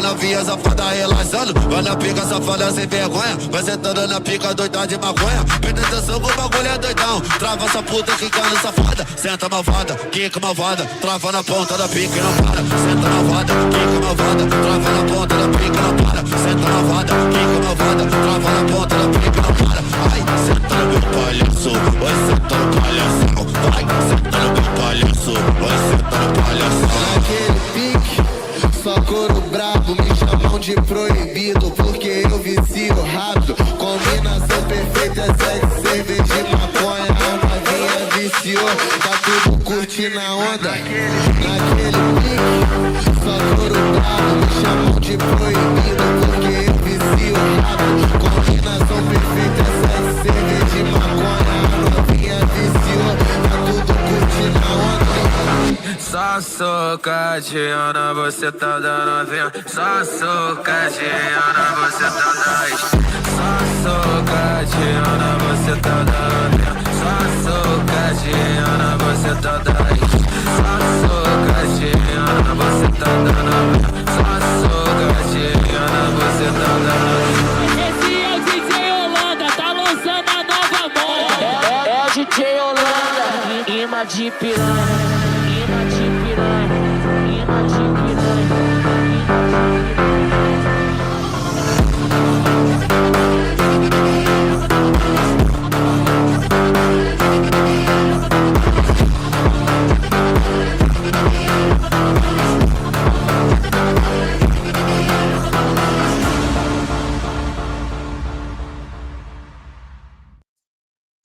Trava na via, safada relaxando. Vai na pica, safada sem vergonha. Vai sentando na pica, doida de maconha. Presta atenção que o bagulho é doidão. Trava essa puta quicando safada. Senta malvada, quica malvada. Trava na ponta da pica e não para. Senta malvada, quica malvada. Trava na ponta da pica e não para. Senta malvada, quica malvada. Trava na ponta da pica e não para. Ai, senta no meu palhaço. Vai senta no palhação. Vai, senta no meu palhaço. Vai senta no palhação. Naquele pique, só couro brabo. Me chamam de proibido porque eu vicio rápido. Combinação perfeita, sexo, cerveja e maconha. A novinha viciou, tá tudo curtindo a onda. Naquele pique, só couro brabo. Me chamam de proibido porque eu vicio rápido. Combinação perfeita, sexo, cerveja e maconha. A novinha viciou, tá tudo curtindo a onda. Só socadinha, você tá dando vinho. Só socadinha, você tá dando. Só socadinha, você tá dando vinho. Só socadinha, você tá dando. Só socadinha, você tá dando vinho. Só socadinha, você tá dando. Esse é o DJ Holanda, tá lançando a nova moda. É o DJ Holanda, imã de piranha.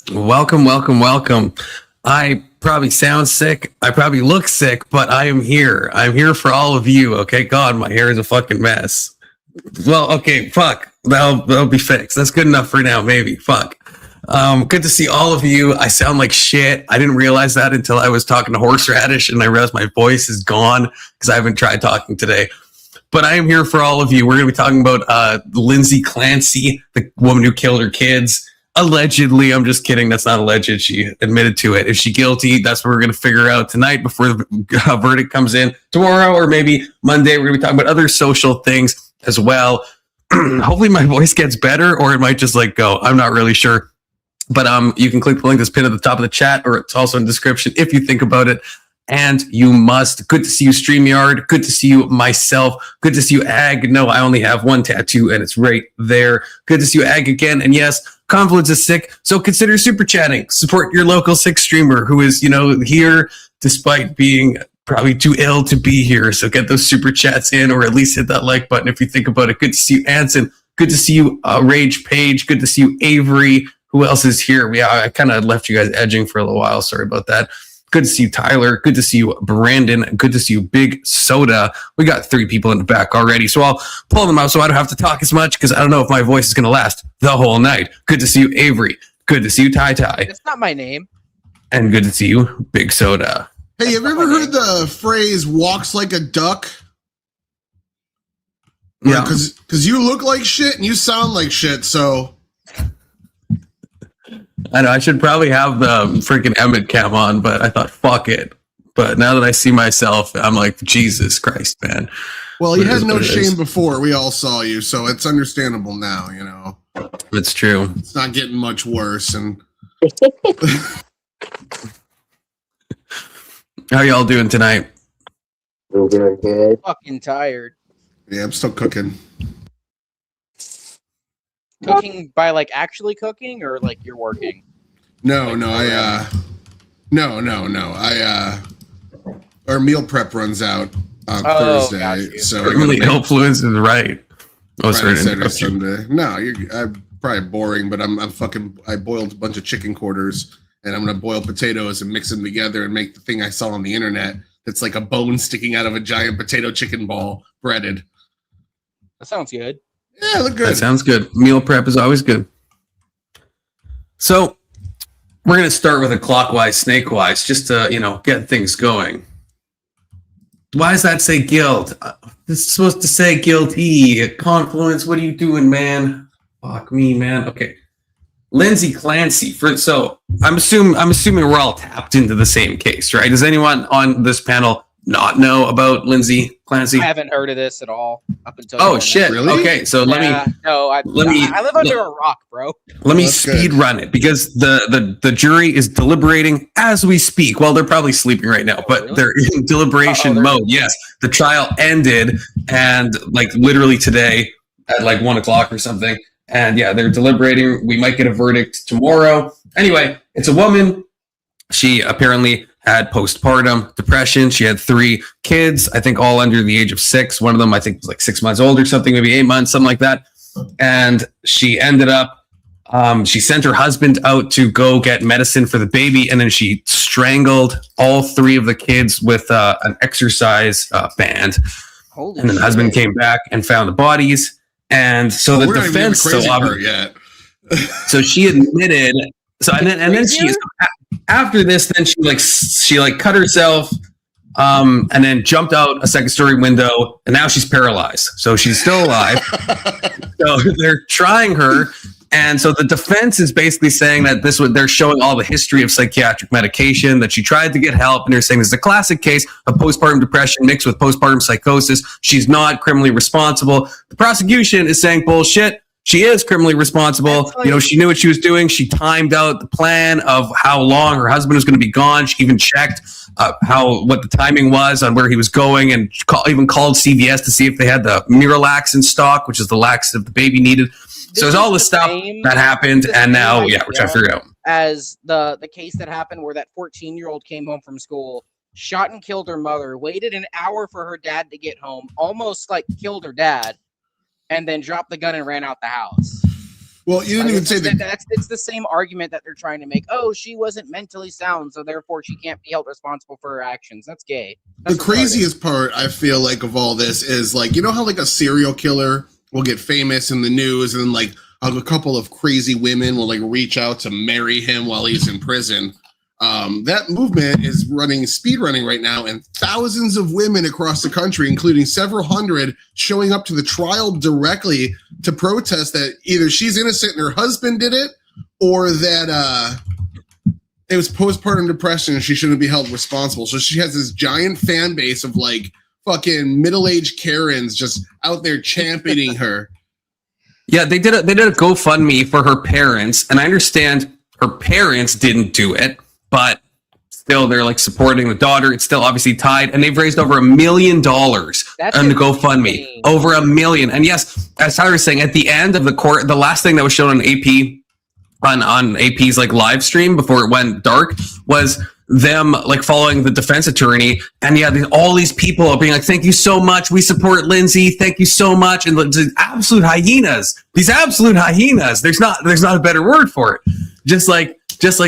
Welcome. I probably sound sick. I probably look sick, but I am here. I'm here for all of you. Okay. God, my hair is a fucking mess. Well, okay. Fuck. That'll be fixed. That's good enough for now. Maybe. Fuck. Good to see all of you. I sound like shit. I didn't realize that until I was talking to Horseradish and I realized my voice is gone because I haven't tried talking today. But I am here for all of you. We're going to be talking about Lindsay Clancy, the woman who killed her kids. Allegedly, I'm just kidding. That's not alleged. She admitted to it. Is she guilty? That's what we're going to figure out tonight before the verdict comes in tomorrow or maybe Monday. We're going to be talking about other social things as well. Hopefully my voice gets better or it might just like go. I'm not really sure. But you can click the link that's pinned at the top of the chat or it's also in the description if you think about it. And you must. Good to see you, StreamYard. Good to see you, myself. Good to see you, Ag. No, I only have one tattoo and it's right there. Good to see you, Ag, again. And yes, Confluence is sick, so consider super chatting. Support your local sick streamer who is, here despite being probably too ill to be here. So get those super chats in, or at least hit that like button if you think about it. Good to see you, Anson. Good to see you, Rage Page. Good to see you, Avery. Who else is here? I kind of left you guys edging for a little while. Sorry about that. Good to see you, Tyler. Good to see you, Brandon. Good to see you, Big Soda. We got 3 people in the back already, so I'll pull them out so I don't have to talk as much because I don't know if my voice is going to last the whole night. Good to see you, Avery. Good to see you, Ty Ty. That's not my name. And good to see you, Big Soda. Hey, have you ever heard the phrase "walks like a duck"? Yeah, because you look like shit and you sound like shit. So I know I should probably have the freaking Emmett cam on, but I thought, fuck it. But now that I see myself, I'm like, Jesus Christ, man. Well, you had no shame before. We all saw you, so it's understandable now, It's true. It's not getting much worse. And how y'all doing tonight? We're doing good. Fucking tired. Yeah, I'm still cooking. Cooking by actually cooking or you're working? No, our meal prep runs out on Thursday. So really influence is right. Friday, Saturday, Sunday. No, I'm probably boring, but I boiled a bunch of chicken quarters and I'm gonna boil potatoes and mix them together and make the thing I saw on the internet that's like a bone sticking out of a giant potato chicken ball breaded. That sounds good. Yeah, look good. That sounds good. Meal prep is always good. So we're going to start with a clockwise, snakewise, just to, get things going. Why does that say guilt? It's supposed to say guilty. Confluence, what are you doing, man? Fuck me, man. Okay. Lindsay Clancy. So I'm assuming we're all tapped into the same case, right? Does anyone on this panel not know about Lindsay Clancy? I haven't heard of this at all up until. Oh shit! Really? Okay, so I live under a rock, bro. Let me That's speed good. run it because the jury is deliberating as we speak. Well, they're probably sleeping right now, but Really? they're in deliberation mode. Yes, the trial ended, and like literally today at like 1 o'clock or something. And yeah, they're deliberating. We might get a verdict tomorrow. Anyway, it's a woman. She apparently had postpartum depression. She had 3 kids, I think all under the age of 6. One of them, I think, was like 6 months old or something, maybe 8 months, something like that. And she ended up, she sent her husband out to go get medicine for the baby, and then she strangled all 3 of the kids with an exercise band. Holy And then the husband came back and found the bodies. And so the We're not even in the defense, crazy part yet. so she admitted. So and then she after this, then she cut herself, and then jumped out a second-story window, and now she's paralyzed. So she's still alive. So they're trying her, and so the defense is basically saying that they're showing all the history of psychiatric medication, that she tried to get help, and they're saying this is a classic case of postpartum depression mixed with postpartum psychosis. She's not criminally responsible. The prosecution is saying bullshit. She is criminally responsible. She knew what she was doing. She timed out the plan of how long her husband was going to be gone. She even checked what the timing was on where he was going, and even called CVS to see if they had the Miralax in stock, which is the laxative the baby needed. So there's all this stuff that happened, and now, we're trying to figure it out. As the case that happened where that 14-year-old came home from school, shot and killed her mother, waited an hour for her dad to get home, almost like killed her dad, and then dropped the gun and ran out the house. Well, you didn't even say that. It's the same argument that they're trying to make. Oh, she wasn't mentally sound, so therefore she can't be held responsible for her actions. That's gay. That's the craziest part, I feel like, of all this is like, how like a serial killer will get famous in the news, and then like a couple of crazy women will like reach out to marry him while he's in prison. That movement is speed running right now, and thousands of women across the country, including several hundred, showing up to the trial directly to protest that either she's innocent and her husband did it, or that it was postpartum depression and she shouldn't be held responsible. So she has this giant fan base of like fucking middle-aged Karens just out there championing her. Yeah, they did a GoFundMe for her parents, and I understand her parents didn't do it, but still they're like supporting the daughter. It's still obviously tied, and they've raised over $1 million on the GoFundMe. Over $1 million. And yes, as Tyler was saying, at the end of the court, the last thing that was shown on AP on AP's like live stream before it went dark was them like following the defense attorney, and all these people are being like, thank you so much, we support Lindsay, thank you so much. And the absolute hyenas, these absolute hyenas, there's not a better word for it, just like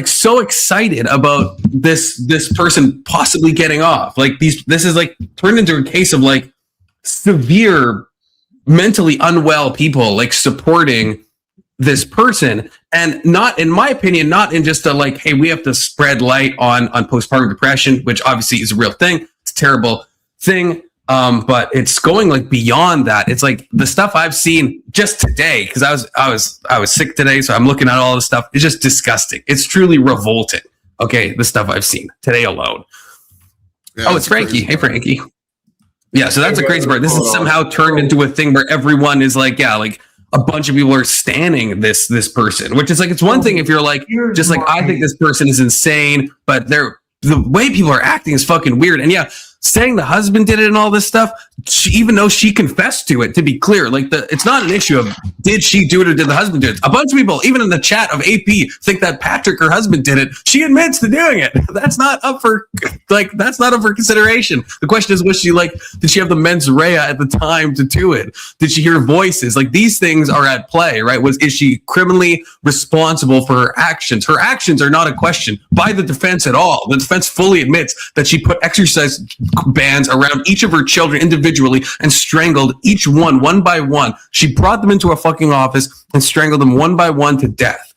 so excited about this person possibly getting off. Like this is like turned into a case of like severe mentally unwell people like supporting this person, and not, in my opinion, not in just a like, hey, we have to spread light on postpartum depression, which obviously is a real thing. It's a terrible thing. But it's going like beyond that. It's like the stuff I've seen just today, because I was sick today, so I'm looking at all this stuff. It's just disgusting. It's truly revolting. Okay, the stuff I've seen today alone. Yeah, it's Frankie. Hey, Frankie. Yeah, so that's a crazy part. This is somehow turned into a thing where everyone is like, yeah, like a bunch of people are standing this person, which is like, it's one thing if you're like, just like, I think this person is insane, but the way people are acting is fucking weird. And yeah, saying the husband did it and all this stuff, even though she confessed to it, to be clear, like it's not an issue of did she do it or did the husband do it. A bunch of people, even in the chat of AP, think that Patrick, her husband, did it. She admits to doing it. That's not up for consideration. The question is, was she like, did she have the mens rea at the time to do it? Did she hear voices? Like these things are at play, right? Is she criminally responsible for her actions? Her actions are not a question by the defense at all. The defense fully admits that she put exercise bands around each of her children individually and strangled each one by one. She brought them into a fucking office and strangled them one by one to death.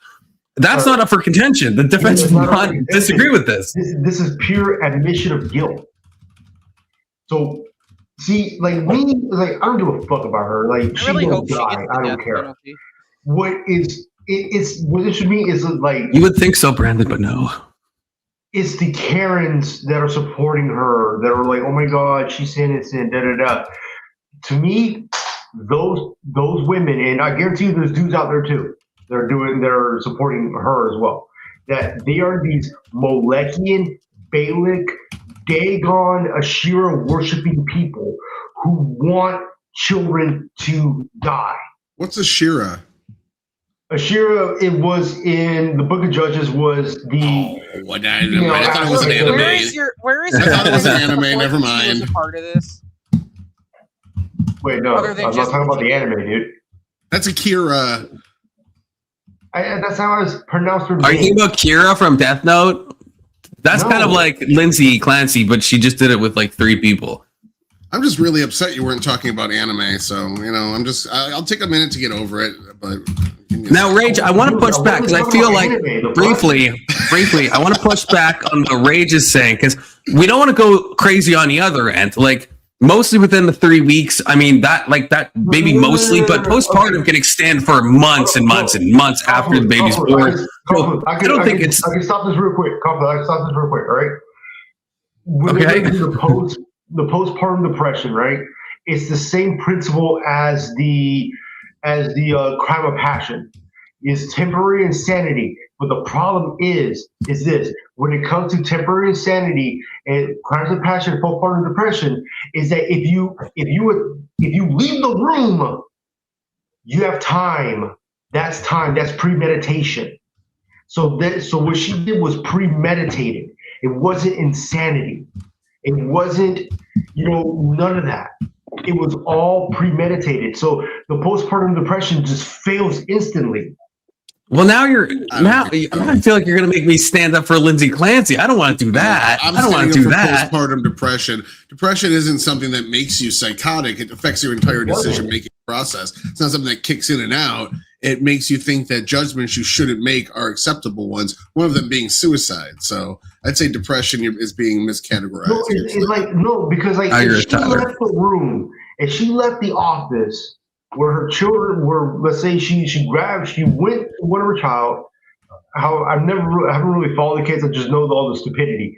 That's not up for contention. The defense does not disagree with this. This is pure admission of guilt. So, see, like I don't give a fuck about her. Like she will die. I don't care. Penalty. What this should mean is like you would think so, Brandon, but no. it's the Karens that are supporting her, that are like, oh my God, she's innocent, da da da. To me, those women, and I guarantee you there's dudes out there too, they're supporting her as well, that they are these Molekian, Baalak, Dagon, Asherah worshiping people who want children to die. What's Asherah? Asherah, it was in the Book of Judges, was the. I thought it was an anime. Where is I thought it was an anime. Never mind. Part of this. Wait, no, I'm not talking about the anime, dude. That's Akira. That's how it's pronounced. Her Are you thinking about Kira from Death Note? That's kind of like Lindsay Clancy, but she just did it with like 3 people. I'm just really upset you weren't talking about anime. So, I'll take a minute to get over it. But now, Rage, I want to push back because I feel like briefly, I want to push back on what Rage is saying because we don't want to go crazy on the other end. Like, mostly within the 3 weeks. I mean, that maybe mostly, but postpartum can extend for months and months and months after the baby's born. I don't think it's. I can stop this real quick. I can stop this real quick. All right. When okay. The postpartum depression, right? It's the same principle as the crime of passion. It's temporary insanity. But the problem is this: when it comes to temporary insanity and crimes of passion, postpartum depression, is that if you leave the room, you have time. That's time. That's premeditation. So what she did was premeditated. It wasn't insanity. It wasn't, none of that. It was all premeditated. So the postpartum depression just fails instantly. Well, I feel like you're going to make me stand up for Lindsay Clancy. I don't want to do that. I don't want to do that. Postpartum depression. Depression isn't something that makes you psychotic. It affects your entire decision-making process. It's not something that kicks in and out. It makes you think that judgments you shouldn't make are acceptable ones, one of them being suicide. So I'd say depression is being miscategorized. No, because if she left the room, if she left the office where her children were, let's say she went to whatever child, I haven't really followed the case, I just know all the stupidity.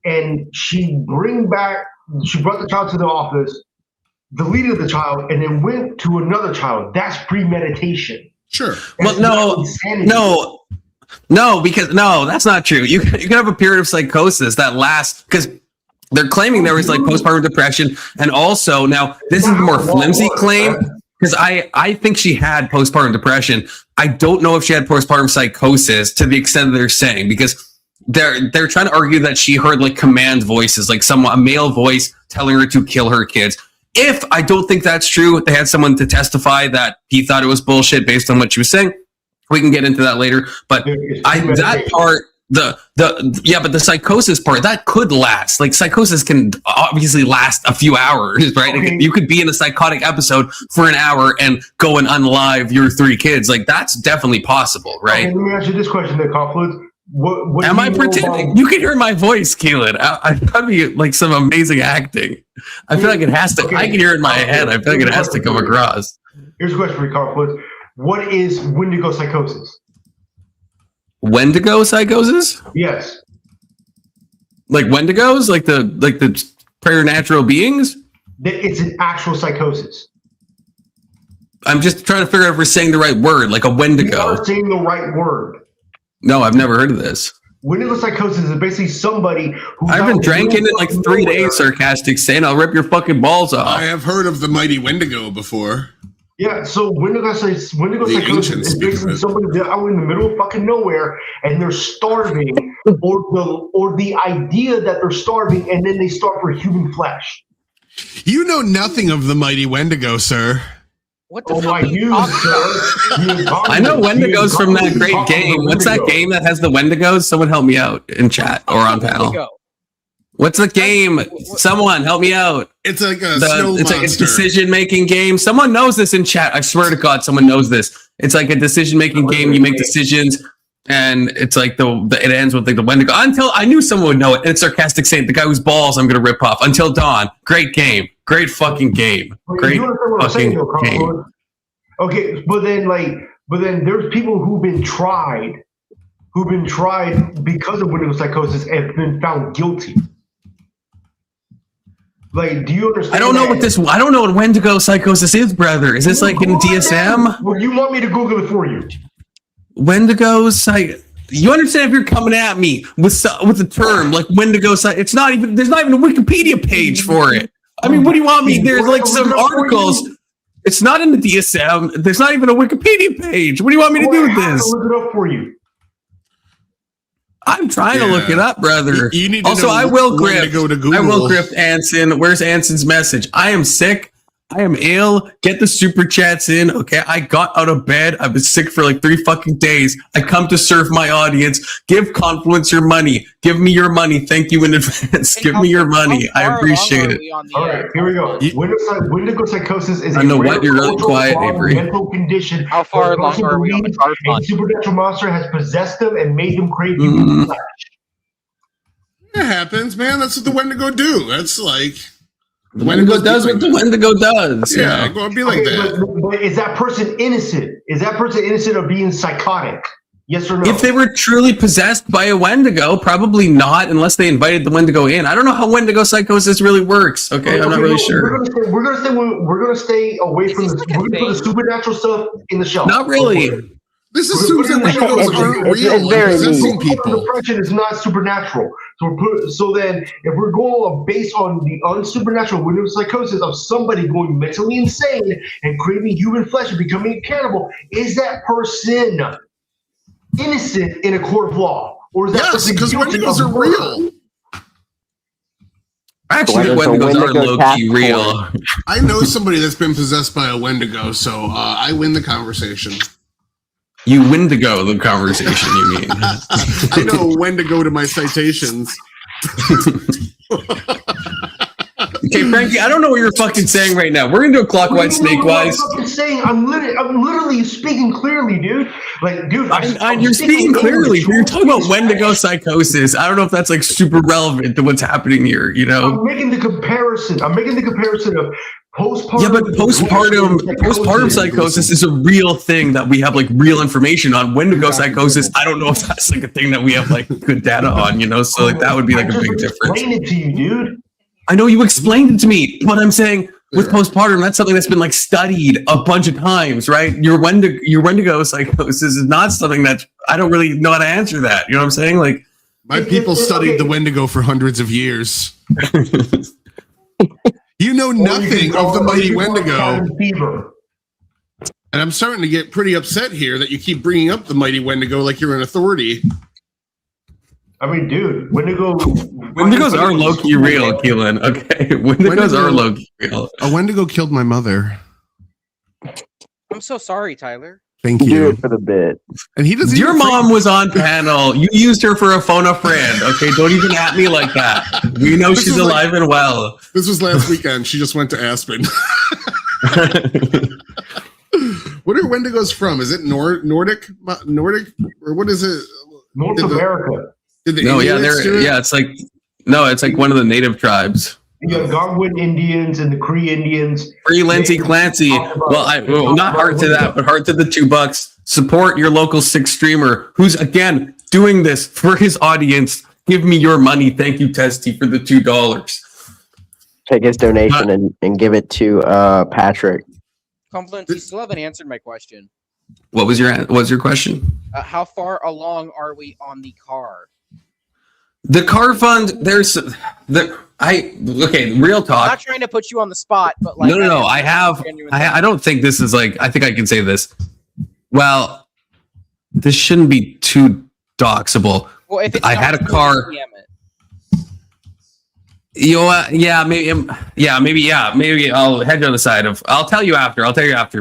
And she brought the child to the office, deleted the child, and then went to another child. That's premeditation. Sure. Well, no, that's not true. You can have a period of psychosis that lasts because they're claiming there was like postpartum depression, and also now this is a more flimsy claim because I think she had postpartum depression. I don't know if she had postpartum psychosis to the extent that they're saying because they're trying to argue that she heard like command voices, like a male voice telling her to kill her kids. If I don't think that's true, they had someone to testify that he thought it was bullshit based on what she was saying. We can get into that later. But that part, but the psychosis part, that could last. Like psychosis can obviously last a few hours, right? Okay. You could be in a psychotic episode for an hour and go and unlive your 3 kids. Like that's definitely possible, right? Okay, let me ask you this question, then, Confluence. What am I pretending? You can hear my voice, Keelan. I thought be like some amazing acting. I feel like it has to. Okay. I can hear it in my head. I feel like it has to come across. Here's a question for you, Confluence. What is Wendigo psychosis? Wendigo psychosis? Yes. Like Wendigos, like the preternatural beings. It's an actual psychosis. I'm just trying to figure out if we're saying the right word, like a Wendigo. You are saying the right word. No, I've never heard of this. Wendigo psychosis is basically somebody who. I've been drinking in like 3 days, sarcastic saying I'll rip your fucking balls off. I have heard of the mighty Wendigo before. Yeah, so Wendigo psychosis is basically somebody that's out in the middle of fucking nowhere and they're starving, or the idea that they're starving, and then they starve for human flesh. You know nothing of the mighty Wendigo, sir. What the fuck are you I know Wendigos from that great game. What's that game that has the Wendigos? Someone help me out in chat or on panel. What's the game? Someone help me out. It's like it's like a decision-making game. Someone knows this in chat. I swear to God, someone knows this. It's like a decision-making game. You make decisions, and it's like it ends with like the Wendigo. Until I knew someone would know it. And it's sarcastic saying the guy whose balls I'm gonna rip off. Until Dawn. Great game. Great fucking game. Great fucking game. Okay, but then there's people who've been tried who've been tried because of Wendigo psychosis and been found guilty. Like, do you understand? I don't know I don't know what Wendigo psychosis is, brother. Is this like in DSM? Well, you want me to Google it for you? Wendigo you understand if you're coming at me with the term like Wendigo it's not even, there's not even a Wikipedia page for it. I mean, what do you want me? There's like some articles. It's not in the DSM. There's not even a Wikipedia page. What do you want me to do with this? Look it up for you. I'm trying to look it up, brother. You need to also, know I will when to go to Google. I will grift Anson. Where's Anson's message? I am sick. I am ill. Get the super chats in. Okay. I got out of bed. I've been sick for like 3 fucking days. I come to serve my audience. Give Confluence your money. Give me your money. Thank you in advance. Give me your money. I appreciate it. All right, here we go. Wendigo psychosis is I know what you're really quiet, Avery. Mental condition. How far along are we on the car fund? A supernatural monster has possessed them and made them crave human flesh. It happens, man. That's what the Wendigo do. That's like the Wendigo does what the Wendigo does. Yeah, go and be like that. But is that person innocent? Is that person innocent of being psychotic? Yes or no? If they were truly possessed by a Wendigo, probably not, unless they invited the Wendigo in. I don't know how Wendigo psychosis really works. Okay, I'm not really sure. We're gonna stay away from the. We're gonna put the supernatural stuff in the shelf. Not really. This assumes that Wendigos aren't real. It's very Possessing neat. people. Depression is not supernatural. So then, if we're going based on the unsupernatural Wendigo psychosis of somebody going mentally insane and craving human flesh and becoming a cannibal, is that person innocent in a court of law, or is that Yes, because Wendigos are real. Actually, the Wendigos are low-key real. I know somebody that's been possessed by a Wendigo, so I win the conversation. You Wendigo the conversation, you mean? I know when to go to my citations. Okay, Frankie, I don't know what you're fucking saying right now. We're gonna do a clockwise, snakewise. I'm literally speaking clearly, dude. Like, dude, you're speaking clearly. You're talking about Wendigo psychosis. I don't know if that's like super relevant to what's happening here. You know, I'm making the comparison of postpartum. Yeah, but postpartum psychosis is a real thing that we have like real information on. Wendigo psychosis, I don't know if that's like a thing that we have like good data on. You know, so like that would be like a big difference. Explain it to you, dude. I know you explained it to me, but I'm saying with postpartum, that's something that's been like studied a bunch of times, right? Your Wendigo psychosis is not something that I don't really know how to answer that. You know what I'm saying? Like, my people studied the Wendigo for hundreds of years. You know nothing of the mighty Wendigo. And I'm starting to get pretty upset here that you keep bringing up the mighty Wendigo like you're an authority. I mean, dude, Wendigos are low-key real, Keelan. Okay, Wendigos are low-key real. A Wendigo killed my mother. I'm so sorry, Tyler. Thank you. Do it for the bit. And he doesn't. Your mom was on panel. You used her for a phone a friend. Okay, don't even at me like that. We know she's alive and well. This was last weekend. She just went to Aspen. What are Wendigos from? Is it Nordic, or what is it? North America. It's like one of the native tribes. You got Algonquin Indians and the Cree Indians. Free Lindsay Clancy. Well, not hard to that, but hard to the $2. Support your local sick streamer who's again doing this for his audience. Give me your money. Thank you, Testy, for the $2. Take his donation and give it to Patrick. Confluence, you still haven't answered my question. What was your question? How far along are we on the car? The car fund, real talk. I'm not trying to put you on the spot, but like no. I don't think this is like, I think I can say this. Well, this shouldn't be too doxable. Well, if it's I had a car. You know what? Maybe I'll head you on the side of. I'll tell you after.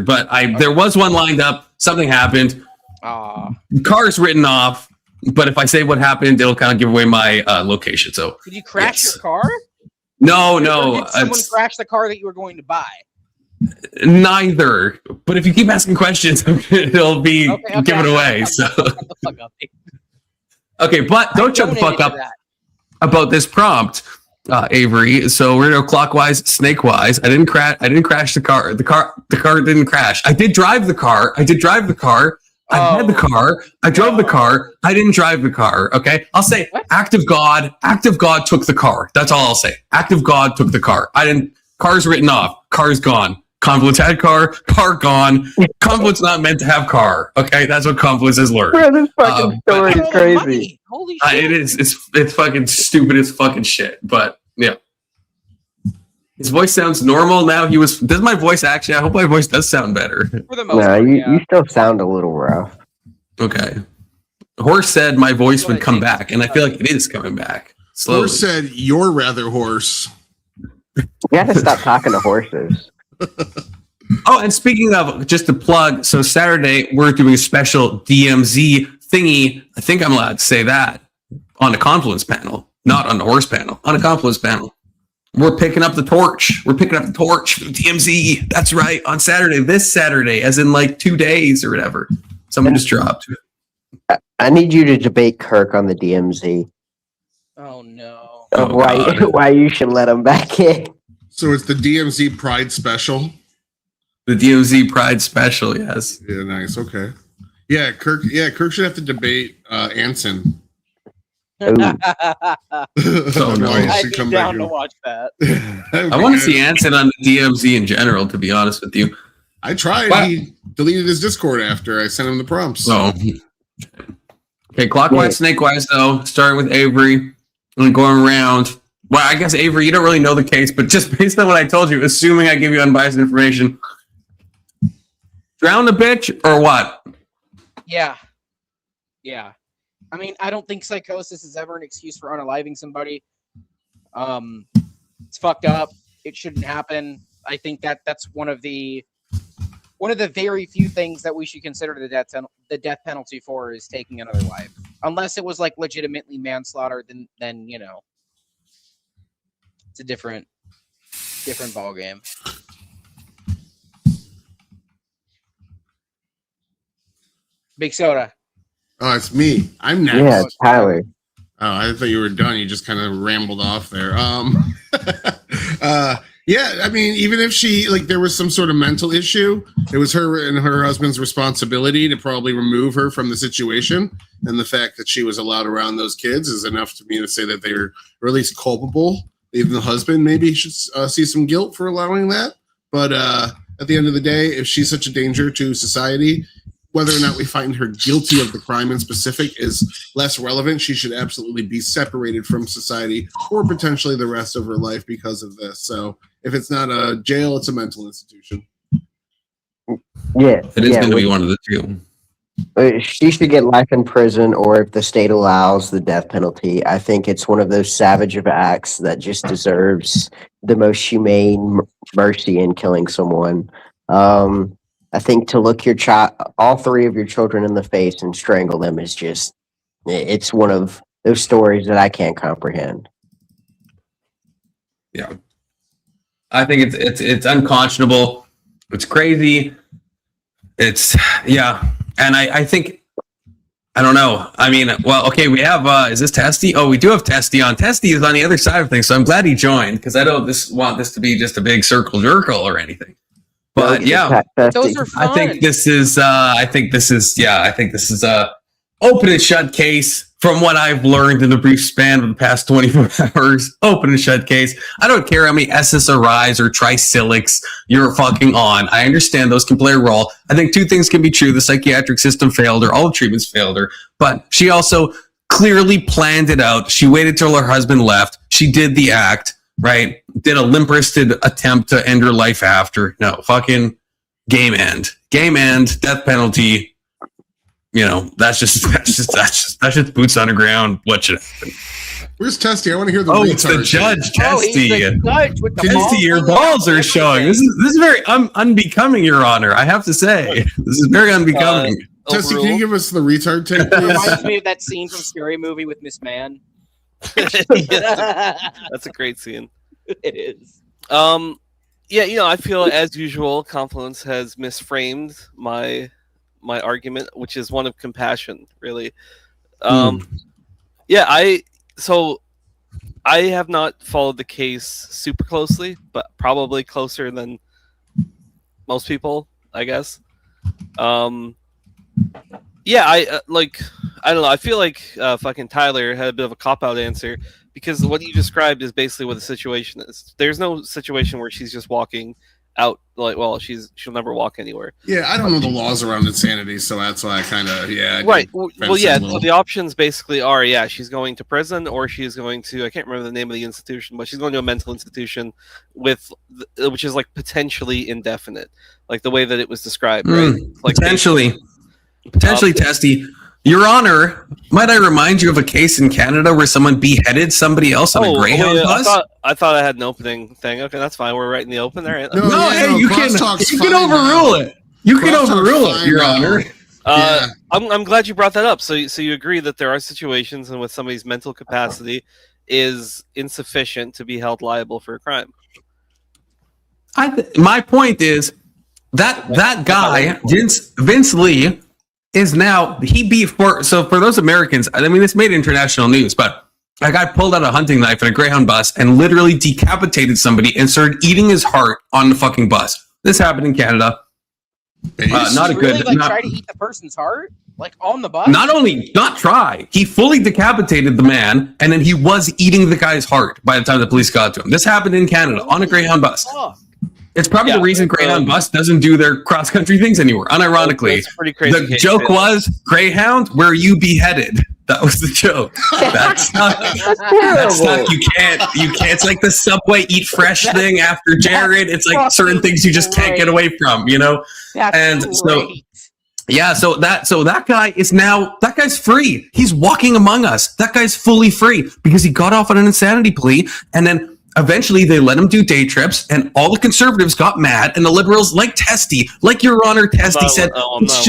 But there was one lined up. Something happened. Car's written off. But if I say what happened, it'll kind of give away my location. So did you crash your car? No. Did someone crash the car that you were going to buy? Neither. But if you keep asking questions, it'll be given away. So okay, but don't shut the fuck up about this prompt, Avery. So we're gonna go clockwise, snakewise. I didn't crash the car. The car didn't crash. I did drive the car. I had the car. I drove the car. I didn't drive the car. Okay. I'll say act of God took the car. That's all I'll say. Act of God took the car. I didn't, car's written off. Car's gone. Confluence had car gone. Confluence not meant to have car. Okay. That's what Confluence has learned. Bro, this fucking story is crazy. Holy shit. It is. It's fucking stupid as fucking shit. But yeah. His voice sounds normal now. Does my voice actually? I hope my voice does sound better. For the most No, part, you still sound a little rough. Okay. Horse said my voice would come back, and I feel like it is coming back. Slowly. Horse said you're rather hoarse. You gotta stop talking to horses. Oh, and speaking of, just to plug, so Saturday we're doing a special DMZ thingy. I think I'm allowed to say that on a Confluence panel, not on the horse panel, on a Confluence panel. We're picking up the torch. We're picking up the torch for DMZ. That's right. On Saturday, this Saturday, as in like 2 days or whatever. Someone just dropped. I need you to debate Kirk on the DMZ. Oh no. Of why you should let him back in. So it's the DMZ Pride Special. The DMZ Pride Special, yes. Yeah, nice. Okay. Yeah, Kirk should have to debate Anson. Oh no. I'd be down to watch that. I want to see Anson on the DMZ in general, to be honest with you. I tried. Wow. He deleted his Discord after I sent him the prompts. So, okay, clockwise, snakewise, though, starting with Avery and going around. Well, I guess, Avery, you don't really know the case, but just based on what I told you, assuming I give you unbiased information, drown the bitch or what? Yeah. I mean, I don't think psychosis is ever an excuse for unaliving somebody. It's fucked up. It shouldn't happen. I think that's one of the very few things that we should consider the death penalty for is taking another life. Unless it was like legitimately manslaughter, then you know, it's a different ball game. Big Soda. Oh, it's me. I'm next. Yeah, it's Tyler. Oh, I thought you were done. You just kind of rambled off there. Yeah, I mean, even if there was some sort of mental issue, it was her and her husband's responsibility to probably remove her from the situation. And the fact that she was allowed around those kids is enough to me to say that they were at least culpable. Even the husband maybe should see some guilt for allowing that. But at the end of the day, if she's such a danger to society, whether or not we find her guilty of the crime in specific is less relevant. She should absolutely be separated from society or potentially the rest of her life because of this. So if it's not a jail, it's a mental institution. Yeah. It is going to be one of the two. She should get life in prison, or if the state allows the death penalty, I think it's one of those savage of acts that just deserves the most humane mercy in killing someone. I think to look all three of your children in the face and strangle them is it's one of those stories that I can't comprehend. Yeah. I think it's unconscionable. It's crazy. And I think, I don't know. I mean, well, okay, we have, is this Testy? Oh, we do have Testy on. Testy is on the other side of things, so I'm glad he joined, because I don't want this to be just a big circle jerkle or anything. But yeah, those are fun. I think this is a open and shut case from what I've learned in the brief span of the past 24 hours. Open and shut case. I don't care how many SSRIs or tricylics you're fucking on. I understand those can play a role. I think two things can be true. The psychiatric system failed her. All the treatments failed her. But she also clearly planned it out. She waited till her husband left. She did the act. Right? Did a limp-wristed attempt to end her life after. No, fucking game end, death penalty. You know, that's just boots on the ground. What should happen? Where's Testy? I want to hear the it's the judge, Testy. Testy, your balls are showing. This is very unbecoming, Your Honor. I have to say, this is very unbecoming. Testy, can you give us the retard take, It reminds me of that scene from Scary Movie with Miss Man. That's a great scene. It is. Yeah, I feel as usual, Confluence has misframed my argument, which is one of compassion, really. Yeah, I have not followed the case super closely, but probably closer than most people, I guess. Yeah, I don't know. I feel like fucking Tyler had a bit of a cop-out answer because what you described is basically what the situation is. There's no situation where she's just walking out she'll never walk anywhere. Yeah, I don't know the laws around insanity, so that's why I kind of right. Well, yeah. So the options basically are she's going to prison or she's going to I can't remember the name of the institution, but she's going to a mental institution which is like potentially indefinite, like the way that it was described, right? Like potentially testy. Your Honor, might I remind you of a case in Canada where someone beheaded somebody else on a Greyhound bus? I thought I had an opening thing. Okay, that's fine. We're right in the open there. You can overrule it. You can overrule it, Your Honor. I'm glad you brought that up. So you agree that there are situations in which somebody's mental capacity is insufficient to be held liable for a crime. My point is that guy, Vince Lee, is now for those Americans. I mean, this made international news, but a guy pulled out a hunting knife in a Greyhound bus and literally decapitated somebody and started eating his heart on the fucking bus. This happened in Canada. Not a good. Try to eat the person's heart, like on the bus. Not try. He fully decapitated the man, and then he was eating the guy's heart by the time the police got to him. This happened in Canada on a Greyhound bus. It's probably the reason Greyhound bus doesn't do their cross-country things anymore. Unironically, pretty crazy. The joke was, Greyhound, where are you beheaded? That was the joke. That's not. You can't. It's like the Subway eat fresh thing after Jared. It's like certain things you just can't get away from, you know. So that guy is now. That guy's free. He's walking among us. That guy's fully free because he got off on an insanity plea, and then eventually they let him do day trips, and all the conservatives got mad, and the liberals, like Testy, like Your Honor Testy said, it's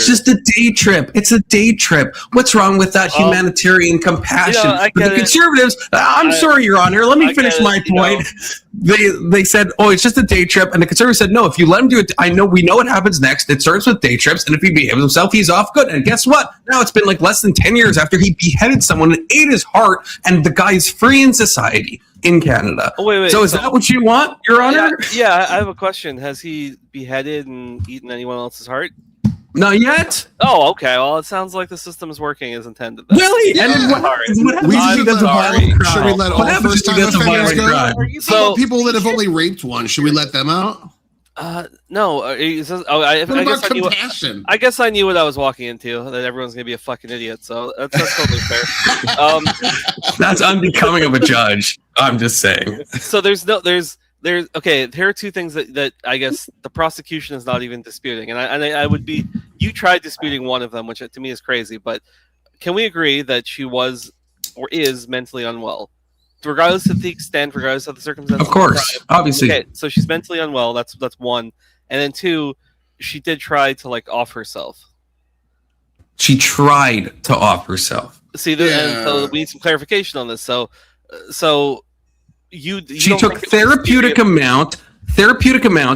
just a day trip. It's a day trip. What's wrong with that humanitarian compassion? But the conservatives, I'm sorry, Your Honor, let me finish my point. They said, it's just a day trip, and the conservatives said, no, if you let him do it, we know what happens next. It starts with day trips, and if he behaves himself, he's off good. And guess what? Now it's been like less than 10 years after he beheaded someone and ate his heart, and the guy is free in society in Canada. So is that what you want, Your Honor? Yeah, I have a question. Has he beheaded and eaten anyone else's heart? Not yet. Oh, okay. Well, it sounds like the system is working as intended. Really? Yeah. And what happens should we let all first-time offenders go? So people that have only raped one, should we let them out? No. I guess I knew what I was walking into. That everyone's gonna be a fucking idiot. So that's totally fair. That's unbecoming of a judge. I'm just saying. So there's okay. Here are two things that I guess the prosecution is not even disputing, and I would be. You tried disputing one of them, which to me is crazy. But can we agree that she was or is mentally unwell? Regardless of the extent, regardless of the circumstances. Of course, obviously. Okay, so she's mentally unwell. That's one, and then two, she did try to off herself. She tried to off herself. See, and so we need some clarification on this. So you she took therapeutic amount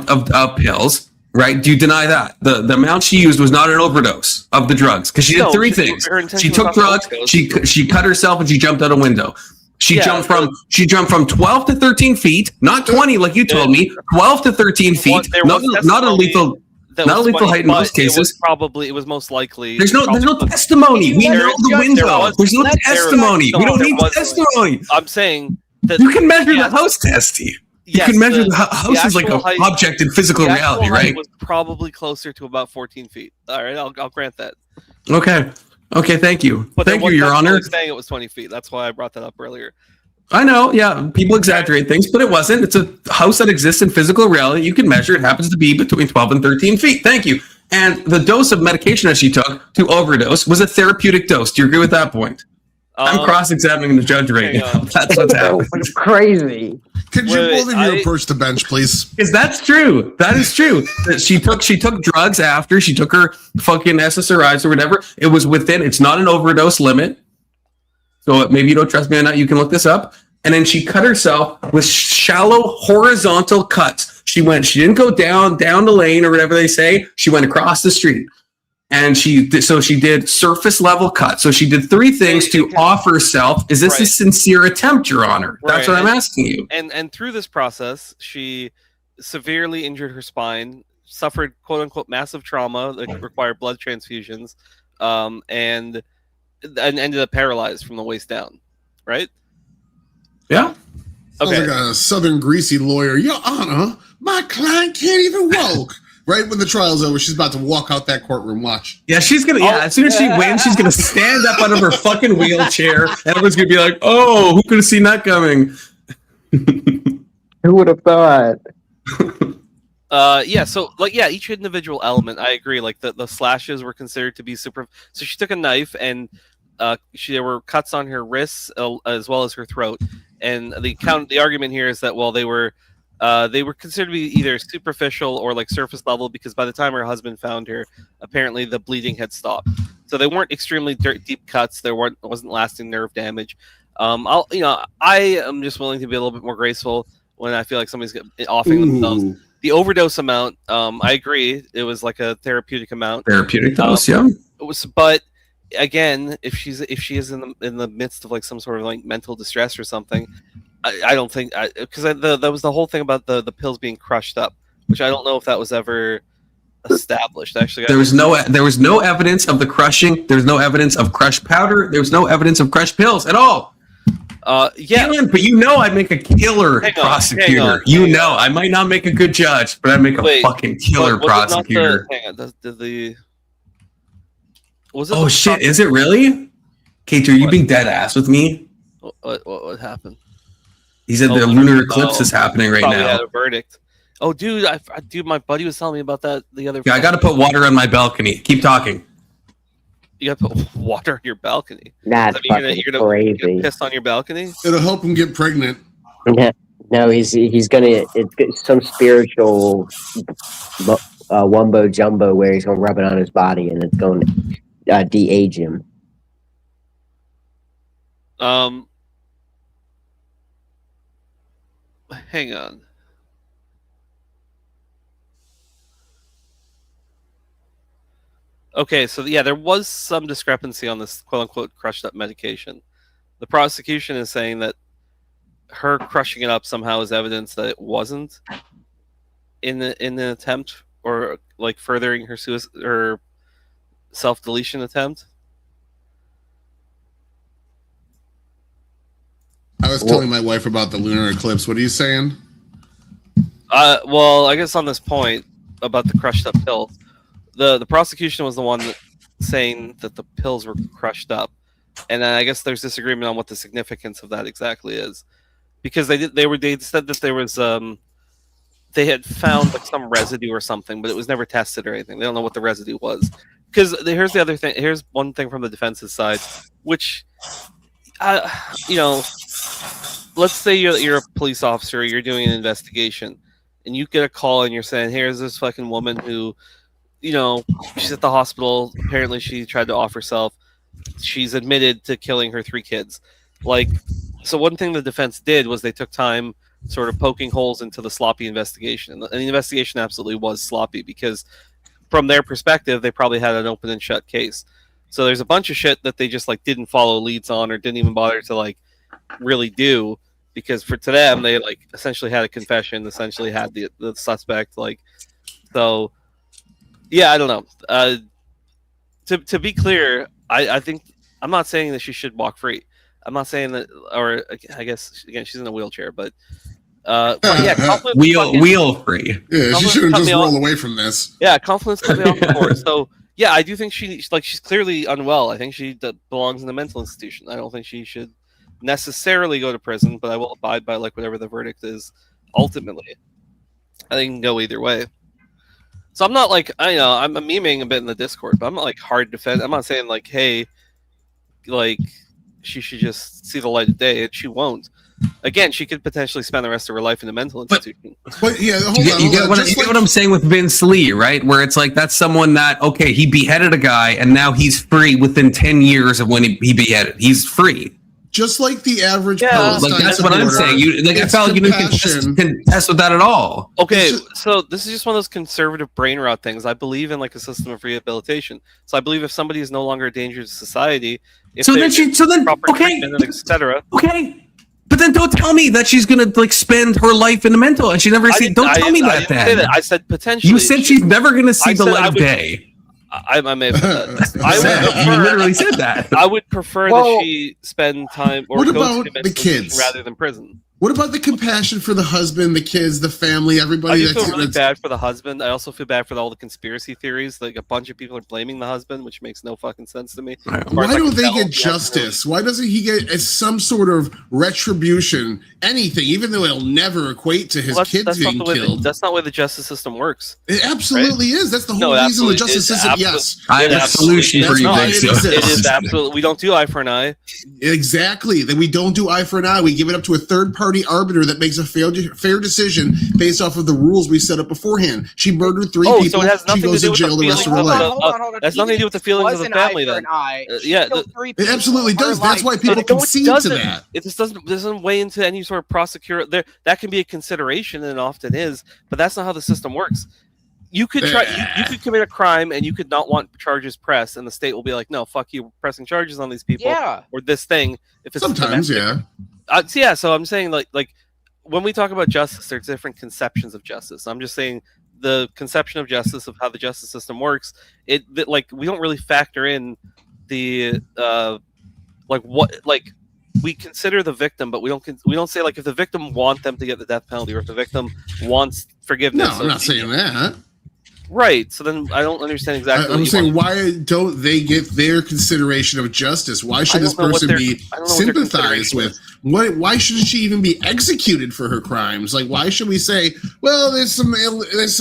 of pills. Right? Do you deny that? The amount she used was not an overdose of the drugs because she did three things. She took drugs. She cut herself and she jumped out a window. She jumped from 12 to 13 feet, not 20 like you told me. 12 to 13 feet. Not a lethal height in most cases. It was most likely. There's no testimony. We know the window. There's no testimony. We don't need testimony. I'm saying that you can measure the house, Testy. You can measure the house is like an object in physical reality, right? It was probably closer to about 14 feet. All right, I'll grant that. Okay, thank you. Thank you, Your Honor. Saying it was 20 feet. That's why I brought that up earlier. I know, yeah, people exaggerate things, but it wasn't. It's a house that exists in physical reality. You can measure. It happens to be between 12 and 13 feet. Thank you. And the dose of medication that she took to overdose was a therapeutic dose. Do you agree with that point? I'm cross-examining the judge right now. That's what's happening. Crazy. Could you both of you approach the bench, please? Because that's true. That is true. She took drugs after she took her fucking SSRIs or whatever. It was within. It's not an overdose limit. So maybe you don't trust me or not. You can look this up. And then she cut herself with shallow horizontal cuts. She didn't go down the lane or whatever they say. She went across the street. And she did surface level cut. So she did three things to off herself. Is this a sincere attempt, Your Honor? That's what I'm asking you. And through this process, she severely injured her spine. suffered quote unquote massive trauma that required blood transfusions, and ended up paralyzed from the waist down, right? Yeah. Sounds like a Southern greasy lawyer. Your Honor, my client can't even walk. Right when the trial's over, she's about to walk out that courtroom. Watch. Yeah, she's gonna. Yeah, as soon as she wins, she's gonna stand up out of her fucking wheelchair, and everyone's gonna be like, "Oh, who could have seen that coming?" Who would have thought? Yeah, so like each individual element, I agree. Like the slashes were considered to be super. So she took a knife and there were cuts on her wrists as well as her throat. And the argument here is that they were considered to be either superficial or like surface level, because by the time her husband found her, apparently the bleeding had stopped. So they weren't extremely deep cuts. There wasn't lasting nerve damage. I am just willing to be a little bit more graceful when I feel like somebody's offing themselves. The overdose amount, I agree, it was like a therapeutic amount. Therapeutic dose, yeah. It was, but again, if she is in the midst of like some sort of like mental distress or something, I don't think, because that was the whole thing about the pills being crushed up, which I don't know if that was ever established. Actually, there was no evidence of the crushing. There was no evidence of crushed powder. There was no evidence of crushed pills at all. Yeah, but I'd make a killer prosecutor. I might not make a good judge, but I'd make a fucking killer prosecutor. Oh shit! Is it really? Kate, are you being dead ass with me? What happened? He said the lunar eclipse is happening right now. Had a verdict. Oh, dude, my buddy was telling me about that the other. Yeah, I got to put water on my balcony. Keep talking. You got to put water on your balcony. That's you're gonna crazy. Piss on your balcony? It'll help him get pregnant. No, he's gonna. It's some spiritual wumbo jumbo where he's gonna rub it on his body and it's going to de-age him. Hang on. Okay, so there was some discrepancy on this quote-unquote crushed up medication. The prosecution is saying that her crushing it up somehow is evidence that it wasn't in the attempt, or like furthering her self-deletion attempt. I was telling my wife about the lunar eclipse. What are you saying? Well, I guess on this point about the crushed up pills, the prosecution was the one saying that the pills were crushed up, and then I guess there's disagreement on what the significance of that exactly is, because they said that there was they had found like some residue or something, but it was never tested or anything. They don't know what the residue was. Because here's the other thing. Here's one thing from the defense's side, which let's say you're a police officer, you're doing an investigation, and you get a call and you're saying, here's this fucking woman who, she's at the hospital. Apparently she tried to off herself. She's admitted to killing her 3 kids. So one thing the defense did was they took time sort of poking holes into the sloppy investigation. And the investigation absolutely was sloppy, because from their perspective, they probably had an open and shut case. So there's a bunch of shit that they just didn't follow leads on, or didn't even bother to really do, because for to them they essentially had a confession, essentially had the suspect so yeah, I don't know. To be clear, I think I'm not saying that she should walk free. I'm not saying that, or I guess again she's in a wheelchair, but yeah, wheel free. Yeah, she shouldn't just roll away from this. Yeah, confidence cut me off before. So yeah, I do think she's clearly unwell. I think she belongs in a mental institution. I don't think she should necessarily go to prison, but I will abide by whatever the verdict is ultimately. I think it can go either way. So I'm not I'm memeing a bit in the Discord, but I'm not hard defense. I'm not saying hey, she should just see the light of day, and she won't. Again, she could potentially spend the rest of her life in a mental institution. But yeah, you get what I'm saying with Vince Lee, right? Where it's that's someone that, okay, he beheaded a guy, and now he's free within 10 years of when he beheaded. He's free. Just like the average Palestine that's what I'm saying. I felt you didn't contest with that at all. Okay, so this is just one of those conservative brain rot things. I believe in a system of rehabilitation. So I believe if somebody is no longer a danger to society, if okay, treatment, etc. Okay, But then don't tell me that she's gonna like spend her life in the mental, and she never see. Don't tell me that. Then I said potentially. You said she's never gonna see the light of day. I may have said that. You literally said that. I would prefer that she spend time or what go about to the mental institution kids rather than prison. What about the compassion for the husband, the kids, the family, everybody? I feel really bad for the husband. I also feel bad for all the conspiracy theories. Like a bunch of people are blaming the husband, which makes no fucking sense to me. Why don't they get justice? Why doesn't he get some sort of retribution? Anything, even though it'll never equate to his kids being killed. That's not the way the justice system works. It absolutely is. That's the whole reason the justice system. Yes, I have a solution for you. It is absolutely. We don't do eye for an eye. Exactly. Then we don't do eye for an eye. We give it up to a third-party arbiter that makes a fair decision based off of the rules we set up beforehand. She murdered 3 people. So it has nothing she goes to do to with jail the rest of her life. Hold on. It has nothing to do with the feelings of the family. Then, it absolutely does. That's why people concede to that. It just doesn't weigh into any sort of prosecutor. That can be a consideration, and it often is, but that's not how the system works. You could try. You could commit a crime, and you could not want charges pressed, and the state will be like, "No, fuck you, pressing charges on these people." Yeah. Or this thing. If it's sometimes, yeah. So I'm saying like when we talk about justice, there's different conceptions of justice. I'm just saying the conception of justice, of how the justice system works. Like we don't really factor in the we consider the victim, but we don't say like if the victim want them to get the death penalty or if the victim wants forgiveness. No, I'm not saying that. Right. So then I don't understand exactly. I'm saying why don't they get their consideration of justice? Why should this person be sympathized with? Why shouldn't she even be executed for her crimes? Like, why should we say, well, there's some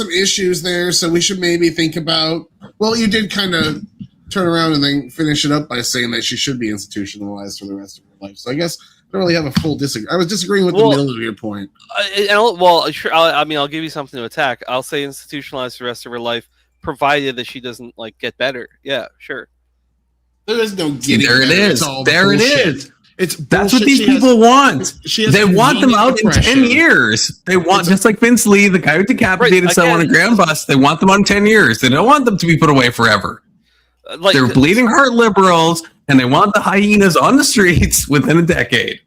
issues there, so we should maybe think about. Well, you did kind of turn around and then finish it up by saying that she should be institutionalized for the rest of her life. So I guess I don't really have a full disagree. I was disagreeing with the middle of your point. Sure. I'll give you something to attack. I'll say institutionalized for the rest of her life, provided that she doesn't like get better. Yeah, sure. There is no getting there. It is. There it is. That's what these She people want. They want them out in 10 years. They want, just like Vince Lee, the guy who decapitated someone on a grand bus, they want them on 10 years. They don't want them to be put away forever. They're bleeding heart liberals, and they want the hyenas on the streets within a decade.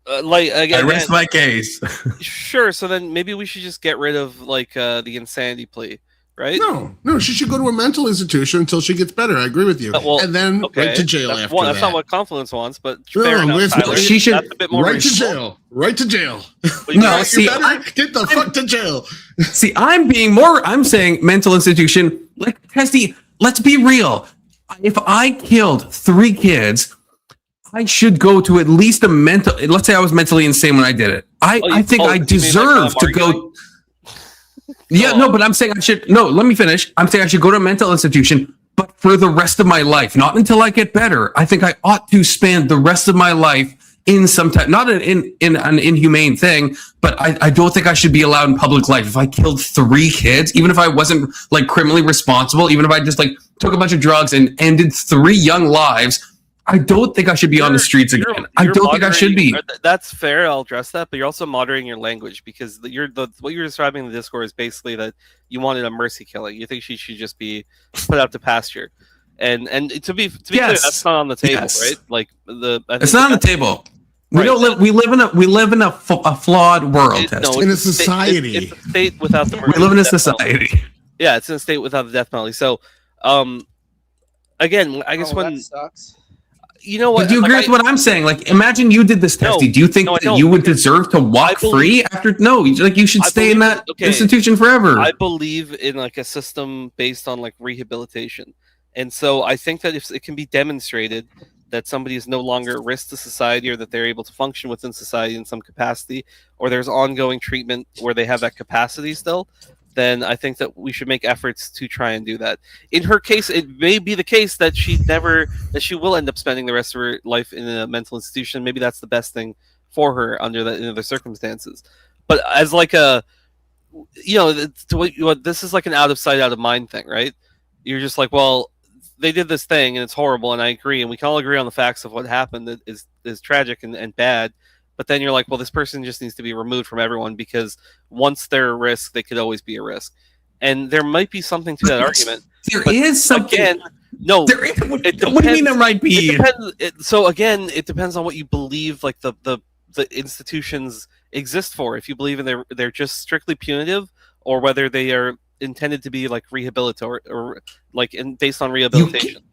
I rest my case. Sure. So then maybe we should just get rid of the insanity plea, right? No. She should go to a mental institution until she gets better. I agree with you. And then right to jail after that. That's not what Confluence wants, but fair enough, Tyler. She should that's a bit more right to jail. Right to jail. No, see, get the fuck to jail. See, I'm saying mental institution. Like, Testy, let's be real. If I killed 3 kids, I should go to at least a mental. Let's say I was mentally insane when I did it. I think I deserve to go. Yeah, no, but I'm saying I should. No, let me finish. I'm saying I should go to a mental institution, but for the rest of my life, not until I get better. I think I ought to spend the rest of my life in some type, not in an inhumane thing, but I don't think I should be allowed in public life. If I killed 3 kids, even if I wasn't like criminally responsible, even if I just like took a bunch of drugs and ended 3 young lives, I don't think I should be on the streets again. I don't think I should be. That's fair. I'll address that, but you're also moderating your language because what you're describing in the Discord is basically that you wanted a mercy killing. You think she should just be put out to pasture, and to be clear, that's not on the table, right? Like it's not on the table. We don't live. We live in a flawed world. In a society. It's a state without the. We live in a society. Penalty. Yeah, it's in a state without the death penalty. So, again, I guess when that sucks. You know what? But do you agree with what I'm saying? Like, imagine you did this, Testy. Do you think that you would deserve to walk free after? No, like you should stay in that institution forever. I believe in like a system based on like rehabilitation, and so I think that if it can be demonstrated that somebody is no longer a risk to society or that they're able to function within society in some capacity, or there's ongoing treatment where they have that capacity still, then I think that we should make efforts to try and do that. In her case, it may be the case that she will end up spending the rest of her life in a mental institution. Maybe that's the best thing for her under the circumstances. But as like a, this is like an out of sight, out of mind thing, right? You're just like, well, they did this thing and it's horrible, and I agree, and we can all agree on the facts of what happened that is tragic and bad. But then you're like, well, this person just needs to be removed from everyone because once they're a risk, they could always be a risk. And there might be something to that argument. There is something. Again, no. There is, what do you mean there might be? So again, it depends on what you believe, like the the institutions exist for. If you believe in they're just strictly punitive, or whether they are intended to be like rehabilitative or like based on rehabilitation.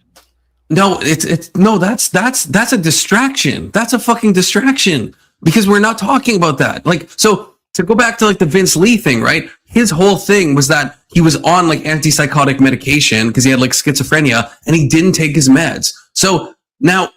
No, that's a distraction. That's a fucking distraction, because we're not talking about that. Like, so to go back to like the Vince Lee thing, right? His whole thing was that he was on like antipsychotic medication because he had like schizophrenia and he didn't take his meds. So now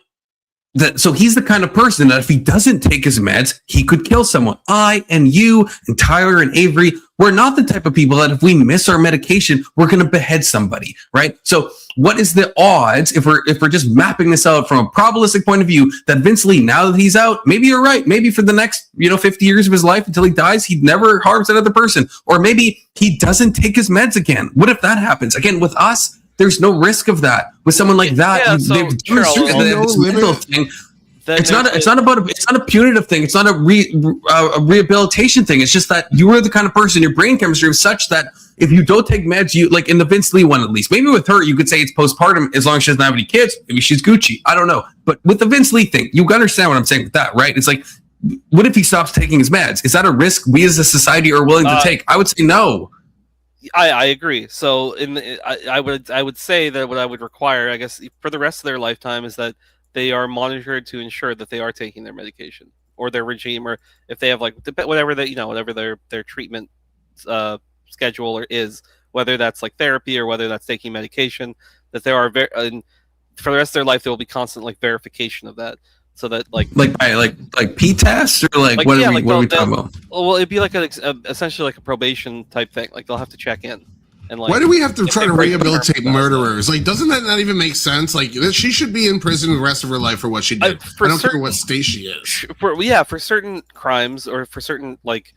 so he's the kind of person that if he doesn't take his meds, he could kill someone. I and you and Tyler and Avery, we're not the type of people that if we miss our medication, we're going to behead somebody, right? So what is the odds, if we're just mapping this out from a probabilistic point of view, that Vince Lee, now that he's out, maybe you're right, maybe for the next 50 years of his life until he dies, he never harms another person, or maybe he doesn't take his meds again. What if that happens again with us? There's no risk of that with someone like that. Yeah, so, it's not a punitive thing. It's not a rehabilitation thing. It's just that you are the kind of person, your brain chemistry is such that if you don't take meds, you like in the Vince Lee one, at least, maybe with her, you could say it's postpartum as long as she doesn't have any kids. Maybe she's Gucci. I don't know. But with the Vince Lee thing, you understand what I'm saying with that, right? It's like, what if he stops taking his meds? Is that a risk we as a society are willing to take? I would say no. I agree. So I would say that what I would require, I guess, for the rest of their lifetime is that they are monitored to ensure that they are taking their medication or their regime, or if they have like whatever their treatment schedule is, whether that's like therapy or whether that's taking medication, that there are and for the rest of their life there will be constant like verification of that. So that like P tests or what are we talking about? Well, it'd be like essentially like a probation type thing. Like they'll have to check in. And like, why do we have to try to rehabilitate murderers? Like, doesn't that not even make sense? Like, she should be in prison the rest of her life for what she did. I don't care what state she is. For certain crimes or for certain like,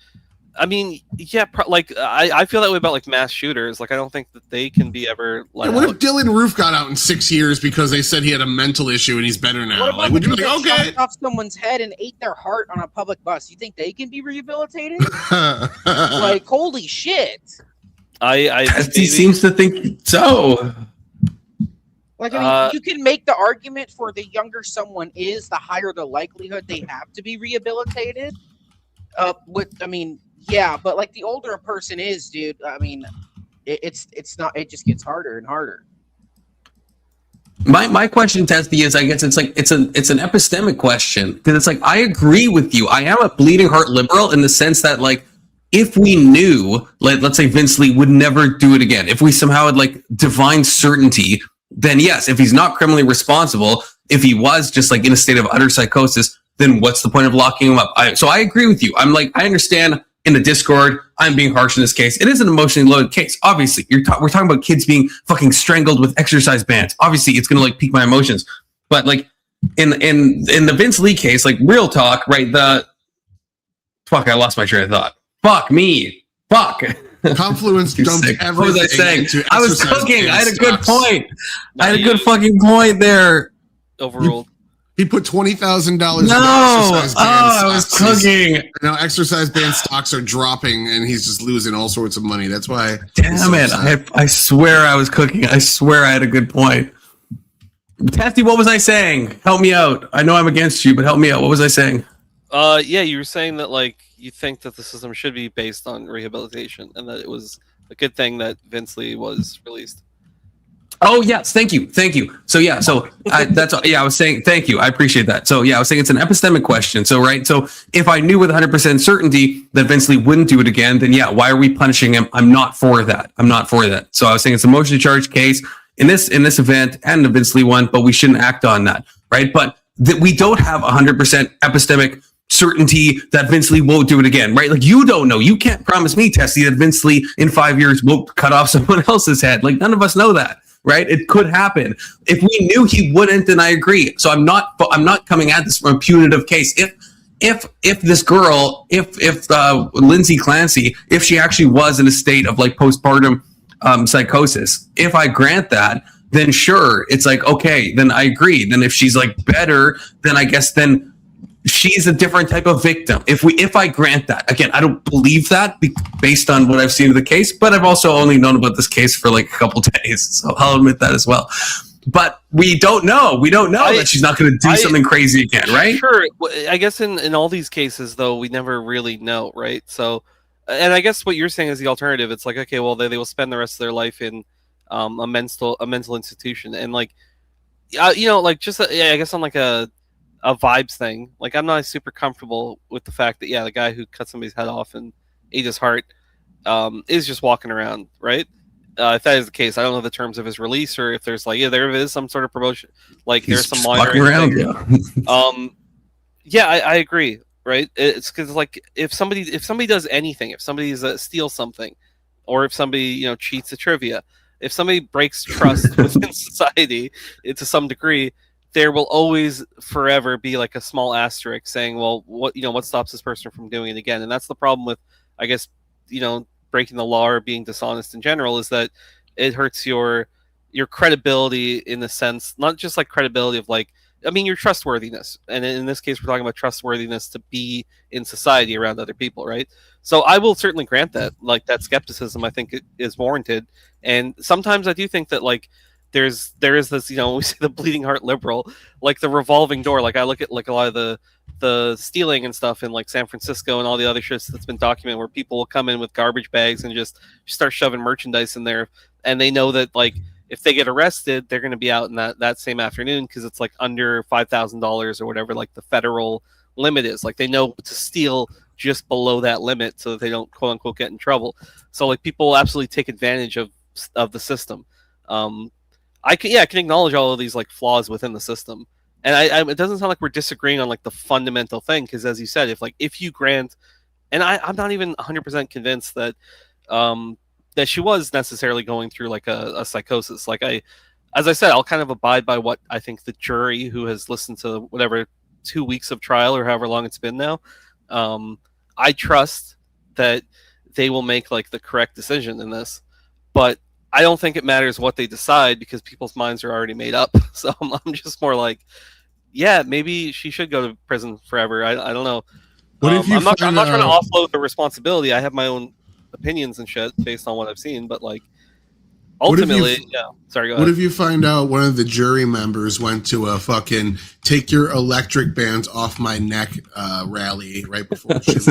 I mean, I feel that way about like mass shooters. Like, I don't think that they can be ever. What if Dylan Roof got out in 6 years because they said he had a mental issue and he's better now? Like, would you be like, okay? Chopped off someone's head and ate their heart on a public bus. You think they can be rehabilitated? Like, holy shit! He seems to think so. Like, I mean, you can make the argument for the younger someone is, the higher the likelihood they have to be rehabilitated. Yeah, but like the older a person is, dude, I mean, it's not. It just gets harder and harder. My question, Testy, is I guess it's an epistemic question, because it's like I agree with you. I am a bleeding heart liberal in the sense that like if we knew, like let's say Vince Lee would never do it again, if we somehow had like divine certainty, then yes, if he's not criminally responsible, if he was just like in a state of utter psychosis, then what's the point of locking him up? So I agree with you. I'm like, I understand in the Discord, I'm being harsh in this case. It is an emotionally loaded case. Obviously, we're talking about kids being fucking strangled with exercise bands. Obviously, it's gonna like pique my emotions. But like in the Vince Lee case, like real talk, right? I lost my train of thought. Fuck me. Fuck. Confluence dumped everything. What was I saying? I was cooking. I had a good point. No, I had a good fucking point there. Overruled. He put $20,000. No, I was cooking. Now exercise band stocks are dropping, and he's just losing all sorts of money. That's why. Damn it! I swear I was cooking. I swear I had a good point. Testy, what was I saying? Help me out. I know I'm against you, but help me out. What was I saying? Yeah, you were saying that like you think that the system should be based on rehabilitation, and that it was a good thing that Vince Lee was released. Oh yes, thank you. So yeah, I was saying thank you. I appreciate that. So yeah, I was saying it's an epistemic question. So right, so if I knew with 100% certainty that Vince Lee wouldn't do it again, then yeah, why are we punishing him? I'm not for that. So I was saying it's a motion to charge case in this event and the Vince Lee one, but we shouldn't act on that, right? But that we don't have 100% epistemic certainty that Vince Lee won't do it again, right? Like you don't know. You can't promise me, Tessie, that Vince Lee in 5 years won't cut off someone else's head. Like none of us know that. Right? It could happen. If we knew he wouldn't, then I agree. So I'm not coming at this from a punitive case. If this girl, if Lindsay Clancy, if she actually was in a state of like postpartum psychosis, if I grant that, then sure, it's like, okay, then I agree. Then if she's like better, then I guess then she's a different type of victim. If I grant that, again, I don't believe that based on what I've seen of the case, but I've also only known about this case for like a couple days, so I'll admit that as well. but we don't know. We don't know that she's not going to do something crazy again, right? Sure. I guess in all these cases, though, we never really know, right? So, and I guess what you're saying is the alternative. It's like, okay, well, they will spend the rest of their life in a mental institution, and like, you know, like just I guess on like a vibes thing. Like, I'm not super comfortable with the fact that the guy who cut somebody's head off and ate his heart is just walking around, right? If that is the case, I don't know the terms of his release, or if there's like, there is some sort of promotion, like there's some monitoring around. I agree, right? It's because like if somebody does anything, if somebody steals something, or if somebody cheats at trivia, if somebody breaks trust within society to some degree, there will always forever be like a small asterisk saying, well, what stops this person from doing it again? And that's the problem with, I guess, breaking the law or being dishonest in general, is that it hurts your credibility, in the sense, not just like credibility of like, I mean, your trustworthiness. And in this case, we're talking about trustworthiness to be in society around other people, right? So I will certainly grant that, like, that skepticism, I think, is warranted. And sometimes I do think that, like, there is this, we see the bleeding heart liberal, like the revolving door. Like, I look at like a lot of the stealing and stuff in like San Francisco and all the other shits that's been documented, where people will come in with garbage bags and just start shoving merchandise in there, and they know that, like, if they get arrested, they're going to be out in that same afternoon, because it's like under $5,000 or whatever, like the federal limit is. Like, they know to steal just below that limit so that they don't, quote unquote, get in trouble. So like, people will absolutely take advantage of the system. I can acknowledge all of these like flaws within the system, and it doesn't sound like we're disagreeing on like the fundamental thing, because as you said, if you grant, and I'm not even 100% convinced that that she was necessarily going through like a psychosis. Like, as I said, I'll kind of abide by what I think the jury, who has listened to whatever 2 weeks of trial or however long it's been now, I trust that they will make like the correct decision in this. But I don't think it matters what they decide, because people's minds are already made up. So I'm just more like, yeah, maybe she should go to prison forever. I don't know. I'm not trying to offload the responsibility. I have my own opinions and shit based on what I've seen, but like, ultimately, sorry, go ahead. What if you find out one of the jury members went to a fucking take your electric bands off my neck rally right before she I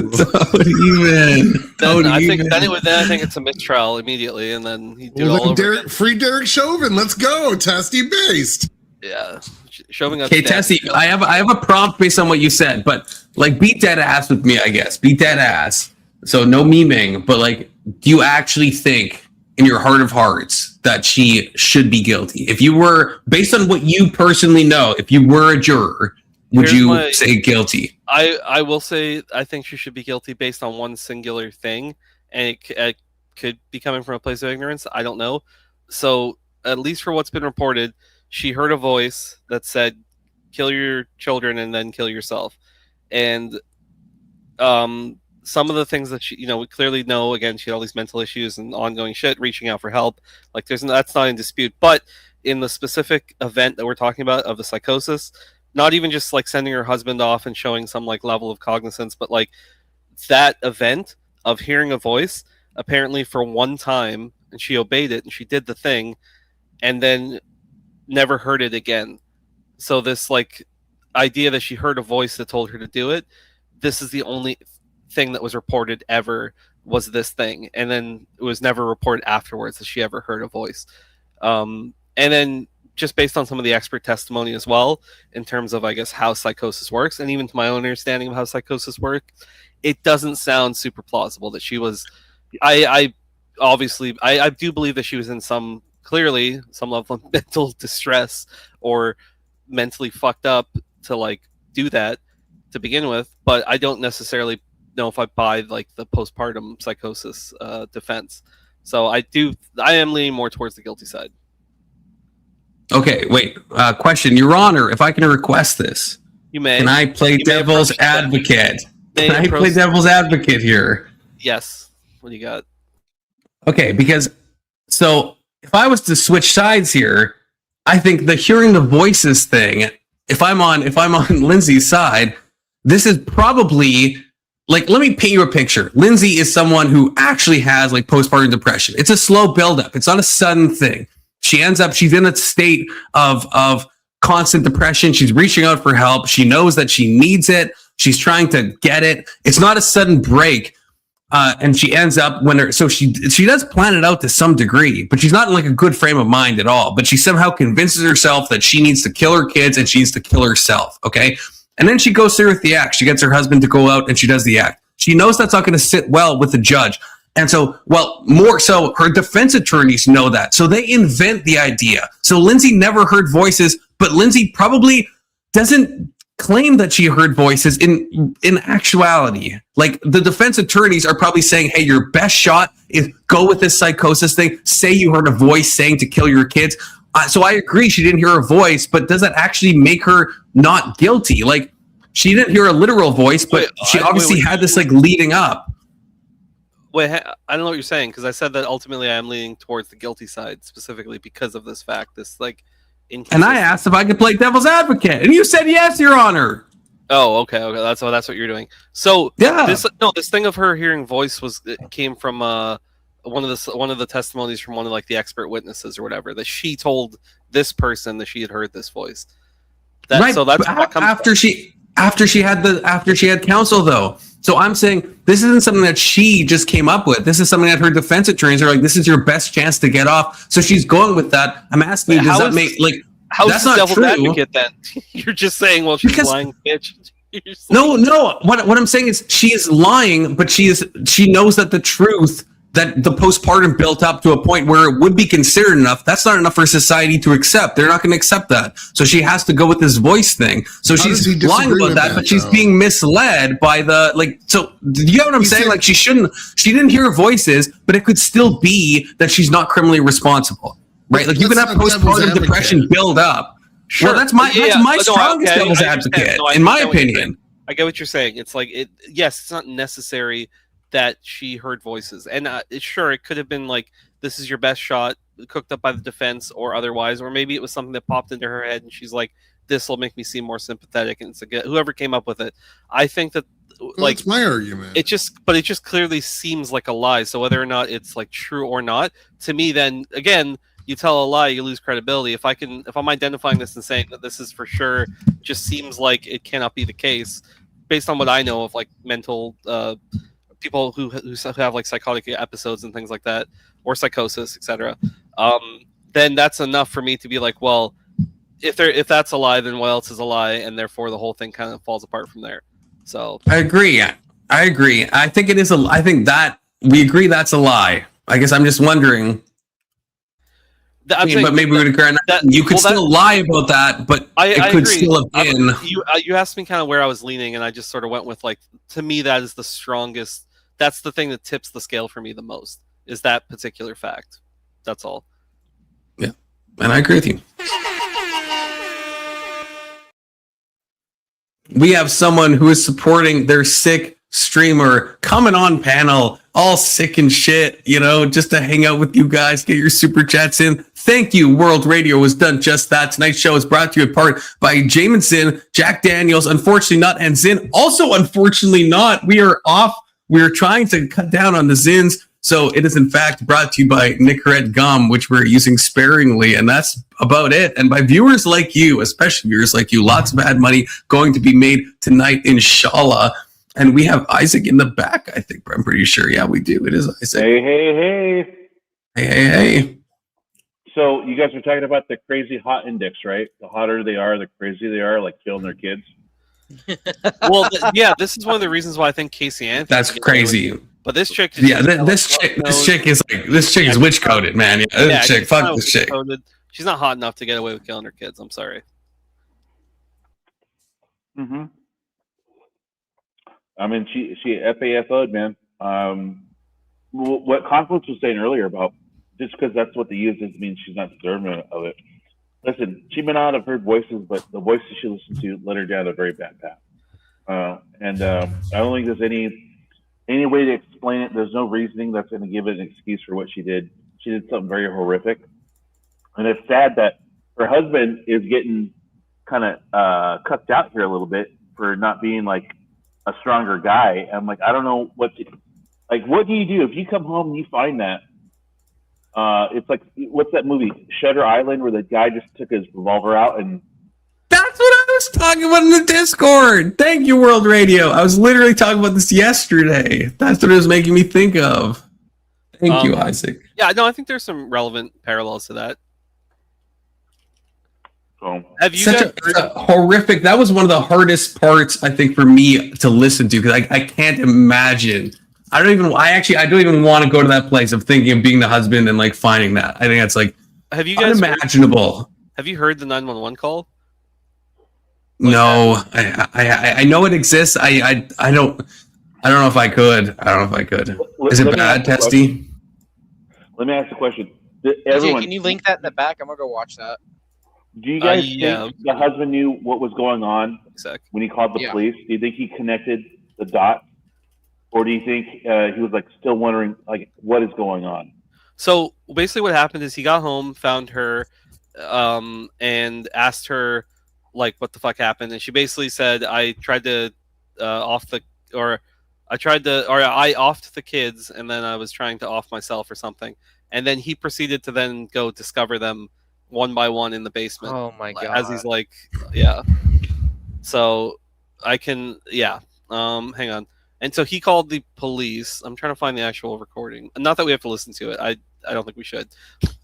think it's a mistrial immediately, and then he do all over again. Free Derek Chauvin, let's go, Testy based. Yeah, Chauvin. Okay, Testy, I have a prompt based on what you said, but like, beat dead ass with me, I guess. Beat dead ass. So no memeing, but like, do you actually think in your heart of hearts that she should be guilty? If you were, based on what you personally know, if you were a juror, would you say guilty? I will say I think she should be guilty based on one singular thing, and it could be coming from a place of ignorance. I don't know. So at least for what's been reported, she heard a voice that said, "Kill your children and then kill yourself," and some of the things that she, we clearly know, again, she had all these mental issues and ongoing shit, reaching out for help. Like, that's not in dispute. But in the specific event that we're talking about of the psychosis, not even just like sending her husband off and showing some like level of cognizance, but like that event of hearing a voice, apparently for one time, and she obeyed it and she did the thing, and then never heard it again. So this like idea that she heard a voice that told her to do it, this is the only thing that was reported ever, was this thing, and then it was never reported afterwards that she ever heard a voice. And then just based on some of the expert testimony as well, in terms of, I guess, how psychosis works, and even to my own understanding of how psychosis works, it doesn't sound super plausible that she was. I do believe that she was in some level of mental distress or mentally fucked up to like do that to begin with, but I don't necessarily know if I buy like the postpartum psychosis defense. So I am leaning more towards the guilty side. Okay, wait. Question, Your Honor, if I can request this, you may. Can I play devil's advocate? Can I play devil's advocate here? Yes. What do you got? Okay, because so if I was to switch sides here, I think the hearing the voices thing, if I'm on Lindsay's side, this is probably like, let me paint you a picture. Lindsay is someone who actually has like postpartum depression. It's a slow buildup. It's not a sudden thing. she's in a state of constant depression. She's reaching out for help. She knows that she needs it. She's trying to get it. It's not a sudden break. And she ends up she does plan it out to some degree, but she's not in like a good frame of mind at all. But she somehow convinces herself that she needs to kill her kids and she needs to kill herself. Okay. And then she goes through with the act. She gets her husband to go out and she does the act. She knows that's not going to sit well with the judge. And so, more so, her defense attorneys know that. So they invent the idea. So Lindsay never heard voices, but Lindsay probably doesn't claim that she heard voices in actuality. Like, the defense attorneys are probably saying, hey, your best shot is go with this psychosis thing. Say you heard a voice saying to kill your kids. So I agree she didn't hear a voice, but does that actually make her not guilty? Like, she didn't hear a literal voice, but she obviously had this like leading up. Wait, I don't know what you're saying, because I said that ultimately I am leaning towards the guilty side specifically because of this fact. This like, and I asked if I could play devil's advocate, and you said yes, Your Honor. Oh, okay, that's what you're doing. So yeah, this thing of her hearing voice came from one of the testimonies from one of like the expert witnesses or whatever, that she told this person that she had heard this voice. Right. So that's after she had counsel though. So I'm saying this isn't something that she just came up with. This is something that her defense attorneys are like, this is your best chance to get off. So she's going with that. I'm asking you, does that make like, how's the devil's advocate then? You're just saying, well, she's lying, bitch. No. What I'm saying is she is lying, but she knows that the truth, that the postpartum built up to a point where it would be considered enough. That's not enough for society to accept. They're not going to accept that. So she has to go with this voice thing. So she's lying about that, but she's being misled by the, like, so do you know what I'm saying? Like, she didn't hear voices, but it could still be that she's not criminally responsible, right? Like, you can have postpartum depression build up. Sure. Well, that's my strongest devil's advocate, in my opinion. I get what you're saying. It's like, yes, it's not necessary that she heard voices, and sure, it could have been like, this is your best shot, cooked up by the defense or otherwise, or maybe it was something that popped into her head and she's like, this will make me seem more sympathetic, and it's like, whoever came up with it. I think that like, that's my argument. It just clearly seems like a lie. So whether or not it's like true or not, to me, then again, you tell a lie, you lose credibility. If I'm identifying this and saying that this is for sure, just seems like it cannot be the case based on what I know of like mental people who have like psychotic episodes and things like that, or psychosis, etc. Then that's enough for me to be like, well, if that's a lie, then what else is a lie, and therefore the whole thing kind of falls apart from there. So I agree. I think it is I think that we agree that's a lie. I guess I'm just wondering. But maybe we would agree on that. You could still lie about that, but it could still have been. You asked me kind of where I was leaning, and I just sort of went with like, to me, that is the strongest. That's the thing that tips the scale for me the most, is that particular fact. That's all. Yeah, and I agree with you. We have someone who is supporting their sick streamer coming on panel, all sick and shit, just to hang out with you guys, get your super chats in. Thank you. World Radio has done just that. Tonight's show is brought to you in part by Jameson, Jack Daniels, unfortunately not, and Zin. Also, unfortunately not. We are off. We are trying to cut down on the Zins. So it is in fact brought to you by Nicorette Gum, which we're using sparingly. And that's about it. And by viewers like you, especially viewers like you, lots of ad money going to be made tonight, inshallah. And we have Isaac in the back, I think. I'm pretty sure. Yeah, we do. It is Isaac. Hey. So you guys are talking about the crazy hot index, right? The hotter they are, the crazier they are, like killing their kids. Well, yeah, this is one of the reasons why I think Casey Anthony. That's crazy. But this chick, this chick is witch coded, man. Yeah, fuck this chick. She's not hot enough to get away with killing her kids. I'm sorry. Mm-hmm. I mean, she FAFO'd, man. What Confluence was saying earlier about just because that's what they use doesn't mean she's not deserving of it. Listen, she may not have heard voices, but the voices she listened to led her down a very bad path. And I don't think there's any way to explain it. There's no reasoning that's going to give it an excuse for what she did. She did something very horrific. And it's sad that her husband is getting kind of cucked out here a little bit for not being like a stronger guy. I'm like, I don't know what do you do if you come home and you find that It's like, what's that movie, Shutter Island, where the guy just took his revolver out and. That's what I was talking about in the Discord. Thank you, World Radio. I was literally talking about this yesterday. That's what it was making me think of. Thank you, Isaac. Yeah, no, I think there's some relevant parallels to that. So, have you Such a horrific. That was one of the hardest parts, I think, for me to listen to, because I can't imagine. I don't even want to go to that place of thinking of being the husband and like finding that. I think that's like unimaginable. Have you heard the 911 call? No, I know it exists. I don't know if I could. Is it bad, Testy? Let me ask a question. Can you link that in the back? I'm gonna go watch that. Do you guys think the husband knew what was going on when he called the police? Do you think he connected the dots, or do you think he was like still wondering like what is going on? So basically, what happened is he got home, found her, and asked her like what the fuck happened, and she basically said, I offed the kids, and then I was trying to off myself or something, and then he proceeded to then go discover them one by one in the basement. Oh my god! As he's like, yeah. So I can, hang on. And so he called the police. I'm trying to find the actual recording. Not that we have to listen to it. I don't think we should.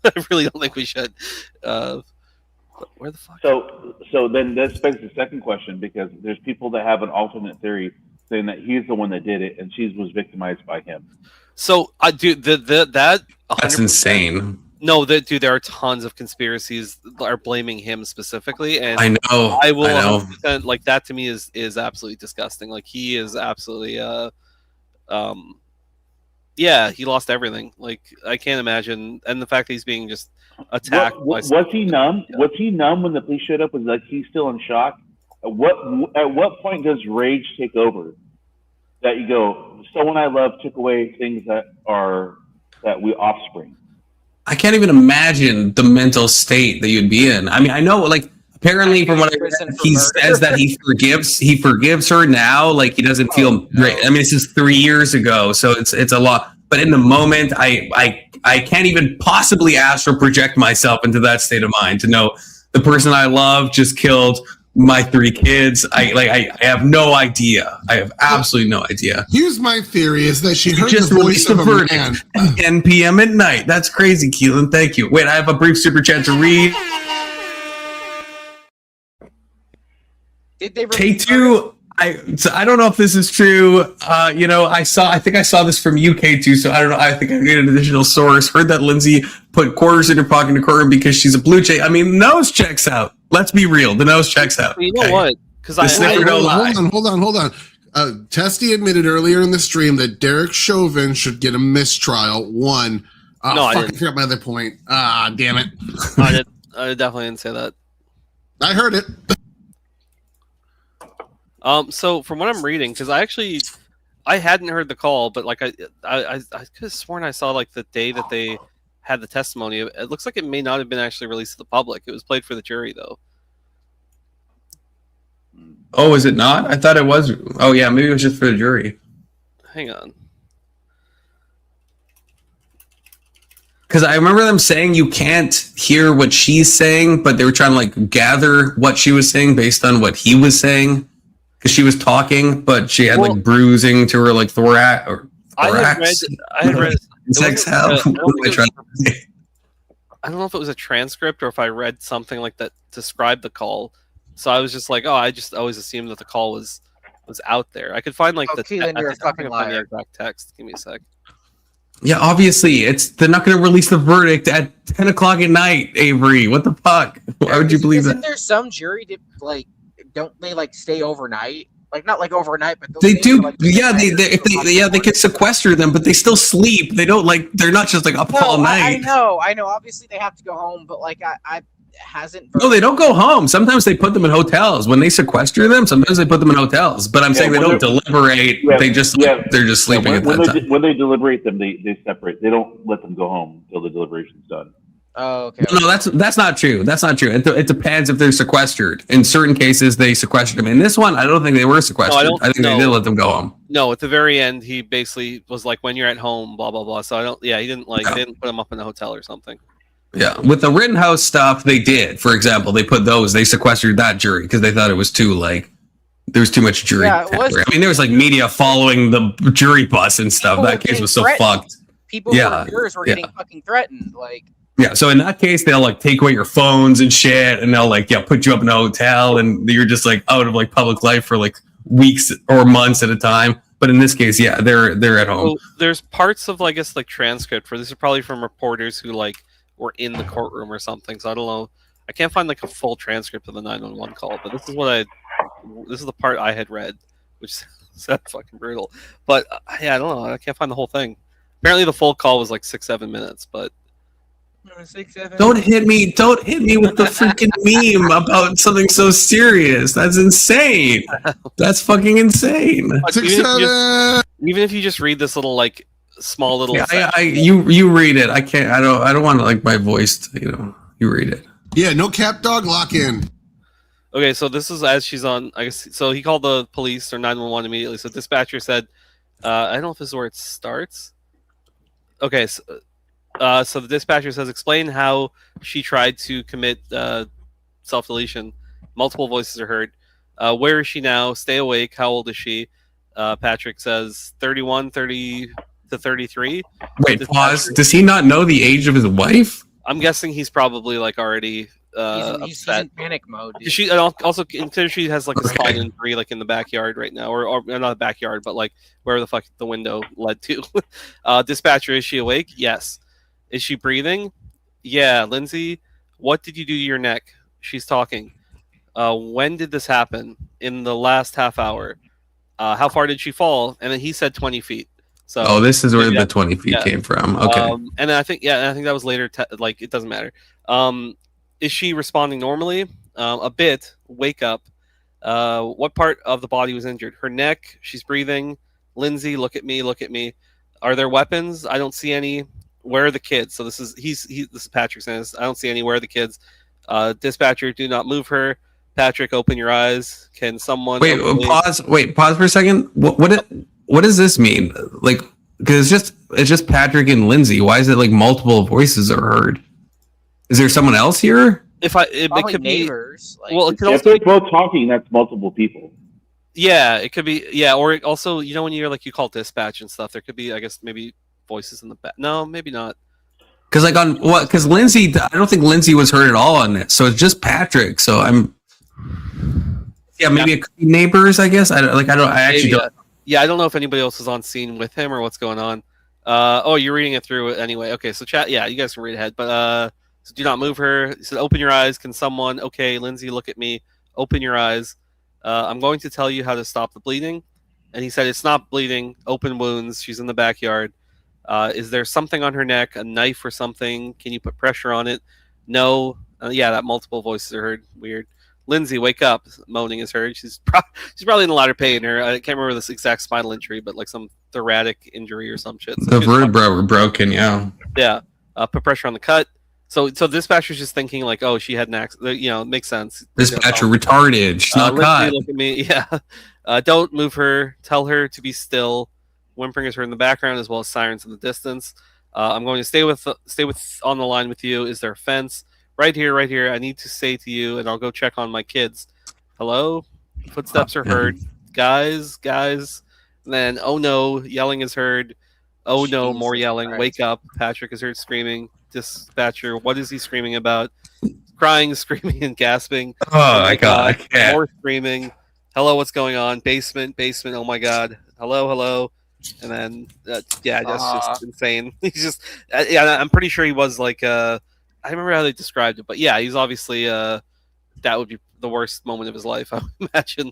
I really don't think we should. Where the fuck? So then that begs the second question, because there's people that have an alternate theory saying that he's the one that did it and she was victimized by him. So I do that's insane. No, dude, there are tons of conspiracies that are blaming him specifically, and I know. I will 100%, like that to me is absolutely disgusting. Like he is absolutely he lost everything. Like I can't imagine, and the fact that he's being just attacked. Was he numb? Yeah. Was he numb when the police showed up? Was like he's still in shock? At what point does rage take over? That you go, someone I love took away things that we offspring. I can't even imagine the mental state that you'd be in. I mean, I know, like, apparently from what I read, he says that he forgives her now. Like, he doesn't feel great. I mean, this is 3 years ago, so it's a lot. But in the moment, I can't even possibly ask or project myself into that state of mind to know the person I love just killed my 3 kids. I have no idea. I have absolutely no idea. Here's my theory: is that she heard just the voice of a man at 10 p.m. at night. That's crazy, Keelan. Thank you. Wait, I have a brief super chat to read. Did they K2? I don't know if this is true. I think I saw this from you, K2. So I don't know. I think I need an additional source. Heard that Lindsay put quarters in her pocket in her because she's a blue jay. I mean, nose checks out. Let's be real. The nose checks out. You know what? Because hold on. Testy admitted earlier in the stream that Derek Chauvin should get a mistrial. One. No, I didn't. I forgot my other point. Damn it. I definitely didn't say that. I heard it. So from what I'm reading, because I hadn't heard the call, but like I could have sworn I saw like the day that they had the testimony. It looks like it may not have been actually released to the public. It was played for the jury, though. Oh, is it not? I thought it was. Oh, yeah, maybe it was just for the jury. Hang on. Because I remember them saying you can't hear what she's saying, but they were trying to like gather what she was saying based on what he was saying. Because she was talking, but she had like bruising to her like thorax. I had read. Sex hell. I don't know if it was a transcript or if I read something like that described the call. So I was just like, I just always assumed that the call was out there. I could find like then you're a fucking liar. The exact text. Give me a sec. Yeah, obviously, they're not going to release the verdict at 10 o'clock at night, Avery. What the fuck? Why would you believe that? Isn't there some jury that like don't they like stay overnight? Like not like overnight, but they do. Like, they can sequester them, but they still sleep. They don't like. They're not just like up all night. I know. Obviously, they have to go home, but like I hasn't. No, they don't go home. Sometimes they put them in hotels. When they sequester them, sometimes they put them in hotels. But I'm saying they don't deliberate. They just they're just sleeping at that time. When they deliberate them, they separate. They don't let them go home until the deliberation's done. Oh, okay. No, that's not true. That's not true. It depends if they're sequestered. In certain cases, they sequestered them. In this one, I don't think they were sequestered. I think they did let them go home. No, at the very end, he basically was like, "When you're at home, blah blah blah." So I don't. Yeah, he didn't like. He didn't put him up in a hotel or something. Yeah, with the Rittenhouse stuff, they did. For example, they put those. They sequestered that jury because they thought it was too like. There was too much jury. Yeah, it was. I mean, there was like media following the jury bus and stuff. People That case was so threatened. fucked. People who were jurors were getting fucking threatened. Like. Yeah, so in that case, they'll like take away your phones and shit, and they'll like put you up in a hotel, and you're just like out of like public life for like weeks or months at a time. But in this case, yeah, they're at home. Well, there's parts of I guess like transcript for this is probably from reporters who like were in the courtroom or something. So I don't know. I can't find like a full transcript of the 911 call, but this is the part I had read, which sounds fucking brutal. But yeah, I don't know. I can't find the whole thing. Apparently, the full call was like 6-7 minutes, but. Don't hit me with the freaking meme about something so serious. That's insane. That's fucking insane. Even if you just read this little like small little you read it. I can't I don't want to like my voice to, you read it. Yeah, no cap dog lock in. Okay, so this is as she's on, I guess. So he called the police or 911 immediately. So dispatcher said, I don't know if this is where it starts. Okay, so the dispatcher says, explain how she tried to commit self-deletion. Multiple voices are heard. Where is she now? Stay awake. How old is she? Patrick says 31, 30 to 33. Wait, pause. Does he not know the age of his wife? I'm guessing he's probably like already he's in panic mode. Dude. She also consider she has like a spine injury like in the backyard right now, or not the backyard, but like where the fuck the window led to. Dispatcher, is she awake? Yes. Is she breathing? Yeah. Lindsay, what did you do to your neck? She's talking. When did this happen? In the last half hour. How far did she fall? And then he said 20 feet. So this is where the 20 feet came from. Okay. And then I think that was later. Like it doesn't matter. Is she responding normally? A bit. Wake up. What part of the body was injured? Her neck. She's breathing. Lindsay, look at me. Look at me. Are there weapons? I don't see any. Where are the kids? So this is Patrick says, I don't see any. Where are the kids? Dispatcher, do not move her. Patrick, open your eyes. Can someone pause for a second. What does this mean? Like, because it's just Patrick and Lindsay. Why is it like multiple voices are heard? Is there someone else here? It could neighbors. Be, well, it could if also they're both talking, that's multiple people. Yeah, it could be. Yeah, or also, when you're like you call dispatch and stuff, there could be, I guess, maybe voices in the back. No, maybe not. Because like on what? Because Lindsay, I don't think Lindsay was heard at all on this. So it's just Patrick. So I'm. Yeah, maybe it could be neighbors. I guess I actually don't. Yeah, I don't know if anybody else is on scene with him or what's going on. You're reading it through anyway. Okay, so chat. Yeah, you guys can read ahead, but so do not move her. He said, open your eyes. Can someone? Okay, Lindsay, look at me. Open your eyes. I'm going to tell you how to stop the bleeding. And he said, it's not bleeding. Open wounds. She's in the backyard. Is there something on her neck? A knife or something? Can you put pressure on it? No. That multiple voices are heard. Weird. Lindsay, wake up. Moaning is heard. She's probably in a lot of pain. I can't remember this exact spinal injury, but like some thoracic injury or some shit. So the vertebrae were broken, yeah. Yeah. Put pressure on the cut. So dispatcher's just thinking like, oh, she had an accident. It makes sense. Dispatcher retarded. She's not Lindsay, caught. Look at me. Yeah. Don't move her. Tell her to be still. Whimpering is heard in the background as well as sirens in the distance. I'm going to stay with on the line with you. Is there a fence? Right here. I need to say to you, and I'll go check on my kids. Hello? Footsteps are heard. Guys. And then, oh no, yelling is heard. Oh no, more yelling. Christ. Wake up. Patrick is heard screaming. Dispatcher, what is he screaming about? Crying, screaming, and gasping. Oh my god. More screaming. Hello, what's going on? Basement. Oh my god. Hello. And then, that's just insane. He's just, I'm pretty sure he was like, I remember how they described it, but yeah, he's obviously that would be the worst moment of his life, I would imagine.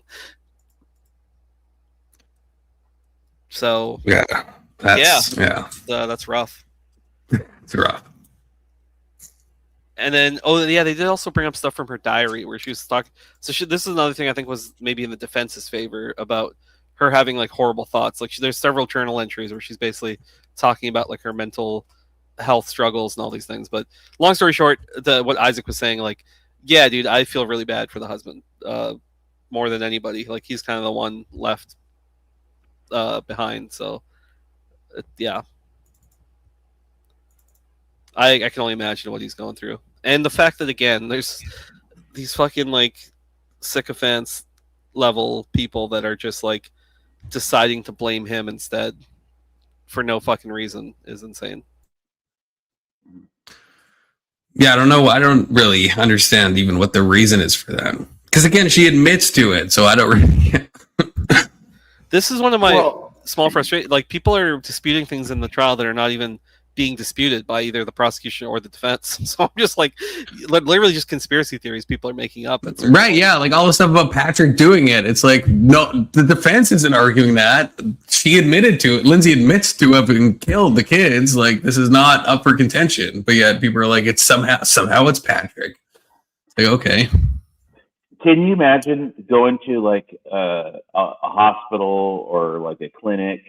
So that's rough. It's rough. And then, they did also bring up stuff from her diary where she was talking. So this is another thing I think was maybe in the defense's favor about her having like horrible thoughts. Like there's several journal entries where she's basically talking about like her mental health struggles and all these things. But long story short, what Isaac was saying, like, yeah, dude, I feel really bad for the husband more than anybody. Like, he's kind of the one left behind. So, yeah. I can only imagine what he's going through. And the fact that, again, there's these fucking, like, sycophants level people that are just, like, deciding to blame him instead for no fucking reason is insane. Yeah, I don't know. I don't really understand even what the reason is for that. Because, again, she admits to it, so I don't really... This is one of my small frustrations. Like, people are disputing things in the trial that are not even being disputed by either the prosecution or the defense. So I'm just like, literally just conspiracy theories people are making up. Right, yeah, like all the stuff about Patrick doing it. It's like, no, the defense isn't arguing that. She admitted to it. Lindsay admits to having killed the kids. Like, this is not up for contention. But yet people are like, it's somehow it's Patrick. Like, okay. Can you imagine going to like a hospital or like a clinic,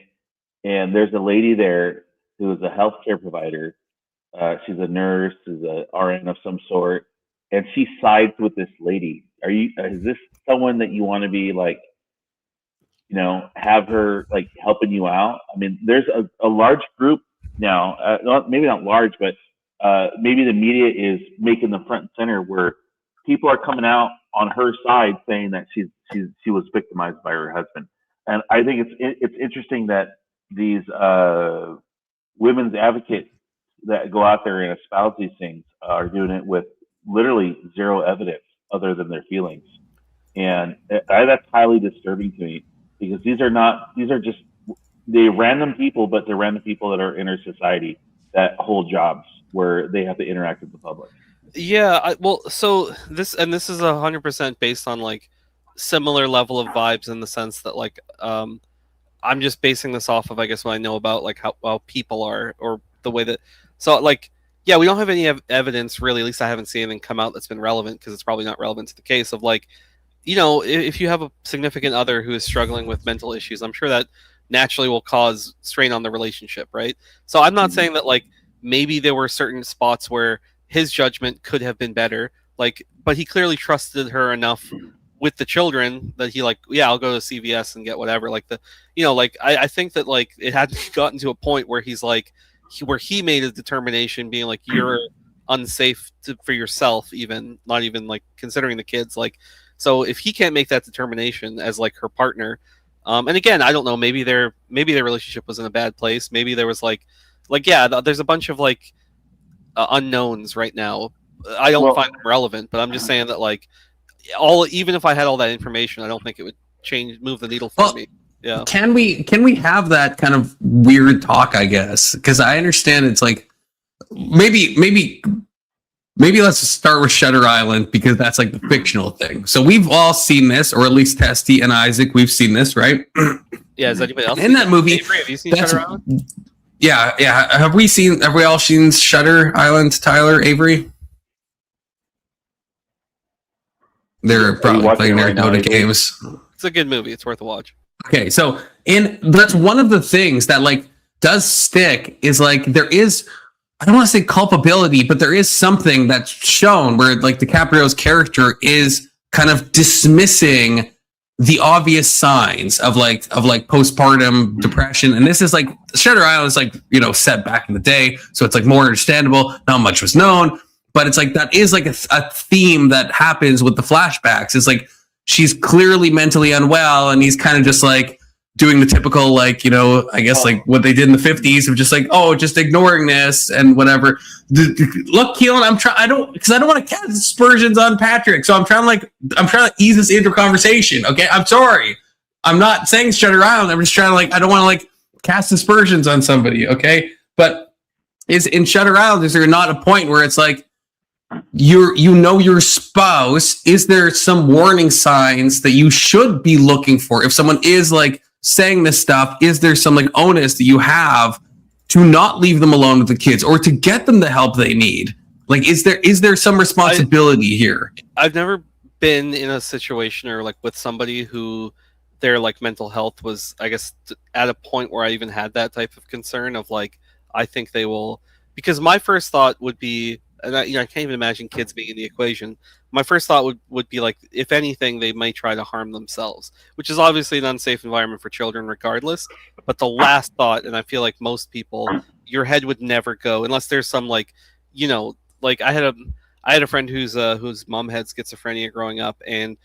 and there's a lady there who is a healthcare provider. She's a nurse, is a RN of some sort, and she sides with this lady. Is this someone that you want to be like, you know, have her like helping you out? I mean, there's a large group now, maybe not large, but maybe the media is making the front and center where people are coming out on her side saying that she was victimized by her husband. And I think it's interesting that these women's advocates that go out there and espouse these things are doing it with literally zero evidence other than their feelings. And that's highly disturbing to me, because these are just random people, but they're random people that are in our society that hold jobs where they have to interact with the public. Yeah, so this is 100% based on like similar level of vibes, in the sense that like I'm just basing this off of, I guess, what I know about like how people are, or the way that, so like, yeah, we don't have any evidence really, at least I haven't seen anything come out that's been relevant, because it's probably not relevant to the case of like, you know, if you have a significant other who is struggling with mental issues, I'm sure that naturally will cause strain on the relationship, right? So I'm not saying that like maybe there were certain spots where his judgment could have been better, like, but he clearly trusted her enough with the children that he like, yeah, I'll go to CVS and get whatever. Like like I think that like it had gotten to a point where he's like, where he made a determination being like, you're unsafe for yourself, even not even like considering the kids. Like, so if he can't make that determination as like her partner, and again, I don't know, maybe their relationship was in a bad place. Maybe there was like yeah, there's a bunch of like unknowns right now. I don't find them relevant, but I'm just saying that like even if I had all that information, I don't think it would move the needle for me. Yeah. Can we have that kind of weird talk, I guess? Because I understand it's like maybe let's start with Shutter Island, because that's like the fictional thing. So we've all seen this, or at least Testy and Isaac, we've seen this, right? Yeah, is anybody else in that movie? Avery, have you seen Shutter Island? Yeah. Have we all seen Shutter Island, Tyler, Avery? They're probably playing their Dota games. It's a good movie. It's worth a watch. Okay, so that's one of the things that like does stick, is like there is, I don't want to say culpability, but there is something that's shown where like DiCaprio's character is kind of dismissing the obvious signs of postpartum depression. And this is like, Shutter Island is like, you know, set back in the day, so it's like more understandable. Not much was known, but it's like that is like a theme that happens with the flashbacks. It's like she's clearly mentally unwell, and he's kind of just like doing the typical, like, you know, I guess like what they did in the 50s of just like, oh, just ignoring this and whatever. Look, Keelan, I don't want to cast aspersions on Patrick. So I'm trying to ease this into conversation. Okay. I'm sorry. I'm not saying Shutter Island. I'm just trying to like, I don't want to like cast aspersions on somebody. Okay. But is in Shutter Island, is there not a point where it's like, your spouse, is there some warning signs that you should be looking for? If someone is like saying this stuff, is there some like onus that you have to not leave them alone with the kids, or to get them the help they need? Like, is there some responsibility here? I've never been in a situation or like with somebody who their like mental health was, I guess, at a point where I even had that type of concern of like, I think they will because my first thought would be, and I can't even imagine kids being in the equation. My first thought would be like, if anything, they might try to harm themselves, which is obviously an unsafe environment for children regardless. But the last thought, and I feel like most people, your head would never go unless there's some like, like I had a friend whose mom had schizophrenia growing up, and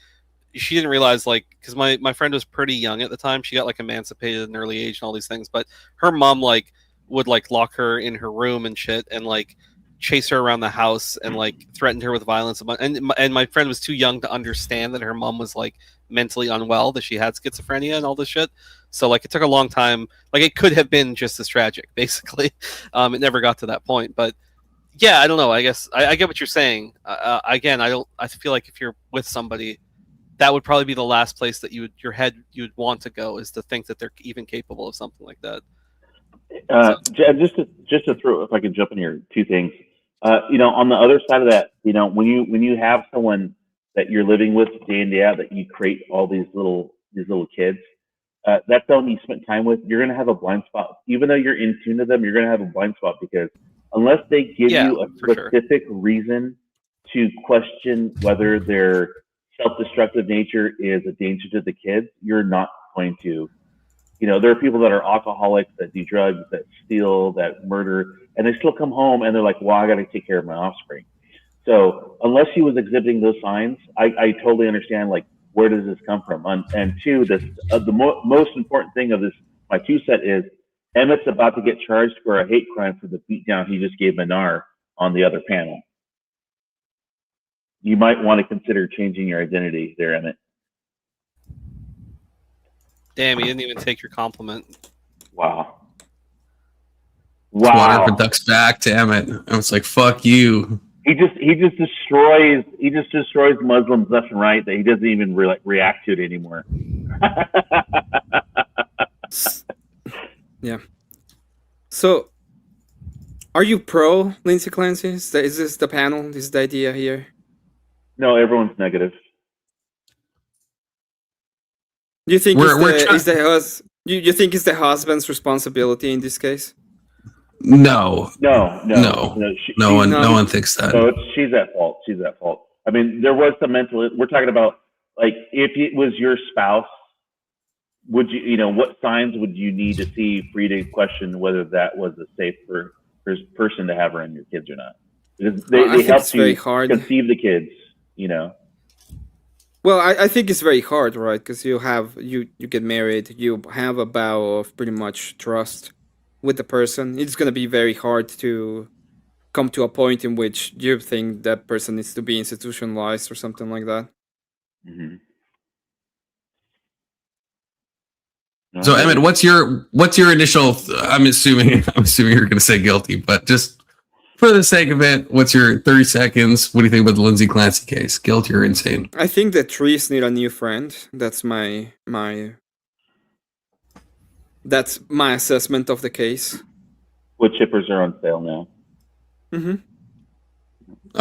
she didn't realize, like, because my friend was pretty young at the time. She got like emancipated at an early age and all these things, but her mom like would like lock her in her room and shit, and like chase her around the house and like threatened her with violence. And my friend was too young to understand that her mom was like mentally unwell, that she had schizophrenia and all this shit. So like it took a long time. Like it could have been just as tragic, basically. It never got to that point, but yeah, I don't know. I guess I get what you're saying. Again, I feel like if you're with somebody, that would probably be the last place that you would want to go, is to think that they're even capable of something like that. Just to throw, if I could jump in here, two things. On the other side of that, when you have someone that you're living with day in day out, that you create all these little kids, that's someone you spent time with, you're gonna have a blind spot. Even though you're in tune to them, you're gonna have a blind spot, because unless they give you a specific reason to question whether their self-destructive nature is a danger to the kids, you're not going to. There are people that are alcoholics, that do drugs, that steal, that murder, and they still come home and they're like, well, I got to take care of my offspring. So unless he was exhibiting those signs, I totally understand, like, where does this come from? And two, the most important thing of this, my two set is, Emmett's about to get charged for a hate crime for the beatdown he just gave Manar on the other panel. You might want to consider changing your identity there, Emmett. Damn, he didn't even take your compliment. Wow. Water for ducks back to Emmett. I was like, fuck you. He just destroys Muslims left and right, that he doesn't even react to it anymore. Yeah. So, are you pro Lindsay Clancy? Is this the panel? This is the idea here? No, everyone's negative. Do you think you think it's the husband's responsibility in this case? No. No one thinks that. No, she's at fault. She's at fault. I mean, there was some mental. We're talking about, like, if it was your spouse, would you, what signs would you need to see for you to question whether that was a safe person to have around your kids or not? Because they help you conceive the kids. Well, I think it's very hard, right? Because you get married, you have a vow of pretty much trust with the person. It's going to be very hard to come to a point in which you think that person needs to be institutionalized or something like that. Mm-hmm. So Emmett, what's your initial? I'm assuming you're going to say guilty, but just for the sake of it, what's your 30 seconds? What do you think about the Lindsay Clancy case? Guilty or insane? I think that trees need a new friend. That's my assessment of the case. Wood chippers are on sale now. Mm-hmm.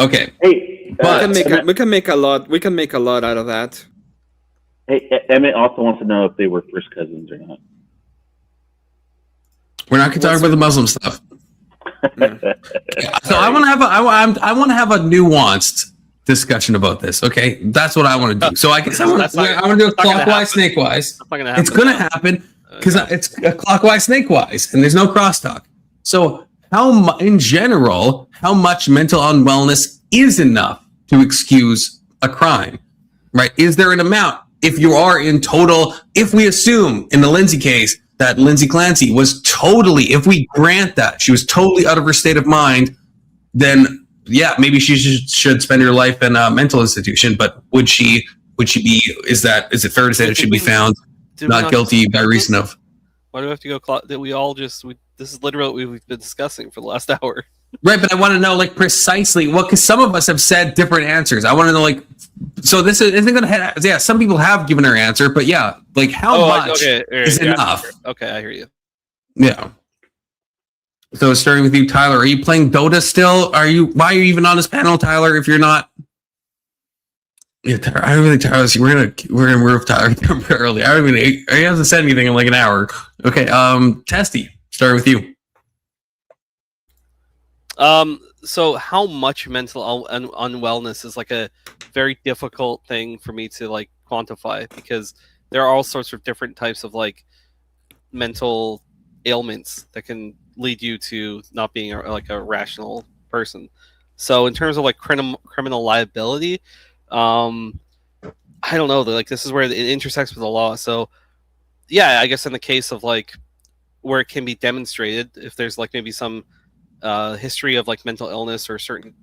Okay. Hey, we can make a lot. We can make a lot out of that. Hey, Emmett also wants to know if they were first cousins or not. We're not going to talk about the Muslim stuff. So I want to have a nuanced discussion about this. Okay, that's what I want to do. So I guess I want to do a clockwise, snakewise. It's going to happen because it's a clockwise, snakewise, and there's no crosstalk. So in general, how much mental unwellness is enough to excuse a crime? Right? Is there an amount? If you are in total, if we assume in the Lindsay case that Lindsay Clancy was totally, if we grant that she was totally out of her state of mind, then yeah, maybe she should spend her life in a mental institution. But would she be? Is it fair to say that she'd be found not guilty by reason of? Why do we have to go? That we all just. This is literally what we've been discussing for the last hour. Right, but I want to know like precisely what, because some of us have said different answers. I want to know like, so this isn't going to have, yeah, some people have given her answer, but yeah, like how much is enough? Okay, I hear you. Yeah. So starting with you, Tyler, are you playing Dota still? Why are you even on this panel, Tyler, if you're not? Yeah, Tyler, I don't really, Tyler, we're gonna move Tyler temporarily. I don't even, he hasn't said anything in like an hour. Okay, Testy, starting with you. So how much mental unwellness is like a very difficult thing for me to like quantify, because there are all sorts of different types of like mental ailments that can lead you to not being like a rational person. So in terms of like criminal liability, I don't know. Like this is where it intersects with the law. So yeah, I guess in the case of like where it can be demonstrated, if there's like maybe some history of like mental illness or certain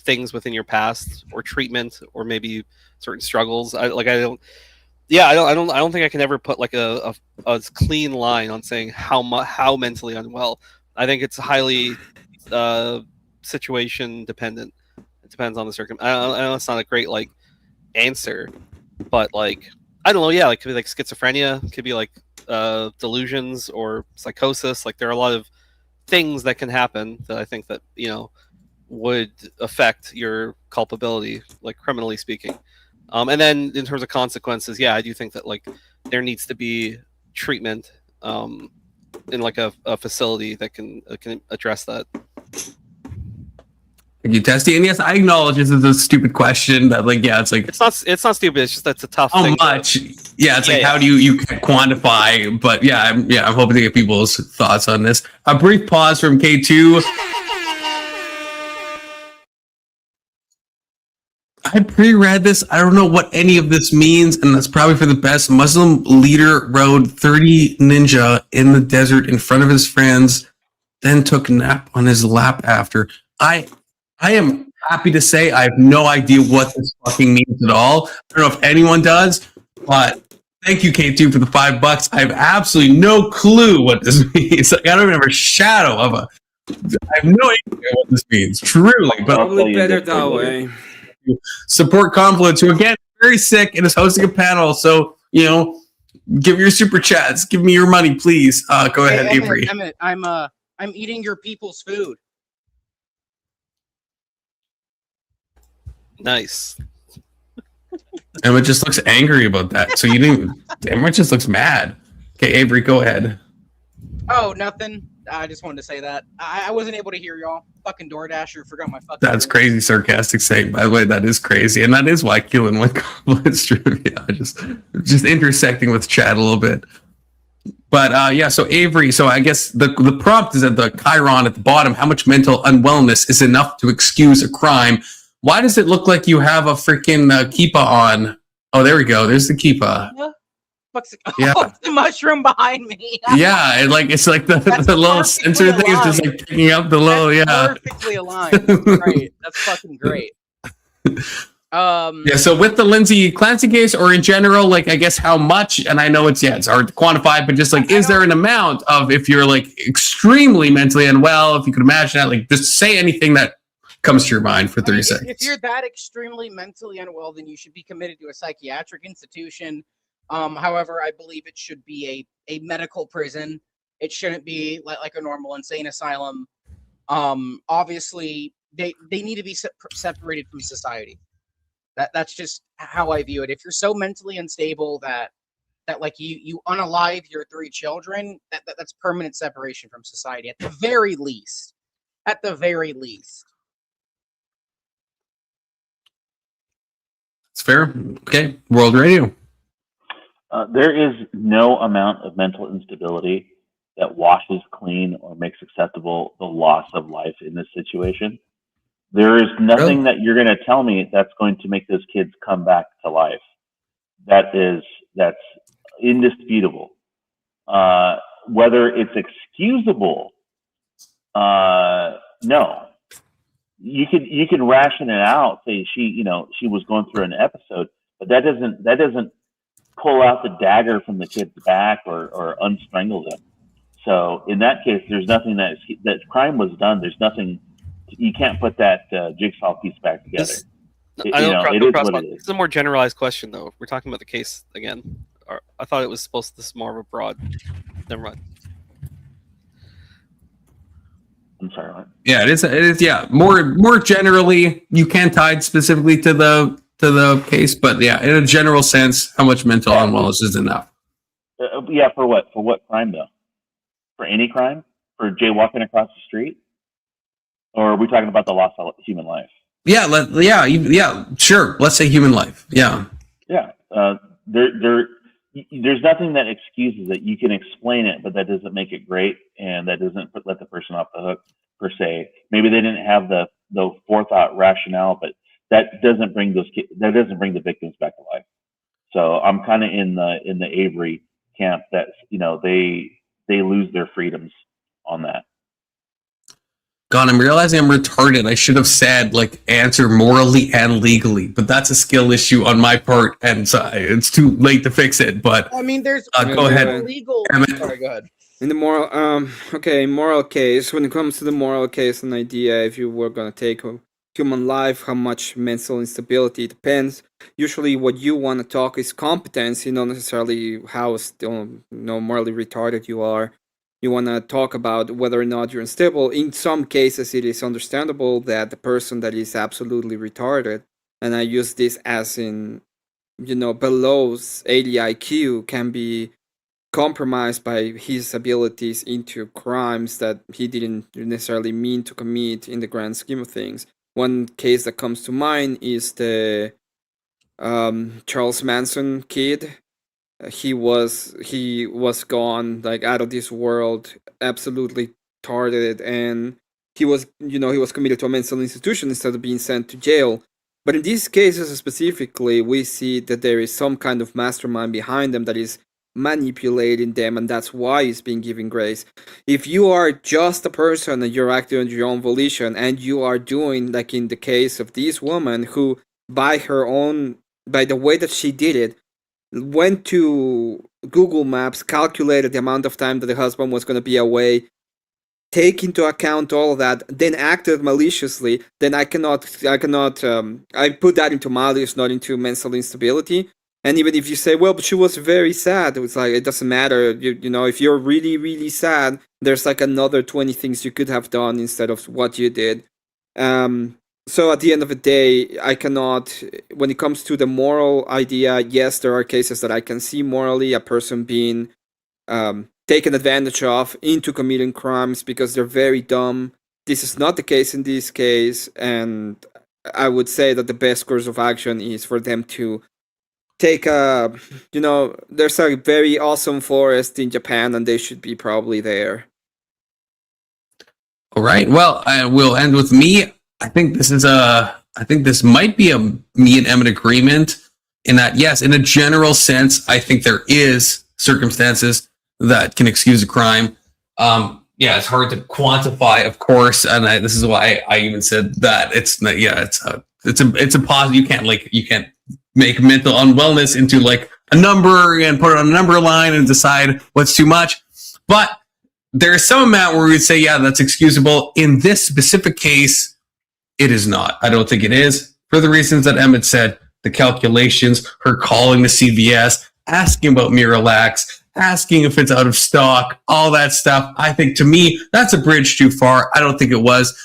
things within your past or treatment or maybe certain struggles. I don't think I can ever put like a clean line on saying how mentally unwell. I think it's highly situation dependent. It depends on the I know it's not a great like answer, but like I don't know. Yeah, like it could be like schizophrenia, it could be like delusions or psychosis. Like there are a lot of things that can happen that I think that would affect your culpability, like criminally speaking. And then in terms of consequences, yeah, I do think that like there needs to be treatment in like a facility that can address that. Thank you, Testy. And yes, I acknowledge this is a stupid question. That like, yeah, it's like it's not stupid. It's just that's a tough. How thing much? Yeah, it's like how do you quantify? But yeah, I'm hoping to get people's thoughts on this. A brief pause from K2. I pre-read this. I don't know what any of this means, and that's probably for the best. Muslim leader rode 30 ninja in the desert in front of his friends, then took a nap on his lap after. I am happy to say I have no idea what this fucking means at all. I don't know if anyone does, but thank you, K2, for the $5. I have absolutely no clue what this means. Like, I don't even have a shadow of a. I have no idea what this means, truly. But probably better that way. Support Confluence, who again very sick and is hosting a panel. So give your super chats, give me your money, please. Go ahead, Avery. I'm eating your people's food. Nice. Emma just looks angry about that. So you didn't. Emma just looks mad. Okay, Avery, go ahead. Oh, nothing. I just wanted to say that I wasn't able to hear y'all. Fucking DoorDasher forgot my fucking. That's crazy, sarcastic saying. By the way, that is crazy, and that is why Keelan went Confluence trivia. Just intersecting with chat a little bit. But yeah, so Avery. So I guess the prompt is at the Chiron at the bottom. How much mental unwellness is enough to excuse a crime? Why does it look like you have a freaking kippa on? Oh, there we go. There's the kippa. Yeah, the mushroom behind me. Yeah, it's like the little sensor thing is just like picking up the little. Perfectly aligned. That's great. That's fucking great. Yeah. So with the Lindsay Clancy case, or in general, like I guess how much? And I know it's hard to quantify, but just like, is there an amount of if you're like extremely mentally unwell? If you could imagine that, like just say anything that comes to your mind for 30 seconds. If you're that extremely mentally unwell, then you should be committed to a psychiatric institution. However, I believe it should be a medical prison. It shouldn't be like a normal insane asylum. Obviously, they need to be separated from society. That's just how I view it. If you're so mentally unstable that like you unalive your 3 children, that's permanent separation from society at the very least. At the very least. It's fair. Okay, World Radio. There is no amount of mental instability that washes clean or makes acceptable the loss of life in this situation. There is nothing that you're going to tell me that's going to make those kids come back to life. That's indisputable. Whether it's excusable, no. You can ration it out. Say she was going through an episode, but that doesn't pull out the dagger from the kid's back or unstrangle them. So in that case, there's nothing that crime was done. There's nothing. You can't put that jigsaw piece back together. It's a more generalized question, though. We're talking about the case again. I thought it was supposed to. This is more of a broad. Never mind. I'm sorry. What? Yeah, it is. Yeah, more generally, you can't tie it specifically to the case, but yeah, in a general sense, how much mental unwellness is enough? Yeah, for what? For what crime though? For any crime? For jaywalking across the street? Or are we talking about the loss of human life? Yeah, sure. Let's say human life. Yeah. Yeah. There's nothing that excuses it. You can explain it, but that doesn't make it great, and that doesn't let the person off the hook per se. Maybe they didn't have the forethought rationale, but that doesn't bring the victims back to life. So I'm kind of in the Avery camp that they lose their freedoms on that. God, I'm realizing I'm retarded. I should have said answer morally and legally, but that's a skill issue on my part, and so it's too late to fix it. But I mean, there's go ahead. Legal. Sorry, go ahead. In the moral case, when it comes to the moral case, an idea if you were gonna take a human life, how much mental instability depends. Usually, what you want to talk is competency, not necessarily how morally retarded you are. You want to talk about whether or not you're unstable. In some cases, it is understandable that the person that is absolutely retarded, and I use this as in, below 80 IQ, can be compromised by his abilities into crimes that he didn't necessarily mean to commit in the grand scheme of things. One case that comes to mind is the Charles Manson kid. He was gone, out of this world, absolutely retarded, and he was committed to a mental institution instead of being sent to jail. But in these cases specifically, we see that there is some kind of mastermind behind them that is manipulating them, and that's why it's being given grace. If you are just a person and you're acting on your own volition, and you are doing, like in the case of this woman who, by the way that she did it, went to Google Maps, calculated the amount of time that the husband was going to be away, take into account all of that, then acted maliciously, then I put that into malice, not into mental instability. And even if you say, well, but she was very sad, it's like, it doesn't matter. If you're really, really sad, there's another 20 things you could have done instead of what you did. So at the end of the day, I cannot, when it comes to the moral idea, yes, there are cases that I can see morally a person being taken advantage of into committing crimes because they're very dumb. This is not the case in this case, and I would say that the best course of action is for them to take there's a very awesome forest in Japan, and they should be probably there. All right. Well, we'll end with me. I think this might be a me and Emmett agreement in that, yes, in a general sense, I think there is circumstances that can excuse a crime. Yeah, it's hard to quantify, of course, and this is why I even said that it's a positive. You can't make mental unwellness into a number and put it on a number line and decide what's too much. But there is some amount where we would say, yeah, that's excusable. In this specific case, it is not. I don't think it is, for the reasons that Emmett said. The calculations, her calling the CVS, asking about Miralax, asking if it's out of stock, all that stuff. I think, to me, that's a bridge too far. I don't think it was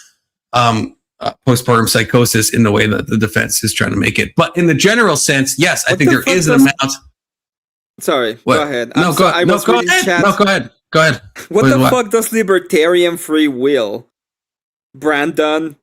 postpartum psychosis in the way that the defense is trying to make it. But in the general sense, yes, I think there is an amount. Sorry, what? Go ahead. No, go ahead. Go ahead. What the fuck does libertarian free will? Brandon?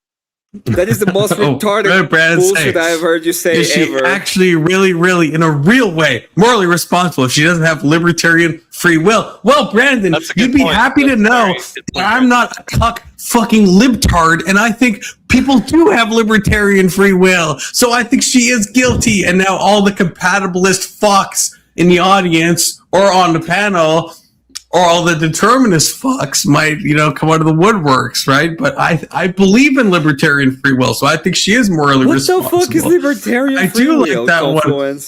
That is the most retarded bullshit I've heard you say is she ever. Actually, really, really, in a real way, morally responsible if she doesn't have libertarian free will? Well, Brandon, you'd be happy to know that I'm not a cuck fucking libtard, and I think people do have libertarian free will. So I think she is guilty, and now all the compatibilist fucks in the audience or on the panel or all the determinist fucks might, come out of the woodworks, right? But I believe in libertarian free will, so I think she is morally responsible. What the fuck is libertarian free will? I do like that one.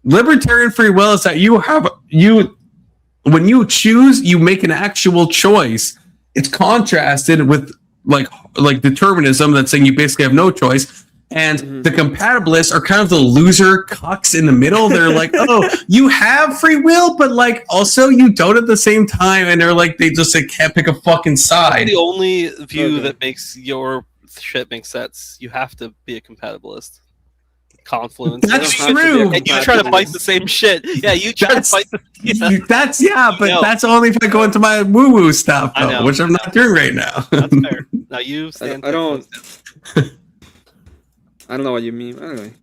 Libertarian free will is that when you choose, you make an actual choice. It's contrasted with like determinism, that's saying you basically have no choice. And the compatibilists are kind of the loser cucks in the middle. They're like, oh, you have free will, but also you don't at the same time. And they're like, they just can't pick a fucking side. That's the only view that makes your shit make sense. You have to be a compatibilist. confluence. That's They don't have to be true. And you try to bite the same shit. Yeah, you try to bite the But No. that's only if I go into my woo-woo stuff, I know. though, which I'm not doing right now. That's fair. Now you stand. I don't know what you mean. Anyway.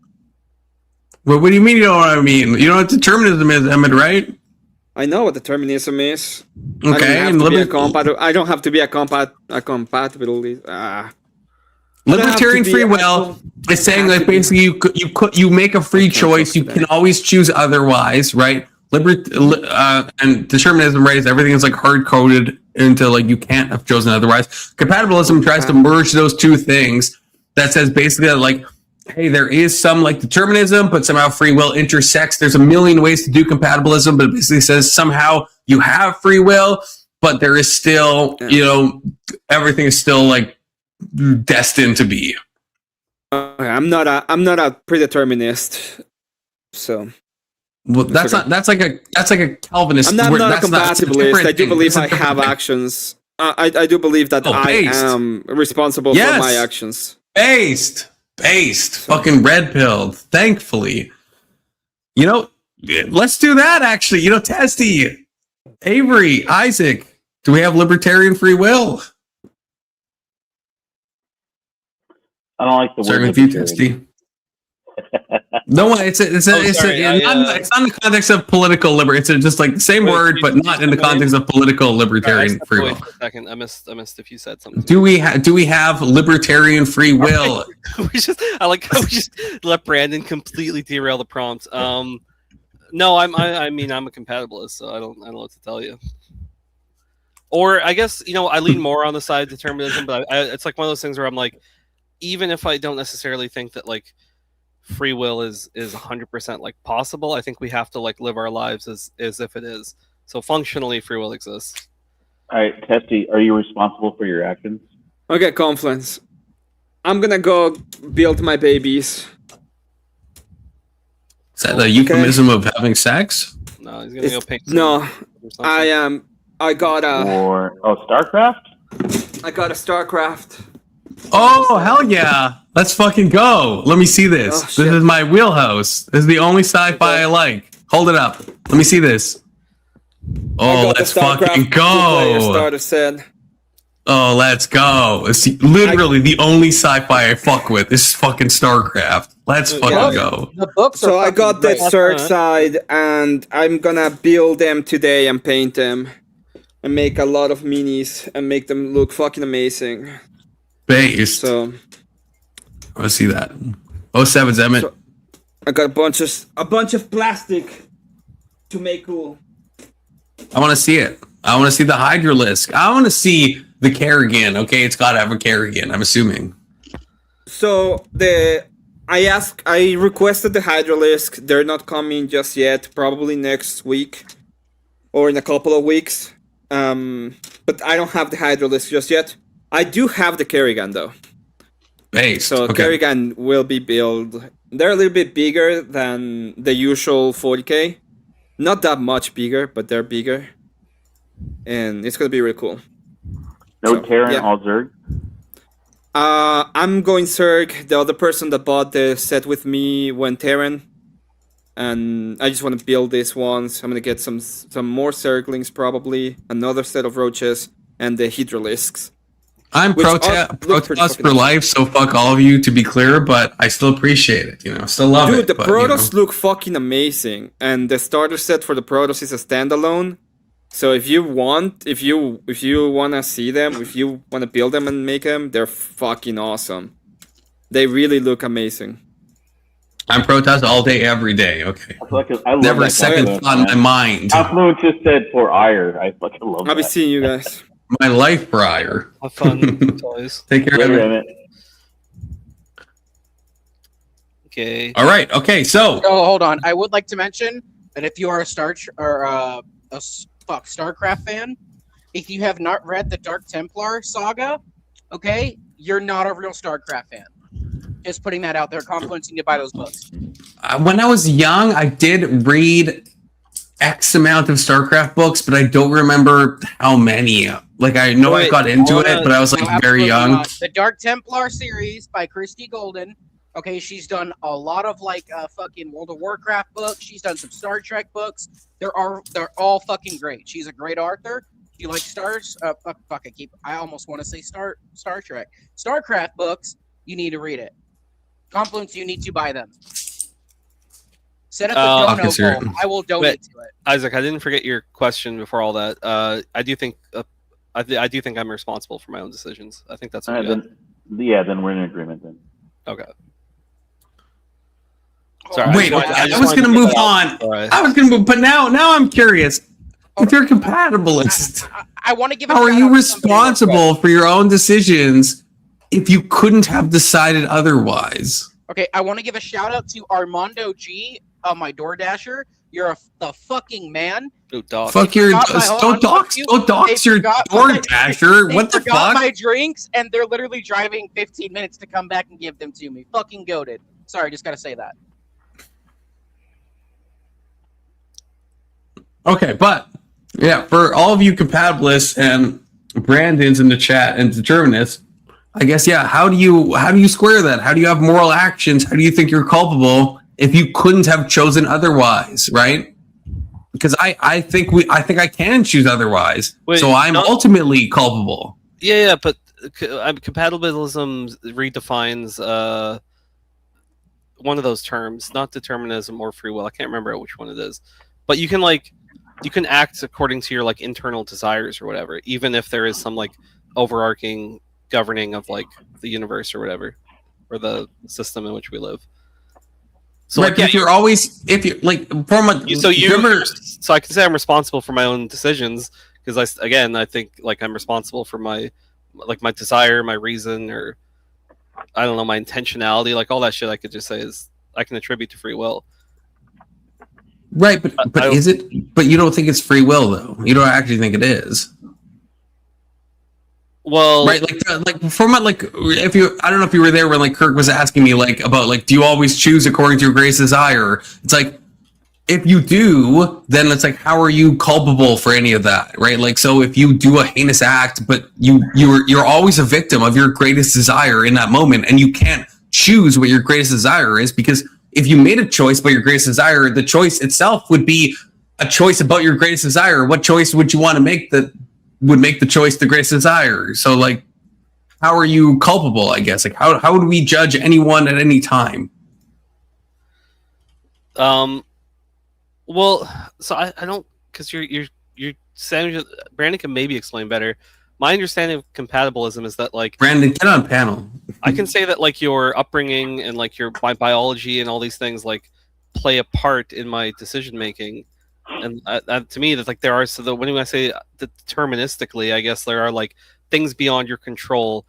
Well, what do you mean you know what I mean? You know what determinism is, Emmett, right? I know what determinism is. Okay, I and don't have to be a compatibilist. libertarian free will is saying that basically you make a free choice. You can always choose otherwise, right? And determinism, right, is everything is like hard coded into like you can't have chosen otherwise. Compatibilism tries to merge those two things. That says basically that, like, hey, there is some like determinism, but somehow free will intersects. There's a million ways to do compatibilism, but it basically says somehow you have free will, but there is still, you know, everything is still like destined to be. I'm not a predeterminist, so. Well, that's like a Calvinist. I'm not a that's compatibilist. I do thing. believe It's a I different have thing. actions. I do believe that I based. am responsible for my actions. Based. Fucking red pilled. Thankfully. You know, let's do that actually. You know, Testy, Avery, Isaac, do we have libertarian free will? I don't like the Starting word with you, libertarian. Testy. No, it's not in the context of political liberty. It's just like the same word, but not in the context of political libertarian free will. For a second, I missed if you said something. Do we have libertarian free will? I like how we just let Brandon completely derail the prompt. No, I mean I'm a compatibilist, so I don't know what to tell you. Or I guess, you know, I lean more on the side of determinism, but it's like one of those things where I'm like, even if I don't necessarily think that like free will is 100% like possible, I think we have to like live our lives as if it is. So functionally, free will exists. All right, Testy, are you responsible for your actions? Okay, Confluence. I'm gonna go build my babies. Is that the euphemism of having sex? No, he's gonna go paint. No, I got a StarCraft? I got a StarCraft. Oh, hell yeah. Let's fucking go. Let me see this. Oh, this shit. is my wheelhouse. This is the only sci-fi I like. Hold it up. Let me see this. Oh, let's fucking go. Starter set. Oh, let's go. It's literally the only sci-fi I fuck with. This is fucking StarCraft. Let's fucking go. The books So are I got fucking that great. Zerg side, and I'm gonna build them today and paint them, and make a lot of minis and make them look fucking amazing. Based. So Let's see that. 07's Emmett. So- I got a bunch of plastic to make cool. I want to see it. I want to see the Hydralisk. I want to see the Kerrigan. Okay, it's got to have a Kerrigan, I'm assuming. So I requested the Hydralisk. They're not coming just yet. Probably next week or in a couple of weeks. But I don't have the Hydralisk just yet. I do have the Kerrigan though. Based. So okay. Kerrigan will be built. They're a little bit bigger than the usual 40k. Not that much bigger, but they're bigger. And it's gonna be really cool. No Terran, all Zerg? I'm going Zerg. The other person that bought the set with me went Terran. And I just want to build this once. I'm gonna get some more Zerglings probably, another set of roaches, and the Hydralisks. I'm Protoss for life, so fuck all of you, to be clear, but I still appreciate it, you know, still love Dude, it. the but, Protoss look fucking amazing, and the starter set for the Protoss is a standalone. So if you wanna see them, if you wanna build them and make them, they're fucking awesome. They really look amazing. I'm Protoss all day, every day, okay. I love Never a that second concept, thought in my man. mind. Confluence just said for ire. I fucking love that. I'll be seeing you guys. My life, Briar. Have fun, toys. Take care of it. Okay. All right, okay, so. Oh, hold on. I would like to mention that if you are a StarCraft fan, if you have not read the Dark Templar saga, okay, you're not a real StarCraft fan. Just putting that out there. Confluence, you need to buy those books. When I was young, I did read X amount of StarCraft books, but I don't remember how many. Like, I know I got into it, but I was like very young. The Dark Templar series by Christy Golden. Okay, she's done a lot of like fucking World of Warcraft books. She's done some Star Trek books. They're all fucking great. She's a great author. If you like stars, I almost want to say Star Trek, StarCraft books. You need to read it. Confluence, you need to buy them. Set up a dono goal. I will donate to it. Isaac, I didn't forget your question before all that. I do think I'm responsible for my own decisions. I think that's what then we're in agreement then. Okay. Sorry, wait, I was going to move on. Right. I was going to move, but now I'm curious. If you're a compatibilist, I want to give. How are you responsible for your own decisions if you couldn't have decided otherwise? Okay, I want to give a shout out to Armando G, my DoorDasher. You're the fucking man. Fuck your don't dox your DoorDasher. What the fuck? My drinks, and they're literally driving 15 minutes to come back and give them to me. Fucking goated. Sorry, just gotta say that. Okay, but yeah, for all of you compatibilists and Brandons in the chat and determinists, I guess how do you square that? How do you have moral actions? How do you think you're culpable if you couldn't have chosen otherwise, right? Because I think I can choose otherwise. So I'm ultimately culpable. Yeah, but compatibilism redefines one of those terms, not determinism or free will. I can't remember which one it is. But you can act according to your like internal desires or whatever, even if there is some like overarching governing of like the universe or whatever, or the system in which we live. So right, but so I can say I'm responsible for my own decisions because I think like I'm responsible for my desire, my reason, or I don't know, my intentionality, like all that shit. I could just say I can attribute to free will. But is it? But you don't think it's free will though. You don't actually think it is. Well, right, if you, I don't know if you were there when like Kirk was asking me like about like, do you always choose according to your greatest desire? It's like, if you do, then it's like, how are you culpable for any of that, right? Like, so if you do a heinous act, but you're always a victim of your greatest desire in that moment, and you can't choose what your greatest desire is, because if you made a choice about your greatest desire, the choice itself would be a choice about your greatest desire. What choice would you want to make that would make the choice the greatest desire? So like, how are you culpable, I guess? Like, how would we judge anyone at any time? Well, so I don't, because you're saying, Brandon can maybe explain better. My understanding of compatibilism is that like, Brandon, get on panel. I can say that like your upbringing and like your biology and all these things like play a part in my decision making. And to me, that's like there are, so when I say deterministically, I guess there are like things beyond your control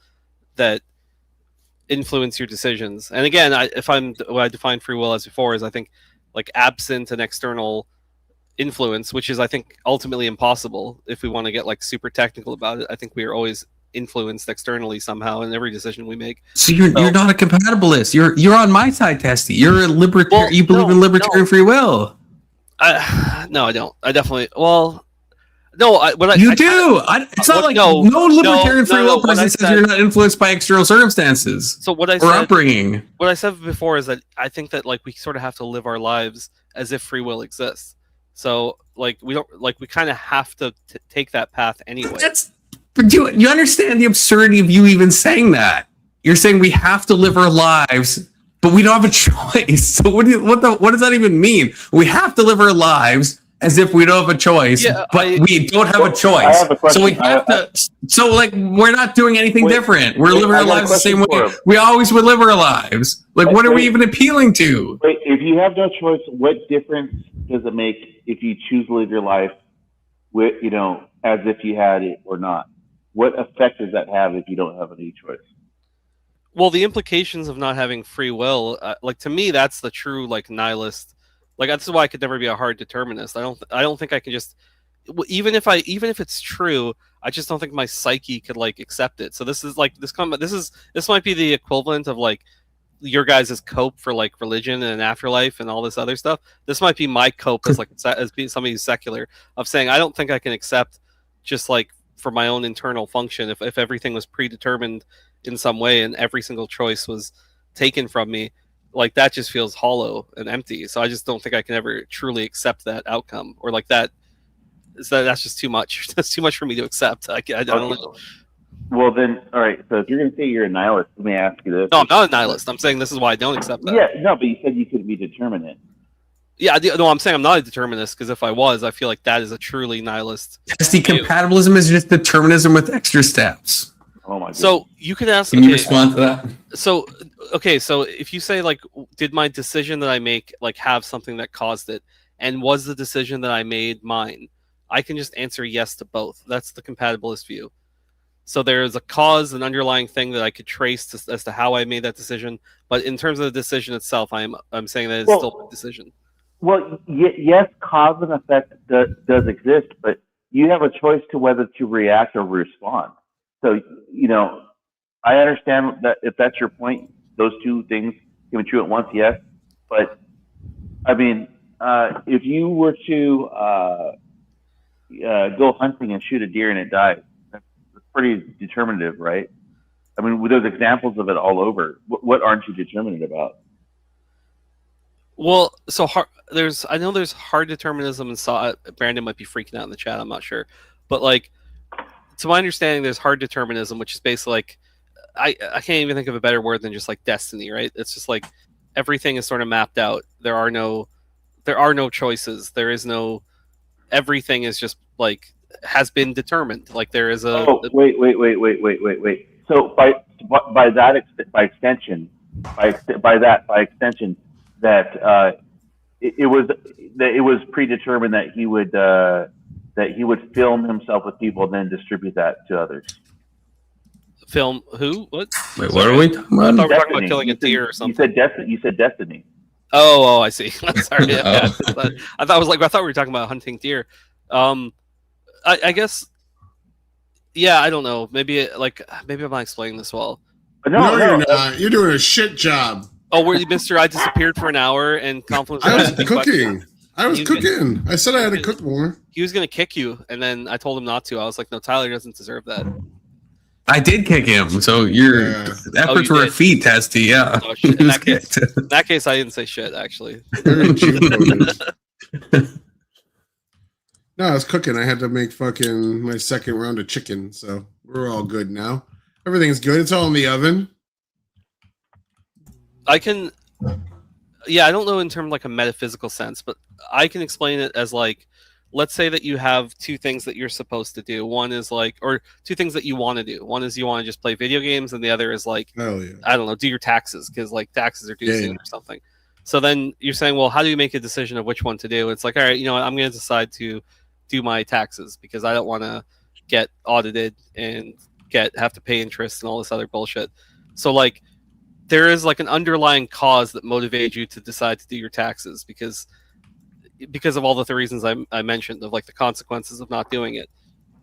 that influence your decisions. And again, what I define free will as before is I think like absent an external influence, which is I think ultimately impossible if we want to get like super technical about it. I think we are always influenced externally somehow in every decision we make. So you're not a compatibilist. You're on my side, Testy. You're a libertarian. Well, you believe in libertarian free will. No, I don't. I definitely. Well, no. It's not like no libertarian free will person says you're not influenced by external circumstances. So what I said, upbringing. What I said before is that I think that like we sort of have to live our lives as if free will exists. So like we kind of have to take that path anyway. But you understand the absurdity of you even saying that? You're saying we have to live our lives, but we don't have a choice. So what does that even mean? We have to live our lives as if we don't have a choice, but we don't have a choice. I have a question. So we have to. So like we're not doing anything different. We're living our lives the same way we always would live our lives. Like what are we even appealing to? Wait, if you have no choice, what difference does it make if you choose to live your life with as if you had it or not? What effect does that have if you don't have any choice? Well, the implications of not having free will, like to me, that's the true like nihilist. Like this is why I could never be a hard determinist. I don't think I can just, even if it's true, I just don't think my psyche could like accept it. So this is like this might be the equivalent of like your guys' cope for like religion and afterlife and all this other stuff. This might be my cope as being somebody who's secular, of saying I don't think I can accept just like for my own internal function if everything was predetermined in some way and every single choice was taken from me, like that just feels hollow and empty. So I just don't think I can ever truly accept that outcome, or like that. That's just too much. That's too much for me to accept. I don't know. Well, then, all right. So if you're going to say you're a nihilist, let me ask you this. No, I'm not a nihilist. I'm saying this is why I don't accept that. Yeah, no, but you said you couldn't be determinate. Yeah, no, I'm saying I'm not a determinist, because if I was, I feel like that is a truly nihilist. Testy compatibilism is just determinism with extra steps. Oh my God. So you could ask. Can you respond to that? So so if you say like, did my decision that I make like have something that caused it, and was the decision that I made mine? I can just answer yes to both. That's the compatibilist view. So there is a cause, an underlying thing that I could trace as to how I made that decision. But in terms of the decision itself, I'm saying that it's still a decision. Well, yes, cause and effect does exist, but you have a choice to whether to react or respond. So, I understand that if that's your point, those two things can be true at once, yes. But, I mean, if you were to go hunting and shoot a deer and it dies, that's pretty determinative, right? I mean, there's examples of it all over. What aren't you determinate about? Well, so I know there's hard determinism, and Brandon might be freaking out in the chat. I'm not sure, but like, to my understanding, there's hard determinism, which is basically like, I can't even think of a better word than just like destiny, right? It's just like everything is sort of mapped out. There are no choices. There is no. Everything is just like has been determined. Like there is a. Oh, wait. So by extension, that it was predetermined that he would film himself with people and then distribute that to others. Film who? What? Wait, what are we talking about? I thought we were talking about killing a deer or something. You said destiny. Oh, I see. Sorry. Yeah. I thought we were talking about hunting deer. I guess. Yeah, I don't know. Maybe I'm not explaining this well. No, you're not. You're doing a shit job. Oh, Mister, I disappeared for an hour and Confluence. I was cooking. I said I had to cook more. He was going to kick you, and then I told him not to. I was like, no, Tyler doesn't deserve that. I did kick him, so your efforts were a feat, Testy. Yeah. Oh, in that case, I didn't say shit, actually. No, I was cooking. I had to make fucking my second round of chicken, so we're all good now. Everything's good. It's all in the oven. I don't know in terms of like a metaphysical sense, but I can explain it as like, let's say that you have two things that you're supposed to do. One is like, or two things that you want to do. One is you want to just play video games, and the other is like, I don't know, do your taxes, because like taxes are due soon or something. So then you're saying, well, how do you make a decision of which one to do? It's like, all right, I'm going to decide to do my taxes because I don't want to get audited and have to pay interest and all this other bullshit. So like, there is like an underlying cause that motivates you to decide to do your taxes because of all the reasons I mentioned, of like the consequences of not doing it.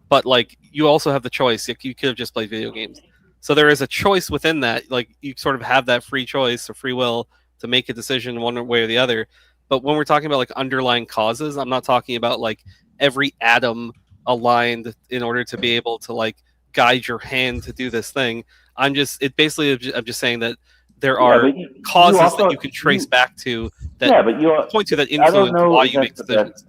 But like, you also have the choice. Like, you could have just played video games. So there is a choice within that. Like, you sort of have that free choice or free will to make a decision one way or the other. But when we're talking about like underlying causes, I'm not talking about like every atom aligned in order to be able to like guide your hand to do this thing. I'm just saying that there are causes that you can trace back to that point to that influence why you make decisions.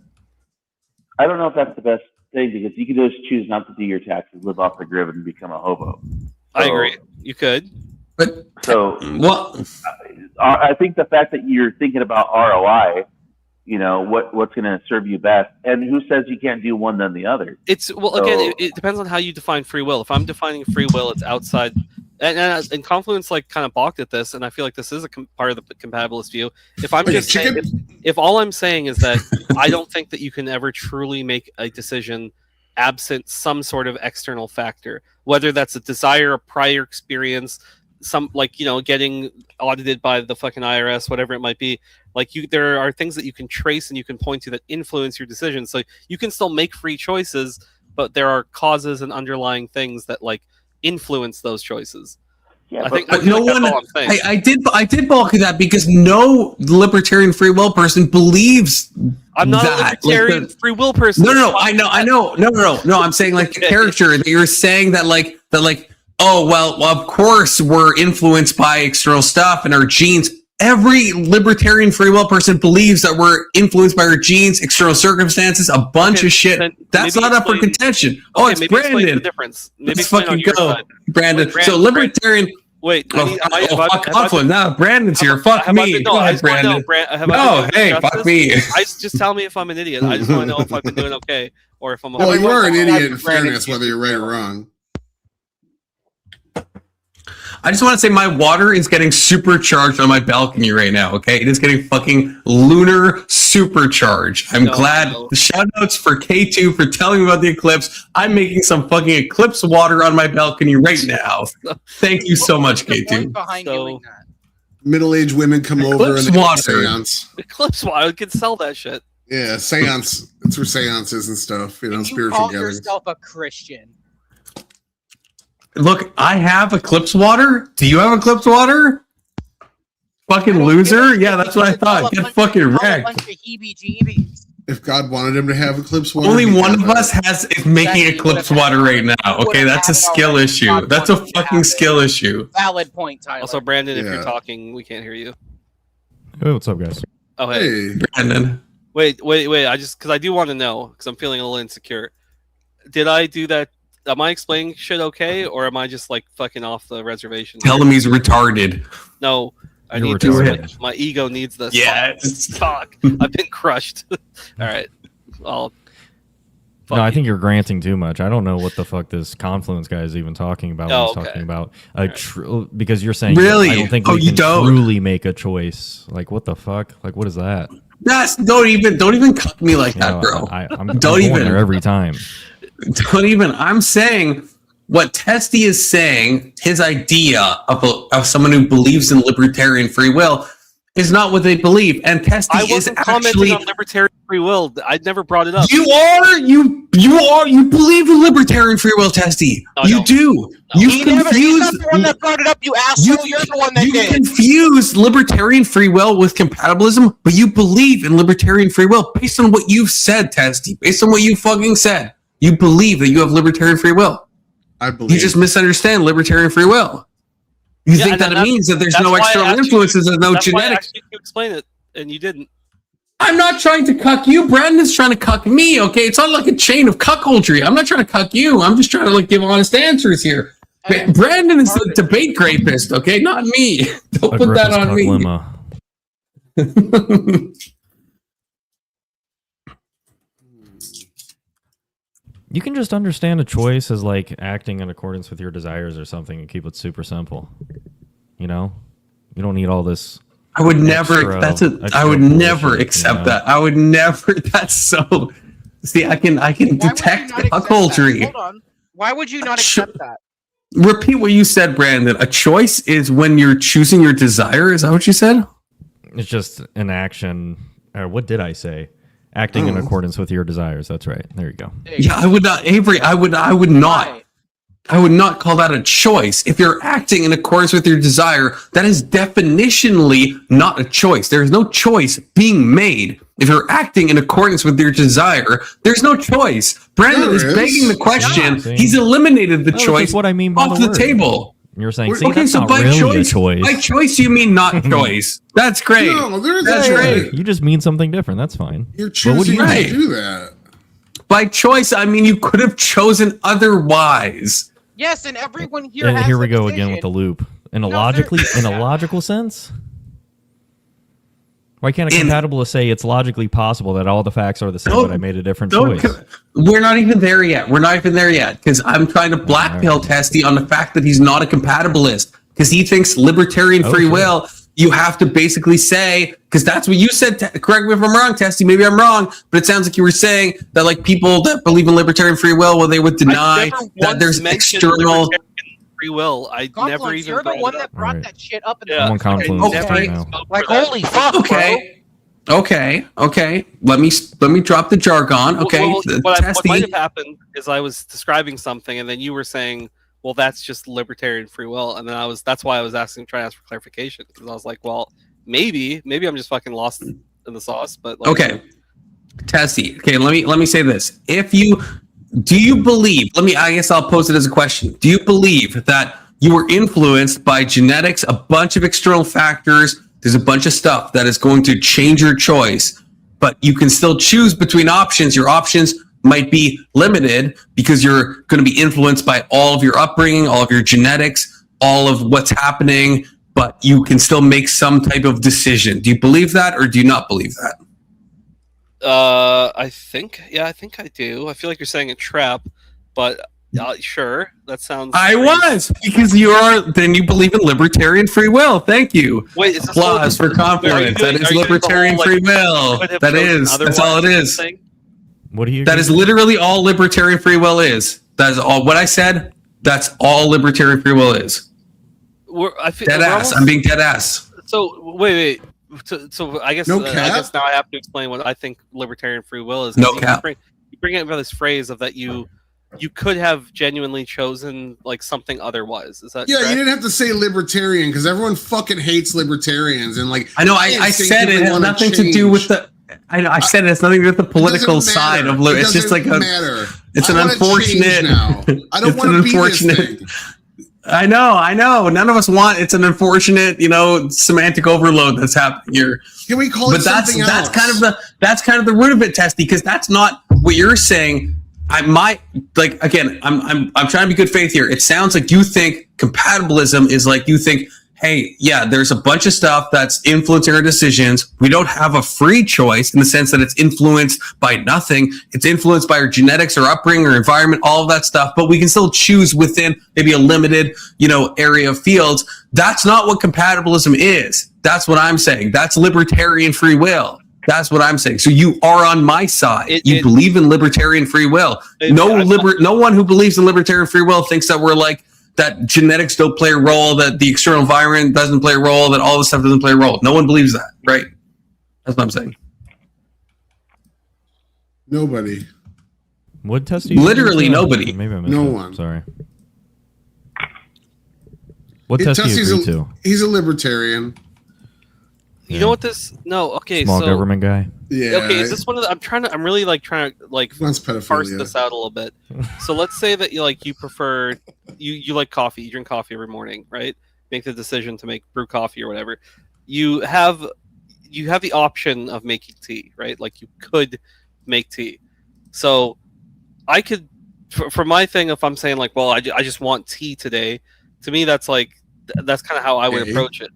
I don't know if that's the best thing, because you could just choose not to do your taxes, live off the grid, and become a hobo. I agree. You could. But I think the fact that you're thinking about ROI, what's going to serve you best, and who says you can't do one then the other? Again, it depends on how you define free will. If I'm defining free will, it's outside. And Confluence like kind of balked at this, and I feel like this is a part of the compatibilist view. If I'm just saying, if all I'm saying is that I don't think that you can ever truly make a decision absent some sort of external factor, whether that's a desire, a prior experience, some getting audited by the fucking IRS, whatever it might be. Like, there are things that you can trace and you can point to that influence your decisions. So you can still make free choices, but there are causes and underlying things that like influence those choices. Yeah, I think no one. I did balk at that because no libertarian free will person believes. I'm not a libertarian free will person. No, I know. No. I'm saying like the character that you're saying that oh, well, of course we're influenced by external stuff and our genes. Every libertarian free will person believes that we're influenced by our genes, external circumstances, a bunch of shit. That's not up for contention. Oh, it's Brandon. Let's fucking go, Brandon. So libertarian. Wait, fuck off with now. Brandon's here. Fuck me. Go ahead, Brandon. No, hey, fuck me. Just tell me if I'm an idiot. I just want to know if I've been doing okay or if I'm. Well, you are an idiot in fairness, whether you're right or wrong. I just want to say my water is getting supercharged on my balcony right now, okay? It is getting fucking lunar supercharged. I'm glad. The shout outs for K2 for telling me about the eclipse. I'm making some fucking eclipse water on my balcony right now. Thank you so much, K2. Middle-aged women come over and they water. seance. Eclipse water, could sell that shit. Yeah, seance. It's for seances and stuff, you know, spiritual call gatherings. yourself a Christian? Look, I have eclipse water. Do you have eclipse water? Fucking loser? Yeah, that's what I thought. Get fucking wrecked. If God wanted him to have eclipse water, only one of us is making eclipse water right now. Okay, that's a skill issue. That's a fucking skill issue. Valid point, Tyler. Also, Brandon, if you're talking, we can't hear you. Hey, what's up, guys? Oh, hey, Brandon. Wait. Because I do want to know, because I'm feeling a little insecure. Did I do that? Am I explaining shit okay, or am I just like fucking off the reservation? Tell him he's retarded. No, I You're need retarded. this. My ego needs this. Yes. Fuck. I've been crushed. All right. No, I think you're granting too much. I don't know what the fuck this Confluence guy is even talking about. When he's talking about because you're saying really. I don't think we can truly make a choice. Like what the fuck? Like what is that? Don't even cuck me like that, bro. I'm going there every time. Don't even. I'm saying what Testy is saying. His idea of someone who believes in libertarian free will is not what they believe. And Testy is actually on libertarian free will. I never brought it up. You believe in libertarian free will, Testy. You do. You confuse. He's not the one that brought it up. You asshole. You're the one that did. You confuse libertarian free will with compatibilism, but you believe in libertarian free will based on what you've said, Testy. Based on what you fucking said. You believe that you have libertarian free will. I believe. You just misunderstand libertarian free will. You think that it means that there's no external influences, there's no genetics. Why I asked you to explain it, and you didn't. I'm not trying to cuck you. Brandon's trying to cuck me, okay? It's not like a chain of cuckoldry. I'm not trying to cuck you. I'm just trying to give honest answers here. Brandon is the debate rapist, okay? Not me. Don't put that on me. You can just understand a choice as like acting in accordance with your desires or something and keep it super simple. You know? You don't need all this. I would never accept that. I would never. That's so. See, I can detect cuckoldry. Hold on. Why would you not accept that? Repeat what you said, Brandon. A choice is when you're choosing your desire. Is that what you said? It's just an action. What did I say? Acting in accordance with your desires. That's right. There you go. Yeah, I would not, Avery. I would not. I would not call that a choice. If you're acting in accordance with your desire, that is definitionally not a choice. There is no choice being made. If you're acting in accordance with your desire, there's no choice. Brandon is begging the question. Yeah, he's eliminated the choice what I mean by off the table. You're saying, see, okay, that's so not by really choice, a choice. by choice, you mean not choice. That's great. No, that's great. You just mean something different. That's fine. You're choosing to do that. By choice, I mean you could have chosen otherwise. Yes, and everyone here. And has here we a go decision. again with the loop. In a logical sense. Why can't a compatibilist say it's logically possible that all the facts are the same, but I made a different choice? We're not even there yet. Because I'm trying to blackmail Testy on the fact that he's not a compatibilist. Because he thinks libertarian free will, you have to basically say, because that's what you said. Correct me if I'm wrong, Testy. Maybe I'm wrong, but it sounds like you were saying that like people that believe in libertarian free will, well, they would deny that there's external free will. I never even. You're the one that brought that shit up. I'm on Confluence right now. Like holy fuck. Okay. Let me drop the jargon. Okay. What might have happened is I was describing something, and then you were saying, "Well, that's just libertarian free will," and then that's why I was trying to ask for clarification, because I was like, "Well, maybe I'm just fucking lost in the sauce." But like, okay, Tessie. Okay, let me say this: if you Do you believe, I guess I'll pose it as a question. Do you believe that you were influenced by genetics, a bunch of external factors, there's a bunch of stuff that is going to change your choice, but you can still choose between options. Your options might be limited because you're going to be influenced by all of your upbringing, all of your genetics, all of what's happening, but you can still make some type of decision. Do you believe that, or do you not believe that? I think I do. I feel like you're saying a trap, but sure, that sounds. Because then you believe in libertarian free will. Thank you. Wait, is this applause for confidence. That is libertarian free will. That's all it is. What do you? That is literally all libertarian free will is. That is all. What I said. That's all libertarian free will is. Dead ass. I'm being dead ass. So wait. So I guess no I guess now I have to explain what I think libertarian free will is. No cap. You bring up this phrase of that you could have genuinely chosen like something otherwise. Is that correct? You didn't have to say libertarian because everyone fucking hates libertarians and like. I know. I said it has nothing to do with the. I know. I said it has nothing to do with the political side of liberty. It's just like matter. It's an unfortunate. Now. I don't want to be this thing. I know. None of us want. It's an unfortunate, semantic overload that's happening here. Can we call it something else? That's kind of the root of it, Testy, because that's not what you're saying. I'm trying to be good faith here. It sounds like you think compatibilism is like you think, hey, yeah, there's a bunch of stuff that's influencing our decisions. We don't have a free choice in the sense that it's influenced by nothing. It's influenced by our genetics, our upbringing, our environment, all of that stuff. But we can still choose within maybe a limited, area of fields. That's not what compatibilism is. That's what I'm saying. That's libertarian free will. That's what I'm saying. So you are on my side. You believe in libertarian free will. No one who believes in libertarian free will thinks that we're like, that genetics don't play a role, that the external environment doesn't play a role, that all this stuff doesn't play a role. No one believes that, right? That's what I'm saying. Nobody. What test? Literally nobody. Maybe I missed no it. one. Sorry. What test do you agree to? He's a libertarian. You know what this? No, okay. Small government guy. Yeah. Okay, is this one of the? I'm really trying to parse this out a little bit. So let's say that you prefer you like coffee. You drink coffee every morning, right? Make the decision to brew coffee or whatever. You have the option of making tea, right? Like you could make tea. So I could, for my thing, if I'm saying like, well, I just want tea today. To me, that's kind of how I would approach it.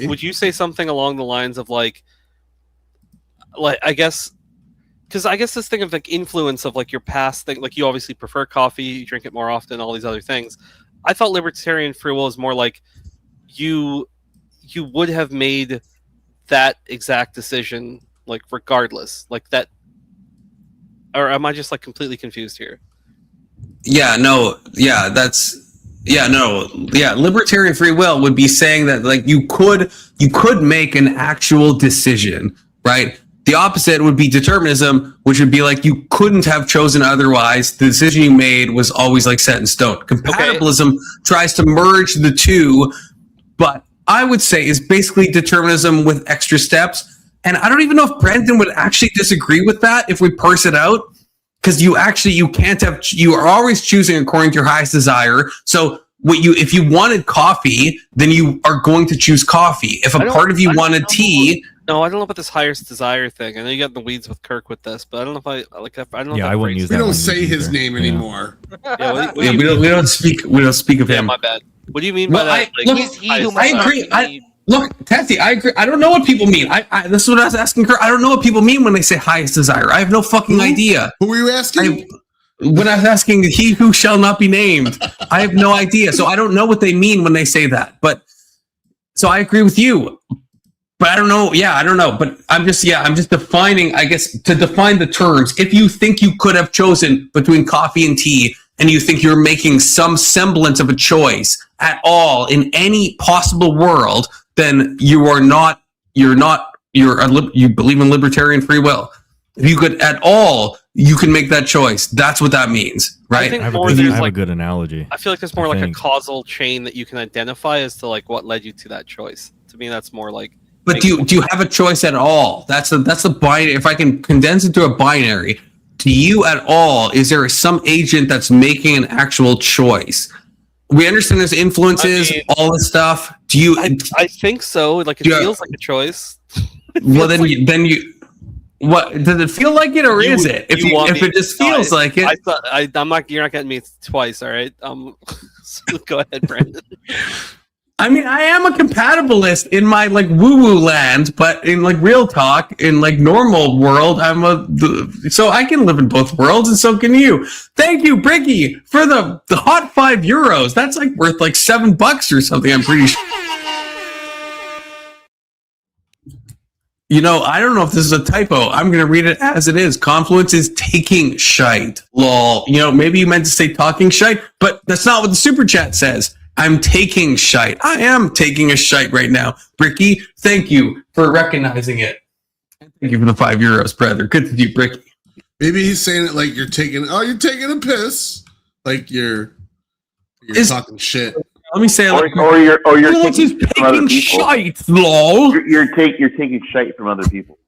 Would you say something along the lines of like I guess, because I guess this thing of like influence of like your past thing, like you obviously prefer coffee, you drink it more often, all these other things. I thought libertarian free will is more like you would have made that exact decision like regardless, like that, or am I just like completely confused here? Libertarian free will would be saying that like you could make an actual decision, right? The opposite would be determinism, which would be like you couldn't have chosen otherwise. The decision you made was always like set in stone. Compatibilism tries to merge the two, but I would say is basically determinism with extra steps. And I don't even know if Brandon would actually disagree with that if we parse it out. Because you are always choosing according to your highest desire. So if you wanted coffee, then you are going to choose coffee. If a part of you wanted tea. No, I don't know about this highest desire thing. I know you got in the weeds with Kirk with this, but I don't know if I like. I don't know. Yeah, I wouldn't use that. We don't say his name anymore. We don't speak of him. My bad. What do you mean by that? I agree. Look, Tessie, I agree. I don't know what people mean. This is what I was asking her. I don't know what people mean when they say highest desire. I have no fucking idea. Who were you asking? When I was asking he who shall not be named, I have no idea. So I don't know what they mean when they say that. But so I agree with you. But I don't know. Yeah, I don't know. But I'm just defining, I guess, to define the terms. If you think you could have chosen between coffee and tea, and you think you're making some semblance of a choice at all in any possible world, then you believe in libertarian free will. If you could at all, you can make that choice. That's what that means, right? I have a good analogy. I feel like there's more like a causal chain that you can identify as to like what led you to that choice. To me, that's more like. But do you have a choice at all? That's the binary. If I can condense it to a binary, to you at all, is there some agent that's making an actual choice? We understand there's influences, all this stuff. Do you? I think so. Like it feels like a choice. Well, then you. What does it feel like it, or is it? If it just feels like it, I'm not. You're not getting me twice. All right. So go ahead, Brandon. I mean, I am a compatibilist in my like woo-woo land, but in like real talk, in like normal world, so I can live in both worlds, and so can you. Thank you, Bricky, for the hot €5. That's like worth like $7 or something. I'm pretty sure. You know, I don't know if this is a typo. I'm going to read it as it is. Confluence is taking shite. Lol. You know, maybe you meant to say talking shite, but that's not what the super chat says. I'm taking shite. I am taking a shite right now. Bricky, thank you for recognizing it. Thank you for the €5, brother. Good to you, Bricky. Maybe he's saying it like you're taking a piss. Like you're talking shit. Let me say it like, or you're taking shite, lol. You're taking shite from other people.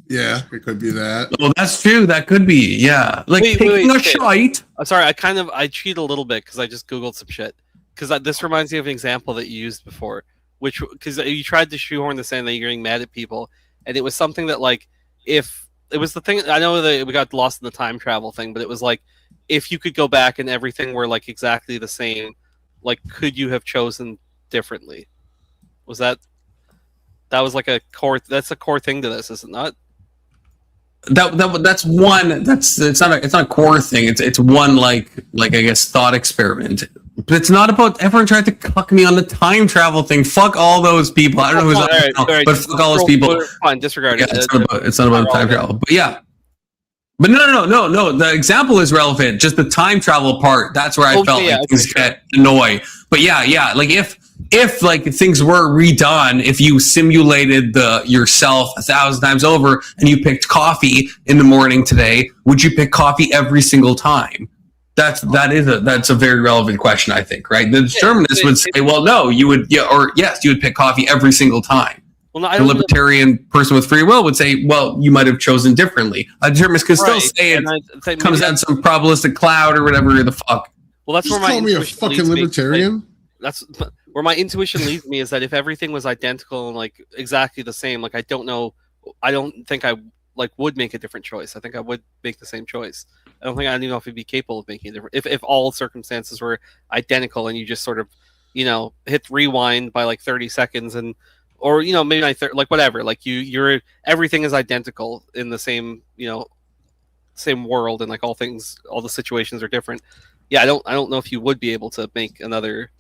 Yeah, it could be that. Well, that's true. That could be, yeah. Like taking a shite. I'm sorry, I cheat a little bit because I just Googled some shit. Because this reminds me of an example that you used before, because you tried to shoehorn this in that you're getting mad at people, and it was something that like, if it was the thing, I know that we got lost in the time travel thing, but it was like, if you could go back and everything were like exactly the same, like, could you have chosen differently? Was that was like a core? That's a core thing to this, is it not? That's one. It's not a core thing. It's one like I guess thought experiment. But it's not about everyone tried to cuck me on the time travel thing. Fuck all those people. I don't know who's on it now, but fuck all those people. Fine, disregard it. It's not about time travel. But yeah. But no. The example is relevant. Just the time travel part. That's where I felt like things get annoying. But yeah. Like if like things were redone, if you simulated yourself 1,000 times over and you picked coffee in the morning today, would you pick coffee every single time? That's a very relevant question, I think, right? The determinist would say, well, no, you would, or yes, you would pick coffee every single time. Well, no, the libertarian person with free will would say, well, you might have chosen differently. A determinist could still say it comes down some probabilistic cloud or whatever the fuck. Well, that's where my call me a fucking libertarian. That's where my intuition leads me, is that if everything was identical and like exactly the same, like I don't think I like would make a different choice. I think I would make the same choice. I don't even know if I'd be capable of making a different. If all circumstances were identical and you just sort of, hit rewind by like 30 seconds or maybe not like whatever, like you're everything is identical in the same same world, and like all the situations are different. Yeah, I don't know if you would be able to make another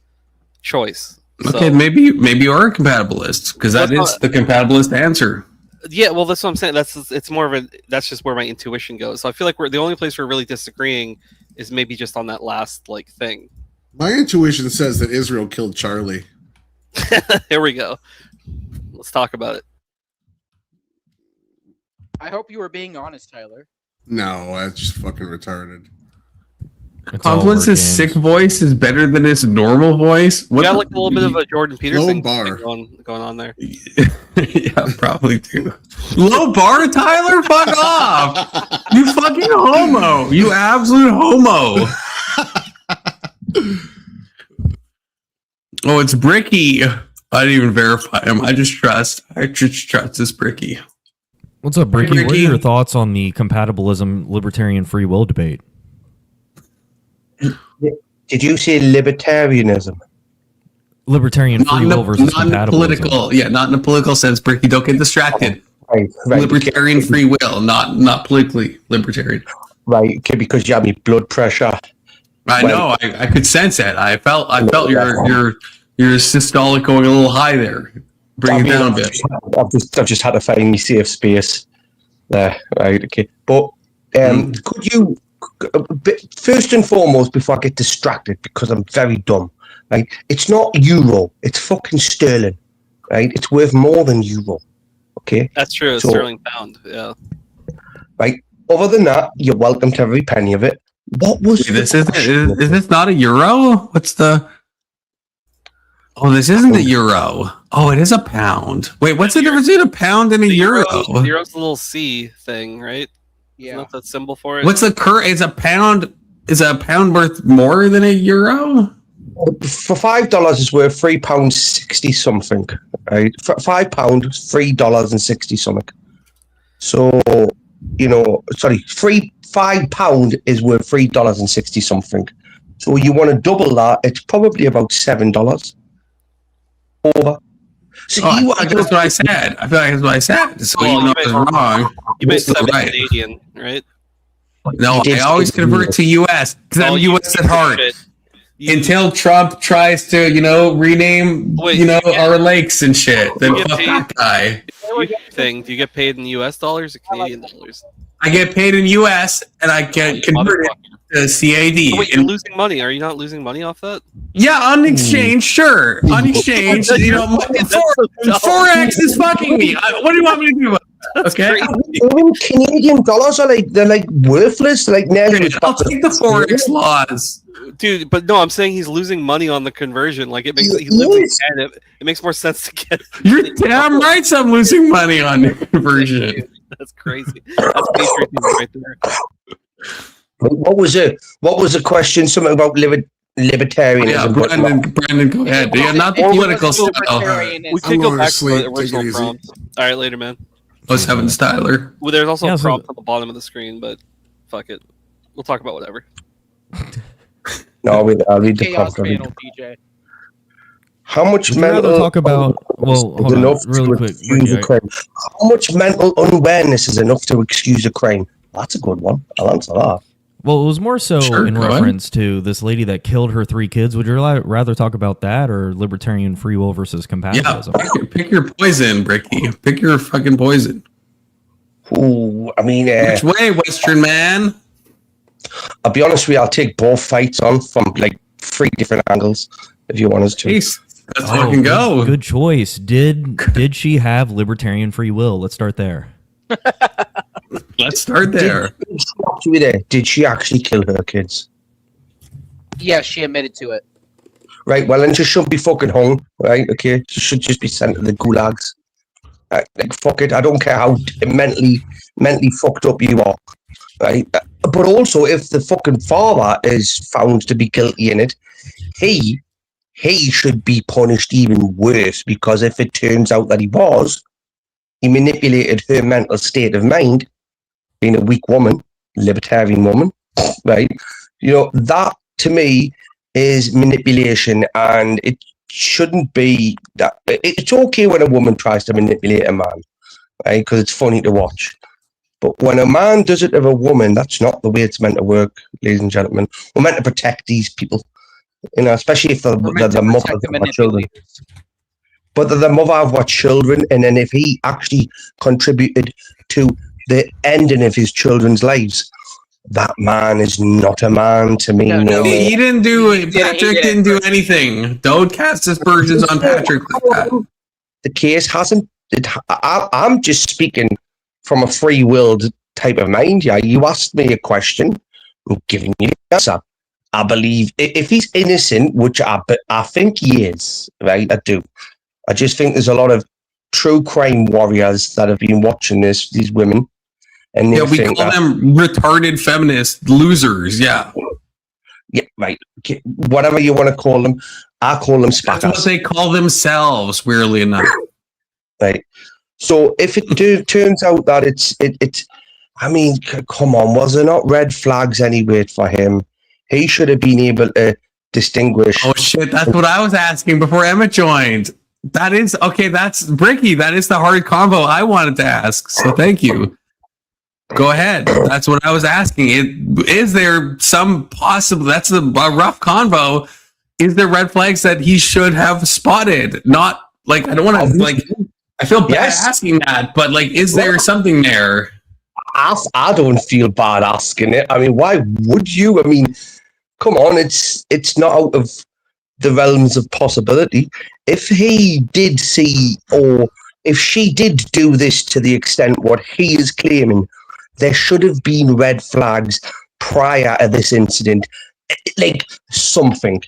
choice. Okay, so, maybe you are a compatibilist, because that is the compatibilist answer. Yeah, well, that's what I'm saying. It's more of that's just where my intuition goes. So I feel like the only place we're really disagreeing is maybe just on that last like thing. My intuition says that Israel killed Charlie. Here we go. Let's talk about it. I hope you were being honest, Tyler. No, that's just fucking retarded. Confluence's sick voice is better than his normal voice. What like a little bit of a Jordan Peterson bar going on there. Yeah, probably too. Low bar, Tyler? Fuck off! You fucking homo! You absolute homo! Oh, it's Bricky. I didn't even verify him. I just trust this Bricky. What's up, Bricky? What are your thoughts on the compatibilism libertarian free will debate? Did you say libertarianism? Libertarian free will versus political. Yeah, not in a political sense, Bricky. Don't get distracted. Right. Libertarian free will, not politically libertarian. Right, okay, because you have me blood pressure. I know. I could sense it. I felt your systolic going a little high there. Bring it down a bit. I've just had to find me safe space there. Right. Okay. But could you? First and foremost, before I get distracted, because I'm very dumb, right? It's not euro, it's fucking sterling, right? It's worth more than euro, okay? That's true, it's sterling pound, yeah. Right? Other than that, you're welcome to every penny of it. What was is this not a euro? What's the... Oh, this isn't the euro. Oh, it is a pound. Wait, what's the difference between a pound and a euro? Euro's the little C thing, right? Yeah. Not that symbol for it. What's the current? Is a pound worth more than a euro? For $5 is worth £3.60 something. Right? For £5, $3.60 something. So, £5 is worth $3.60 something. So you want to double that? It's probably about $7 over. So I feel like that's what I said. I feel like that's what I said. So even though I was wrong, You made still 7 right. Canadian, right? No, I always convert to US because I'm US at heart. Until Trump tries to, rename, our lakes and shit, then fuck that guy. Do you get paid in US dollars or Canadian dollars? I get paid in US and I get converted to CAD. Wait, you're losing money. Are you not losing money off that? Yeah, on exchange, sure. On exchange, Forex is fucking me. What do you want me to do? Okay. Canadian dollars are they're worthless. Nearly. I'll take the Forex laws. Dude, but no, I'm saying he's losing money on the conversion. Like it makes it makes more sense to get. You're damn right. I'm losing money on the conversion. That's crazy. That's patriotism right there. What was it? What was the question? Something about libertarianism. Yeah, Brandon, go ahead. Yeah, not the political style. We can go back to the original prompt. All right, later, man. Let's have Styler. Well, there's also a prompt on the bottom of the screen, but fuck it. We'll talk about whatever. No, I'll read the Chaos prompt. panel, PJ. How much Would you rather mental talk about? Well, hold on, really quick. excuse a crime? How much mental unawareness is enough to excuse a crime? That's a good one. I'll answer that. Well, it was more so in go ahead. reference to this lady that killed her 3 kids. Would you rather talk about that or libertarian free will versus compatibilism? Yeah, pick your poison, Bricky. Pick your fucking poison. Ooh, I mean, which way, Western man? I'll be honest with you. I'll take both fights on from 3 different angles if you want us to. Let's fucking go. Good choice. Did she have libertarian free will? Let's start there. Let's start there. Did she actually kill her kids? Yes, she admitted to it. Right, well, then she shouldn't be fucking hung, right? Okay, she should just be sent to the gulags. Fuck it, I don't care how mentally fucked up you are, right? But also, if the fucking father is found to be guilty in it, he should be punished even worse, because if it turns out that he manipulated her mental state of mind, being a weak woman, libertarian woman, right? That to me is manipulation, and it shouldn't be that. It's okay when a woman tries to manipulate a man, right? Because it's funny to watch. But when a man does it of a woman, that's not the way it's meant to work, ladies and gentlemen. We're meant to protect these people, especially if they're the mother of our children. But they're the mother of our children, and then if he actually contributed to the ending of his children's lives, that man is not a man to me. No. He didn't do it. Patrick didn't do anything. Don't cast aspersions on Patrick like that. The case hasn't. I'm just speaking from a free-willed type of mind. Yeah, you asked me a question, I'm giving you the answer. I believe if he's innocent, which I think he is, right? I do. I just think there's a lot of true crime warriors that have been watching these women. And we call them retarded feminist losers. Yeah. Yeah, right. Whatever you want to call them, I call them spackers. That's what they call themselves, weirdly enough. Right. So if it turns out that it's, I mean, come on, was there not red flags anyway for him? He should have been able to distinguish. Oh shit, that's what I was asking before Emma joined. That is okay. That's Bricky. That is the hard combo I wanted to ask. So thank you. Go ahead. That's what I was asking. Is there some possible? That's a rough convo. Is there red flags that he should have spotted? Not like I don't want to like. I feel bad asking that, but like, is there something there? I don't feel bad asking it. I mean, why would you? I mean, come on. It's not out of the realms of possibility. If he did see, or if she did do this to the extent what he is claiming, there should have been red flags prior to this incident. Like something.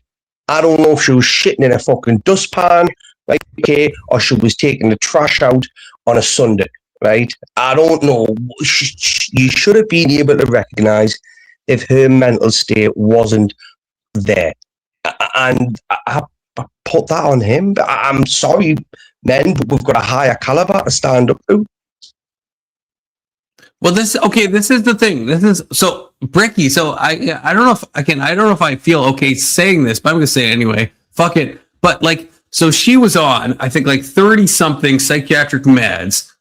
I don't know if she was shitting in a fucking dustpan, right? Okay, or she was taking the trash out on a Sunday, right? I don't know. You should have been able to recognize if her mental state wasn't there. And I put that on him. I'm sorry, men, but we've got a higher caliber to stand up to. Well, this is the thing. This is so Bricky. So I don't know if I don't know if I feel okay saying this, but I'm gonna say it anyway. Fuck it. But like, so she was on, I think, like 30 something psychiatric meds.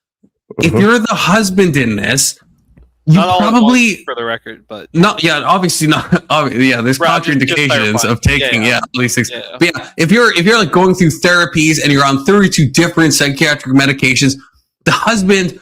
If you're the husband in this, you Not all at probably once, for the record, but not. Yeah, obviously not. Yeah, there's Right, just contraindications of taking Yeah. all these things. Yeah. But yeah, if you're like going through therapies and you're on 32 different psychiatric medications, the husband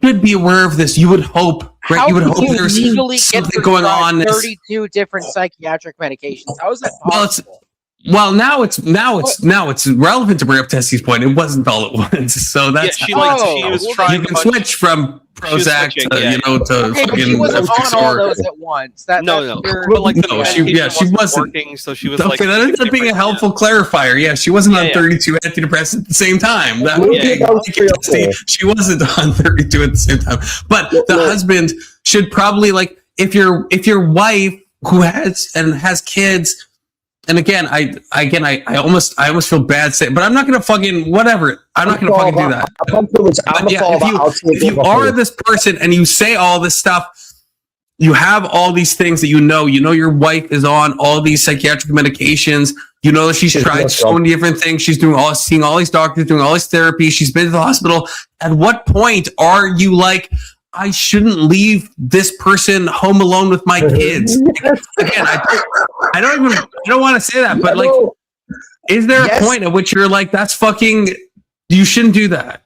should be aware of this. You would hope, right? How You would could hope you there's legally get something going on. prescribed 32 different psychiatric medications. How is that possible? Well, now it's relevant to bring up Tessie's point. It wasn't all at once, so that's she was trying. you can switch from Prozac to to Okay, but she fucking wasn't on all or- those at once. That's No. your- But like No, she wasn't working, so she was okay, like. that ends up being a helpful clarifier. Yeah, she wasn't on 32 antidepressants at the same time. That would be she wasn't on 32 at the same time. But the husband should probably, like, if your wife who has kids. And again, I almost feel bad saying, but I'm not gonna fucking whatever. I'm not gonna fucking do that. But yeah, if you are this person and you say all this stuff, you have all these things that you know your wife is on all these psychiatric medications. You know that she's tried so many different things. She's seeing all these doctors, doing all this therapy. She's been to the hospital. At what point are you like, I shouldn't leave this person home alone with my kids? Again, I don't want to say that, but like, is there a point at which you're like, that's fucking, you shouldn't do that?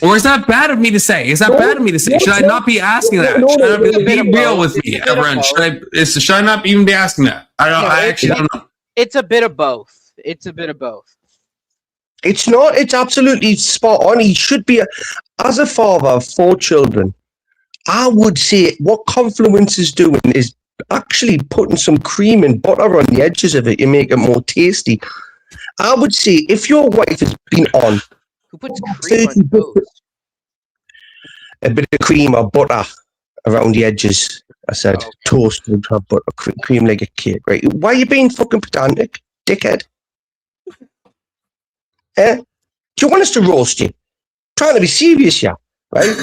Or is that bad of me to say? Should I not be asking that? Should I be real with me, everyone? Should I not even be asking that? I actually don't know. It's a bit of both. It's not. It's absolutely spot on. He should be, as a father of 4 children, I would say what Confluence is doing is actually putting some cream and butter on the edges of it to make it more tasty. I would say if your wife has been on, who puts cream on toast? A bit of cream or butter around the edges. I said toast would have butter, cream like a cake, right? Why are you being fucking pedantic, dickhead? Do you want us to roast you? Trying to be serious, yeah, right?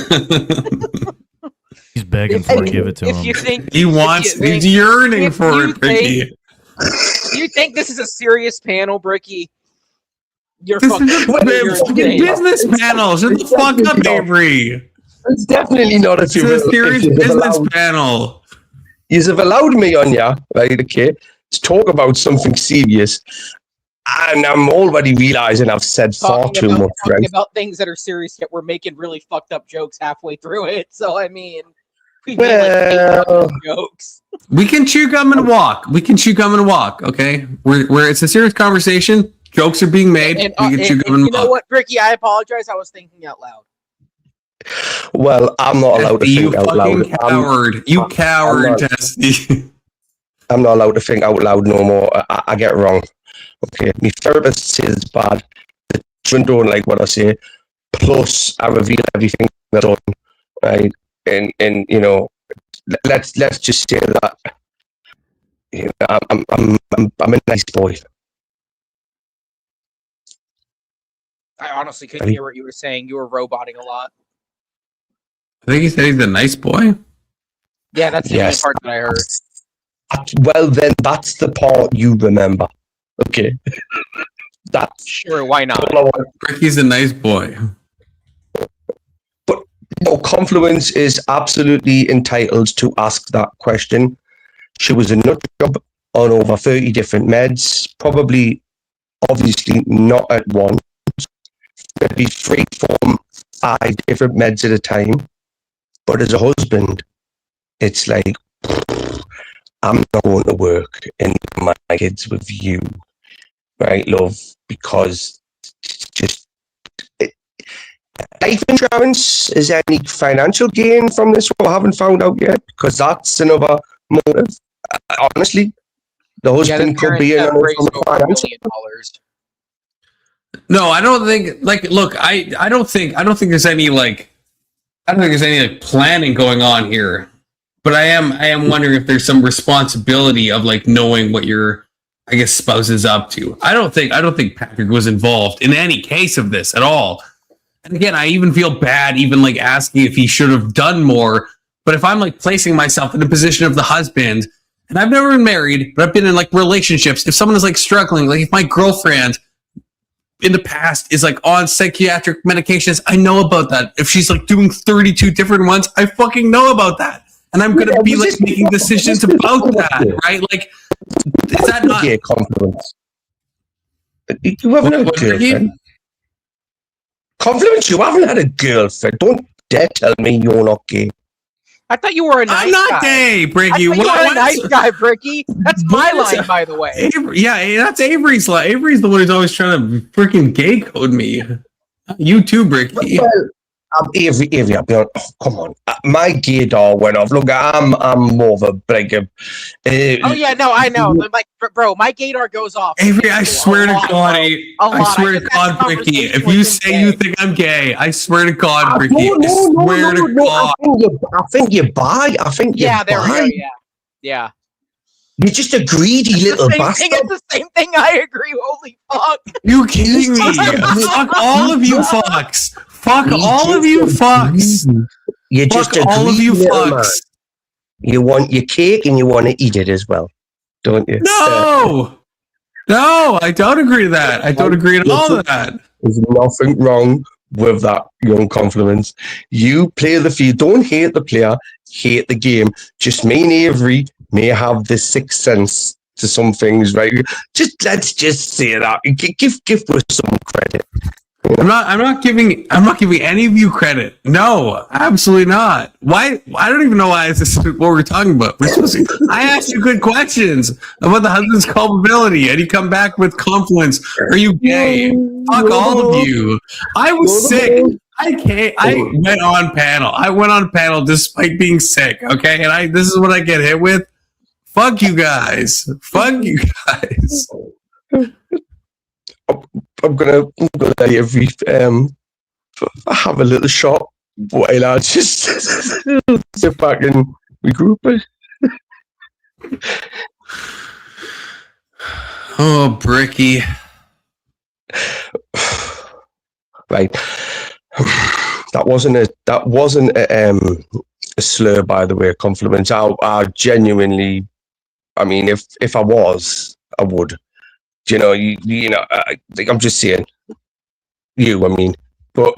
He's begging for it. Give it to him. He's yearning for it, Bricky. You think this is a serious panel, Bricky? You're This is a fucking business panel. Shut the fuck up, Avery. It's definitely not a serious business panel. You have allowed me on, yeah, right? Okay, to talk about something serious. And I'm already realizing I've said far too much, right? Talking about things that are serious, yet we're making really fucked up jokes halfway through it. So I mean, we made like 8 jokes. We can chew gum and walk. Okay, where it's a serious conversation. Jokes are being made. We can chew gum and you know what, Bricky? I apologize. I was thinking out loud. Well, I'm not allowed to think out loud. You coward, Tessie. I'm not allowed to think out loud no more. I get wrong. Okay, my therapist says it's bad. The children don't like what I say. Plus, I reveal everything I've done, right? And you know, let's just say that you know, I'm a nice boy. I honestly couldn't hear what you were saying. You were roboting a lot. I think he said he's a nice boy. Yeah, that's the only part that I heard. Well, then that's the part you remember. Okay. That's sure, why not? Ricky's a nice boy. But no, Confluence is absolutely entitled to ask that question. She was a nut job on over 30 different meds, probably, obviously, not at once. Maybe 3, 4, 5 different meds at a time. But as a husband, it's like, I'm not going to work and my kids with you, right, love? Because just life insurance, is there any financial gain from this? What I haven't found out yet, because that's another motive. Honestly, the husband could be in on it from financial. No, I don't think. Like, look, I don't think there's any like, I don't think there's any like planning going on here. But I am wondering if there's some responsibility of like knowing what your, I guess, spouse is up to. I don't think Patrick was involved in any case of this at all. And again, I even feel bad even like asking if he should have done more. But if I'm like placing myself in the position of the husband, and I've never been married, but I've been in like relationships, if someone is like struggling, like if my girlfriend in the past is like on psychiatric medications, I know about that. If she's like doing 32 different ones, I fucking know about that. And I'm going to be like making decisions about that, right? Like, is that not gay confidence? You haven't had a girlfriend. Confidence, you haven't had a girlfriend. Don't dare tell me you're not gay. I thought you were a nice guy. I'm not gay, Bricky. I thought you were a nice guy, Bricky. That's my line, by the way. Avery, yeah, that's Avery's line. Avery's the one who's always trying to freaking gay code me. You too, Bricky. Well, Avery, I'll be honest. Oh, come on. My gaydar went off. Look, I'm more of a bigger. Oh yeah, no, I know. Like, bro, my gaydar goes off. Avery, I swear to God, I swear to God, Bricky, if you say you think I'm gay, I swear to God, Bricky, I swear to God. I think you're bi. I think you're there we bi. go. Yeah. You're just a greedy little bastard. It's the same thing. I agree. Holy fuck. You kidding me? Fuck all of you fucks. Fuck all of you fucks. You're just a all of you fucks. Man. You want your cake and you want to eat it as well, don't you? No, I don't agree to that. I don't agree at all to that. There's nothing wrong with that, young confidence. You play the field. Don't hate the player. Hate the game. Just me and Avery may have this sixth sense to some things, right? Let's just say that. Give us some credit. I'm not giving any of you credit. No, absolutely not. Why? I don't even know why this is what we're talking about. I asked you good questions about the husband's culpability, and you come back with confidence. Are you gay? Fuck all of you. I was sick. I went on panel. I went on panel despite being sick. Okay, and this is what I get hit with. Fuck you guys. Fuck you guys. I'm gonna let Avery have a little shot while I just sit back and regroup. Oh, Bricky. Right. That wasn't a slur, by the way. Compliments. I genuinely. I mean, if I was, I would. You know, you know. I'm just saying. I mean, but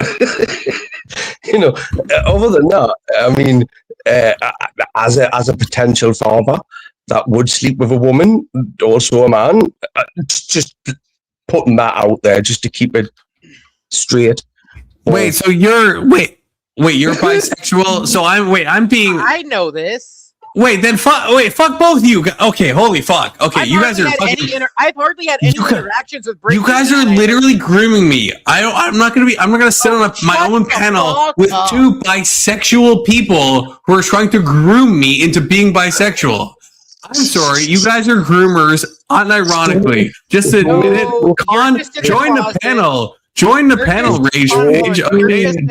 you know, other than that, I mean, as a potential father that would sleep with a woman, also a man, just putting that out there just to keep it straight. Wait, so you're bisexual? So I'm being. I know this. Wait, then fuck both of you. Okay, holy fuck. Okay, you guys are fucking. I've hardly had any interactions with Bricky. You guys are literally grooming me. I'm not gonna sit on my own panel with two bisexual people who are trying to groom me into being bisexual. I'm sorry, you guys are groomers, unironically. Just admit it. Join the panel. Join the panel, Rage. Okay,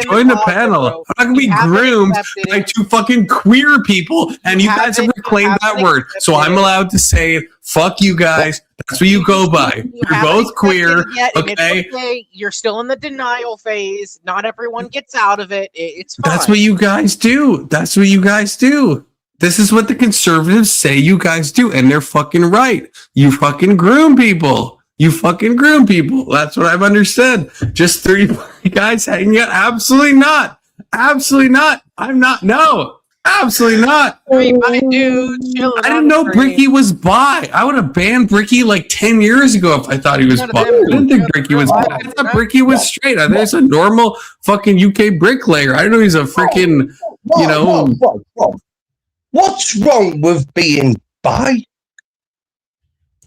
join the panel. I'm not gonna be groomed by two fucking queer people, and you guys have reclaimed that word, so I'm allowed to say it. Fuck you guys. That's what you go by. You're both queer. Okay, you're still in the denial phase. Not everyone gets out of it. It's fine. That's what you guys do. That's what you guys do. This is what the conservatives say you guys do, and they're fucking right. You fucking groom people. You fucking groom people. That's what I've understood. Just 3 guys hanging out. Absolutely not. Absolutely not. I'm not. No. Absolutely not. Three bi dudes chilling. I didn't know Bricky was bi. I would have banned Bricky like 10 years ago if I thought he was bi. I didn't think Bricky was bi. I thought Bricky was straight. I think he's a normal fucking UK bricklayer. I don't know he's a freaking, you know. What's wrong with being bi?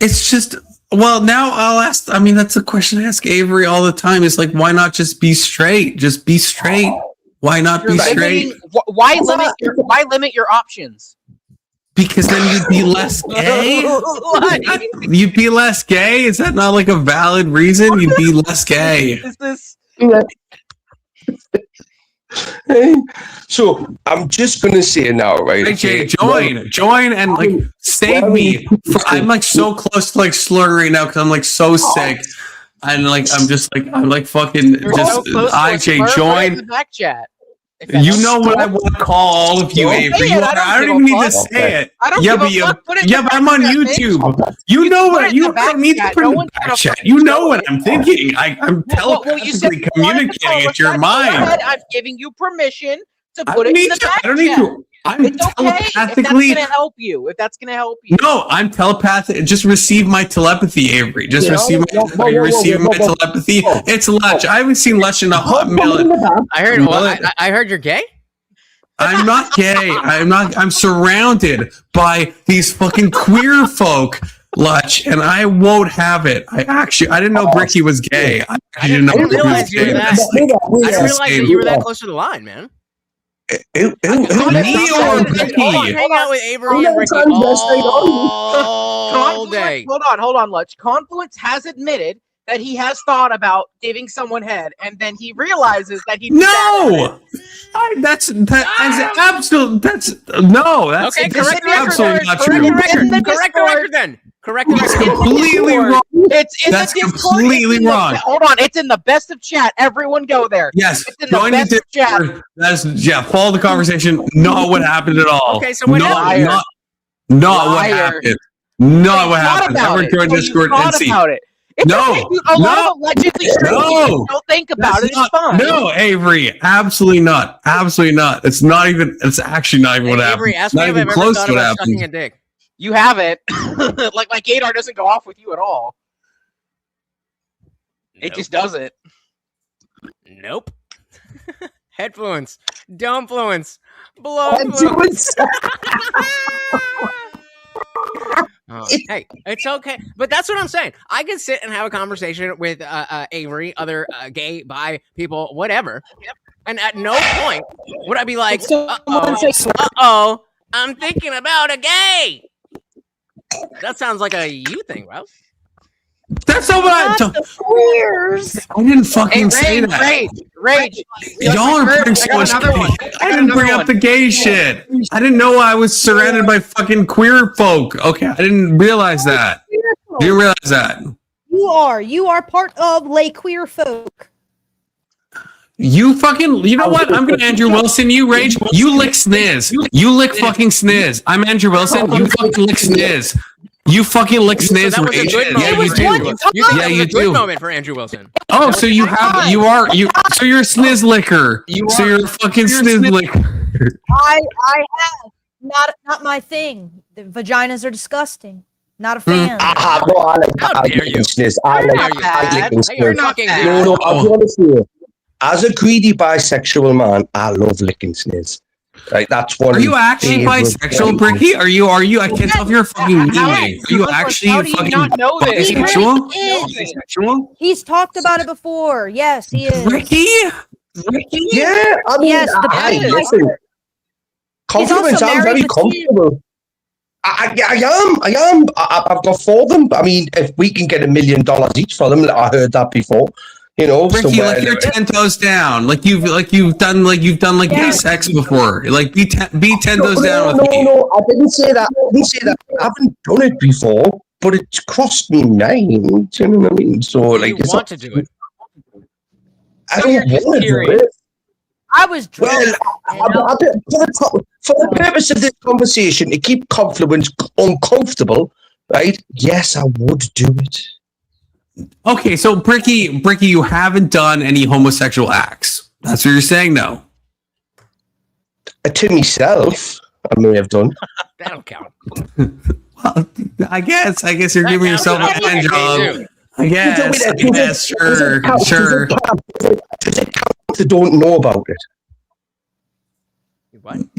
It's just. Well, now I'll ask. I mean, that's a question I ask Avery all the time. It's like, why not just be straight? Just be straight. Why not be straight? Why limit your options? Because then you'd be less gay? You'd be less gay? Is that not like a valid reason? You'd be less gay. Is this? So I'm just gonna say now, right? Hey Jay, join and like save me. I'm like so close to like slurring right now because I'm like so sick. And like I'm like fucking just IJ join. The back chat. You know what I want to call all of you, Avery. I don't even need to say it. But I'm on YouTube. You know what? You don't need to put it in the back chat. You know what I'm thinking. I'm telepathically communicating at your mind. I'm giving you permission to put it in the back chat. I don't need to. I'm telepathically. If that's gonna help you. If that's gonna help you. No, I'm telepathic. Just receive my telepathy, Avery. Just receive my. Are you receiving my telepathy? It's Lech. I haven't seen Lech in a hot minute. I heard. Well, I heard you're gay. I'm not gay. I'm not. I'm surrounded by these fucking queer folk, Lech, and I won't have it. I didn't know Bricky was gay. I didn't know Bricky was gay. I didn't realize that you were that close to the line, man. Me or Bricky? Hang out with Avery and Ricky all day. Hold on, Lech. Confluence has admitted that he has thought about giving someone head, and then he realizes that he That's absolute. That's okay. Correct the absolutely not true. Correct the record then. Correct the That's record. completely wrong. That's completely wrong. Hold on, it's in the best of chat. Everyone go there. Yes, it's in the best of chat. That's follow the conversation. Not what happened at all. Okay, so what happened? Not what happened. Not what happened. Everyone join Discord and see. No, a lot of allegedly straight people don't think about it. It's fine. No, Avery, absolutely not. Absolutely not. It's not even. It's actually not even what happened. Avery, ask me if I've ever thought about sucking a dick. You haven't. Like my gaydar doesn't go off with you at all. It just doesn't. Nope. Headfluence. Domefluence. Blowfluence. Hey, it's okay. But that's what I'm saying. I can sit and have a conversation with Avery, other gay, bi people, whatever. And at no point would I be like, uh-oh, I'm thinking about a gay. That sounds like a you thing, bro. That's not what I didn't fucking say that. Rage. Y'all are putting so much gay. I didn't bring up the gay shit. I didn't know I was surrounded by fucking queer folk. Okay, I didn't realize that. Didn't realize that. You are part of lay queer folk. You know what? I'm gonna Andrew Wilson you, Rage. You lick sniz. You lick fucking sniz. I'm Andrew Wilson. You fucking lick sniz. You fucking lick sniz, So that was a Rage. good moment. Yeah, you do. Yeah, you do. Good moment for Andrew Wilson. Oh, so you're a sniz licker. So you're a fucking sniz licker. I have not my thing. The vaginas are disgusting. Not a fan. I like licking sniz. I like licking You're sniz. knocking No, I'm going to say, as a greedy bisexual man, I love licking sniz. Like that's one. Are you actually bisexual, Bricky? Are you? I can't tell if you're fucking memeing. Are you actually fucking bisexual? Bisexual? He's talked about it before. Yes, he is. Bricky? Yeah, I mean, yes, listen. Compliments. I'm very comfortable. I am. I've got 4 of them. I mean, if we can get $1 million each for them, I heard that before. You know, Ricky, like you're 10 toes down, like you've done gay sex before, like be 10 toes down with me. No, I didn't say that. I haven't done it before, but it's crossed me mind. Do you know what I mean? So, like, you want to do it? I don't want to do it. I was drunk. Well, for the purpose of this conversation, to keep Confluence uncomfortable, right? Yes, I would do it. Okay, so Bricky, you haven't done any homosexual acts. That's what you're saying, no? To myself, I may have done. That don't count. Well, I guess you're giving yourself a hand job. I guess. Sure. Does it count if they don't know about it?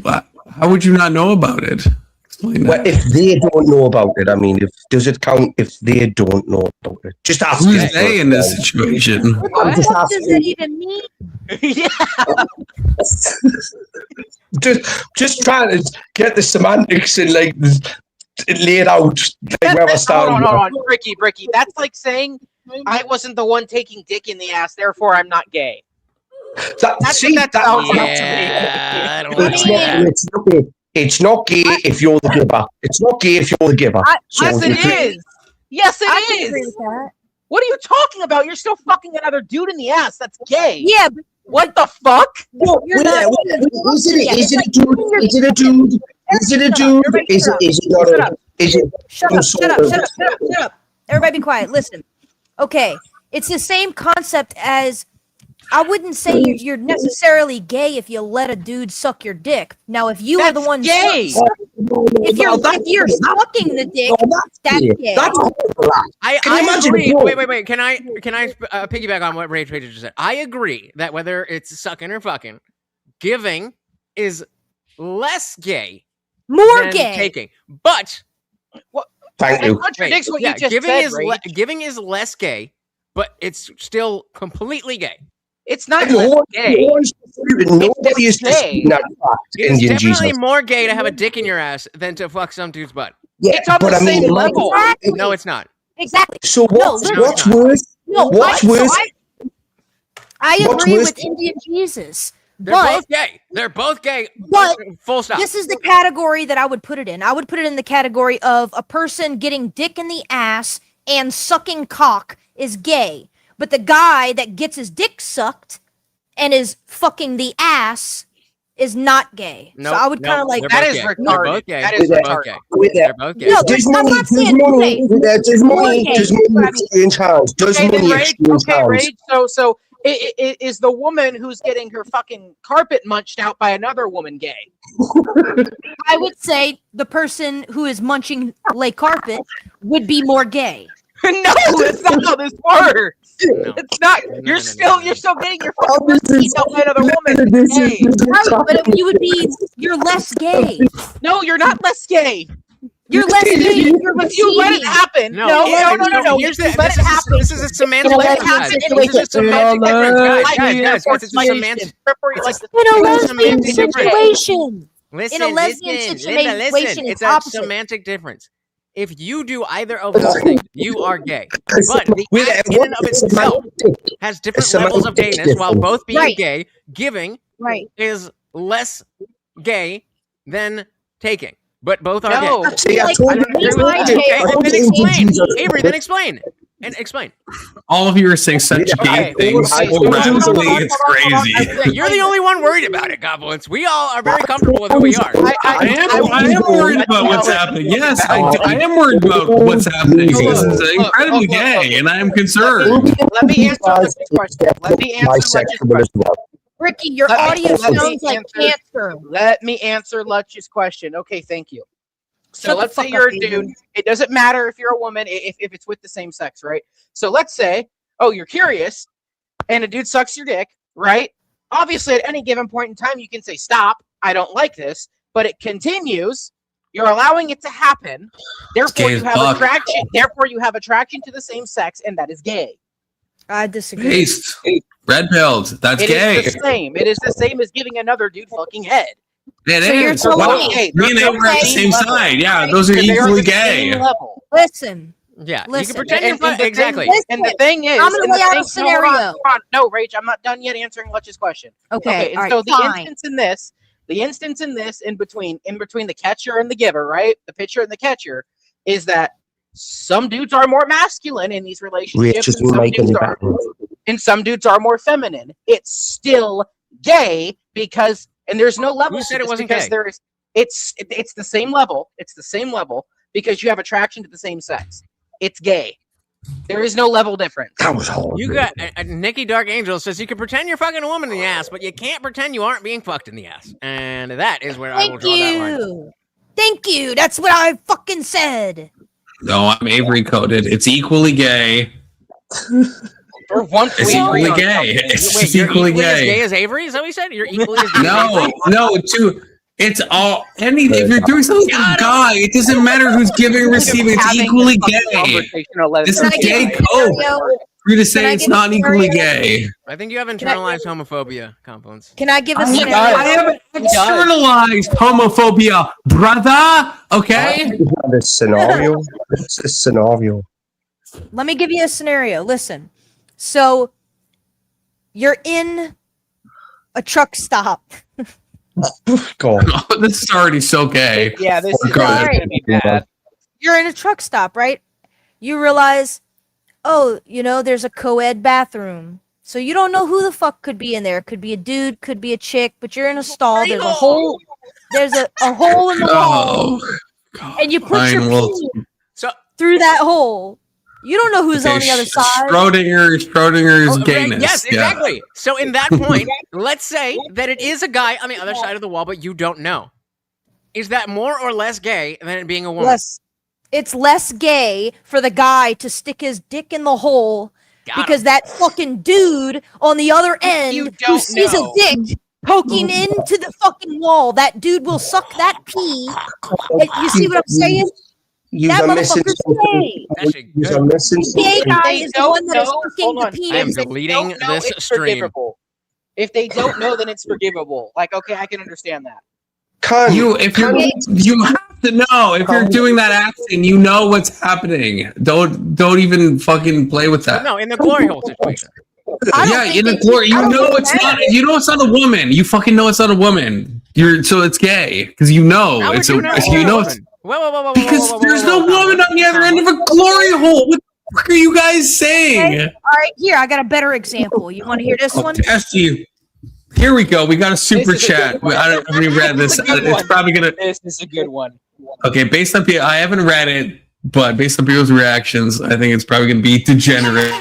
What? How would you not know about it? Well, if they don't know about it, I mean, does it count if they don't know about it? Just ask. Who's they in this situation? What does that even mean? Yeah. just trying to get the semantics and like laid out like where I stand. Hold on, Bricky. That's like saying I wasn't the one taking dick in the ass, therefore I'm not gay. That's what that sounds like to me. It's not gay if you're the giver. It's not gay if you're the giver. Yes, it is. Yes, it is. What are you talking about? You're still fucking another dude in the ass. That's gay. Yeah. But what the fuck? Is it a dude? Is it a dude? Is it a dude? Is it not a? Is it? Shut up. Everybody be quiet. Listen. Okay. It's the same concept as I wouldn't say you're necessarily gay if you let a dude suck your dick. Now, if you are the one gay, if you're sucking the dick, that's gay. I agree. Wait. Can I piggyback on what Rage just said? I agree that whether it's sucking or fucking, giving is less gay, more than gay, taking. But thank you. Contradicts what you just said. Giving is less gay, but it's still completely gay. It's not less gay. Nobody is disputing that fact. It's definitely more gay to have a dick in your ass than to fuck some dude's butt. Yeah, it's on the same level. Exactly. No, it's not. Exactly. So what's worse? What's worse? I agree with Indian Jesus. They're both gay. They're both gay. But full stop. This is the category that I would put it in. I would put it in the category of a person getting dick in the ass and sucking cock is gay. But the guy that gets his dick sucked and is fucking the ass is not gay. So I would kind of like that is retarded. That is retarded. They're both gay. No, Does I'm money not saying exchange hands? Does money exchange hands? Rage. So is the woman who's getting her fucking carpet munched out by another woman gay? I would say the person who is munching lay carpet would be more gay. No, that's not how this works. No. It's not. You're still getting your fucking pussy eaten out by another woman. Gay. Right, but you're less gay. No, you're not less gay. You're less gay. If you let it happen. No. This is a semantic difference. In a lesbian situation. In a lesbian situation, it's a semantic difference. If you do either of those things, you are gay. But the act in and of itself has different levels of gayness. While both being gay, giving is less gay than taking. But both are gay. See, I told you. Avery, then explain. And explain. All of you are saying such gay things so rapidly, it's crazy. You're the only one worried about it, Goblins. We all are very comfortable with who we are. I am worried about what's happening. Yes, I am worried about what's happening. This is incredibly gay, and I am concerned. Let me answer this question. Let me answer this question. Ricky, your audio sounds like cancer. Let me answer Lutch's question. Okay, thank you. So let's say you're a dude. It doesn't matter if you're a woman, if it's with the same sex, right? So let's say, you're curious, and a dude sucks your dick, right? Obviously, at any given point in time, you can say, stop, I don't like this, but it continues. You're allowing it to happen. Therefore, you have attraction. Therefore, you have attraction to the same sex, and that is gay. I disagree. Based. Red pilled. That's gay. It is the same. It is the same as giving another dude fucking head. It is. Me and Amber at the same side. Yeah, those are equally gay. Listen. Yeah, listen. You can pretend you're exactly. And the thing is, I'm gonna lay out a scenario. No, Rach, I'm not done yet answering Lutch's question. Okay. And so the instance in this, in between the catcher and the giver, right? The pitcher and the catcher, is that some dudes are more masculine in these relationships, and some dudes are more feminine. It's still gay because. And there's no level. Who said it wasn't because gay? It's the same level. It's the same level because you have attraction to the same sex. It's gay. There is no level difference. That was horrible. You got Nikki Dark Angel says you can pretend you're fucking a woman in the ass, but you can't pretend you aren't being fucked in the ass. And that is where I will draw that line. Thank you. That's what I fucking said. No, I'm Avery coded. It's equally gay. For once, it's equally gay. It's equally gay. As gay as Avery? Is that what you said? You're equally as gay it's all if you're doing something with a guy, it doesn't matter who's giving or receiving, it's equally gay. This is gay code. free to say I it's give a not equally scenario? gay. I think you have internalized homophobia, Confluence. Can I give a I scenario? haven't externalized homophobia, brother. Okay. The scenario. It's a scenario. Let me give you a scenario. Listen. So you're in a truck stop. God. Oh, this is already so gay. Yeah, this is Go ahead. gonna be bad. You're in a truck stop, right? You realize, oh, there's a co-ed bathroom. So you don't know who the fuck could be in there. Could be a dude, could be a chick, but you're in a stall. There's a hole. There's a hole in the wall. Oh, And you put your pee through that hole. You don't know who's on the other side. Schrodinger's gayness. Yes, exactly. Yeah. So in that point, let's say that it is a guy on the other side of the wall, but you don't know. Is that more or less gay than it being a woman? It's less gay for the guy to stick his dick in the hole because that fucking dude on the other end who sees a dick poking into the fucking wall, that dude will suck that pee. You see what I'm saying? That motherfucker's gay. Gay guy is the one that is sucking the penis. I am deleting this stream. If they don't know, then it's forgivable. Like, okay, I can understand that. You have to know if you're doing that action, you know what's happening. Don't even fucking play with that. No, in the glory hole situation. Yeah, in the glory, you know it's not a woman. You fucking know it's not a woman. So it's gay because you know it's Whoa, because there's no woman on the other end of a glory hole. What the fuck are you guys saying? Okay. All right, here I got a better example. You want to hear this one? Test you. Here we go. We got a super chat. I don't reread this. It's probably gonna. This is a good one. Okay, based on I haven't read it, but based on people's reactions, I think it's probably gonna be degenerate.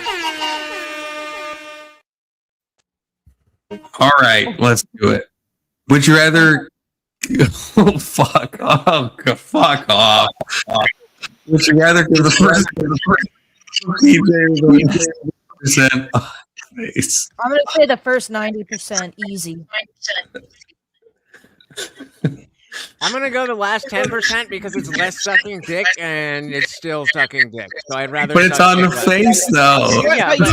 All right, let's do it. Would you rather? Oh, fuck off! Fuck off! Would you rather give the first? Percent. I'm gonna say the first 90% easy. I'm gonna go the last 10% because it's less sucking dick and it's still sucking dick. So I'd rather. But it's on the face, though. Yeah, but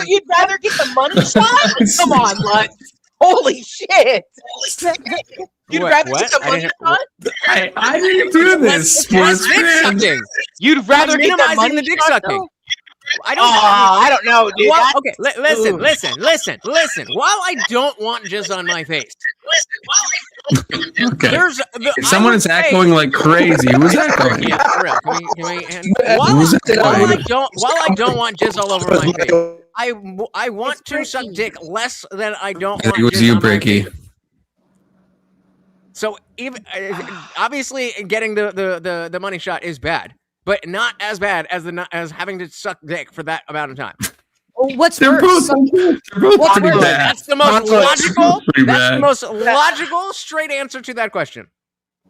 you'd rather get the money shot? Come on, Lut. Holy shit! You'd rather get the money shot? I didn't do this. Sports sucking. You'd rather get the money the dick shot, sucking. though? I don't know, dude. Well, okay, listen. While I don't want jizz on my face, okay. If someone is echoing like crazy, who's echoing? Yeah, for real. While I don't want jizz all over my face, I want to suck dick less than I don't want. It was you, Bricky. So even obviously getting the money shot is bad. But not as bad as having to suck dick for that amount of time. What's worse? What's worse? That's the most logical. That's the most logical, straight answer to that question.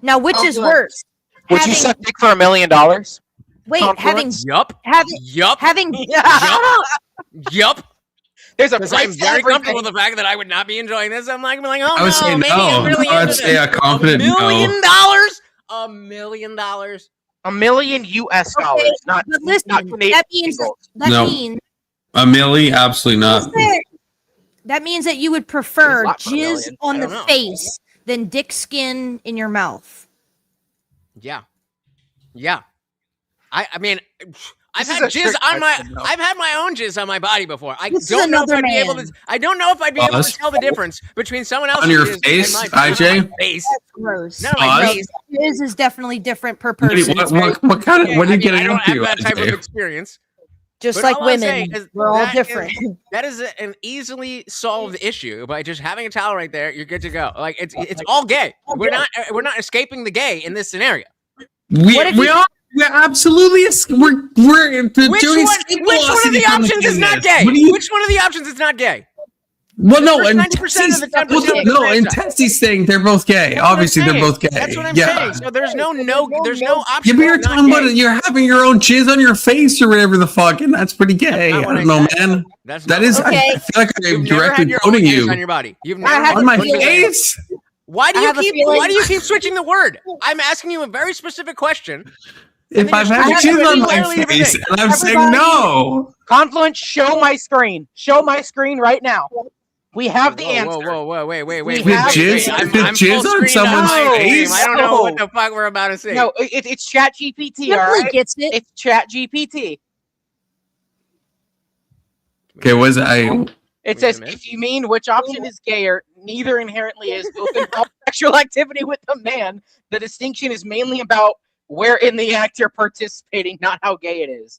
Now, which is worse? Would you suck dick for $1 million? Wait, having yup. There's a price. I'm very comfortable with the fact that I would not be enjoying this. I'm like, oh, I would say maybe no. I'm really I would into say this. a confident $1 million. no. $1 million. $1 million US dollars, okay, not but listen, not Canadian. that means a milli, absolutely not. that means that you would prefer It's a lot for $1 jizz million. on I the don't know. face than dick skin in your mouth. Yeah. I mean, I've This had is a jizz trick on my. question, though. I've had my own jizz on my body before. I This is don't know if another I'd be able man. to. I don't know if I'd be able to Pause. tell the difference between someone else's On your jizz face, and my IJ? face. That's gross. No, my Pause. face. Jizz is definitely different per What, person. It's very- what kind of? What are you I getting don't have into? that type of IJ? experience. just But like all I'm saying women, is we're all that different. That is an easily solved issue by just having a towel right there. You're good to go. Like it's all gay. We're not escaping the gay in this scenario. We're absolutely. We're Which doing. one of the options is not gay? Which one of the options is not gay? Well, no, The and 90% of the 10% of the no, and franchise. Tessy's saying they're both gay. That's what I'm Obviously, they're saying. both gay. That's what I'm yeah. saying. So there's no option. Yeah, but you're of not talking about gay. it. You're having your own jizz on your face or whatever the fuck, and that's pretty gay. That's not I what don't I know, said. man. That's That not is. what Okay. I feel like I'm You've never directly had your own quoting jizz you on your body. You've I never have on a my feeling- face. Why do I you have a keep feeling- switching the word? I'm asking you a very specific question. if I've had jizz on my face and I'm saying no. Confluence, show my screen. Show my screen right now. We have the answer. Whoa, wait. The jizz on someone's face? I don't know what the fuck we're about to say. No, it's Chat GPT. Simply All right? gets it. It's Chat GPT. Okay, was I? It says, if you mean which option is gayer, neither inherently is. Both involve sexual activity with a man. The distinction is mainly about where in the act you're participating, not how gay it is.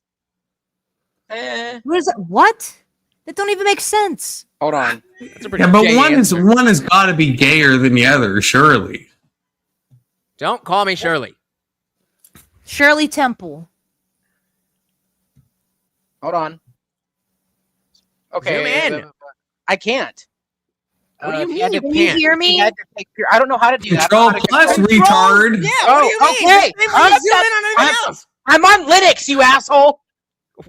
What is that? What? That don't even make sense. Hold on. Yeah, but one has got to be gayer than the other, surely. Don't call me Shirley. Shirley Temple. Hold on. Okay. Zoom in. I can't. What do you mean you Can you can't? hear me? I don't know how to do that. Control plus, retard. Yeah, what do you mean? Okay. Zoom in on anything else. I'm on Linux, you asshole.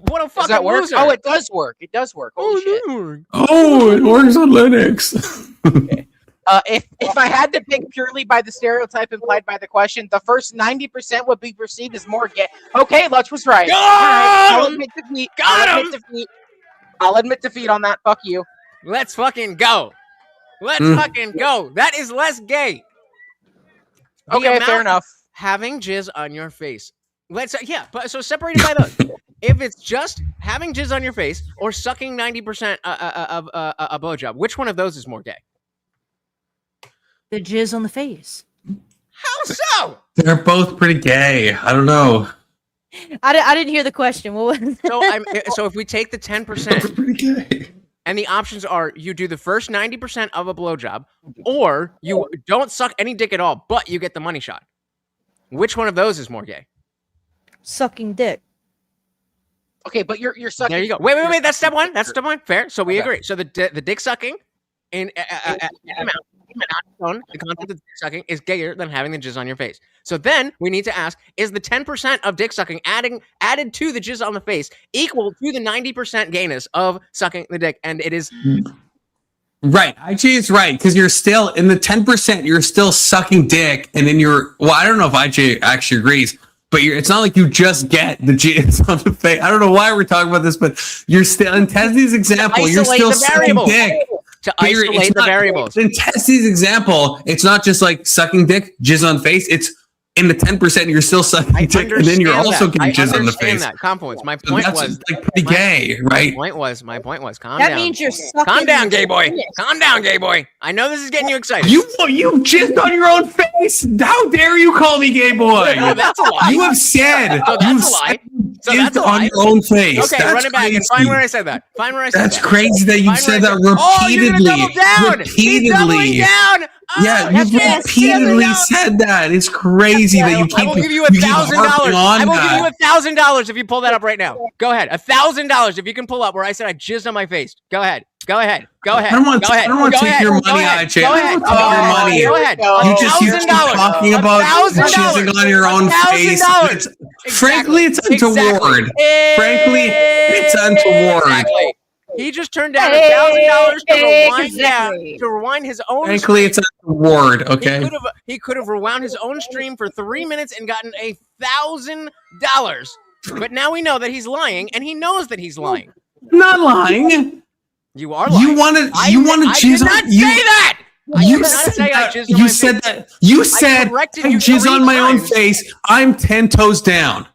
What a Does fucking that work? loser. Oh, it does work. It does work. Holy shit. Oh, it works on Linux. If I had to pick purely by the stereotype implied by the question, the first 90% would be perceived as more gay. Okay, Lutz was right. I'll admit defeat. I'll admit defeat on that. Fuck you. Let's fucking go. Let's fucking go. That is less gay. Okay, fair enough. Having jizz on your face. But so separated by those. If it's just having jizz on your face or sucking 90% of a blowjob, which one of those is more gay? The jizz on the face. How so? They're both pretty gay. I don't know. I didn't hear the question. What was it? So if we take the 10%, and the options are you do the first 90% of a blowjob, or you don't suck any dick at all, but you get the money shot. Which one of those is more gay? Sucking dick. Okay, but you're sucking. There you go. Wait. That's step one. That's step one. Fair. So we agree. So the dick sucking in amount, the concept of dick sucking is gayer than having the jizz on your face. So then we need to ask: is the 10% of dick sucking added to the jizz on the face equal to the 90% gayness of sucking the dick? And it is. Right. IJ is right, because you're still in the 10%, you're still sucking dick, and then I don't know if IJ actually agrees, but it's not like you just get the jizz on the face. I don't know why we're talking about this, but you're still, in Tessie's example, you're still sucking dick. To isolate the variables. In Tessie's example, it's not just like sucking dick, jizz on face, it's in the 10%, you're still sucking dick, and then you're also getting jizz on the face. That confluence. My point was like pretty gay, right? My point was. Calm That down. means you're sucking. Calm down, gay boy. Calm down, gay boy. I know this is getting you excited. You jizzed on your own face. How dare you call me gay boy? No, that's a lie. You have said. So that's a lie. So that's a lie. On your own face. Okay, that's run it back crazy. and find where I said that. Find where I said That's that. crazy that you said that repeatedly. Oh, you're gonna double down. He's doubling down. Yeah, you repeatedly said that. It's crazy that you keep. I will give you $1,000. I will give you $1,000 if you pull that up right now. Go ahead. $1,000 if you can pull up where I said I jizzed on my face. Go ahead. Go ahead. Go ahead. I don't want to take your money, IJ. I don't want to take your money. Go ahead. You keep talking about jizzing on your own face. Frankly, it's untoward. Frankly, it's untoward. He just turned down $1,000 to rewind his own. Frankly, it's untoward. Okay. He could have rewound his own stream for 3 minutes and gotten $1,000. But now we know that he's lying, and he knows that he's lying. I'm not lying. You are lying. You want to jizz on? I did not say that. You said that. You said I jizz on my own face. I'm 10 toes down.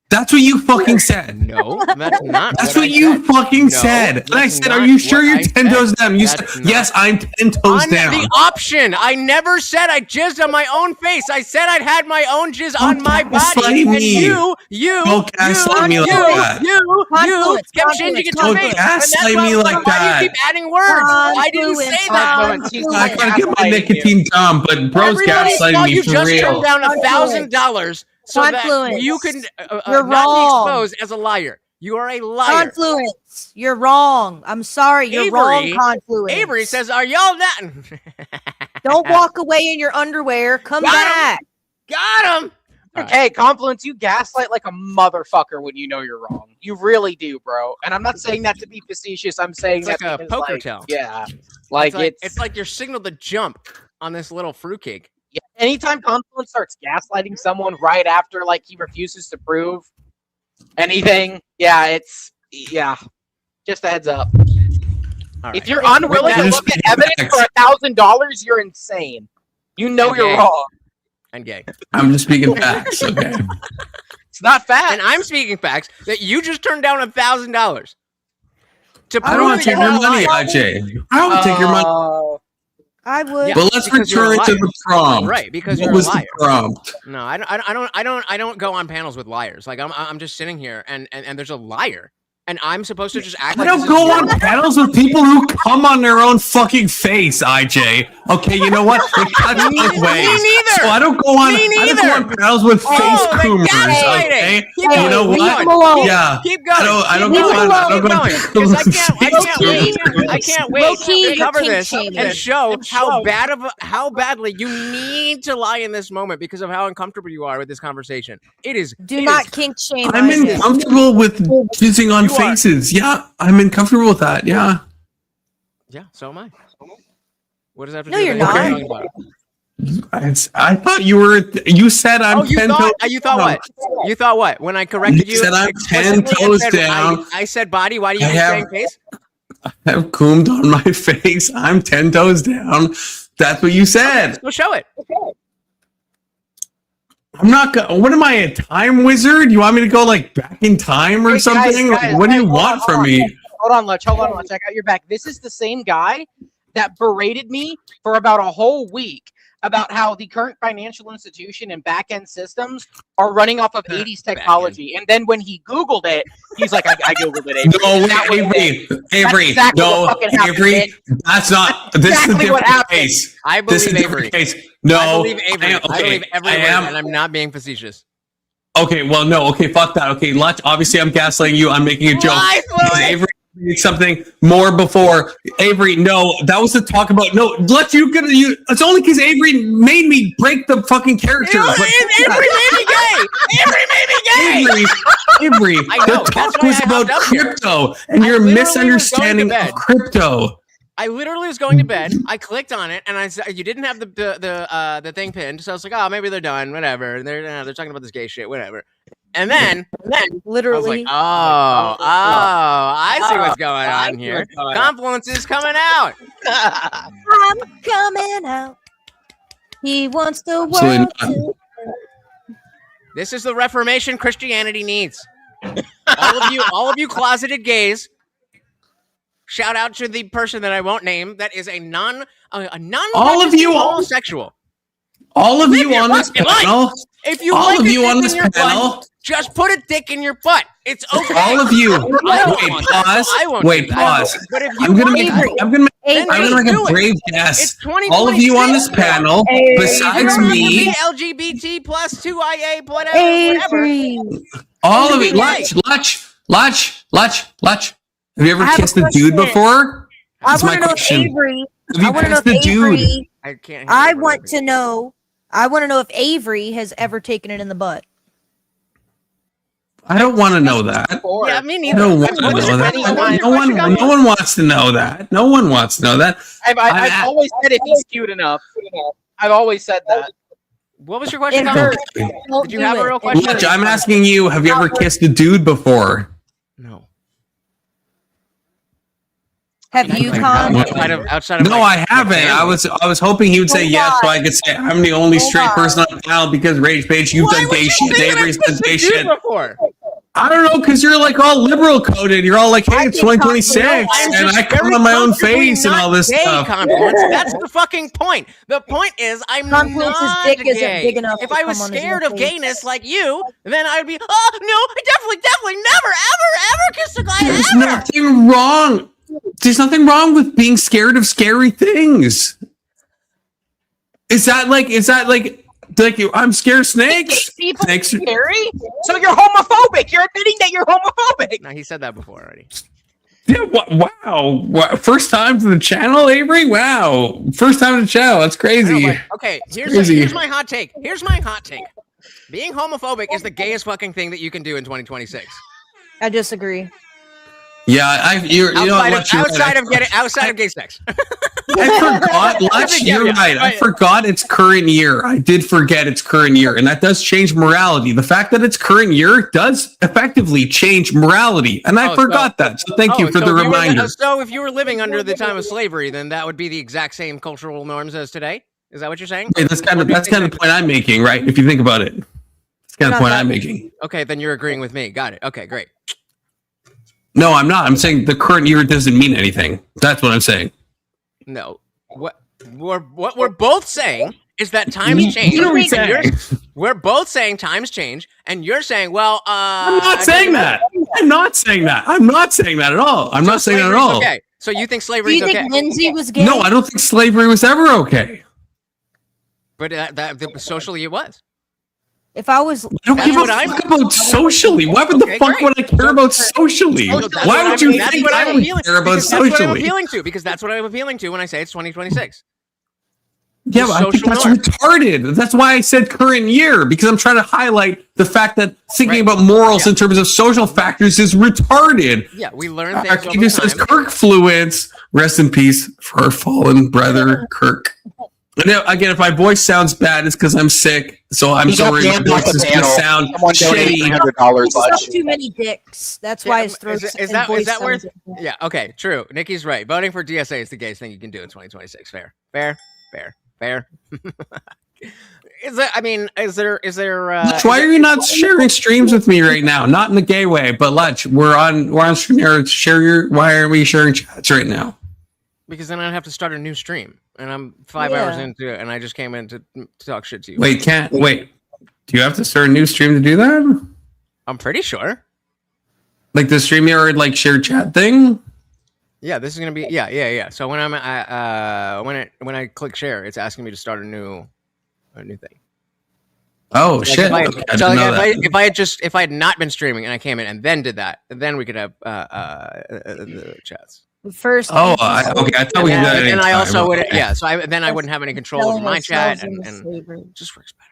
That's what you fucking said. No, that's not. That's what you fucking said. And I said, "Are you sure you're 10 toes down?" You said, "Yes, I'm 10 toes down." The option. I never said I jizzed on my own face. I said I'd had my own jizz on my body. And you kept changing it to me. Gaslight me like that. Why do you keep adding words? I didn't say that. I gotta get my nicotine dumb, but bro's gaslighting me you for just real. turned down $1,000 so that you can You're not wrong. be exposed as a liar. You are a liar. Confluence. You're wrong. I'm sorry. You're wrong, Confluence. Avery says, "Are y'all not?" Don't walk away in your underwear. Come back. Got him. Hey, Confluence, you gaslight like a motherfucker when you know you're wrong. You really do, bro. And I'm not saying that to be facetious. I'm saying It's that like a poker tell. Yeah. It's like you're signaled to jump on this little fruitcake. Yeah, anytime Confluence starts gaslighting someone right after like he refuses to prove anything, just a heads up. If you're unwilling to look at evidence for $1,000, you're insane. You know you're wrong. And gay. I'm just speaking facts. Okay. It's not facts. And I'm speaking facts that you just turned down $1,000 to prove I don't want to take your money, lying. IJ. I don't want to take your money. I would. Yeah, But let's because you're a return to liar. the prompt. Right, because What you're was a liar. the prompt? No, I don't go on panels with liars. Like I'm just sitting here and there's a liar. And I'm supposed to just act I like don't this go is on panels with people who come on their own fucking face, IJ. Okay, you know what? It cuts both ways. Me neither. So I don't go on. Me I don't neither. go on panels with face coomers. Okay, Keep you going. know Keep what? going. Yeah. Keep going. I don't Keep go going. on. I don't Keep go on going. panels Because with I can't wait Low-key, to cover you're this kink-shaming. and show how badly you need to lie in this moment because of how uncomfortable you are with this conversation. Do not kink shame. I'm IJ. uncomfortable with choosing on faces. Yeah, I'm uncomfortable with that. Yeah. Yeah, so am I. What does that have to No, do you're with anything not. we're talking about? I thought you were. You said I'm 10 toes. You thought what? You thought what? When I corrected you, You said I'm explicitly 10 and toes said, down. I said body. Why do you I keep have- saying face? I have coomed on my face. I'm 10 toes down. That's what you said. Well, show it. I'm not going. What am I, a time wizard? You want me to go like back in time or Hey, something? guys, What do you hold want on, from hold on. me? Hold on, Lutch. Hold on, Lutch. I got your back. This is the same guy that berated me for about a whole week about how the current financial institution and back-end systems are running off of 80s technology. And then when he Googled it, he's like, I Googled it. Avery. No, That was Avery, it. Avery, That's exactly no, what fucking happened, Avery, man. that's not. This Exactly is a what different happened. case. I This is believe a different Avery. case. No, I believe Avery. I okay, believe every I word, am. and I'm not being facetious. Okay, well, no, okay, fuck that. Okay, Lutch, obviously I'm gaslighting you. I'm making a joke. Lie, Because Louis. Avery did something more before. Avery, no, that was to talk about. No, Lutch, it's only because Avery made me break the fucking character. Avery But- made me gay. Avery made me gay. Avery, I know, the that's talk why was I about hopped up here. crypto and I your literally was misunderstanding going to of bed. crypto. I literally was going to bed. I clicked on it, and I said, "You didn't have the thing pinned." So I was like, "Oh, maybe they're done. Whatever. And they're talking about this gay shit. Whatever." And then Literally. I was like, I see what's going on here. Confluence is coming out. I'm coming out. He wants the Absolutely world not. to. This is the Reformation Christianity needs. All of you closeted gays. Shout out to the person that I won't name. That is a non All of you- homosexual. All of Live you your on this fucking life. panel, If you all like of a you dick on in this your butt, panel, just put a dick in your butt. It's okay. all of you. I don't Wait, want that. pause. I won't Wait, do that. pause. But if you I'm gonna want make. to, I'm gonna then make do a it. brave It's guess. 2026. All of you on this panel, You besides don't have to me, be LGBT plus 2IA, whatever. Avery. all of Be it. gay. Lutch. Have you I ever have a kissed a dude question. before? I That's my want to know if question. Avery. Have you I want to know kissed if a dude? Avery. I can't. hear I you. want to know. I want to know if Avery has ever taken it in the butt. I don't want to know that. Yeah, me I neither. don't want to What was know your that. question? What was your No one, question, no one wants to know that. No one wants to know that. I've always said if he's cute enough. I've always said that. What was your question? It Connor? hurts. Don't Did you do have a it. real It question? Lutch, I'm asking you, have you ever kissed a dude before? No. Have you, Con? Outside of No, like, I haven't. I was hoping he would say Hold yes, so on. I could say I'm the only straight on. person on the panel because Rage Page, you've done gay shit. Avery's done gay shit. Before. I don't know, because you're like all liberal coded. You're all like, hey, it's 2026, and I come on my own face and all this stuff. Confluence. That's the fucking point. The point is, I'm Confluence's not dick isn't gay. big enough If to I was come on his scared own of face. gayness like you, then I'd be, oh no, I definitely, never, ever kissed a guy There's ever. nothing wrong. There's nothing wrong with being scared of scary things. Is that like I'm scared of snakes? People Snakes. scary? So you're homophobic. You're admitting that you're homophobic. No, he said that before already. Yeah, wow. First time to the channel, Avery? Wow. First time to the channel. That's crazy. Okay, Crazy. here's my hot take. Being homophobic is the gayest fucking thing that you can do in 2026. I disagree. Yeah, you know what, Lutch, you're right. outside of gay sex. I forgot, Lutch, you're right. I forgot it's current year. I did forget it's current year, and that does change morality. The fact that it's current year does effectively change morality, and I forgot that. So thank you for the reminder. So if you were living under the time of slavery, then that would be the exact same cultural norms as today? Is that what you're saying? Wait, that's kind of the point I'm making, right? If you think about it. That's kind of the point I'm making. Okay, then you're agreeing with me. Got it. Okay, great. No, I'm not. I'm saying the current year doesn't mean anything. That's what I'm saying. No, what we're both saying is that times change. We're both saying times change, and you're saying, well, I'm not saying that. I'm not saying that. I'm not saying that at all. I'm not saying that at all. Okay, so you think slavery is okay? Do you think Lindsay was gay? No, I don't think slavery was ever okay. But socially it was. If I was, I don't give a fuck about socially. Why would the fuck would I care about socially? Why would you think I would care about socially? That's what I'm appealing to, because that's what I'm appealing to when I say it's 2026. Yeah, but I think that's retarded. That's why I said current year, because I'm trying to highlight the fact that thinking about morals in terms of social factors is retarded. Yeah, we learn things. He just says Kirk fluids. Rest in peace for our fallen brother Kirk. Again, if my voice sounds bad, it's because I'm sick. So I'm sorry. My voice is going to sound shitty. $300 too many dicks. That's why his throat. Is that worth? Yeah. Okay. True. Nikki's right. Voting for DSA is the gayest thing you can do in 2026. Fair. Is there? I mean, is there? Why are you not sharing streams with me right now? Not in the gay way, but Lutch, we're on stream here. Why are we sharing chats right now? Because then I'd have to start a new stream, and I'm 5 hours into it, and I just came in to talk shit to you. Wait. Do you have to start a new stream to do that? I'm pretty sure. Like the StreamYard like shared chat thing? Yeah, this is gonna be yeah. So when when I click share, it's asking me to start a new thing. Oh like shit! If I had not been streaming and I came in and then did that, then we could have the chats. First. Oh, I thought we could do that. And I also would, So I wouldn't have any control over my chat, and it just works better.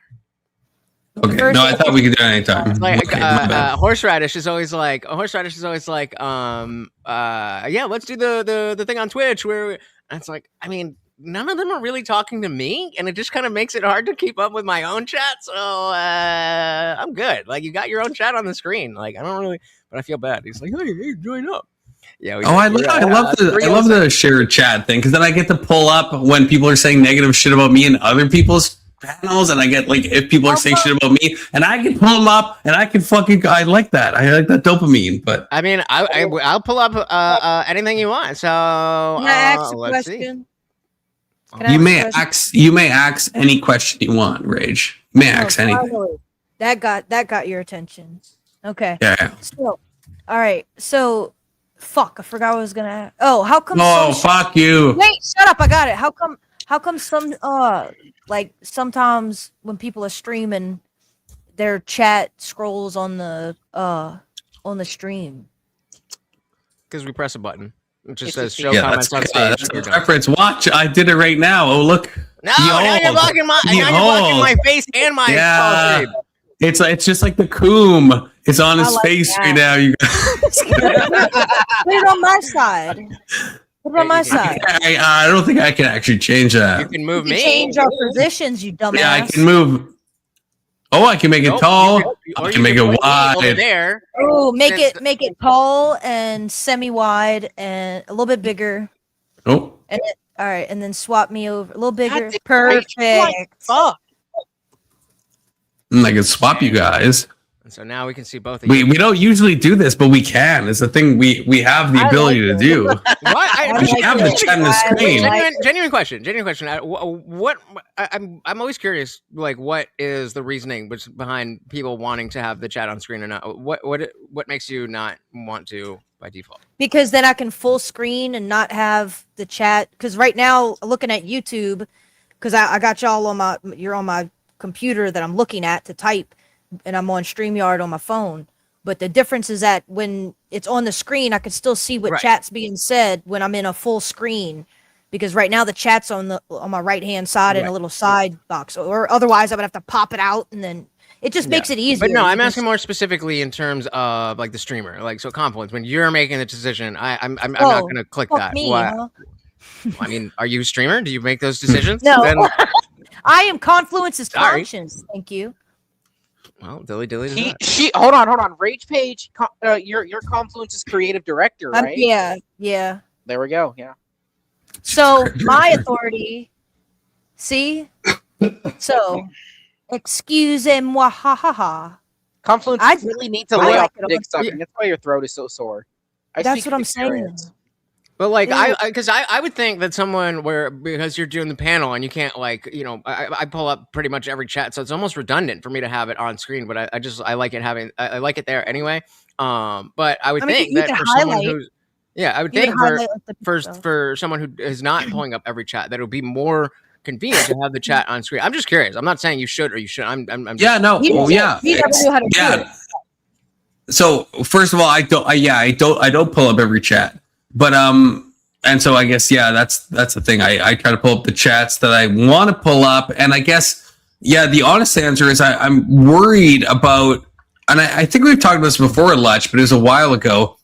Okay, no, I thought we could do it anytime. Like horseradish is always like, yeah, let's do the thing on Twitch where and it's like, I mean, none of them are really talking to me, and it just kind of makes it hard to keep up with my own chat. So I'm good. Like, you got your own chat on the screen. Like, I don't really, but I feel bad. He's like, hey, join up. Yeah. I love the shared chat thing, because then I get to pull up when people are saying negative shit about me and other people's panels, and I get like if people are saying shit about me, and I can pull them up, and I can I like that. I like that dopamine. But I mean, I'll pull up anything you want. So can I ask a question? You may ask any question you want, Rage. You may ask anything. That got your attention. Okay. Yeah. So, all right. So, fuck. I forgot what I was gonna ask. Oh, how come? Oh, fuck you. Wait, shut up. I got it. How come some like sometimes when people are streaming, their chat scrolls on the stream? Because we press a button. It just says show comments on stage. That's a reference. Watch, I did it right now. Oh, look. No, now you're blocking my face and my stream. It's just like the coom. It's on his face right now. You guys. Put it on my side. Put it on my side. I don't think I can actually change that. You can move me. Change our positions, you dumbass. Yeah, I can move. Oh, I can make it tall. I can make it wide. Over there. Oh, make it tall and semi-wide and a little bit bigger. Oh. And all right, and then swap me over a little bigger. Perfect. Fuck. And I can swap you guys. And so now we can see both of you. We don't usually do this, but we can. It's a thing we have the ability to do. What? We have the chat on the screen. Genuine question. What? I'm always curious. Like, what is the reasoning behind people wanting to have the chat on screen or not? What makes you not want to by default? Because then I can full screen and not have the chat. Because right now, looking at YouTube, because I got y'all on you're on my computer that I'm looking at to type, and I'm on StreamYard on my phone. But the difference is that when it's on the screen, I can still see what chat's being said when I'm in a full screen. Because right now the chat's on my right hand side in a little side box, or otherwise I would have to pop it out and then It just makes it easier. But no, I'm because- asking more specifically in terms of like the streamer. Like, so Confluence, when you're making the decision, I'm not Oh, going to click fuck that. me, Why- huh? I mean, are you a streamer? Do you make those decisions? No. Then, I am Confluence's Sorry. conscience. Thank you. well, dilly dilly. to that. She hold on. Rage Page, your Confluence's creative director, right? Yeah. There we go. Yeah. So my authority. See. So, excusez-moi, ha ha ha. Confluence I really need to I lay like off it. dick sucking. That's why your throat is so sore. That's what I'm saying. But like Yeah. I would think that someone because you're doing the panel and you can't I pull up pretty much every chat, so it's almost redundant for me to have it on screen. But I like it I like it there anyway. But I would think you that can for someone highlight. who's I would You can think highlight, like, the stuff. for someone who is not pulling up every chat, that it would be more convenient to have the chat on screen. I'm just curious. I'm not saying you should or you should. I'm just, Yeah, no. Well, yeah. He never knew how to do it. So first of all, I don't pull up every chat, but and so I guess that's the thing. I try to pull up the chats that I want to pull up, and I guess the honest answer is I'm worried about, and I think we've talked about this before, Lutch, but it was a while ago,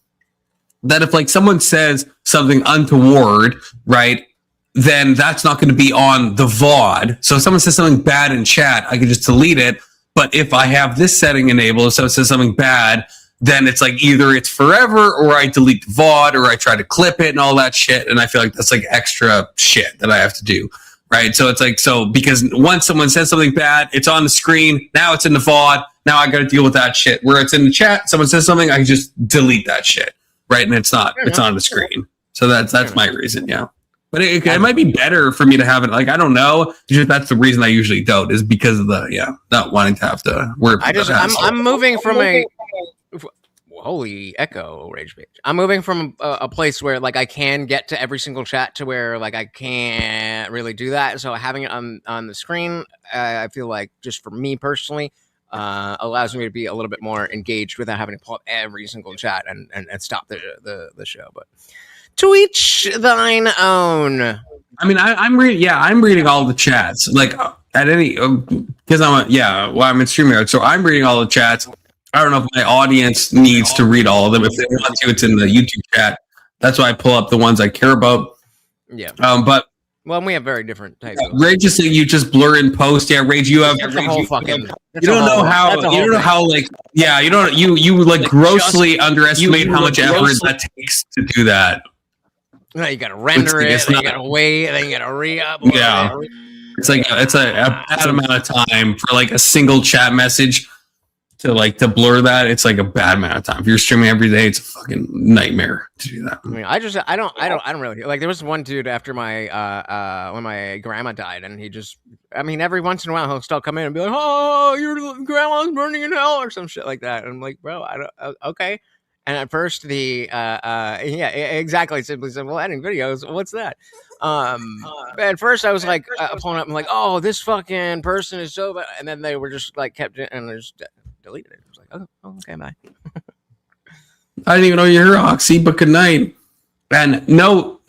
that if like someone says something untoward, right, then that's not going to be on the VOD. So if someone says something bad in chat, I can just delete it. But if I have this setting enabled, if someone says something bad, then it's like either it's forever or I delete the VOD or I try to clip it and all that shit. And I feel like that's like extra shit that I have to do. Right. So it's like, because once someone says something bad, it's on the screen. Now it's in the VOD. Now I got to deal with that shit. Where it's in the chat, someone says something, I can just delete that shit. Right. And it's on the screen. So that's my reason. Yeah. But it might be better for me to have it. Like, I don't know. Just that's the reason I usually don't, is because of the, not wanting to have to worry about I'm moving from holy echo rage page. I'm moving from a place where like I can get to every single chat to where like I can't really do that. So having it on the screen, I feel like just for me personally, allows me to be a little bit more engaged without having to pull up every single chat and stop the show. But to each thine own. I mean, I'm reading all the chats, like at any, because I'm in streaming mode, so I'm reading all the chats. I don't know if my audience needs to read all of them. If they want to, it's in the YouTube chat. That's why I pull up the ones I care about. Yeah. But we have very different types. Rage is saying you just blur in post. Yeah, Rage, you have. That's the whole fucking. You don't know how like you like grossly underestimate how much effort that takes to do that. No, you gotta render it, then you gotta wait, then you gotta re-upload. Yeah, it's like it's a bad amount of time for like a single chat message to blur that. It's like a bad amount of time. If you're streaming every day, it's a fucking nightmare to do that. I mean, I don't really like. There was one dude after my when my grandma died, and he just, I mean, every once in a while he'll still come in and be like, "Oh, your grandma's burning in hell" or some shit like that. And I'm like, bro, I don't. Okay. And at first, exactly. Simply said, "Well, editing videos, what's that?" At first, I was like pulling up, I'm like, "Oh, this fucking person is so bad," and then they were just like kept it and just deleted it. I was like, "Oh, okay, bye." I didn't even know you're here, Oxy, but good night. And no,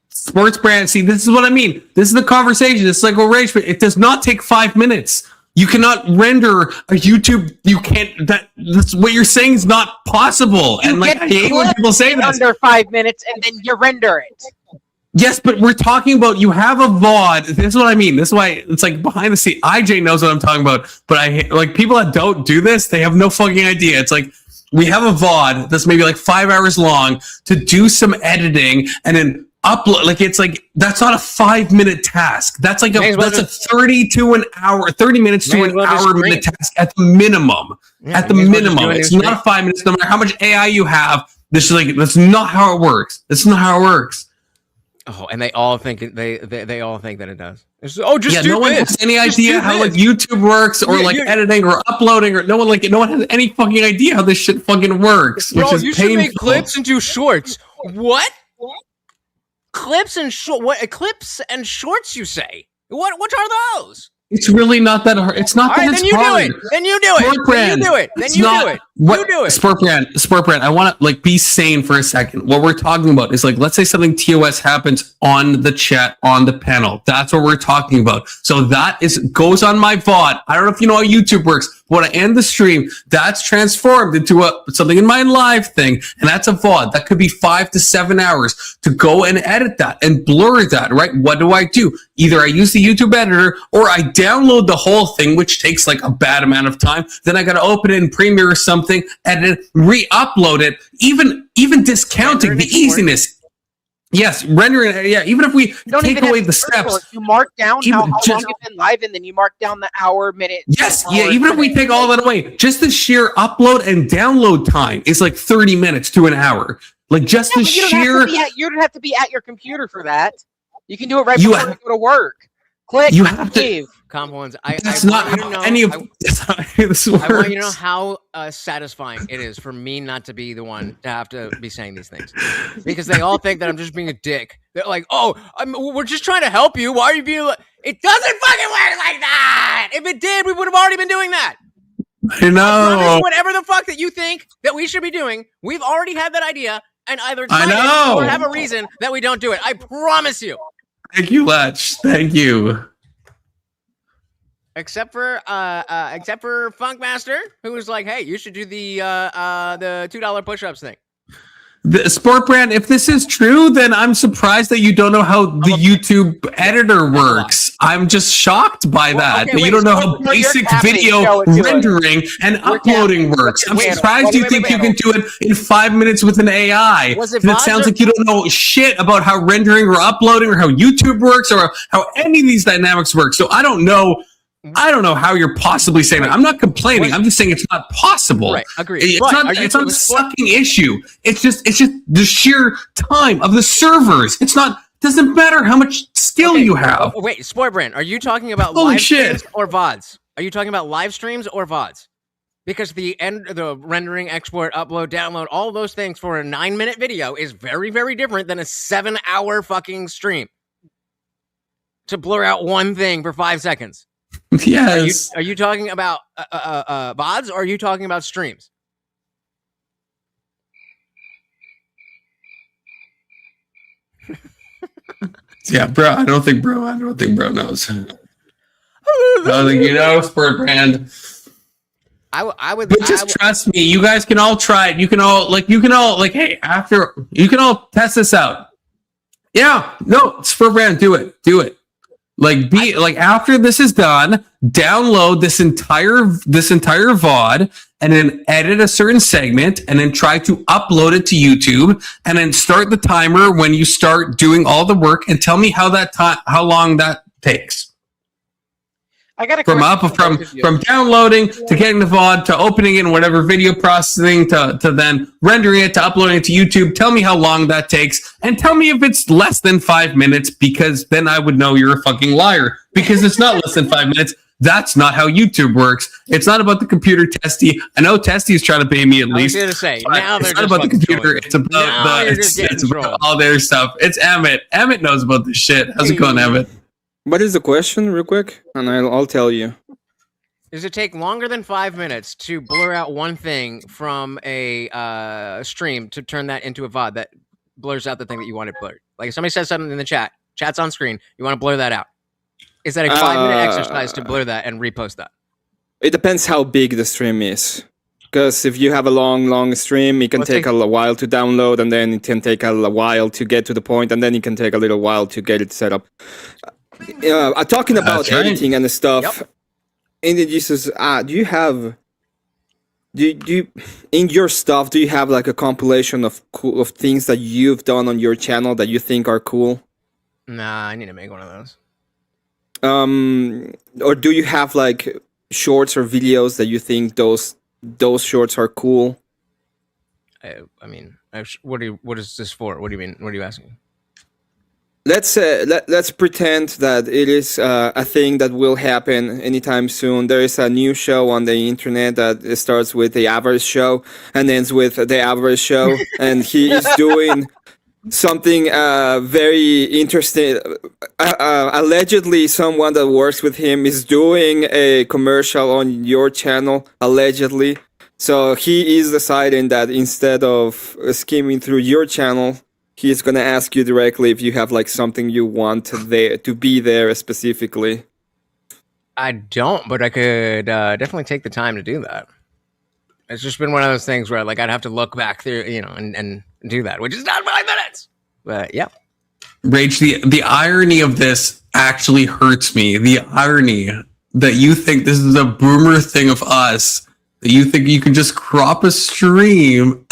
sports brand. See, this is what I mean. This is the conversation. It's like Rage, but it does not take 5 minutes. You cannot render a YouTube. You can't. That's what you're saying is not possible. And like, I hate when people say that. Under 5 minutes, and then you render it. Yes, but we're talking about you have a VOD. This is what I mean. This is why it's like behind the scene. IJ knows what I'm talking about, but like people that don't do this, they have no fucking idea. It's like we have a VOD that's maybe like 5 hours long to do some editing and then upload. Like it's like that's not a 5 minute task. That's like a 30 minutes to an hour minute task at the minimum. Yeah, at the minimum, it's not 5 minutes. No matter how much AI you have, this is like that's not how it works. That's not how it works. Oh, and they all think they all think that it does. It's, just do no one this. has any idea how like YouTube works or like editing or uploading or no one has any fucking idea how this shit fucking works. Bro, which is you painful. should make clips and do shorts. What? Clips and clips and shorts? You say? What are those? It's really not that hard. It's not All that right, it's then you hard. do it. Then you do it. Sport brand. Then you do it. Then It's you not, do it. What, You do it. Sport brand, I want to like be sane for a second. What we're talking about is like, let's say something TOS happens on the chat, on the panel. That's what we're talking about. So that goes on my VOD. I don't know if you know how YouTube works. When I end the stream, that's transformed into something in my live thing. And that's a VOD. That could be 5 to 7 hours to go and edit that and blur that, right? What do? Either I use the YouTube editor or I download the whole thing, which takes like a bad amount of time. Then I got to open it in Premiere or something, edit it, re-upload it, even discounting the easiness. Yes, rendering. Yeah, even if we take away the steps, you mark down how long you've been live, and then you mark down the hour, minute. Yes, yeah. Even if we take all that away, just the sheer upload and download time is like 30 minutes to an hour. Like just the sheer. You don't have to be at your computer for that. You can do it right before you go to work. Click. You have save. Comp ones. That's not how any of this works. I want you to know how satisfying it is for me not to be the one to have to be saying these things, because they all think that I'm just being a dick. They're like, "Oh, we're just trying to help you. Why are you being like?" It doesn't fucking work like that. If it did, we would have already been doing that. I know. Whatever the fuck that you think that we should be doing, we've already had that idea and either I tried know. it or have a reason that we don't do it. I promise you. Thank you, Letch. Thank you. Except for Funkmaster, who was like, "Hey, you should do the $2 push-ups thing." The Sport Brand, if this is true, then I'm surprised that you don't know how the YouTube editor works. I'm just shocked by that. okay, You don't know how basic video rendering and uploading works. I'm surprised you think you can do it in 5 minutes with an AI. It sounds like you don't know shit about how rendering or uploading or how YouTube works or how any of these dynamics work. So I don't know how you're possibly saying that. I'm not complaining. I'm just saying it's not possible. Right, agreed. It's not a sucking issue. It's just the sheer time of the servers. Doesn't matter how much skill you have. Wait, Sport Brand, are you talking about Holy live shit. streams or VODs? Are you talking about live streams or VODs? Because the rendering, export, upload, download, all those things for a 9-minute video is very, very different than a 7-hour fucking stream. To blur out one thing for 5 seconds. Yes. Are you talking about VODs or are you talking about streams? Yeah, bro. I don't think bro knows. I don't think you know, Sport Brand. I would. But just trust me. You guys can all try it. You can all hey, after you can all test this out. Yeah. No, Sport Brand, do it. After this is done, download this entire VOD and then edit a certain segment and then try to upload it to YouTube and then start the timer when you start doing all the work and tell me how long that takes. I got from downloading to getting the VOD to opening it in whatever video processing to then rendering it to uploading it to YouTube. Tell me how long that takes and tell me if it's less than 5 minutes, because then I would know you're a fucking liar, because it's not less than 5 minutes. That's not how YouTube works. It's not about the computer, Testy. I know Testy is trying to pay me at least. I was going to say, now it's not about the computer. It's about it's about all their stuff. It's Emmett. Emmett knows about this shit. How's it going, Emmett? What is the question, real quick? And I'll tell you. Does it take longer than 5 minutes to blur out one thing from a stream to turn that into a VOD that blurs out the thing that you wanted blurred? Like if somebody says something in the chat's on screen, you want to blur that out. Is that a 5-minute exercise to blur that and repost that? It depends how big the stream is. Because if you have a long stream, it can take a while to download, and then it can take a while to get to the point, and then it can take a little while to get it set up. Talking about editing and stuff, in the Jesus, do you in your stuff, do you have like a compilation of things that you've done on your channel that you think are cool? Nah, I need to make one of those. Or do you have like shorts or videos that you think those shorts are cool? I mean, what is this for? What do you mean? What are you asking? Let's pretend that it is a thing that will happen anytime soon. There is a new show on the internet that starts with the average show and ends with the average show, and he is doing something very interesting. Allegedly, someone that works with him is doing a commercial on your channel. Allegedly, So he is deciding that instead of skimming through your channel, he's gonna ask you directly if you have like something you want there to be there specifically. I don't, but I could definitely take the time to do that. It's just been one of those things where like I'd have to look back through, and do that, which is not 5 minutes. But yeah. Rage, the irony of this actually hurts me. The irony that you think this is a boomer thing of us, that you think you can just crop a stream.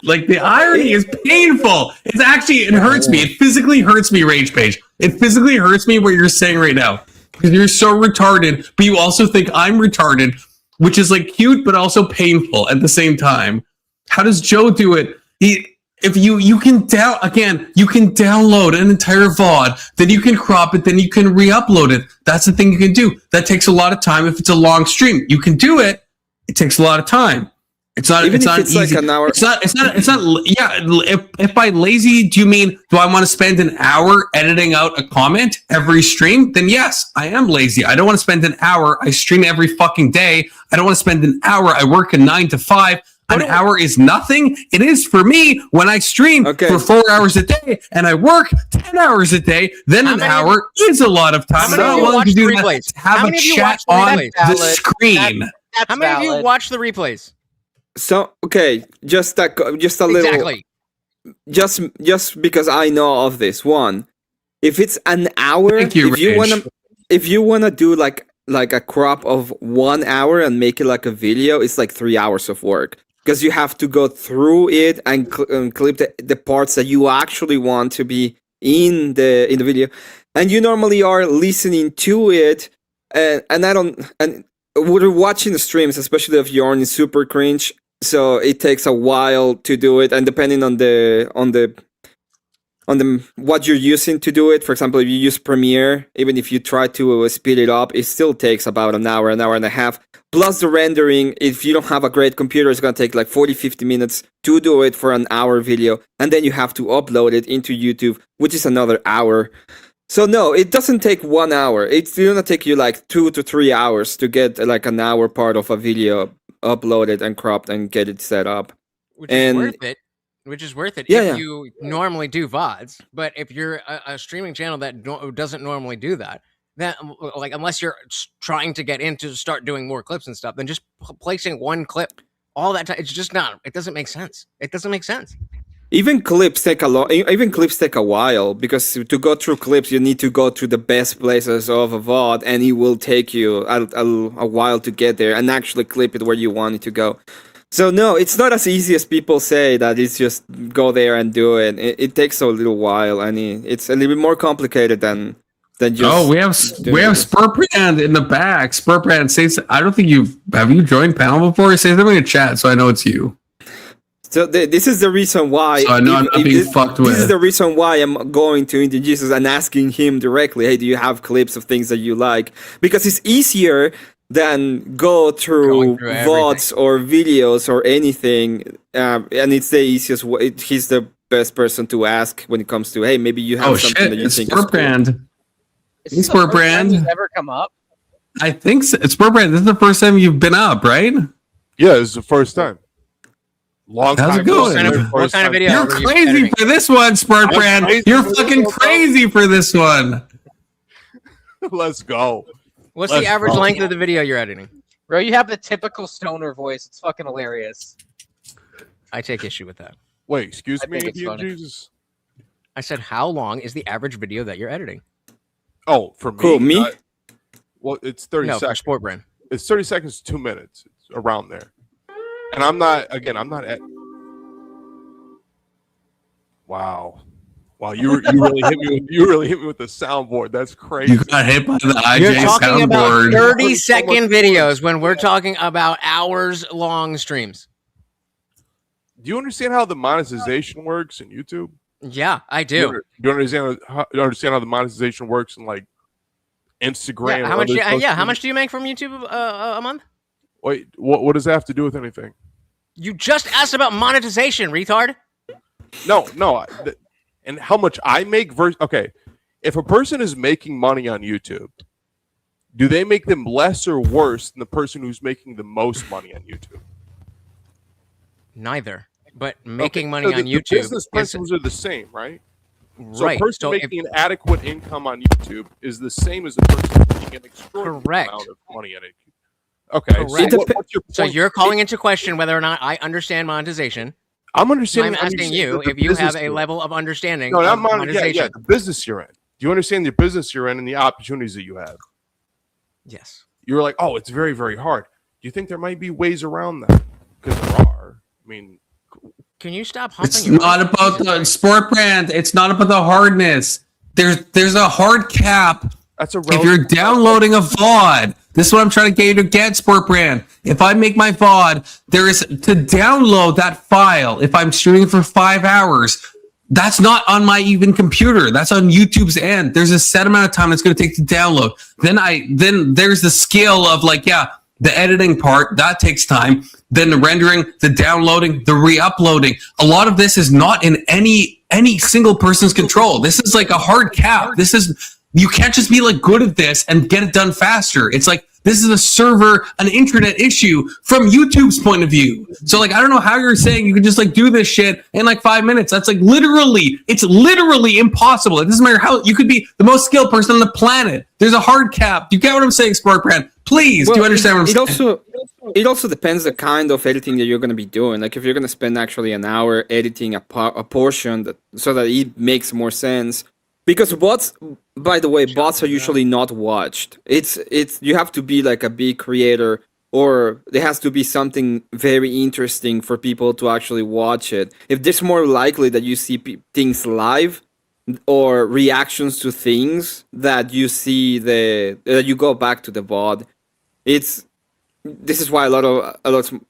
Like, the irony is painful. It hurts me. It physically hurts me, Rage Page. It physically hurts me what you're saying right now. Because you're so retarded, but you also think I'm retarded, which is like cute, but also painful at the same time. How does Joe do it? If you can download an entire VOD, then you can crop it, then you can re-upload it. That's the thing you can do. That takes a lot of time if it's a long stream. You can do it. It takes a lot of time. It's not Even it's if not it's easy. like an hour. It's not yeah, if by lazy do you mean do I want to spend an hour editing out a comment every stream? Then yes, I am lazy. I don't want to spend an hour. I stream every fucking day. I don't want to spend an hour. I work a 9 to 5. An hour is nothing. It is for me when I stream for 4 hours a day and I work 10 hours a day. Then an hour is a lot of time. How many of you watch the replays? Have a chat on the screen. How many of you watch the replays? So okay, just a little. Exactly. Just because I know of this one, if it's an hour, Thank you, if you wanna do like a crop of 1 hour and make it like a video, it's like 3 hours of work because you have to go through it and clip the parts that you actually want to be in the video, and you normally are listening to it, and we're watching the streams, especially if you're on super cringe. So it takes a while to do it, and depending on the what you're using to do it. For example, if you use Premiere, even if you try to speed it up, it still takes about an hour and a half. Plus the rendering, if you don't have a great computer, it's going to take like 40-50 minutes to do it for an hour video. And then you have to upload it into YouTube, which is another hour. So no, it doesn't take 1 hour. It's going to take you like 2 to 3 hours to get like an hour part of a video uploaded and cropped and get it set up. Which is worth it if you normally do VODs. But if you're a streaming channel that doesn't normally do that, then like unless you're trying to get into start doing more clips and stuff, then just placing one clip all that time, it's just not. It doesn't make sense. It doesn't make sense. Even clips take a while because to go through clips, you need to go through the best places of a VOD, and it will take you a while to get there and actually clip it where you want it to go. So no, it's not as easy as people say that it's just go there and do it. It takes a little while, and it's a little bit more complicated than just. Oh, we have Spurbrand in the back. Spurbrand says, I don't think you joined panel before. Say something in chat so I know it's you. So this is the reason why. So I know I'm not being fucked with. This is the reason why I'm going to Indie Jesus and asking him directly, hey, do you have clips of things that you like? Because it's easier than go through VODs or videos or anything. And it's the easiest way. He's the best person to ask when it comes to, hey, maybe you have something that you think is cool. Is this the first time you've ever come up? I think so. It's Spurbrand. This is the first time you've been up, right? Yeah, this is the first time. Long How's time. it going? What kind of video? You're crazy for this one, Spurbrand. You're fucking crazy for this one. Let's go. What's the average length of the video you're editing? Bro, you have the typical stoner voice. It's fucking hilarious. I take issue with that. Wait, excuse me, think it's funny. Jesus. I said, how long is the average video that you're editing? Oh, for me? Cool, me? Well, it's 30 No, seconds. for Sportbrand. It's 30 seconds, 2 minutes. It's around there. And I'm not at. Wow, you really hit me with the soundboard. That's crazy. You got hit by the IJ You're talking about soundboard. 30-second videos when we're talking about hours-long streams. Do you understand how the monetization works in YouTube? Yeah, I do. Do you understand how the monetization works in like Instagram? Yeah, how much do you make from YouTube a month? Wait, what does that have to do with anything? You just asked about monetization, retard. No. And how much I make versus... Okay, if a person is making money on YouTube, do they make them less or worse than the person who's making the most money on YouTube? Neither. But making Okay, money so on the YouTube business is principles are the same, right? So right. a person making an adequate income on YouTube is the same as a person making an extraordinary amount of money on YouTube. Okay, Correct. so what's your point? So you're calling into question whether or not I understand monetization. I'm understanding. I'm asking you if you have a level of understanding No, of not monetization. yeah, the business you're in. Do you understand the business you're in and the opportunities that you have? Yes. You were like, oh, it's very, very hard. Do you think there might be ways around that? Because there are. I mean, can you stop humping? It's not about the sport brand. It's not about the hardness. There's a hard cap. That's a if you're downloading a VOD. This is what I'm trying to get you to get, sport brand. If I make my VOD, there is to download that file. If I'm streaming for 5 hours, that's not on my even computer. That's on YouTube's end. There's a set amount of time it's going to take to download. Then there's the skill of like, yeah, the editing part, that takes time. Then the rendering, the downloading, the re-uploading. A lot of this is not in any single person's control. This is like a hard cap. You can't just be like good at this and get it done faster. It's like, this is a server, an internet issue from YouTube's point of view. So like, I don't know how you're saying you can just like do this shit in like 5 minutes. That's like it's literally impossible. It doesn't matter how, you could be the most skilled person on the planet. There's a hard cap. Do you get what I'm saying, Sport Brand? Please, do you understand what I'm saying? It also depends the kind of editing that you're going to be doing. Like if you're going to spend actually an hour editing a portion so that it makes more sense. Because bots, by the way, bots are usually not watched. It's you have to be like a big creator, or there has to be something very interesting for people to actually watch it. If it's more likely that you see things live or reactions to things that you see that you go back to the bot. This is why a lot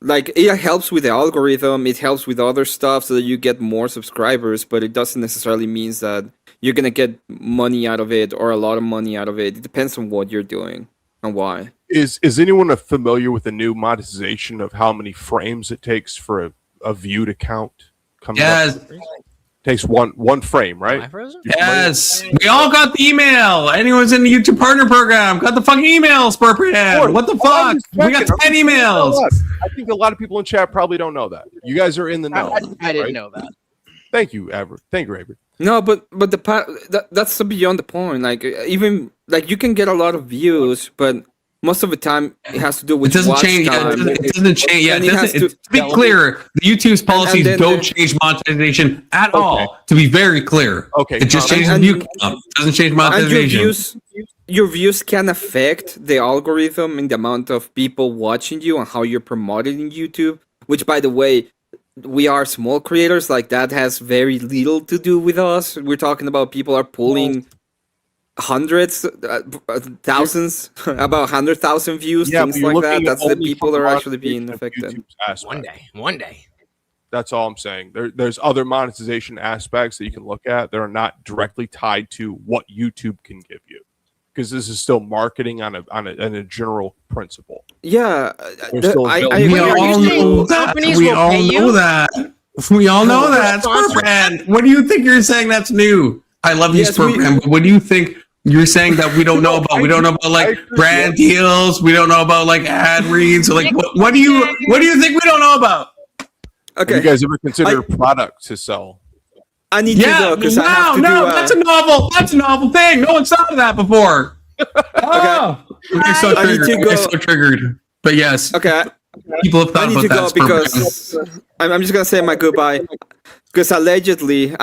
like it helps with the algorithm, it helps with other stuff so that you get more subscribers, but it doesn't necessarily mean that you're gonna get money out of it or a lot of money out of it. It depends on what you're doing and why. Is anyone familiar with the new monetization of how many frames it takes for a view to count? Yes. Takes one frame, right? Yes. We all got the email. Anyone's in the YouTube partner program got the fucking email, Sport Brand. What the fuck? We got 10 emails. I think a lot of people in chat probably don't know that. You guys are in the know. I didn't know that. Thank you, Avery. Thank you, Avery. No, but that's beyond the point. Like even like you can get a lot of views, but most of the time it has to do with it doesn't change. Yeah, it doesn't change. Yeah, to be clear, the YouTube's policies don't change monetization at all. To be very clear, it just changes view count. It doesn't change monetization. Your views can affect the algorithm and the amount of people watching you and how you're promoted in YouTube. Which, by the way, we are small creators. Like that has very little to do with us. We're talking about people are pulling hundreds, thousands, about 100,000 views, things like that. That's the people that are actually being affected. One day. That's all I'm saying. There's other monetization aspects that you can look at that are not directly tied to what YouTube can give you, because this is still marketing on a general principle. Yeah, we all know that. We all know that. Sport Brand. What do you think you're saying that's new? I love you, Sport Brand, but what do you think you're saying that we don't know about? We don't know about like brand deals. We don't know about like ad reads. Or like what do you think we don't know about? Okay. Have you guys ever considered a product to sell? I need to go because I have to do. That's a novel thing. No one thought of that before. Oh, you're so triggered. You're so triggered. But yes. Okay. People have thought about that. Because I'm just gonna say my goodbye. Because allegedly,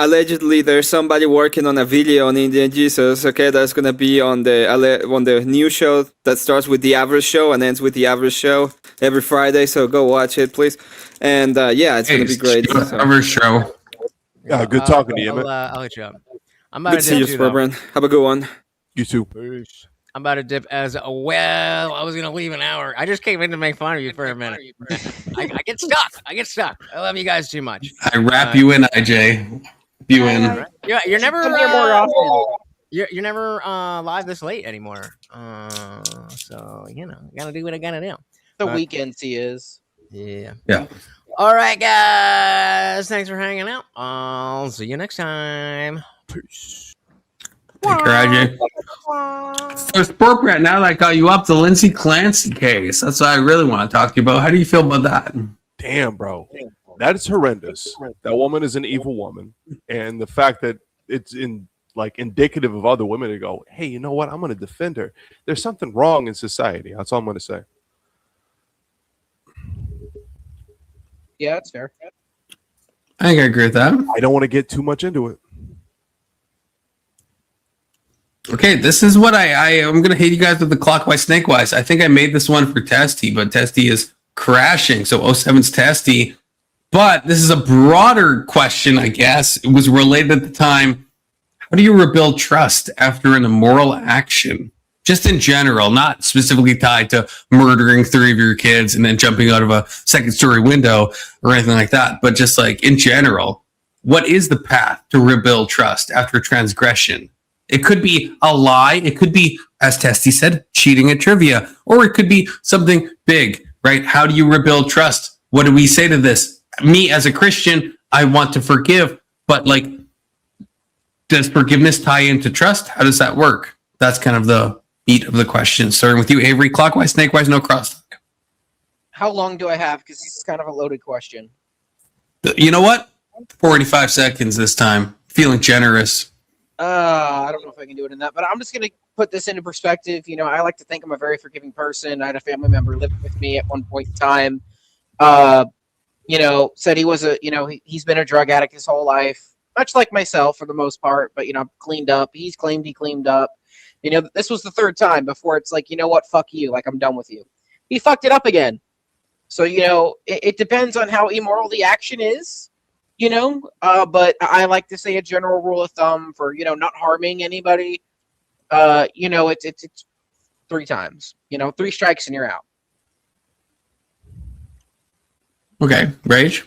there's somebody working on a video on Indian Jesus. Okay, that's gonna be on the new show that starts with the average show and ends with the average show every Friday. So go watch it, please. And yeah, it's gonna be great. Average show. Yeah, good talking to you, man. I'll hit you up. I'm about to see you, Spurbrand. Have a good one. You too. Peace. I'm about to dip as well. I was gonna leave an hour. I just came in to make fun of you for a minute. I get stuck. I love you guys too much. I wrap you in, IJ. You in? Yeah, you're never more often. You're never live this late anymore. So you gotta do what I gotta do. The weekends he is. Yeah. Yeah. All right, guys. Thanks for hanging out. I'll see you next time. Peace. Take care, IJ. So, Sport Brand, now that I got you up, the Lindsay Clancy case. That's what I really want to talk to you about. How do you feel about that? Damn, bro. That is horrendous. That woman is an evil woman, and the fact that it's indicative of other women to go, hey, you know what? I'm going to defend her. There's something wrong in society. That's all I'm going to say. Yeah, that's fair. I think I agree with that. I don't want to get too much into it. Okay, this is what I'm going to hit you guys with the clockwise, snakewise. I think I made this one for Testy, but Testy is crashing. So 07's Testy. But this is a broader question, I guess. It was related at the time. How do you rebuild trust after an immoral action? Just in general, not specifically tied to murdering 3 of your kids and then jumping out of a second-story window or anything like that. But just like in general, what is the path to rebuild trust after transgression? It could be a lie. It could be, as Testy said, cheating at trivia. Or it could be something big, right? How do you rebuild trust? What do we say to this? Me, as a Christian, I want to forgive. But, like, does forgiveness tie into trust? How does that work? That's kind of the beat of the question. Starting with you, Avery. Clockwise, snakewise, no crosstalk. How long do I have? Because this is kind of a loaded question. You know what? 45 seconds this time. Feeling generous. I don't know if I can do it in that, but I'm just going to put this into perspective. You know, I like to think I'm a very forgiving person. I had a family member living with me at one point in time. You know, said he was he's been a drug addict his whole life, much like myself for the most part, but, you know, cleaned up. He's claimed he cleaned up. You know, this was the 3rd time before it's like, you know what, fuck you. Like, I'm done with you. He fucked it up again. So, you know, it depends on how immoral the action is. You know, but I like to say a general rule of thumb for, you know, not harming anybody. You know, it's 3 times. You know, 3 strikes and you're out. Okay, Rage.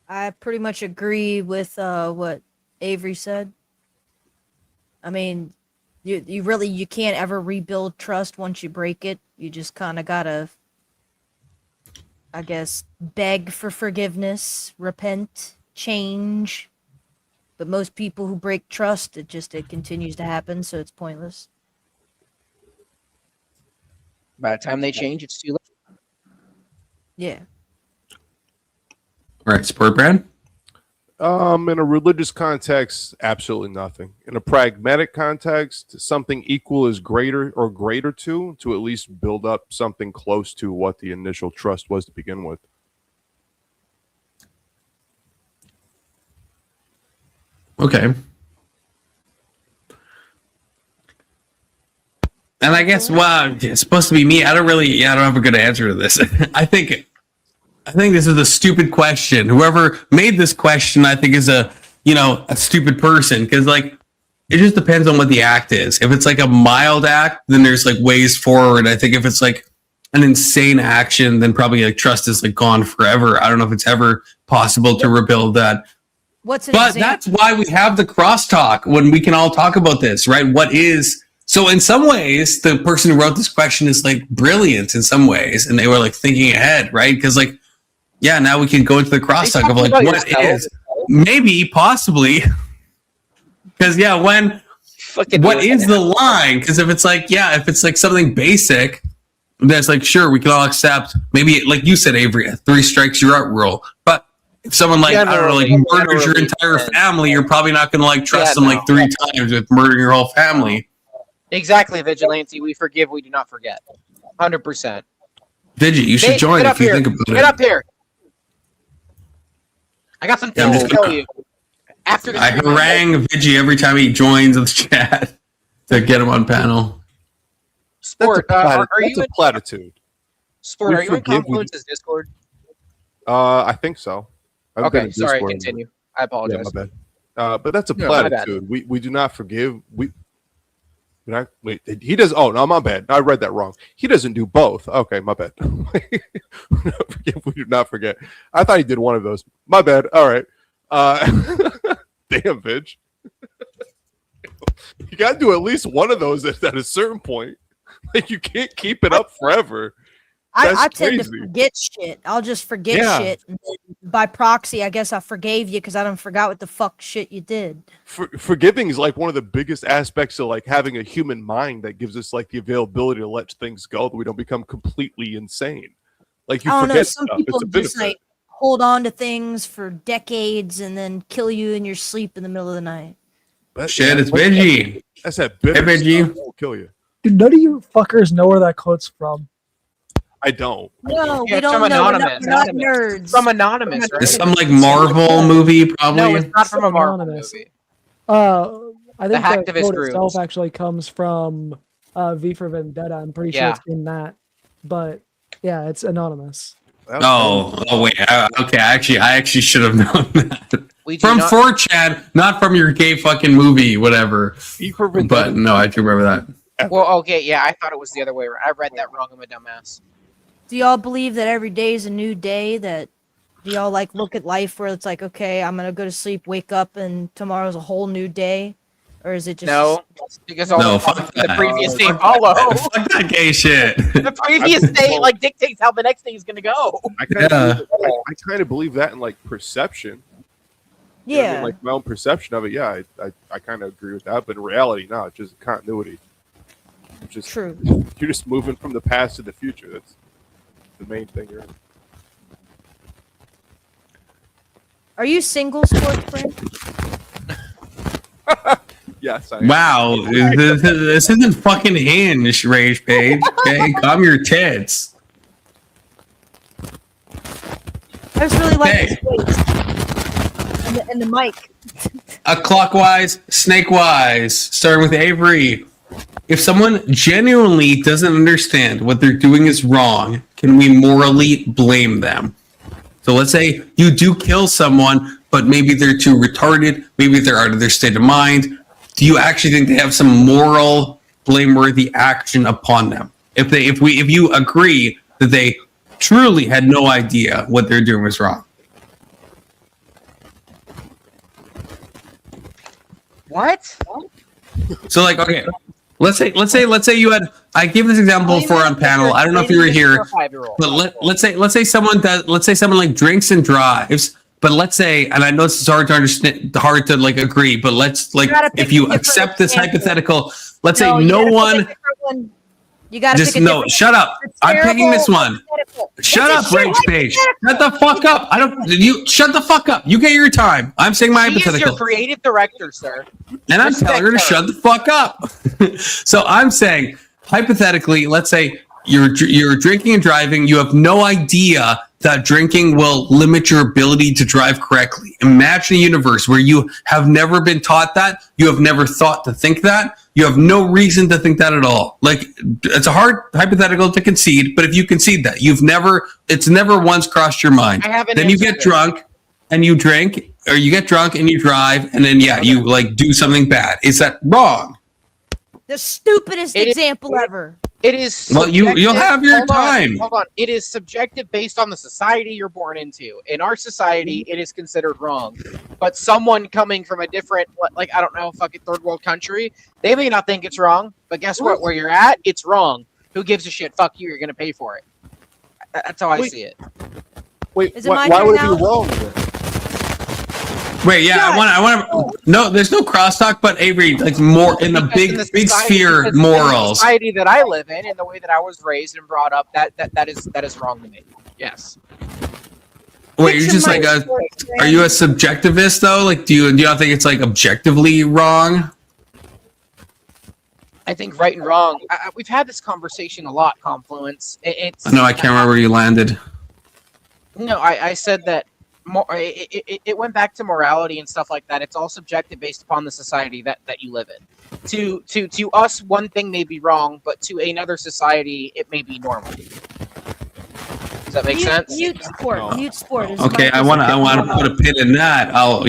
I pretty much agree with what Avery said. I mean, you can't ever rebuild trust once you break it. You just kind of gotta, I guess, beg for forgiveness, repent, change. But most people who break trust, it continues to happen, so it's pointless. By the time they change, it's too late. Yeah. All right, Sport Brand. In a religious context, absolutely nothing. In a pragmatic context, something equal is greater or greater to at least build up something close to what the initial trust was to begin with. Okay. And I guess, well, it's supposed to be me. I don't have a good answer to this. I think this is a stupid question. Whoever made this question, I think, is a stupid person, because, like, it just depends on what the act is. If it's like a mild act, then there's like ways forward. I think if it's like an insane action, then probably like trust is like gone forever. I don't know if it's ever possible to rebuild that. But that's why we have the crosstalk, when we can all talk about this, right? So in some ways, the person who wrote this question is like brilliant in some ways, and they were like thinking ahead, right? Because, like, yeah, now we can go into the crosstalk of like what is, maybe, possibly, because what is the line? Because if it's like something basic, that's like, sure, we can all accept. Maybe, like you said, Avery, a 3 strikes you're out rule. But if someone like, I don't know, like murders your entire family, you're probably not going to like trust them like 3 times with murdering your whole family. Exactly, Vigilante. We forgive, we do not forget. 100%. Vigi, you should join if you think about it. Get up here. I got some things to tell you. After I harangue Vigi every time he joins the chat to get him on panel. Sport, that's a platitude. Sport, are you in Confluence's Discord? I think so. Okay, sorry, continue. I apologize. Yeah, my bad. But that's a platitude. We do not forgive. He does. Oh, no, my bad. I read that wrong. He doesn't do both. Okay, my bad. We do not forget. I thought he did one of those. My bad. All right. Damn, bitch. You got to do at least one of those at a certain point. Like, you can't keep it up forever. I tend to forget shit. I'll just forget shit. And then by proxy, I guess I forgave you because I done forgot what the fuck shit you did. Forgiving is like one of the biggest aspects of like having a human mind that gives us like the availability to let things go, that we don't become completely insane. Like you I don't know. forget Some stuff. people It's a just benefit. like hold on to things for decades and then kill you in your sleep in the middle of the night. But, Shit, yeah, it's like, Veggie. That's that Hey, bitter Veggie. stuff will kill you. Dude, none of you fuckers know where that quote's from. I don't. No, Yeah, we it's from don't know. Anonymous. We're not nerds. From Anonymous, right? It's some like Marvel movie, probably. No, it's not from a Marvel Anonymous. movie. I think the hacktivist quote groups. itself actually comes from V for Vendetta. I'm pretty sure Yeah. it's in that. But yeah, it's anonymous. Oh wait. Okay, I actually should have known that. We do From not- 4chan, not from your gay fucking movie, whatever. But no, I do remember that. Well, okay, yeah, I thought it was the other way around. I read that wrong. I'm a dumbass. Do y'all believe that every day is a new day? That do y'all like look at life where it's like, okay, I'm gonna go to sleep, wake up, and tomorrow's a whole new day, or is it just No, because all No, the, fuck the that. previous day follow. Fuck that gay shit. The previous day like dictates how the next day is gonna go. I kind Yeah. of I kind of believe that in like perception. You know what I mean? Yeah. Like my own perception of it, yeah, I kind of agree with that. But in reality, no, it's just continuity. It's just True. You're just moving from the past to the future. That's the main thing you're in. Are you single, sports friend? Yes, I am. Wow, this isn't fucking Hinge, Rage Page. Okay, calm your tits. I just really like Okay. the space and the mic. A clockwise, snakewise, starting with Avery. If someone genuinely doesn't understand what they're doing is wrong, can we morally blame them? So let's say you do kill someone, but maybe they're too retarded, maybe they're out of their state of mind. Do you actually think they have some moral, blameworthy action upon them? If you agree that they truly had no idea what they're doing was wrong. What? So like, okay, let's say you had. I gave this example before on panel. I don't know if you were here, but let's say someone like drinks and drives. But let's say, and I know this is hard to understand, hard to like agree. But let's like, if you accept this hypothetical, let's say no one. You gotta Just pick a no. different- Shut up. It's I'm picking this terrible. one. It's Shut a up, shit Rage Page. hypothetical. Shut the fuck up. I don't. You shut the fuck up. You get your time. I'm saying my He is your hypothetical. creative director, sir. And I'm telling her to shut the fuck up. So I'm saying, hypothetically, let's say you're drinking and driving. You have no idea that drinking will limit your ability to drive correctly. Imagine a universe where you have never been taught that. You have never thought to think that. You have no reason to think that at all. Like, it's a hard hypothetical to concede, but if you concede that, it's never once crossed your mind. I have an Then you answer get to this. drunk and you drink, or you get drunk and you drive, and then you like do something bad. Is that wrong? The stupidest It is- example ever. It is. Well, you'll subjective. have your Hold on, time. Hold on. It is subjective based on the society you're born into. In our society, it is considered wrong. But someone coming from a different, like I don't know, fucking third world country, they may not think it's wrong. But guess what? Where you're at, it's wrong. Who gives a shit? Fuck you. You're gonna pay for it. That's how I see it. Wait, Is it my why turn would now? it be wrong? Then? Wait, yeah, I want to. No, there's no crosstalk, but Avery, like more in the Because in big society- sphere, because in the morals. society that I live in, and the way that I was raised and brought up, that is wrong to me. Yes. Wait, you're just like are you a subjectivist though? Like, do you not think it's like objectively wrong? I think right and wrong. We've had this conversation a lot. Confluence. It's. No, I can't remember where you landed. No, I said that. It went back to morality and stuff like that. It's all subjective based upon the society that you live in. To us, one thing may be wrong, but to another society, it may be normal. Does that make sense? Mute sport. Mute sport. Is Okay, my I want to put a pin in that. I'll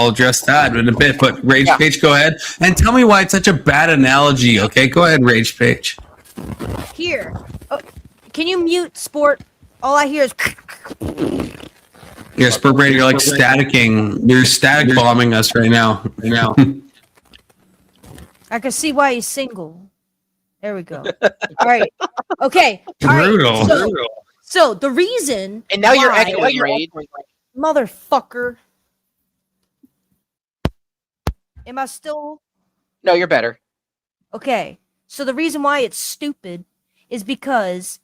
address that in a bit. But Rage Page, go ahead and tell me why it's such a bad analogy. Okay, go ahead, Rage Page. Here. Oh, can you mute sport? All I hear is. Yeah, Spur Brain, you're like staticking. You're static bombing us right now. I can see why he's single. There we go. All right. Okay. All right. Brutal. So the reason. And now you're why- echoing, Raid. Motherfucker. Am I still? No, you're better. Okay. So the reason why it's stupid is because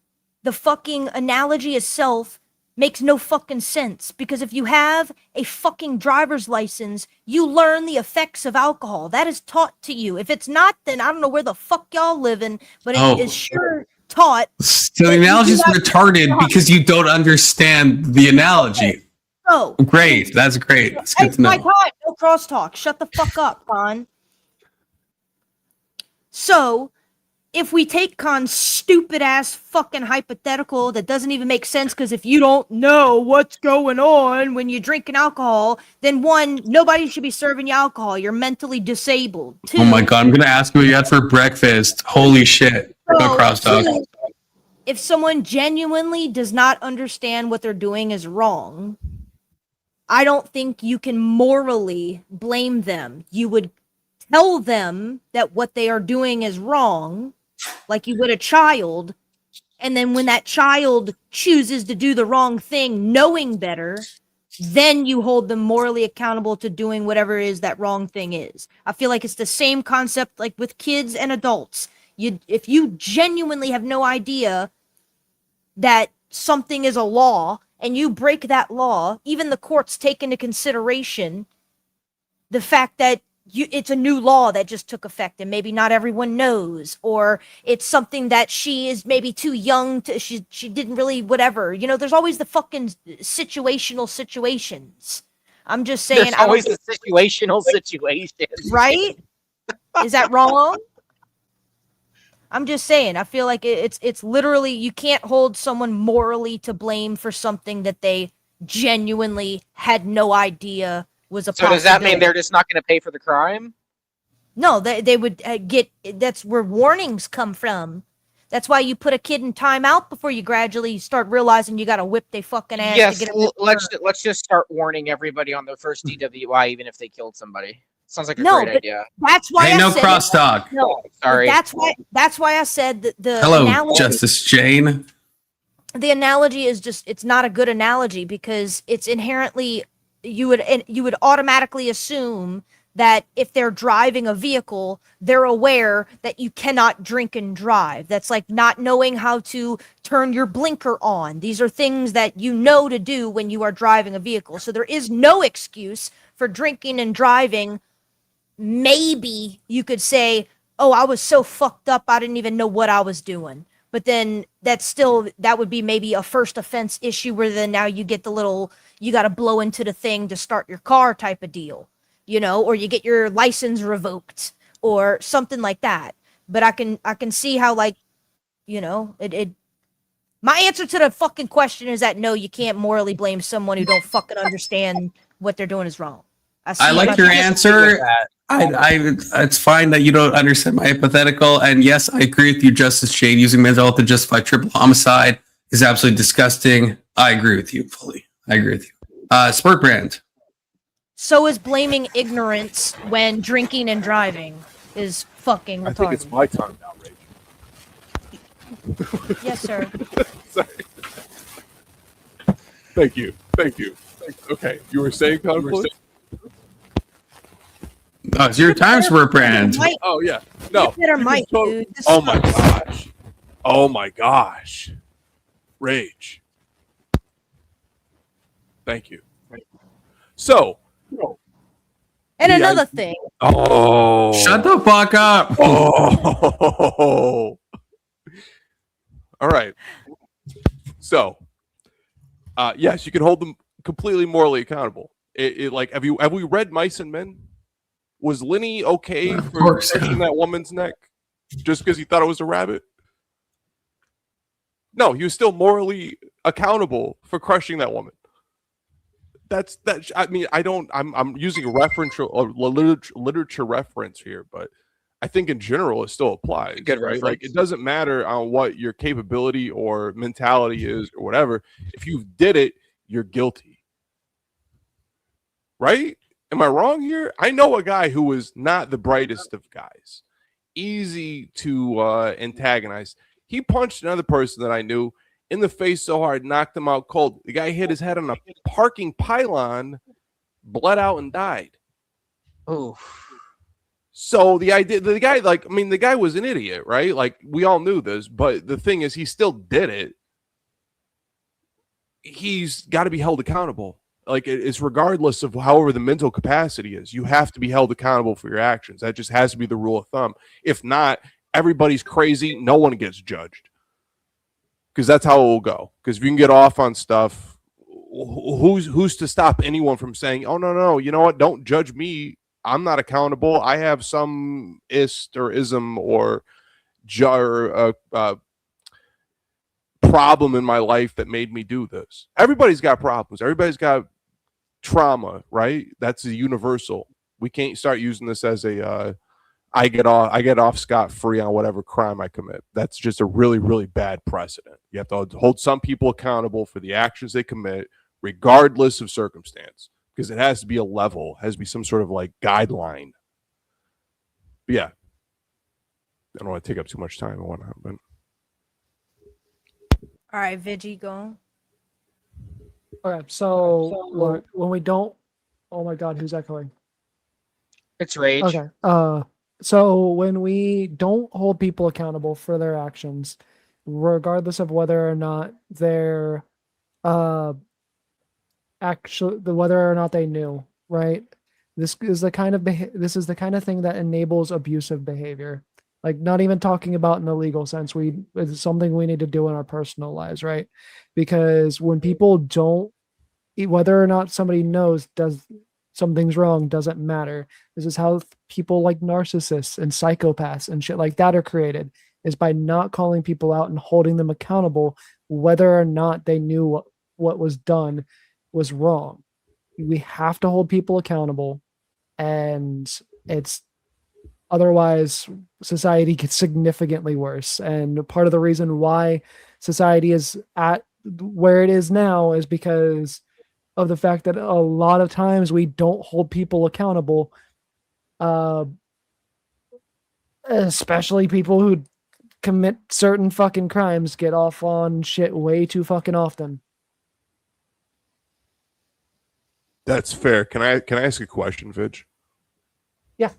the fucking analogy itself makes no fucking sense, because if you have a fucking driver's license, you learn the effects of alcohol. That is taught to you. If it's not, then I don't know where the fuck y'all living, but it is sure taught. So the analogy is retarded because you don't understand the analogy. Oh, great. That's great. It's good to my know. God, no crosstalk. Shut the fuck up, Con. So, if we take Con's stupid ass fucking hypothetical that doesn't even make sense, because if you don't know what's going on when you're drinking alcohol, then one, nobody should be serving you alcohol. You're mentally disabled. Two, Oh my God. I'm going to ask you what you had for breakfast. Holy shit. No crosstalk. if someone genuinely does not understand what they're doing is wrong, I don't think you can morally blame them. You would tell them that what they are doing is wrong, like you would a child, and then when that child chooses to do the wrong thing knowing better, then you hold them morally accountable to doing whatever it is that wrong thing is. I feel like it's the same concept like with kids and adults. If you genuinely have no idea that something is a law and you break that law, even the courts take into consideration the fact that it's a new law that just took effect and maybe not everyone knows, or it's something that she is maybe too young to, she didn't really, whatever. You know, there's always the fucking situational situations. I'm just saying. There's always the situational situations. Right? Is that wrong? I'm just saying, I feel like it's literally, you can't hold someone morally to blame for something that they genuinely had no idea was a So does that mean they're just not going to pay for the crime? No, they would get, that's where warnings come from. That's why you put a kid in timeout before you gradually start realizing you got to whip their fucking ass. Yes, to get let's just start warning everybody on their first DWI, even if they killed somebody. Sounds like a No, great but idea. that's why Hey, I no said crosstalk. No, Sorry. That's why I said that the Hello, analogy, Justice Jane. the analogy is just, it's not a good analogy because it's inherently, you would automatically assume that if they're driving a vehicle, they're aware that you cannot drink and drive. That's like not knowing how to turn your blinker on. These are things that you know to do when you are driving a vehicle. So there is no excuse for drinking and driving. Maybe you could say, oh, I was so fucked up, I didn't even know what I was doing. But then that would be maybe a first offense issue where then now you get the little, you got to blow into the thing to start your car type of deal, you know, or you get your license revoked or something like that. But I can see how, like, you know, my answer to the fucking question is that no, you can't morally blame someone who don't fucking understand what they're doing is wrong. I like your answer. It's fine that you don't understand my hypothetical. And yes, I agree with you, Justice Jane. Using mental health to justify triple homicide is absolutely disgusting. I agree with you fully. I agree with you. Sport brand. So is blaming ignorance when drinking and driving is fucking retarded. I think it's my time now, Rach. Yes, sir. Sorry. Thank you. Okay, you were saying conflict? Oh, it's your time, Sport brand. Oh yeah. No. Better mic, dude. Oh my gosh. Oh my gosh. Rage. Thank you. So. And another thing. Oh. Shut the fuck up. Oh. All right. So, yes, you can hold them completely morally accountable. Like, have we read Mice and Men? Was Lenny okay for touching that woman's neck just because he thought it was a rabbit? No, he was still morally accountable for crushing that woman. That's that. I mean, I'm using a literature reference here, but I think in general it still applies. Good right? reference. Like, it doesn't matter on what your capability or mentality is or whatever. If you did it, you're guilty. Right? Am I wrong here? I know a guy who was not the brightest of guys, easy to antagonize. He punched another person that I knew in the face so hard, knocked him out cold. The guy hit his head on a parking pylon, bled out, and died. Oh. So the guy was an idiot, right? Like, we all knew this, but the thing is, he still did it. he's got to be held accountable. Like it's regardless of however the mental capacity is, you have to be held accountable for your actions. That just has to be the rule of thumb. If not, everybody's crazy. No one gets judged, because that's how it will go. Because if you can get off on stuff, who's to stop anyone from saying, "Oh no, you know what? Don't judge me. I'm not accountable. I have some ist or ism or problem in my life that made me do this." Everybody's got problems. Everybody's got trauma, right? That's a universal. We can't start using this as a I get off scot-free on whatever crime I commit. That's just a really, really bad precedent. You have to hold some people accountable for the actions they commit, regardless of circumstance, because it has to be a level, has to be some sort of like guideline. But yeah, I don't want to take up too much time and whatnot, but All right, Veggie, go. Okay, so when we don't, oh my God, who's echoing? It's rage. Okay. So when we don't hold people accountable for their actions, regardless of whether or not they're whether or not they knew, right? This is the kind of thing that enables abusive behavior. Like, not even talking about in a legal sense. It's something we need to do in our personal lives, right? Because when people don't, whether or not somebody knows something's wrong doesn't matter. This is how people like narcissists and psychopaths and shit like that are created, is by not calling people out and holding them accountable, whether or not they knew what was done was wrong. We have to hold people accountable, and it's otherwise society gets significantly worse. And part of the reason why society is at where it is now is because of the fact that a lot of times we don't hold people accountable, especially people who commit certain fucking crimes get off on shit way too fucking often. that's fair. Can I ask a question, Vidge? Yeah.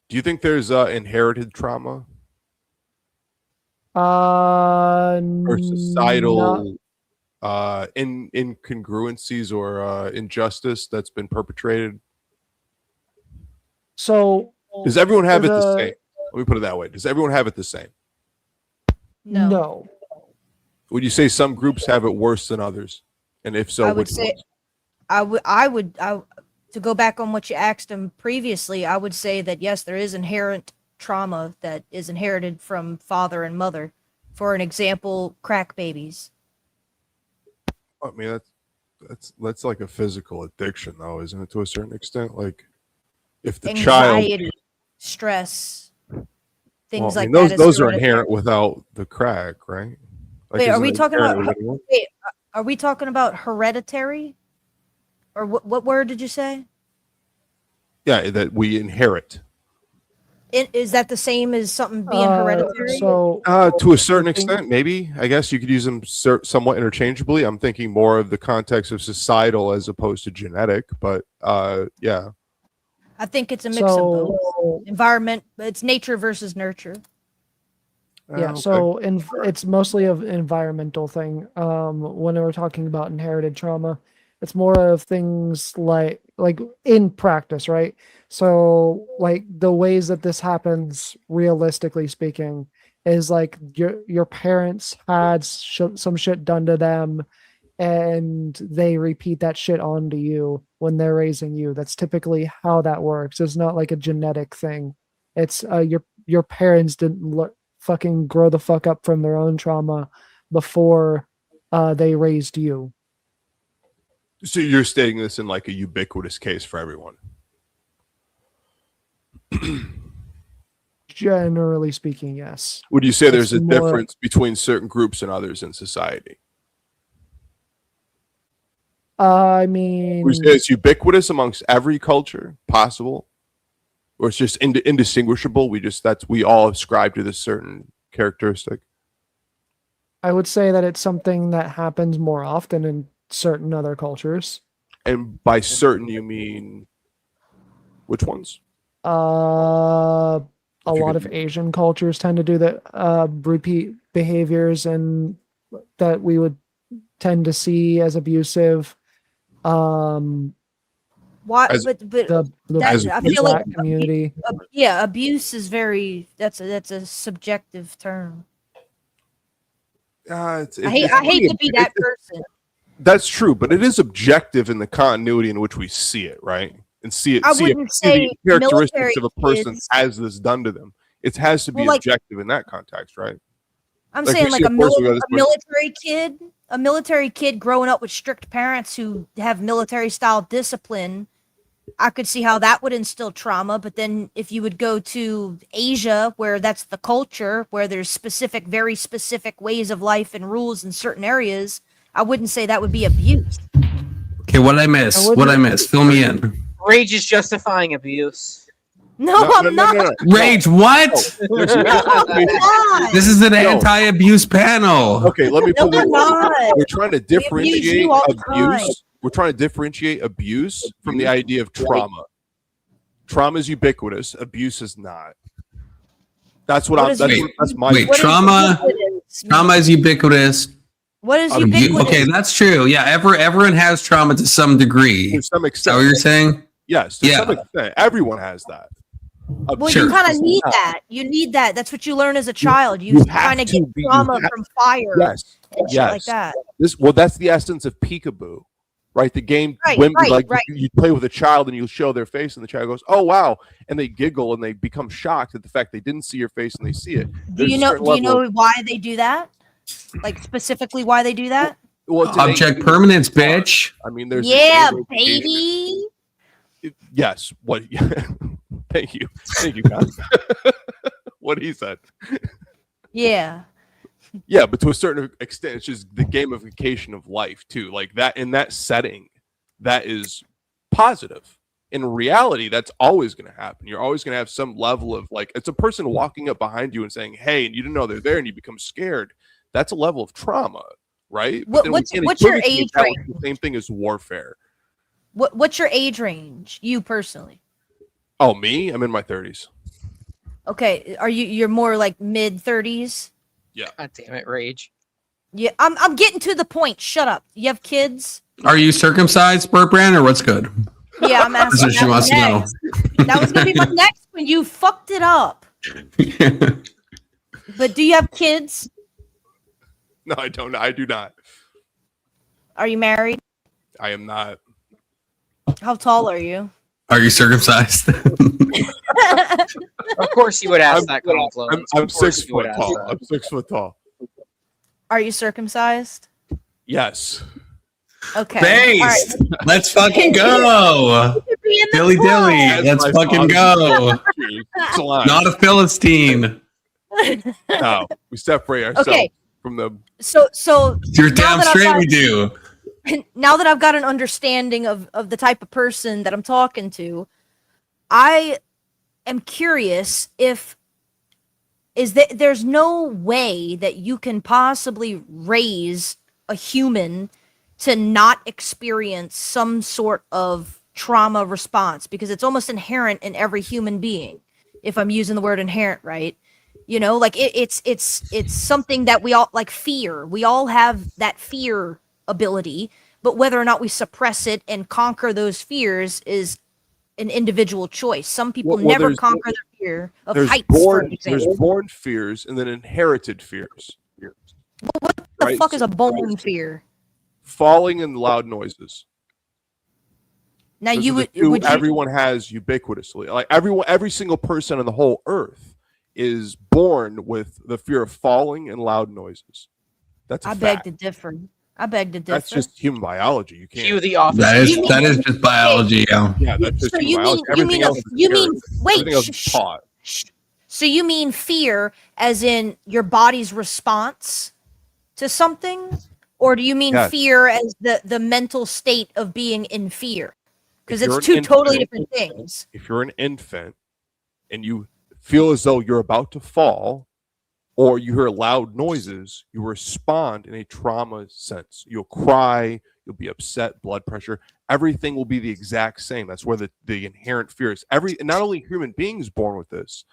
Do you think there's inherited trauma Or or societal incongruencies or injustice that's been perpetrated? So does everyone have it the there's same? Let me put it that way. Does everyone have it the same? No. Would you say some groups have it worse than others? And if so, I would which say, ones? to go back on what you asked him previously, I would say that yes, there is inherent trauma that is inherited from father and mother. For an example, crack babies. I mean, that's like a physical addiction, though, isn't it? To a certain extent, like if the Anxiety, stress, things like that. Those are inherent without the crack, right? Like, Wait, are we talking about? Wait, are we talking about hereditary? Or what word did you say? yeah, that we inherit. Is that the same as something being hereditary? So to a certain extent, maybe. I guess you could use them somewhat interchangeably. I'm thinking more of the context of societal as opposed to genetic, but yeah. I think it's a mix of both. Environment, it's nature versus nurture. Yeah, okay. so it's mostly of environmental thing. When we're talking about inherited trauma, it's more of things like in practice, right? So like the ways that this happens, realistically speaking, is like your parents had some shit done to them, and they repeat that shit onto you when they're raising you. That's typically how that works. It's not like a genetic thing. It's your parents didn't fucking grow the fuck up from their own trauma before they raised you. So you're stating this in like a ubiquitous case for everyone. Generally speaking, yes. Would you say there's It's a more- difference between certain groups and others in society? I mean, Would you say it's ubiquitous amongst every culture possible, or it's just indistinguishable? We all ascribe to this certain characteristic. I would say that it's something that happens more often in certain other cultures. And by certain, you mean which ones? A lot of Asian cultures tend to do that, repeat behaviors, and that we would tend to see as abusive. Why? As- but The as- I feel like black community. yeah, abuse is very that's a subjective term. I I hate to be that person. That's true, but it is objective in the continuity in which we see it, right? And see it. I See wouldn't the say characteristics of a military person kids- has this done to them. It has to be Well, like- objective in that context, right? I'm Like, saying we like see a, a person who has a military kid growing up with strict parents who have military style discipline. I could see how that would instill trauma, but then if you would go to Asia, where that's the culture, where there's specific, very specific ways of life and rules in certain areas, I wouldn't say that would be abuse. Okay, what did I miss? What did I miss? Fill me in. Rage is justifying abuse. No, I'm not. Rage, what? No, I'm not. This is an anti-abuse panel. Okay, let me No, put it. we're not. We're trying to We abuse differentiate you all the time. abuse. We're trying to differentiate abuse from the idea of trauma. Trauma is ubiquitous. Abuse is not. That's what, What I'm. is That's, it? what, that's my. Wait, What is trauma. ubiquitous? Trauma is ubiquitous. What is Abu- ubiquitous? Okay, that's true. Yeah, everyone has trauma to some degree. To some Is that extent. what you're saying? Yes, to Yeah. some extent. Everyone has that. Well, Sure. you kind of need that. You need that. That's what you learn as a child. You, you have kind of to get be- you trauma have- from fire Yes. and shit Yes. like that. That's the essence of peekaboo, right? The game Right, when right, like right. you play with a child and you show their face and the child goes, "Oh wow," and they giggle and they become shocked at the fact they didn't see your face and they see it. Do There's you a know? certain Do you level know why they do that? Like specifically why they do that? well, it's an Object age- permanence, bitch. I mean, there's Yeah, an age- baby. Yes. What? Thank you, God. What he said. Yeah. Yeah, but to a certain extent, it's just the gamification of life too. Like that in that setting, that is positive. In reality, that's always going to happen. You're always going to have some level of like, it's a person walking up behind you and saying, "Hey," and you didn't know they're there, and you become scared. That's a level of trauma, right? But then we can't what's your equivocate age that with range? The same thing as warfare. What's your age range? You personally? Oh, me? I'm in my 30s. Okay. You're more like mid 30s? Yeah. God damn it, Rage. Yeah. I'm getting to the point. Shut up. You have kids? Are you circumcised, Burt Brand, or what's good? Yeah, I'm That's asking. what she that wants to know. next. That was gonna be my next one. You fucked it up. But do you have kids? No, I don't. I do not. Are you married? I am not. How tall are you? Are you circumcised? Of course you would ask that, Confluence. I'm Of course 6 you would foot ask tall. that. I'm 6 foot tall. Are you circumcised? Yes. Okay. Base. All right. Let's fucking go. Be in the Dilly dilly. club. Let's my fucking go. Salon. Not a Philistine. No, we separate ourselves Okay. from the. So You're now damn that I've straight got- we do. Now that I've got an understanding of the type of person that I'm talking to, I am curious if there's no way that you can possibly raise a human to not experience some sort of trauma response, because it's almost inherent in every human being, if I'm using the word inherent right. You know, like it's something that we all, like fear. We all have that fear ability, but whether or not we suppress it and conquer those fears is an individual choice. Some people Well, never there's- conquer the fear of There's heights, for born. example. There's born fears and then inherited fears. What the Right, fuck so- is a born fear? Falling and loud noises. Now Those you are the would, two would you, everyone has ubiquitously. Like every single person on the whole earth is born with the fear of falling and loud noises. That's a I beg fact. to differ. I beg to differ. That's just human biology. You can't. Cue the office. That is You that mean- is just biology. Yeah. Yeah, that's just So human you biology. mean- you Everything mean else a- is you mean- inherited. wait, Everything else is shh, taught. So you mean fear as in your body's response to something? Or do you mean Yes. fear as the mental state of being in fear? Because If you're it's an two totally infant- different things. If you're an infant and you feel as though you're about to fall, or you hear loud noises, you respond in a trauma sense. You'll cry, you'll be upset, blood pressure. Everything will be the exact same. That's where the inherent fear is. Not only human beings born with this,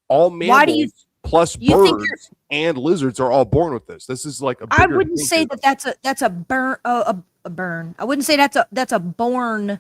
all mammals. plus birds and lizards are all born with this. This is like a I bigger wouldn't thing say here. that's a burn a burn. I wouldn't say that's a born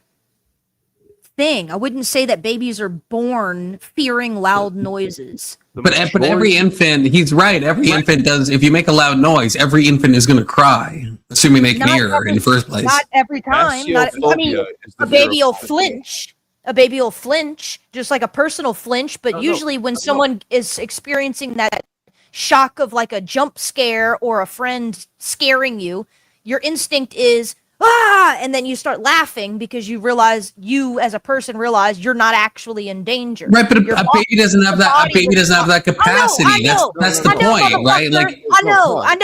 thing. I wouldn't say that babies are born fearing loud noises. But every infant, he's right. Every infant does. If you make a loud noise, every infant is going to cry, assuming they can hear in the first place. Not every time. I mean, a baby will flinch. A baby will flinch, just like a personal flinch. But usually, when someone is experiencing that shock of like a jump scare or a friend scaring you, your instinct is and then you start laughing because you realize you as a person realize you're not actually in danger. Right, but a baby doesn't have that. A baby doesn't have that capacity. That's the point, right? Like I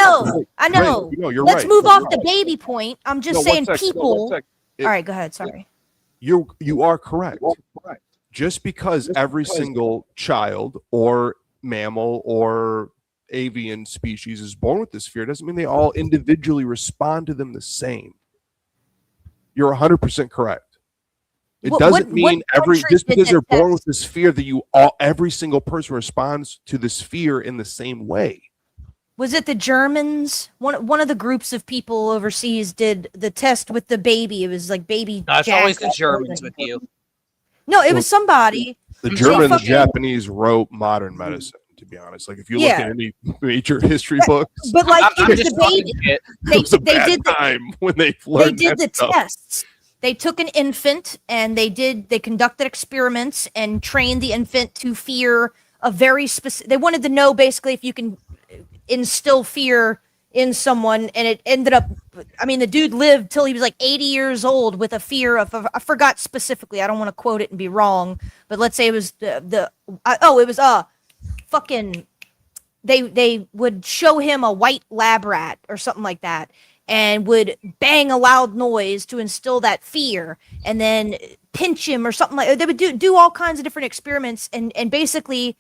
know. No, you're Let's right. move off the baby point. I'm just saying people. All right, go ahead. Sorry. You are correct. Just because every single child or mammal or avian species is born with this fear doesn't mean they all individually respond to them the same. You're 100% correct. It doesn't mean just because they're born with this fear that every single person responds to this fear in the same way. Was it the Germans? One of the groups of people overseas did the test with the baby. It was like baby. That's Jack always the Germans with you. No, it was somebody. The German and the Japanese wrote modern medicine. To be honest, like if you look at any major history books, but like it was debated. It was a bad time when they learned They did the that stuff. tests. They took an infant and they conducted experiments and trained the infant to fear a very specific. They wanted to know basically if you can instill fear in someone, and it ended up. I mean, the dude lived till he was like 80 years old with a fear of. I forgot specifically. I don't want to quote it and be wrong, but let's say it was fucking they would show him a white lab rat or something like that and would bang a loud noise to instill that fear and then pinch him or something like. They would do all kinds of different experiments and basically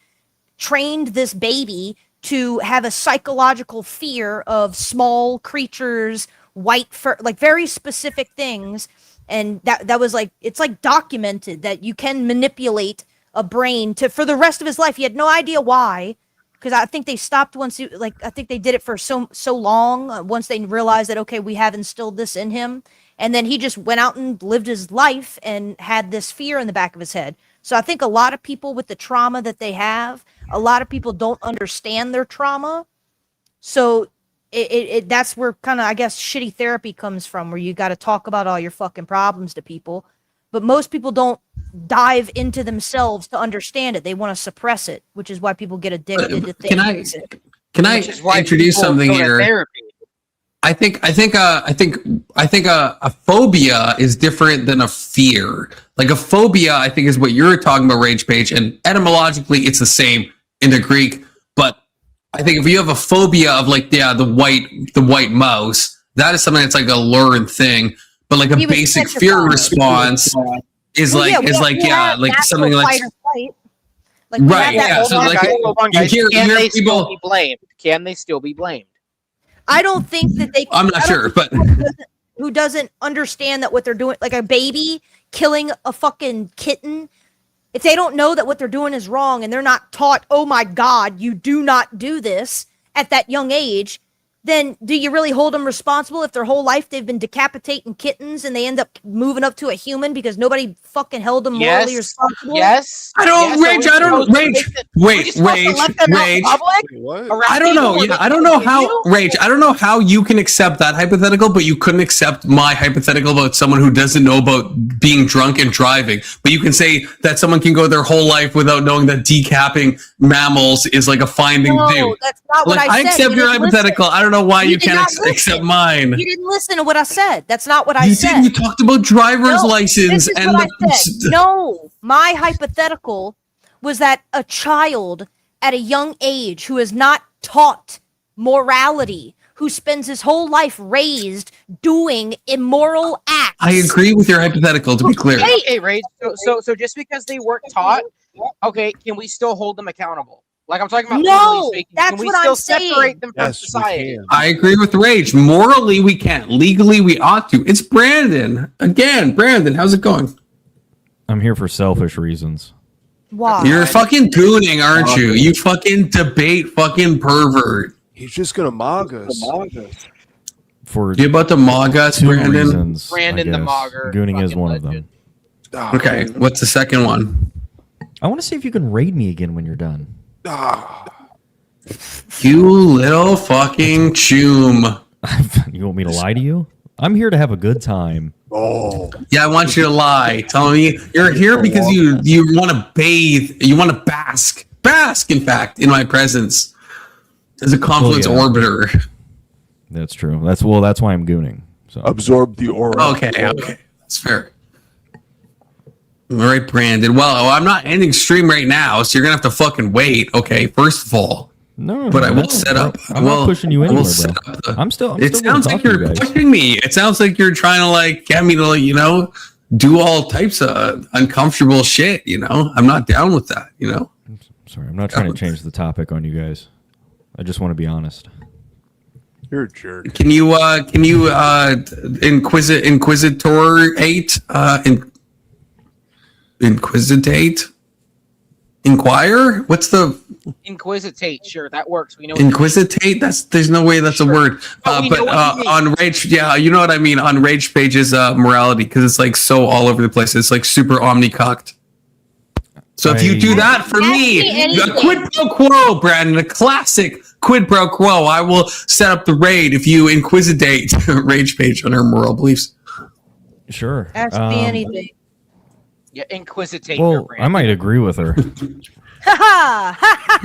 trained this baby to have a psychological fear of small creatures, white fur, like very specific things. And that was like, it's like documented that you can manipulate a brain for the rest of his life. He had no idea why, because I think they stopped once. I think they did it for so long. Once they realized that okay, we have instilled this in him, and then he just went out and lived his life and had this fear in the back of his head. So I think a lot of people with the trauma that they have, a lot of people don't understand their trauma. So that's where kind of I guess shitty therapy comes from, where you got to talk about all your fucking problems to people. But most people don't dive into themselves to understand it. They want to suppress it, which is why people get addicted to things. Can I introduce something here? I think a phobia is different than a fear. Like a phobia, I think is what you're talking about, Rage Page, and etymologically it's the same in the Greek. But I think if you have a phobia of like the white mouse, that is something that's like a learned thing. But like a basic fear response is like something like right, yeah. So like you hear people be blamed. Can they still be blamed? I don't think that they. I'm not sure, but who doesn't understand that what they're doing, like a baby killing a fucking kitten, if they don't know that what they're doing is wrong and they're not taught, oh my God, you do not do this at that young age, then do you really hold them responsible if their whole life they've been decapitating kittens and they end up moving up to a human because nobody fucking held them morally responsible? Yes. I don't rage. I don't rage. Wait, rage. I don't know. Yeah, I don't know how rage. I don't know how you can accept that hypothetical, but you couldn't accept my hypothetical about someone who doesn't know about being drunk and driving. But you can say that someone can go their whole life without knowing that decapping mammals is like a fine thing to do. That's not what I said. I accept your hypothetical. I don't know why you can't accept mine. You didn't listen to what I said. That's not what I said. You talked about driver's license and no, my hypothetical was that a child at a young age who is not taught morality, who spends his whole life raised doing immoral acts. I agree with your hypothetical, to be clear. Hey, Ray. So just because they weren't taught, okay, can we still hold them accountable? Like I'm talking about. No, speaking, that's can we what still I'm saying. separate them from society? I agree with Rage. Morally, we can't. Legally, we ought to. It's Brandon. Again, Brandon, how's it going? I'm here for selfish reasons. Why? You're fucking gooning, aren't you? You fucking debate fucking pervert. He's just gonna mog us. For You about to mog us, two Brandon? reasons, Brandon I the guess. Mogger, Gooning is fucking one of legend. them. Okay, what's the second one? I want to see if you can raid me again when you're done. You little fucking choom. You want me to lie to you? I'm here to have a good time. Oh. Yeah, I want you to lie. Tell me you're here because you want to bathe. You want to bask. Bask, in fact, in my presence. As a confluence orbiter. That's true. That's why I'm gooning. So absorb the aura. Okay, that's fair. All right, Brandon. Well, I'm not ending stream right now, so you're gonna have to fucking wait. Okay, first of all. No, but I will set up. I'm not pushing you anywhere, bro. I'm still. It sounds like you're pushing me. It sounds like you're trying to like get me to do all types of uncomfortable shit. I'm not down with that. Sorry, I'm not trying to change the topic on you guys. I just want to be honest. You're a jerk. Can you inquire? What's the Inquisitate? Sure, that works. We know. inquisitate? There's no way that's a word. But on Rage, yeah, you know what I mean. On Rage Page's morality, because it's like so all over the place. It's like super omnicocked. So if you do that for me, a quid pro quo, Brandon, a classic quid pro quo. I will set up the raid if you inquisitate Rage Page on her moral beliefs. Sure. Ask me anything. Yeah, inquisitate. Well, I might agree with her.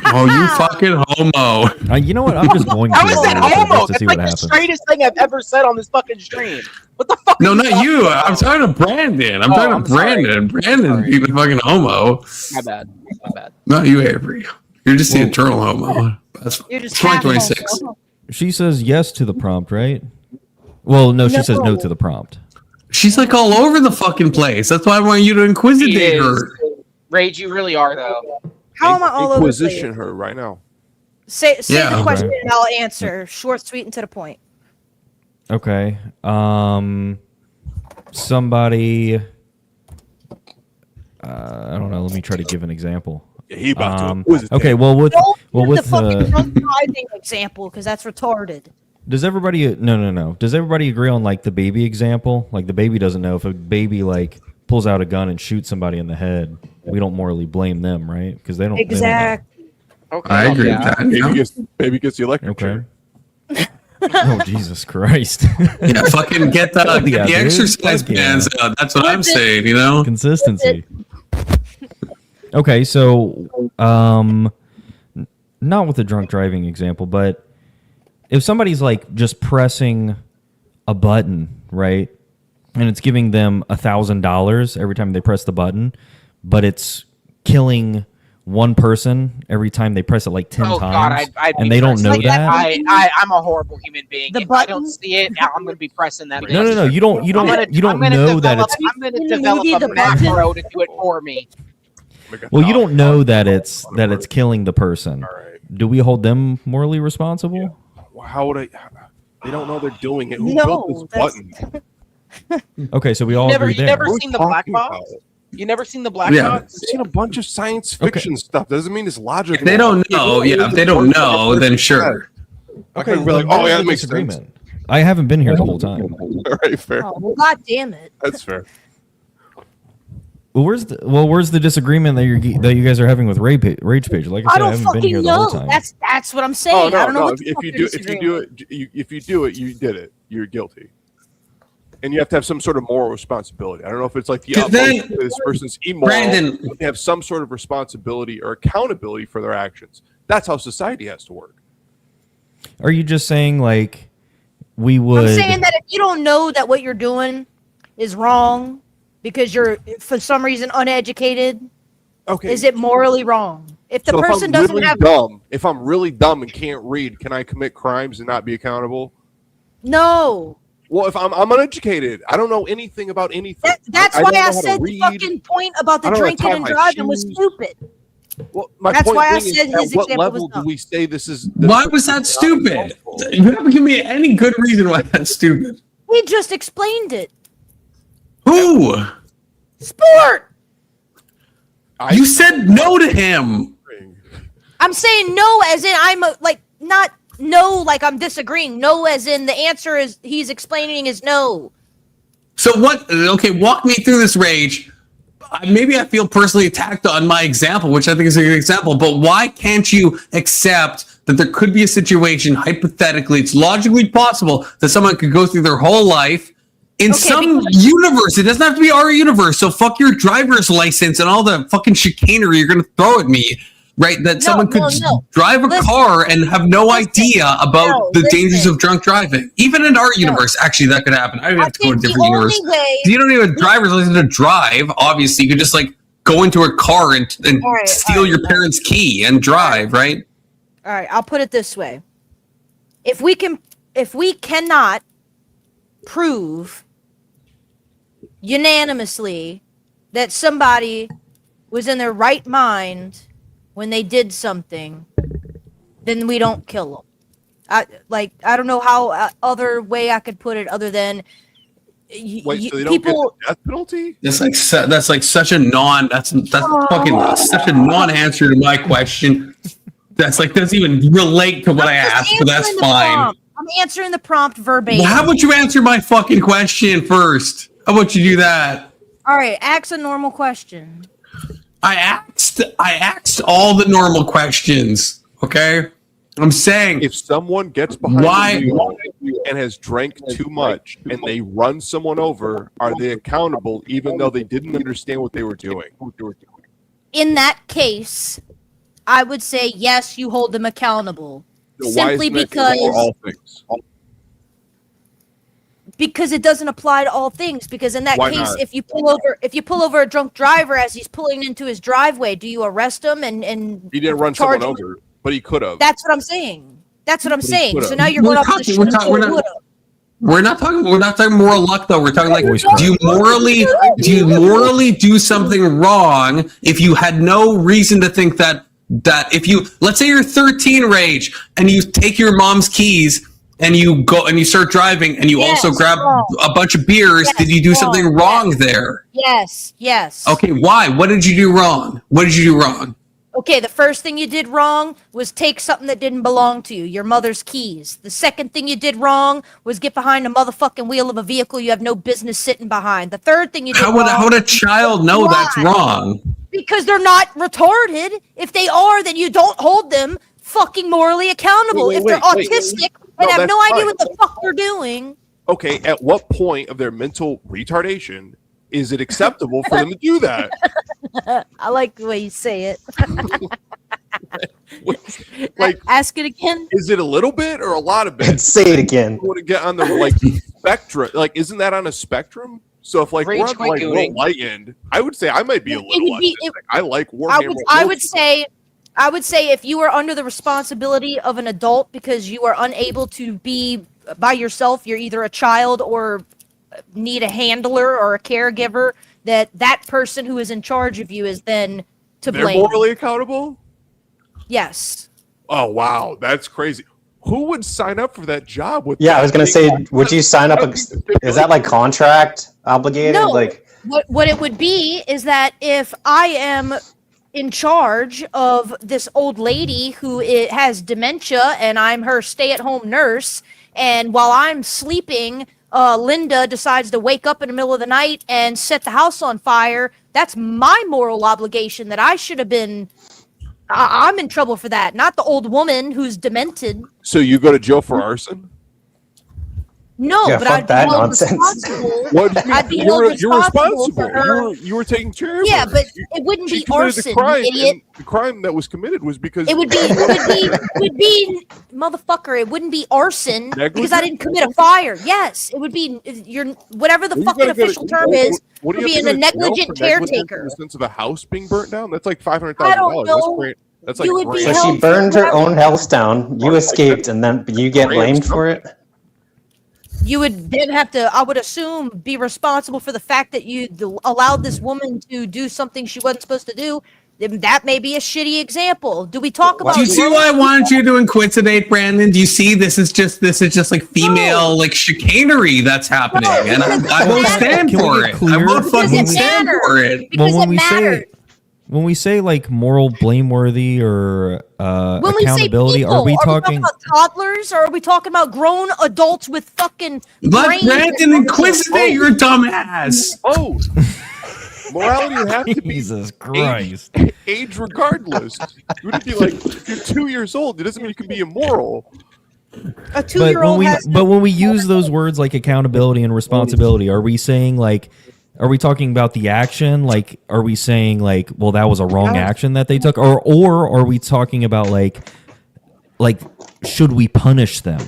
Oh, you fucking homo. You know what? I'm just going to. How is that homo? To That's see like what the happens. straightest thing I've ever said on this fucking stream. What the fuck? No, not you. I'm talking to Brandon. I'm talking to Brandon. Brandon being a fucking homo. My bad. My bad. Not you, Avery. You're just the eternal homo. That's You're just 2026. She says yes to the prompt, right? Well, no, she says no to the prompt. She's like all over the fucking place. That's why I want you to inquisitate her. Rage, you really are though. How am I all over the Inquisition place? her right now. Say Yeah, the question okay. and I'll answer. Short, sweet, and to the point. Okay. Somebody. I don't know. Let me try to give an example. Yeah, he about to inquisitate. Okay. Well, with Don't use with the fucking drunk driving example because that's retarded. does everybody no. Does everybody agree on like the baby example? Like the baby doesn't know if a baby like pulls out a gun and shoots somebody in the head. We don't morally blame them, right? Because they don't. Exactly. Okay. I agree with that. Baby gets the electric Okay. chair. Oh Jesus Christ! Yeah, fucking get the Yeah, dude. exercise Fuck yeah. bands out. That's what I'm saying. Consistency. Okay, so not with the drunk driving example, but if somebody's like just pressing a button, right, and it's giving them $1,000 every time they press the button, but it's killing one person every time they press it like 10 Oh times, God, I'd and be they don't know pressing that. it. I'm a horrible human being. If I don't see it, I'm gonna be pressing that. No. You don't know that it's. I'm gonna develop a macro to do it for me. Well, you don't know that it's killing the person. Do we hold them morally responsible? How would I? They don't know they're doing it. Who No, built this button? Okay, so we all agree there. Never seen the black box? You never seen the black box? I've seen a bunch of science fiction stuff. Doesn't mean it's logical. If they don't know, if they don't know, then sure. Okay, we're like, oh yeah, that makes disagreement. sense. I haven't been here the whole time. All right, fair. Oh, well, God damn it. That's fair. Well, where's the disagreement that you guys are having with Rage Page? Like I I said, I don't haven't been here fucking the whole know. time. That's what I'm saying. Oh no, I don't know no. what the If fuck you you're do disagreeing it, if you do it, you did it. You're guilty, and you have to have some sort of moral responsibility. I don't know if it's like the utmost this person's immoral. Brandon, but they have some sort of responsibility or accountability for their actions. That's how society has to work. Are you just saying like we would? I'm saying that if you don't know that what you're doing is wrong because you're for some reason uneducated, okay, is it morally wrong? If the So person if I'm doesn't really have dumb, if I'm really dumb and can't read, can I commit crimes and not be accountable? no. Well, if I'm uneducated, I don't know anything about anything. That's I why don't know I how to said the read. fucking point about the I don't know how to drinking tie and my driving was shoes. stupid. Well, my That's point why I being said is, his at what example level was do dumb. we say this is? Why was that stupid? You haven't given me any good reason why that's stupid. We just explained it. Who? Sport. You said no to him. I'm saying no as in I'm like not no like I'm disagreeing. No as in the answer is he's explaining is no. So what? Okay, walk me through this rage. Maybe I feel personally attacked on my example, which I think is a good example, but why can't you accept that there could be a situation, hypothetically, it's logically possible that someone could go through their whole life in some universe. It doesn't have to be our universe. So fuck your driver's license and all the fucking chicanery you're going to throw at me, right? That someone could drive a car and have no idea about the dangers of drunk driving. Even in our universe, actually, that could happen. I would have to go to a different universe. You don't need a driver's license to drive. Obviously, you could just like go into a car and steal your parents' key and drive, right? All right, I'll put it this way. If we cannot prove unanimously that somebody was in their right mind when they did something, then we don't kill them. I don't know how other way I could put it other than Wait, so they don't get the death penalty? That's like such a fucking such a non-answer to my question. That's like doesn't even relate to what I asked, but that's fine. I'm answering the prompt verbatim. Well, how about you answer my fucking question first? How about you do that? All right, ask a normal question. I asked all the normal questions. Okay, I'm saying if someone gets behind the wheel and has drank too much and they run someone over, are they accountable even though they didn't understand what they were doing? In that case, I would say yes, you hold them accountable. So simply because all things. Because it doesn't apply to all things. Because in that Why case, not? if you pull over a drunk driver as he's pulling into his driveway, do you arrest him and He didn't run charge someone him? over, but he could have. That's what I'm saying. That's what I'm saying. could've. So now you're going off the We're not talking moral luck though. We're talking like, do you morally do something wrong if you had no reason to think that if you, let's say you're 13 rage and you take your mom's keys and you go and you start driving and you also grab a bunch of beers, did you do something wrong there? Yes. Okay, why? What did you do wrong? What did you do wrong? Okay, the first thing you did wrong was take something that didn't belong to you, your mother's keys. The second thing you did wrong was get behind a motherfucking wheel of a vehicle you have no business sitting behind. The third thing you did wrong... How would a child know that's wrong? Because they're not retarded. If they are, then you don't hold them fucking morally accountable. If they're autistic and have no idea what the fuck they're doing... Okay, at what point of their mental retardation is it acceptable for them to do that? I like the way you say it. Like, ask it again. Is it a little bit or a lot of bit? Say it again. Want to get on the like spectrum? Like, isn't that on a spectrum? So if like we're on like low light end, I would say I might be a little autistic. I like Warhammer. I would say if you are under the responsibility of an adult because you are unable to be by yourself, you're either a child or need a handler or a caregiver, that person who is in charge of you is then to blame. They're morally accountable? Yes. Oh wow, that's crazy. Who would sign up for that job? With I was gonna say, would you sign up? Is that like contract obligated? No. Like What it would be is that if I am in charge of this old lady who has dementia and I'm her stay-at-home nurse, and while I'm sleeping, Linda decides to wake up in the middle of the night and set the house on fire, that's my moral obligation that I should have been... I'm in trouble for that, not the old woman who's demented. So you go to jail for arson? No, Yeah, but fuck I'd be that held nonsense. responsible. What do you mean? I'd be held responsible for her. You were taking care of Yeah, her. but it wouldn't She be committed arson, the crime, you idiot. and the crime that was committed was because It would be motherfucker. It wouldn't be arson because I Negligent? didn't commit a fire. Yes, it would be whatever the fucking official term is. What Would do you be have a to go to jail negligent for negligence caretaker. in the sense of a house being burnt down? That's like $500,000. I don't That's know. great. That's like You would be great. so she burned her own house down. You escaped, and then you get blamed for it. You would then have to, I would assume, be responsible for the fact that you allowed this woman to do something she wasn't supposed to do. Then that may be a shitty example. Do we talk about? Do you see why I wanted you to inquisitate, Brandon? Do you see this is just like female like chicanery that's happening, and I won't stand for it. I won't fucking stand for it. Because it matters. When we say like moral blameworthy or When accountability, we say people, are we talking? about toddlers or are we talking about grown adults with fucking Let brains? Brandon inquisitive, you're a dumbass. Oh, morality would have to be Jesus Christ. age regardless. It would be like, if you're 2 years old, it doesn't mean you can be immoral. A 2-year-old has But when we use those words like accountability and responsibility, are we saying like, are we talking about the action? Like, are we saying like, well, that was a wrong action that they took, or are we talking about like, should we punish them,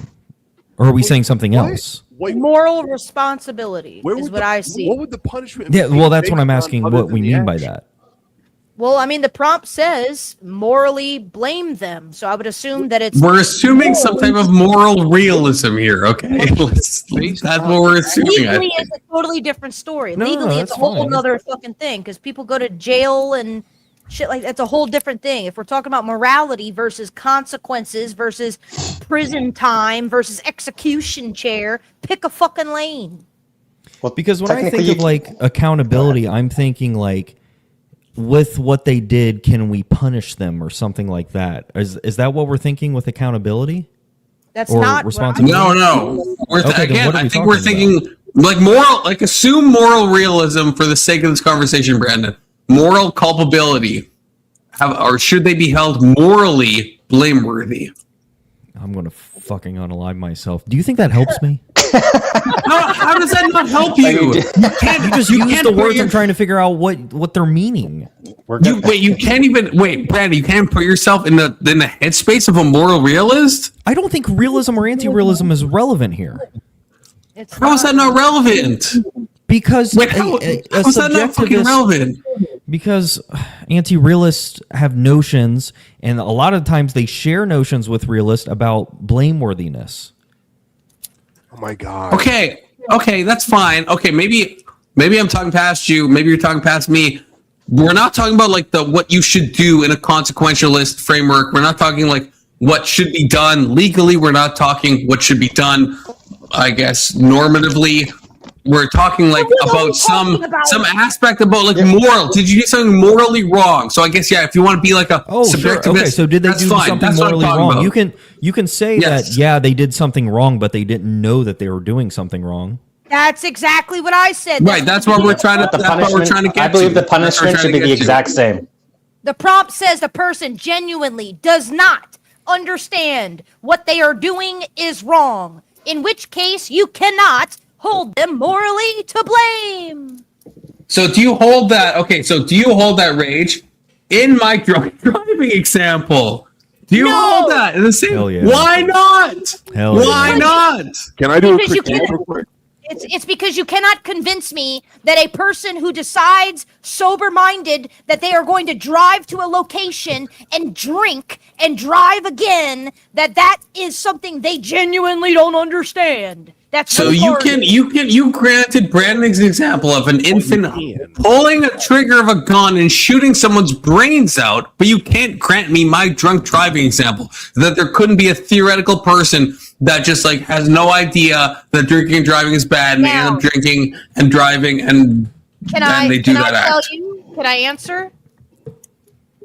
or are we saying something else? moral responsibility is what I see. What would the punishment? Yeah, well, that's what I'm asking. What we mean by that? Well, I mean, the prompt says morally blame them, so I would assume that it's. We're assuming some type of moral realism here, okay? That's what we're assuming. I Legally, think. it's a totally different story. No, Legally, it's that's a whole fine. other fucking thing because people go to jail and shit like that's a whole different thing. If we're talking about morality versus consequences versus prison time versus execution chair, pick a fucking lane. Because when I think of like accountability, I'm thinking like, with what they did, can we punish them or something like that? Is that what we're thinking with accountability? That's or not responsibility. No. We're Okay, then again, what are I we think we're talking thinking like moral, like assume moral realism for the sake of this conversation, Brandon. Moral culpability, or should they be held morally blameworthy? I'm gonna fucking unalive myself. Do you think that helps me? No, how does that not help you? You just use the words. I'm trying to figure out what they're meaning. You can't even wait, Brandon. You can't put yourself in the headspace of a moral realist. I don't think realism or anti-realism is relevant here. How is that not relevant? Because wait, how is that not fucking relevant? Because anti-realists have notions, and a lot of times they share notions with realists about blameworthiness. Oh my god. Okay, that's fine. Okay, maybe I'm talking past you. Maybe you're talking past me. We're not talking about like what you should do in a consequentialist framework. We're not talking like what should be done legally. We're not talking what should be done, I guess, normatively. We're talking like about some aspect about like moral. Did you do something morally wrong? So I guess if you want to be like a subjectivist, sure. Okay, so did they do something That's what I'm morally talking wrong? about. You can say that they did something wrong, but they didn't know that they were doing something wrong. That's exactly what I said. Right, that's what we're trying to. That's what we're trying to get. I believe to. the punishment should be the exact same. The prompt says the person genuinely does not understand what they are doing is wrong, in which case you cannot hold them morally to blame. So do you hold that? Okay, so do you hold that rage in my drunk driving example? Do you hold that in the same? Hell yeah. Why not? Hell Why yeah. not? Can I do a Because you critique can't- real quick? It's because you cannot convince me that a person who decides sober-minded that they are going to drive to a location and drink and drive again, that is something they genuinely don't understand. That's So you granted Brandon's example of an infant pulling a trigger of a gun and shooting someone's brains out, but you can't grant me my drunk driving example that there couldn't be a theoretical person that just like has no idea that drinking and driving is bad, and they end up drinking and driving and then they do that act. Can I answer?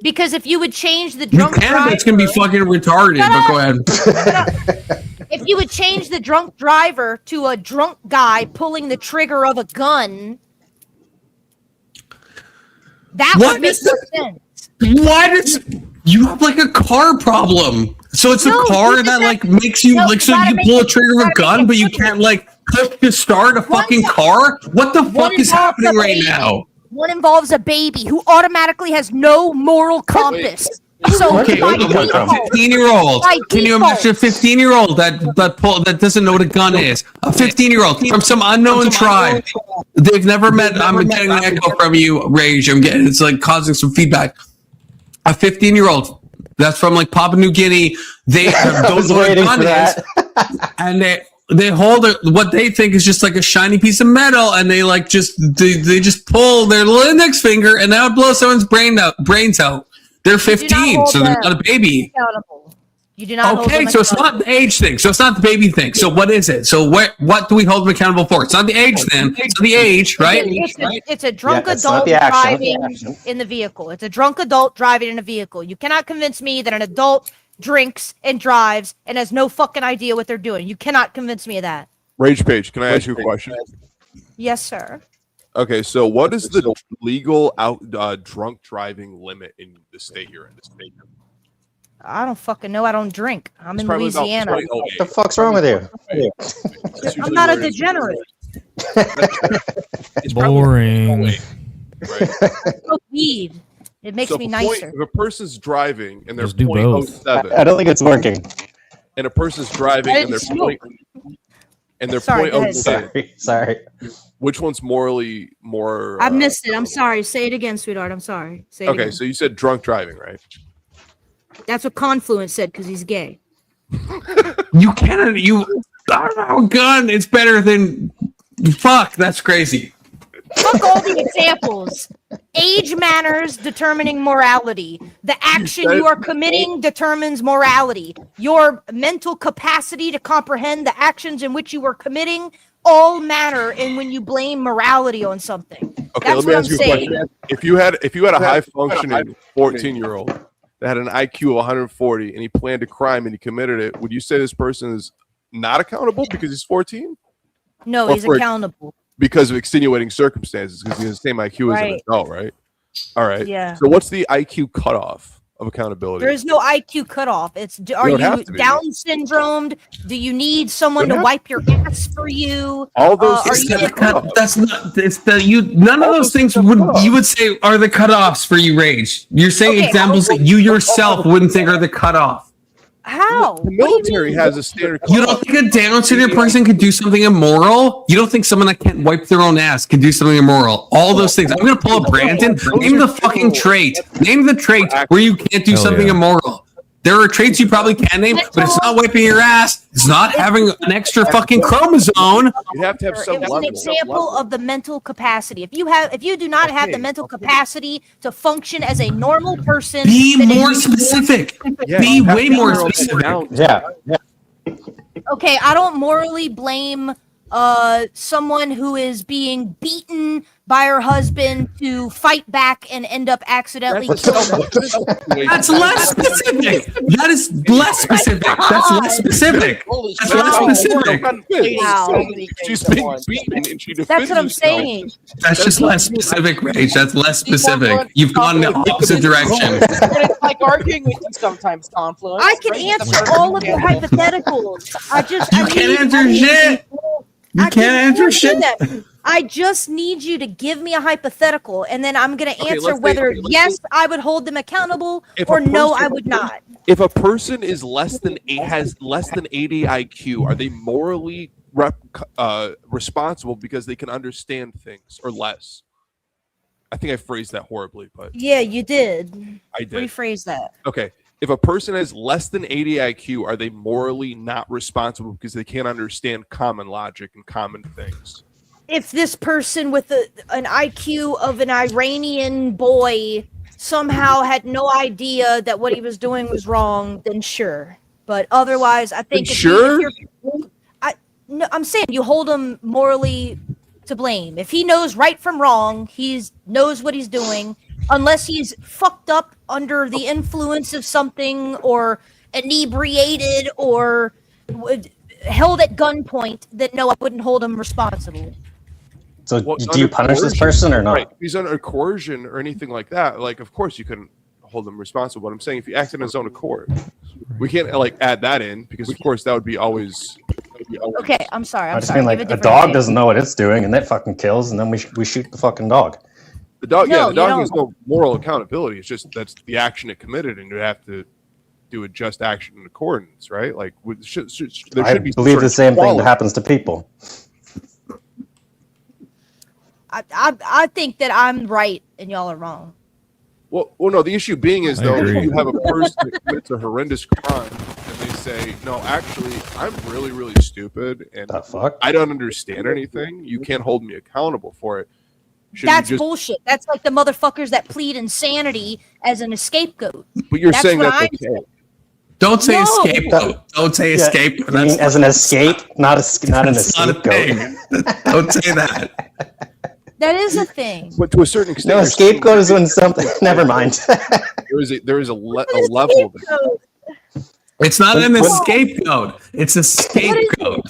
Because if you would change the drunk driver, That's gonna be fucking retarded. But go ahead. if you would change the drunk driver to a drunk guy pulling the trigger of a gun, that What would make is more sense. Why does you have like a car problem? So it's No, the car you that just like makes you like so you pull a trigger of a gun, but you can't like click to start a fucking car? What the fuck is happening right now? One involves a baby who automatically has no moral compass. So Okay, by a default- 15-year-old. by Can you default- imagine a 15-year-old that doesn't know what a gun is? A 15-year-old from some unknown tribe. They've never met. I'm getting an echo from you, Rage. It's like causing some feedback. A 15-year-old that's from like Papua New Guinea. They don't know what a gun is, and they hold what they think is just like a shiny piece of metal, and they like they just pull their little index finger, and now it blows someone's brains out. They're 15, so they're not a baby. You do not hold Okay, them so it's not the age thing. So it's not the baby thing. So what is it? So what do we hold them accountable for? It's not the age then. It's the age, right? It's a drunk Yeah, it's not adult the action. driving in the vehicle. It's a drunk adult driving in a vehicle. You cannot convince me that an adult drinks and drives and has no fucking idea what they're doing. You cannot convince me of that. Rage Page, can I ask you a question? Yes, sir. Okay, so what is the legal drunk driving limit in the state you're in? I don't fucking know. I don't drink. I'm in probably about Louisiana. 20. What the fuck's wrong with you? I'm not a degenerate. Boring. Smoke weed. It makes me nicer. If a person's driving and they're Just do both. 0.07, I don't think it's working. and a person's driving and they're Sorry, go ahead. 0.07, Sorry. which one's morally more? I missed it. I'm sorry. Say it again, sweetheart. I'm sorry. Say it Okay, again. so you said drunk driving, right? That's what Confluence said because he's gay. You cannot. I don't know. Gun. It's better than. Fuck. That's crazy. Fuck all the examples. Age matters, determining morality. The action you are committing determines morality. Your mental capacity to comprehend the actions in which you are committing all matter in when you blame morality on something. Okay, That's let me what ask I'm you a saying. question. If you had a high functioning 14-year-old that had an IQ of 140 and he planned a crime and he committed it, would you say this person is not accountable because he's 14? No, Or he's for- accountable. Because of extenuating circumstances, because he has the same IQ as an Right. adult, right? All right. Yeah. So what's the IQ cutoff of accountability? There is no IQ cutoff. It's are don't you have to be. Down syndromed? Do you need someone to Don't have wipe your ass for you? All those are things you That's not. It's the you. None of those things you would say are the cutoffs for you, Rage. You're saying Okay, examples that you yourself wouldn't think are the cutoff. how? The military has a standard. You don't think a Down syndrome person could do something immoral? You don't think someone that can't wipe their own ass can do something immoral? All those things. I'm gonna pull up Brandon. Name the fucking trait. Name the trait where you can't do Hell something yeah. immoral. There are traits you probably can name, but it's not wiping your ass. It's not having an extra fucking chromosome. You have to have some It was level. an example of the mental capacity. If you do not have the mental capacity to function as a normal person, Be then more you- specific. Yeah, Be you have way to more narrow it specific. down. Yeah. Okay, I don't morally blame someone who is being beaten by her husband to fight back and end up accidentally killing her. That's less specific. That is less specific. That's less specific. That's less specific. Wow. She's being beaten and she defends That's what I'm herself. saying. That's just less specific, Rage. That's less specific. You've gone in the opposite direction. But it's like arguing with you sometimes, Confluence. I can answer all of your hypotheticals. I can't need- answer shit. You can't answer shit. I just need you to give me a hypothetical, and then I'm going to Okay, answer let's whether say- yes, I would hold them accountable, If a or no, person- I would not. If a person is has less than 80 IQ, are they morally responsible because they can understand things or less? I think I phrased that horribly, but Yeah, you did. I did. Rephrase that. Okay. If a person has less than 80 IQ, are they morally not responsible because they can't understand common logic and common things? If this person with an IQ of an Iranian boy somehow had no idea that what he was doing was wrong, then sure. But otherwise, I think no, I'm saying you hold him morally to blame. If he knows right from wrong, he knows what he's doing, unless he's fucked up under the influence of something or inebriated or held at gunpoint, then no, I wouldn't hold him responsible. So Well, do you under punish this coercion, person or not? Right. If he's under coercion or anything like that, like, of course you couldn't hold him responsible. But I'm saying if he acted in his own accord, we can't like add that in because, of course, that would be always. Okay, I'm sorry. I I'm just sorry. mean like Give a different dog name. doesn't know what it's doing and it fucking kills, and then we shoot the fucking dog. The dog, No, yeah, the you dog don't. has no moral accountability. It's just that's the action it committed, and you have to do a just action in accordance, right? Like, there I should be some believe sort the of same thing quality. that happens to people. I think that I'm right and y'all are wrong. Well, no. The issue being is I though, agree. if you have a person that commits a horrendous crime, and they say, "No, actually, I'm really, really stupid, and The fuck? I don't understand anything. You can't hold me accountable for it." Should That's you just, bullshit. That's like the motherfuckers that plead insanity as an scapegoat. But you're That's saying what that's I'm okay. saying. Don't say No. scapegoat. Don't say Yeah, escape. you mean as an escape, not an That's not a scapegoat. thing. Don't say that. That is a thing. But to a certain extent, No, a there's scapegoat is when something. Never mind. there is a level there. It's not What- an what- scapegoat. It's a scapegoat.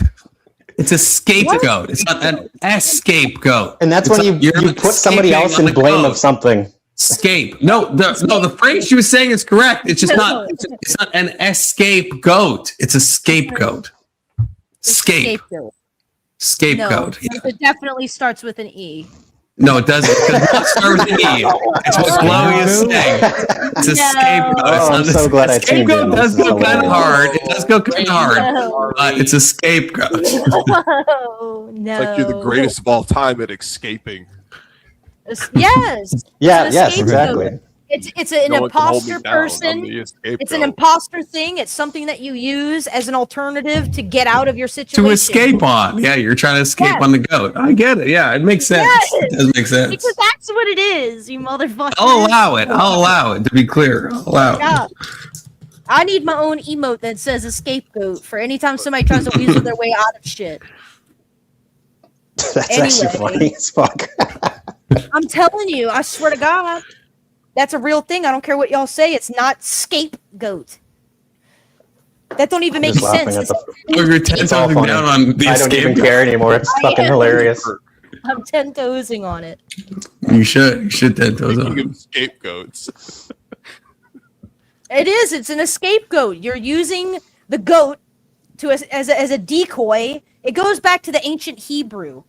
It's a scapegoat. It's not an scapegoat. And that's It's when you're you put somebody escaping else on in the blame goat. of something. Scape. No, the phrase she was saying is correct. It's just not. It's not an scapegoat. It's a scapegoat. Scape. Scapegoat. Scapegoat. No, it definitely starts with an E. No, it doesn't. It does not start with an E. It's what Chloe is saying. It's a scapegoat. It's Oh, not I'm so glad I tuned in. scapegoat does This is go kind of hilarious. hard. It does go kind of hard, No. but it's a scapegoat. No, no. It's like you're the greatest of all time at escaping. Yes. Yeah, It's an yes, escapegoat. exactly. It's an No one can hold me imposter down. I'm person. the escapegoat. It's an imposter thing. It's something that you use as an alternative to get out of your situation. To escape on. Yeah, you're trying to escape Yes. on the goat. I get it. Yeah, it makes sense. Yes. It does make sense. Because that's what it is, you motherfucker. I'll allow it. I'll allow it. To be clear, I'll allow it. Yeah. I need my own emote that says a scapegoat for anytime somebody tries to weasel their way out of shit. That's actually funny as fuck. I'm telling you, I swear to God, that's a real thing. I don't care what y'all say. It's not scapegoat. That don't even make Just laughing sense. at Oh, you're 10 It's all toesing funny. down on the I don't even escape. care anymore. It's I fucking am. hilarious. I'm 10-toesing on it. You should. You should 10 toes on. Scapegoats. It is. It's an scapegoat. You're using the goat to as a decoy. It goes back to the ancient Hebrew.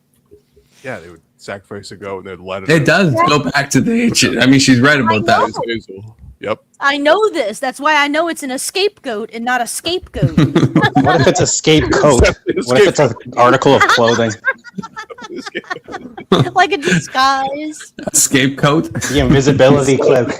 Yeah, they would sacrifice a goat and they'd let it. It does go back to the ancient. I mean, she's right about that. Hazel. Yep. I know this. That's why I know it's an scapegoat and not a scapegoat. What if it's a scapecoat? What if it's an article of clothing? Like a disguise. A scapegoat. The invisibility cloak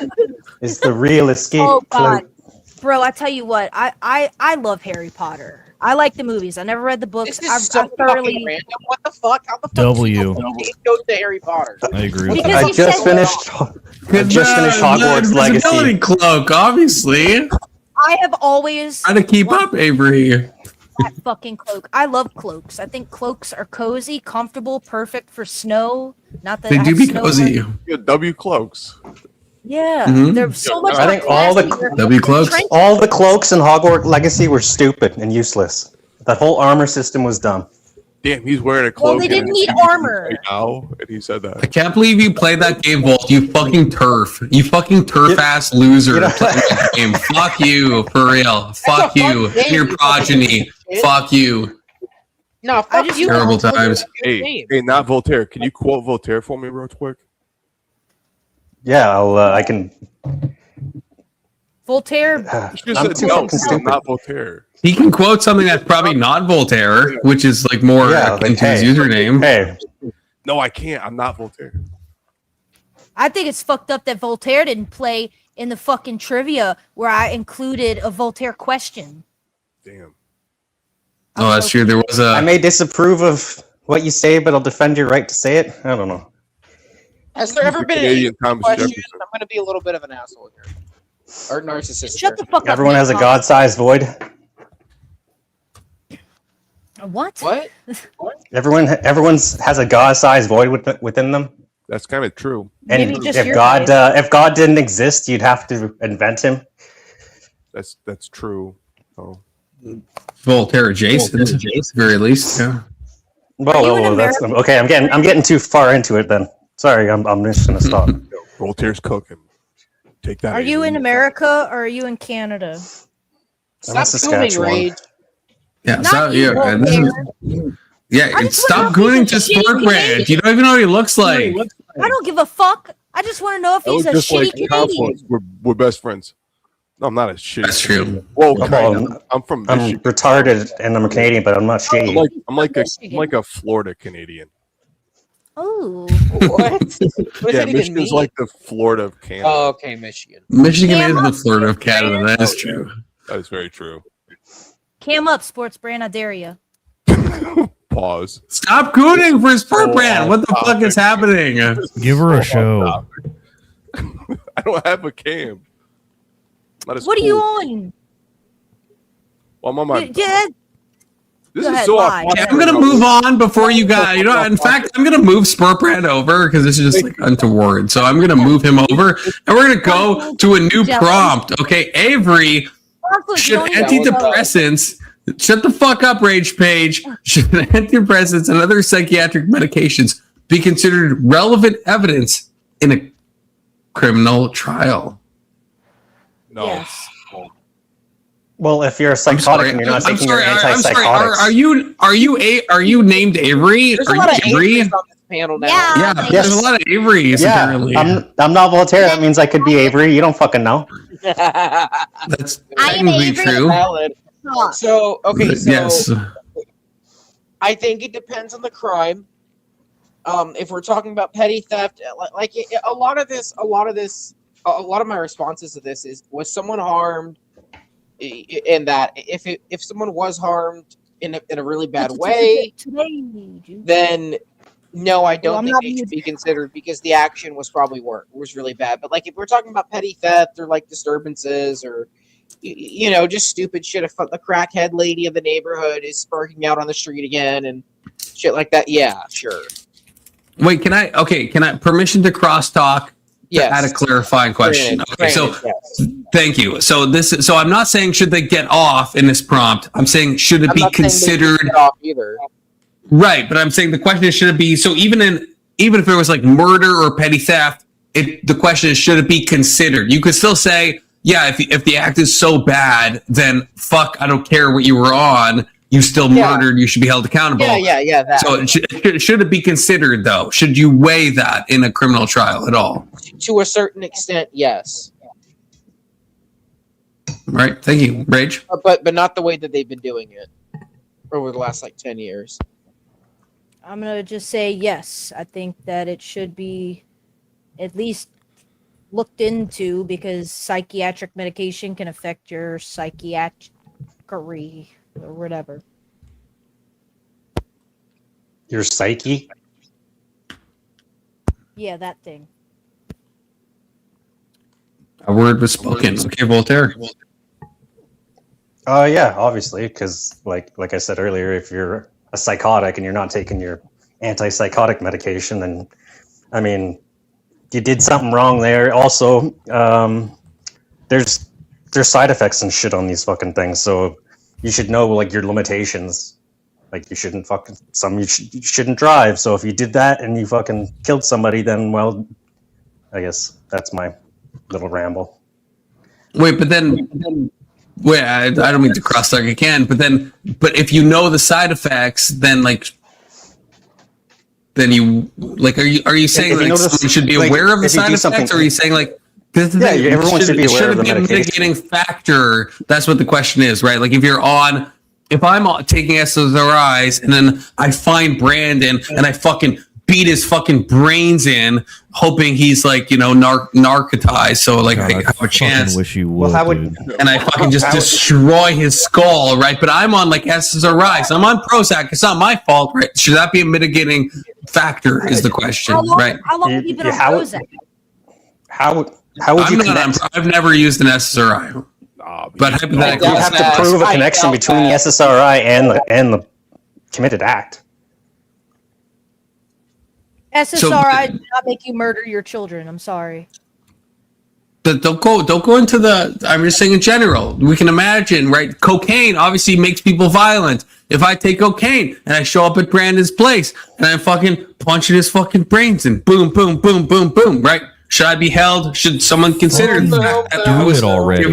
is the real escape Oh God, cloak. bro! I tell you what, I love Harry Potter. I like the movies. I never read the books. This I is so thoroughly. fucking random. What the fuck? How the fuck W. go to Harry Potter? I agree with Because that. I he just said- finished. I just finished Hogwarts Invisibility Legacy. cloak, obviously. I have always Try to keep up, Avery. that fucking cloak. I love cloaks. I think cloaks are cozy, comfortable, perfect for snow. Not that They I do have be snow, cozy. Yeah, W cloaks. Yeah, Mhm. they're so much. I more think all the classy. W cloaks. Trench- all the cloaks in Hogwarts Legacy were stupid and useless. That whole armor system was dumb. Damn, he's wearing a Well, cloak. they didn't and need he's armor. right now, and he said I that. can't believe you played that game, Volt. You fucking turf. You fucking turf ass loser. you know- playing that game. Fuck you, for real. Fuck a you. fun game, Your you progeny. fucking Fuck you. No, fuck just- you. Terrible times. Hey, not Voltaire. Can you quote Voltaire for me real quick? Yeah, I can. Voltaire. You I'm said too no, fucking stupid. not Voltaire. He can quote something that's probably not Voltaire, which is like more Yeah, akin like, to his hey. username. Hey, No, I can't. I'm not Voltaire. I think it's fucked up that Voltaire didn't play in the fucking trivia where I included a Voltaire question. Damn. Oh, that's true. There was I a. may disapprove of what you say, but I'll defend your right to say it. I don't know. Has there ever been any Canadian Thomas questions? Jefferson. I'm gonna be a little bit of an asshole here, or narcissist. Shut the fuck up. Everyone has a Nick. god-sized void. What? What? Everyone's has a god-sized void within them. That's kind of true. And Maybe just if your God void. if God didn't exist, you'd have to invent him. That's true. Oh. Voltaire adjacent, at the very least. Yeah. Well, that's okay. I'm getting too far into it then. Sorry, I'm just gonna stop. Voltaire's cooking. Take that. Are you in America or are you in Canada? Stop Saskatchewan. filming, Rage. Yeah. Not So, you, yeah. And this is, yeah. I And just stop wanna know gooning if to he's a shitty Sport Brand. Canadian. You don't even know what he looks like. I don't give a fuck. I just want to know if I he's look a just like shitty Canadian. Confluence. We're best friends. No, I'm not a shitty. That's true. Whoa, Come kinda. on. I'm from I'm Michigan. retarded and I'm Canadian, but I'm not shady. I'm like a Florida Canadian. Oh. What? What does Yeah, that even Michigan's mean? like the Florida of Canada. Oh, okay, Michigan. Michigan Cam is up, the Florida of Sports Canada. Brand. That is true. That is very true. Cam up, Sports Brand. I dare you. Pause. Stop gooning for Sport So Brand. What the off fuck is topic. happening? Give her a show. I don't have a cam. Not as What are you cool. on? Well, I'm on Yeah. This Go is ahead, so lie. off. Yeah, I'm gonna move on before you guys. You know, in fact, I'm gonna move Spurbrand over because this is just like untoward. So I'm gonna move him over, and we're gonna go to a new prompt. Okay, Avery, should antidepressants? Shut the fuck up, Rage Page. Should antidepressants and other psychiatric medications be considered relevant evidence in a criminal trial? No. Yes. Well, if you're a psychotic and you're not taking your antipsychotics, Are you named Avery? There's Are a lot of you Avery? Averys on this panel now. Yeah, there's a lot of Averys yeah, apparently. I'm not Voltaire. That means I could be Avery. You don't fucking know. That's I am technically Avery. true. Valid. So okay, so Yes. I think it depends on the crime. If we're talking about petty theft, a lot of my responses to this was someone harmed, in that if someone was harmed in a really bad way, then no, I don't think they should be considered because the action was probably was really bad. But like if we're talking about petty theft or like disturbances or just stupid shit, if the crackhead lady of the neighborhood is sparking out on the street again and shit like that, yeah, sure. Wait, can I permission to crosstalk? Yes. Add a clarifying question. Okay, so yes. thank you. So I'm not saying should they get off in this prompt. I'm saying should it be considered get off either. Right, but I'm saying the question is should it be so even if it was like murder or petty theft, the question is should it be considered? You could still say, yeah, if the act is so bad, then fuck, I don't care what you were on. You still murdered. You should be held accountable. Yeah. That. So should it be considered though? Should you weigh that in a criminal trial at all? To a certain extent, yes. Right. Thank you, Rage. But not the way that they've been doing it over the last 10 years. I'm gonna just say yes. I think that it should be at least looked into because psychiatric medication can affect your psychiatry or whatever. Your psyche? Yeah, that thing. A word was spoken. Okay, Voltaire. Yeah, obviously, because like I said earlier, if you're a psychotic and you're not taking your antipsychotic medication, then I mean, you did something wrong there. Also, there's side effects and shit on these fucking things, so you should know like your limitations. Like you shouldn't you shouldn't drive. So if you did that and you fucking killed somebody, then well, I guess that's my little ramble. Wait, but then wait, I don't mean to cross talk again, but if you know the side effects, then you like are you saying like someone should be aware of the side effects, or are you saying like everyone should be aware of the be a medication. mitigating factor? That's what the question is, right? Like if I'm taking SSRIs and then I find Brandon and I fucking beat his fucking brains in, hoping he's like narcotized, so like I have a chance. Wish you would, and I fucking just destroy his skull, right? But I'm on like SSRIs. I'm on Prozac. It's not my fault, right? Should that be a mitigating factor? Is the question, right? How long have you been on Prozac? How would you connect? I've never used an SSRI. But hypothetically, you have to prove a connection between the SSRI and the committed act. SSRI did not make you murder your children. I'm sorry. Don't go into the. I'm just saying in general. We can imagine, right? Cocaine obviously makes people violent. If I take cocaine and I show up at Brandon's place and I'm fucking punching his fucking brains in, boom, boom, boom, boom, boom, right? Should I be held? Should someone consider that? Do it already. In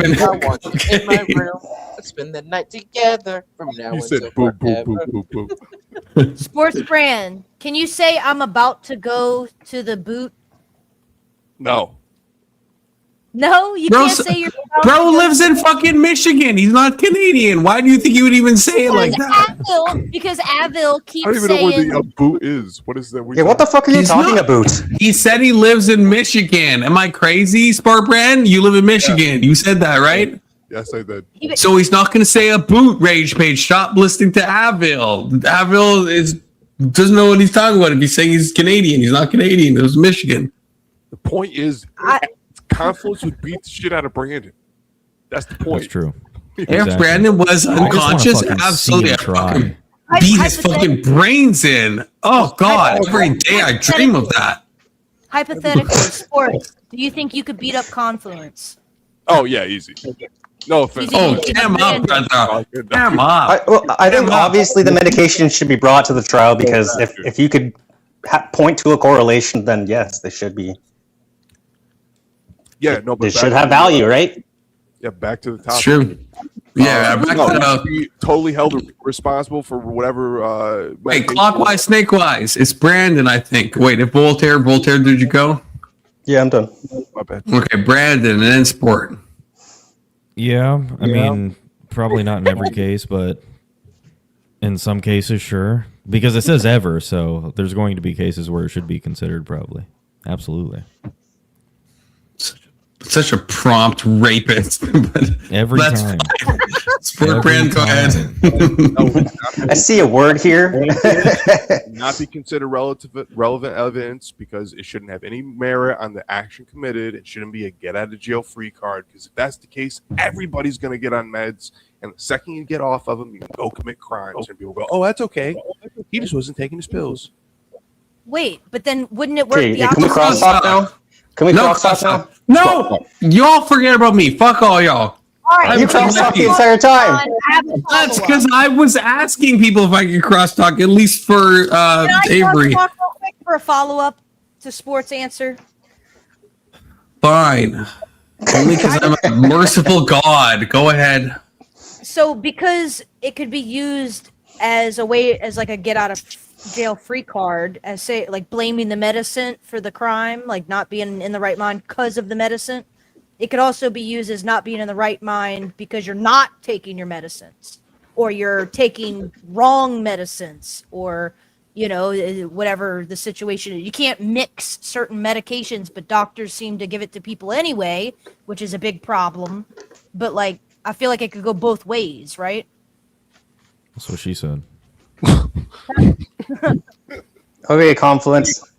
my room, let's spend the night together from now until forever. Sports Brand, can you say I'm about to go to the boot? No. No, you can't say you're. Bro lives in fucking Michigan. He's not Canadian. Why do you think you would even say it like that? Because Avil keeps I don't even saying. know where the boot is. What is that? Yeah, what the fuck are you talking about? He said he lives in Michigan. Am I crazy, Sparbrand? You live in Michigan. You said that, right? Yes, I did. So he's not going to say a boot, Rage Page. Stop listening to Avil. Avil doesn't know what he's talking about. If he's saying he's Canadian, he's not Canadian. It was Michigan. The point is, Confluence would beat the shit out of Brandon. That's the point. That's true. If Brandon was unconscious, absolutely, I'd fucking beat his fucking brains in. Oh God, every day I dream of that. Hypothetically, sports. Do you think you could beat up Confluence? Oh yeah, easy. No offense. Oh, damn up, brother. Damn up. I think obviously the medication should be brought to the trial because if you could point to a correlation, then yes, they should be. Yeah, no, but they should have value, right? Yeah, back to the topic. It's true. Yeah, back to be totally held responsible for whatever. Wait, Clockwise, snakewise. It's Brandon, I think. Wait, if Voltaire, did you go? Yeah, I'm done. My bad. Okay, Brandon, and then Sport. Yeah, I mean, probably not in every case, but in some cases, sure. Because it says ever, so there's going to be cases where it should be considered, probably. Absolutely. Such a prompt rapist. But every time. Sport Brand, go ahead. I see a word here. Not be considered relevant evidence because it shouldn't have any merit on the action committed. It shouldn't be a get out of jail free card because if that's the case, everybody's going to get on meds. And the second you get off of them, you can go commit crimes. And people go, oh, that's okay. He just wasn't taking his pills. Wait, but then wouldn't it work the can we cross talk now? Can we cross talk now? No, y'all forget about me. Fuck all y'all. All right, you cross talk the entire time. That's because I was asking people if I could cross talk, at least for Avery. Talk real quick for a follow up to Sport's answer. Fine. Only because I'm a merciful God. Go ahead. So because it could be used as a way, as like a get out of jail free card, as say like blaming the medicine for the crime, like not being in the right mind because of the medicine. It could also be used as not being in the right mind because you're not taking your medicines, or you're taking wrong medicines, or whatever the situation is. You can't mix certain medications, but doctors seem to give it to people anyway, which is a big problem. But like, I feel like it could go both ways, right? That's what she said. Okay, Confluence.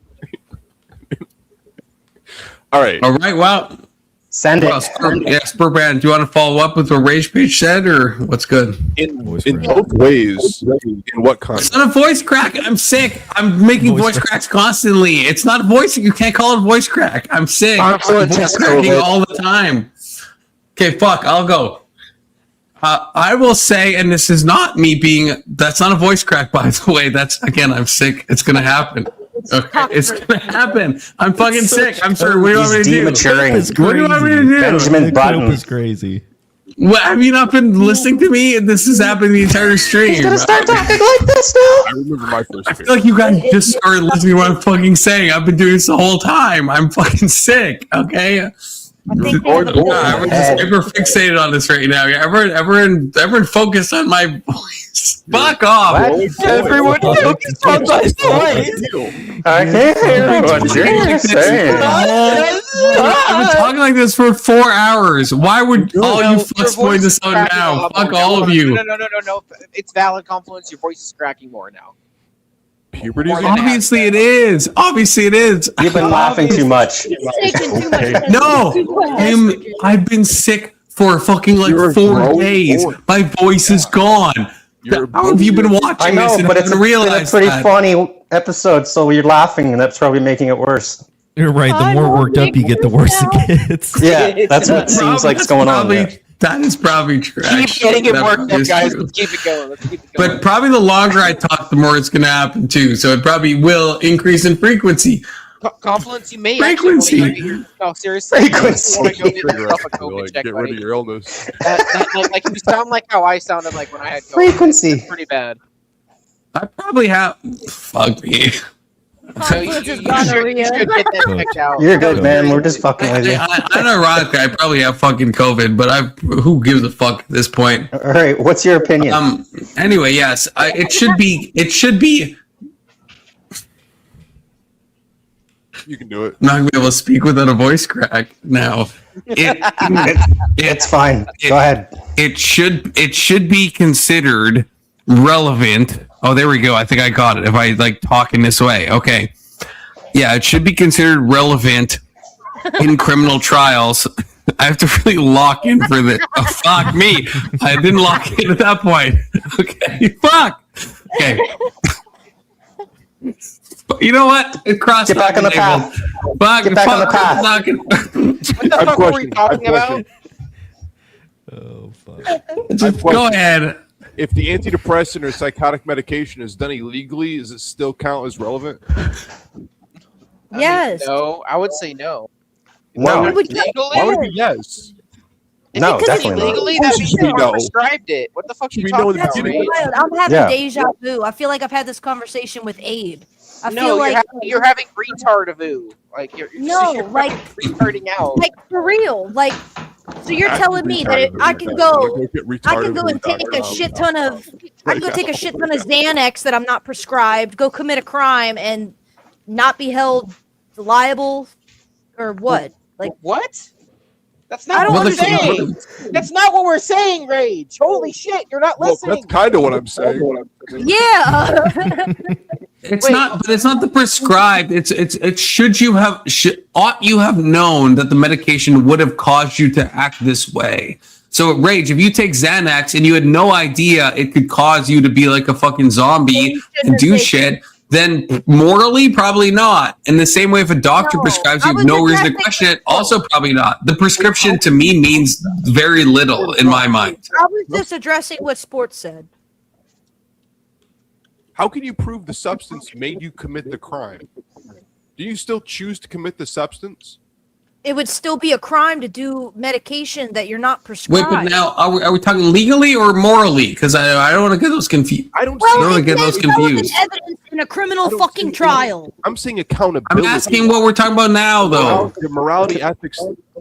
All right. Well, send it. Spur Brand, do you want to follow up with what Rage Page said, or what's good? In both ways. In what context? It's not a voice crack. I'm sick. I'm making voice cracks constantly. It's not voice. You can't call it voice crack. I'm sick. I'm voice cracking all the time. Okay, fuck. I'll go. I will say, and this is not me being, that's not a voice crack, by the way. That's, again, I'm sick. It's going to happen. Okay, it's going to happen. I'm fucking sick. I'm sorry. What do you want me to do? What do you want me to do? Benjamin Button is crazy. What, have you not been listening to me? And this is happening the entire stream. He's going to start talking like this now. I remember my first I feel like you guys just started listening to what I'm fucking saying. I've been doing this the whole time. I'm fucking sick, okay? Everyone's just hyper fixated on this right now. Everyone focus on my voice. Fuck off. Everyone focus on my voice. I can't hear what you're saying. I've been talking like this for 4 hours. Why would all you fucks point this out now? Fuck all of you. No. It's valid, Confluence. Your voice is cracking more now. Puberty. Obviously it is. You've been laughing too much. No, I've been sick for fucking like 4 days. My voice is gone. How have you been watching I know, this? but it's been a pretty funny episode, so you're laughing, and that's probably making it worse. You're right. The more worked up you get, the worse it gets. Yeah, that's what it seems like is going on there. That is probably true. Keep getting it worked up, guys. Let's keep it going. But probably the longer I talk, the more it's going to happen too. So it probably will increase in frequency. Confluence, you may frequency. No, seriously. Frequency. Get rid of your illness. Like you sound like how I sounded like when I had COVID. Frequency. It's pretty bad. I probably have. Fuck me. So you should get that checked out. You're good, man. We're just fucking with you. Unironically, I probably have fucking COVID, but who gives a fuck at this point? All right, what's your opinion? Anyway, yes, it should be. You can do it. I'm not gonna be able to speak without a voice crack now. It's fine. Go ahead. It should be considered relevant. Oh, there we go. I think I got it. If I like talk in this way, okay. Yeah, it should be considered relevant in criminal trials I have to really lock in for this. Oh, fuck me. I didn't lock in at that point. Okay, fuck. Okay. You know what? It crossed. Get back on the path. Fuck, Get back on the fuck, path. What the fuck were we talking about? Oh fuck. Just go ahead. If the antidepressant or psychotic medication is done illegally, does it still count as relevant? Yes. No, I would say no. No. It would be Why would you yes? If No, it could definitely not. illegally, that means We you know. prescribed it. What the fuck are you We know talking that about, you Rage? wild. I'm having Yeah. deja vu. I feel like I've had this conversation with Abe. I No, feel like you're having retard-a-vu. Like you're No, you're like- retarding out. like for real. Like so you're telling me that I can go and take a shit ton of Xanax that I'm not prescribed, go commit a crime and not be held liable or what? Like What? That's I not don't what we're understand. saying. That's not what we're saying, Rage. Holy shit, you're not Well, listening. that's kind of what I'm saying. Yeah. It's Wait, not, but it's not the prescribed. It's ought you have known that the medication would have caused you to act this way. So Rage, if you take Xanax and you had no idea it could cause you to be like a fucking zombie and do shit, then morally probably not. In the same way, if a doctor prescribes you, no reason to question it, also probably not. The prescription to me means very little in my mind. I was just addressing what sports said. How can you prove the substance made you commit the crime? Do you still choose to commit the substance? It would still be a crime to do medication that you're not Wait, prescribed. but now are we talking legally or morally? Because I don't want to get those confused. I don't. Well, I don't want to get it's those relevant confused. evidence in a criminal fucking trial. I'm saying accountability. I'm asking what we're talking about now, though. The morality, ethics,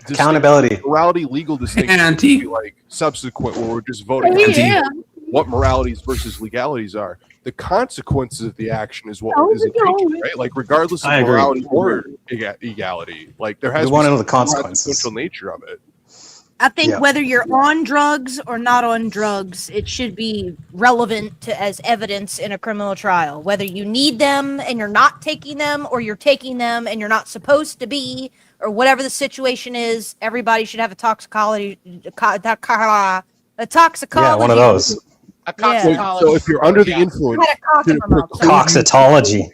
Accountability. morality, legal distinction. Anti. would be like subsequent, where we're just voting Yeah. on what moralities versus legalities are. The consequences of the action is what Oh, is impeachment, right? Like regardless of I agree. morality or legality, like there has We to want to be know the some consequences. consequential nature of it. I think Yeah. whether you're on drugs or not on drugs, it should be relevant to as evidence in a criminal trial. Whether you need them and you're not taking them, or you're taking them and you're not supposed to be, or whatever the situation is, everybody should have a toxicology. A toxicology. Yeah, one of those. A Yeah. toxicology. So if you're under the influence, Had a cock in my mouth. Coxetology.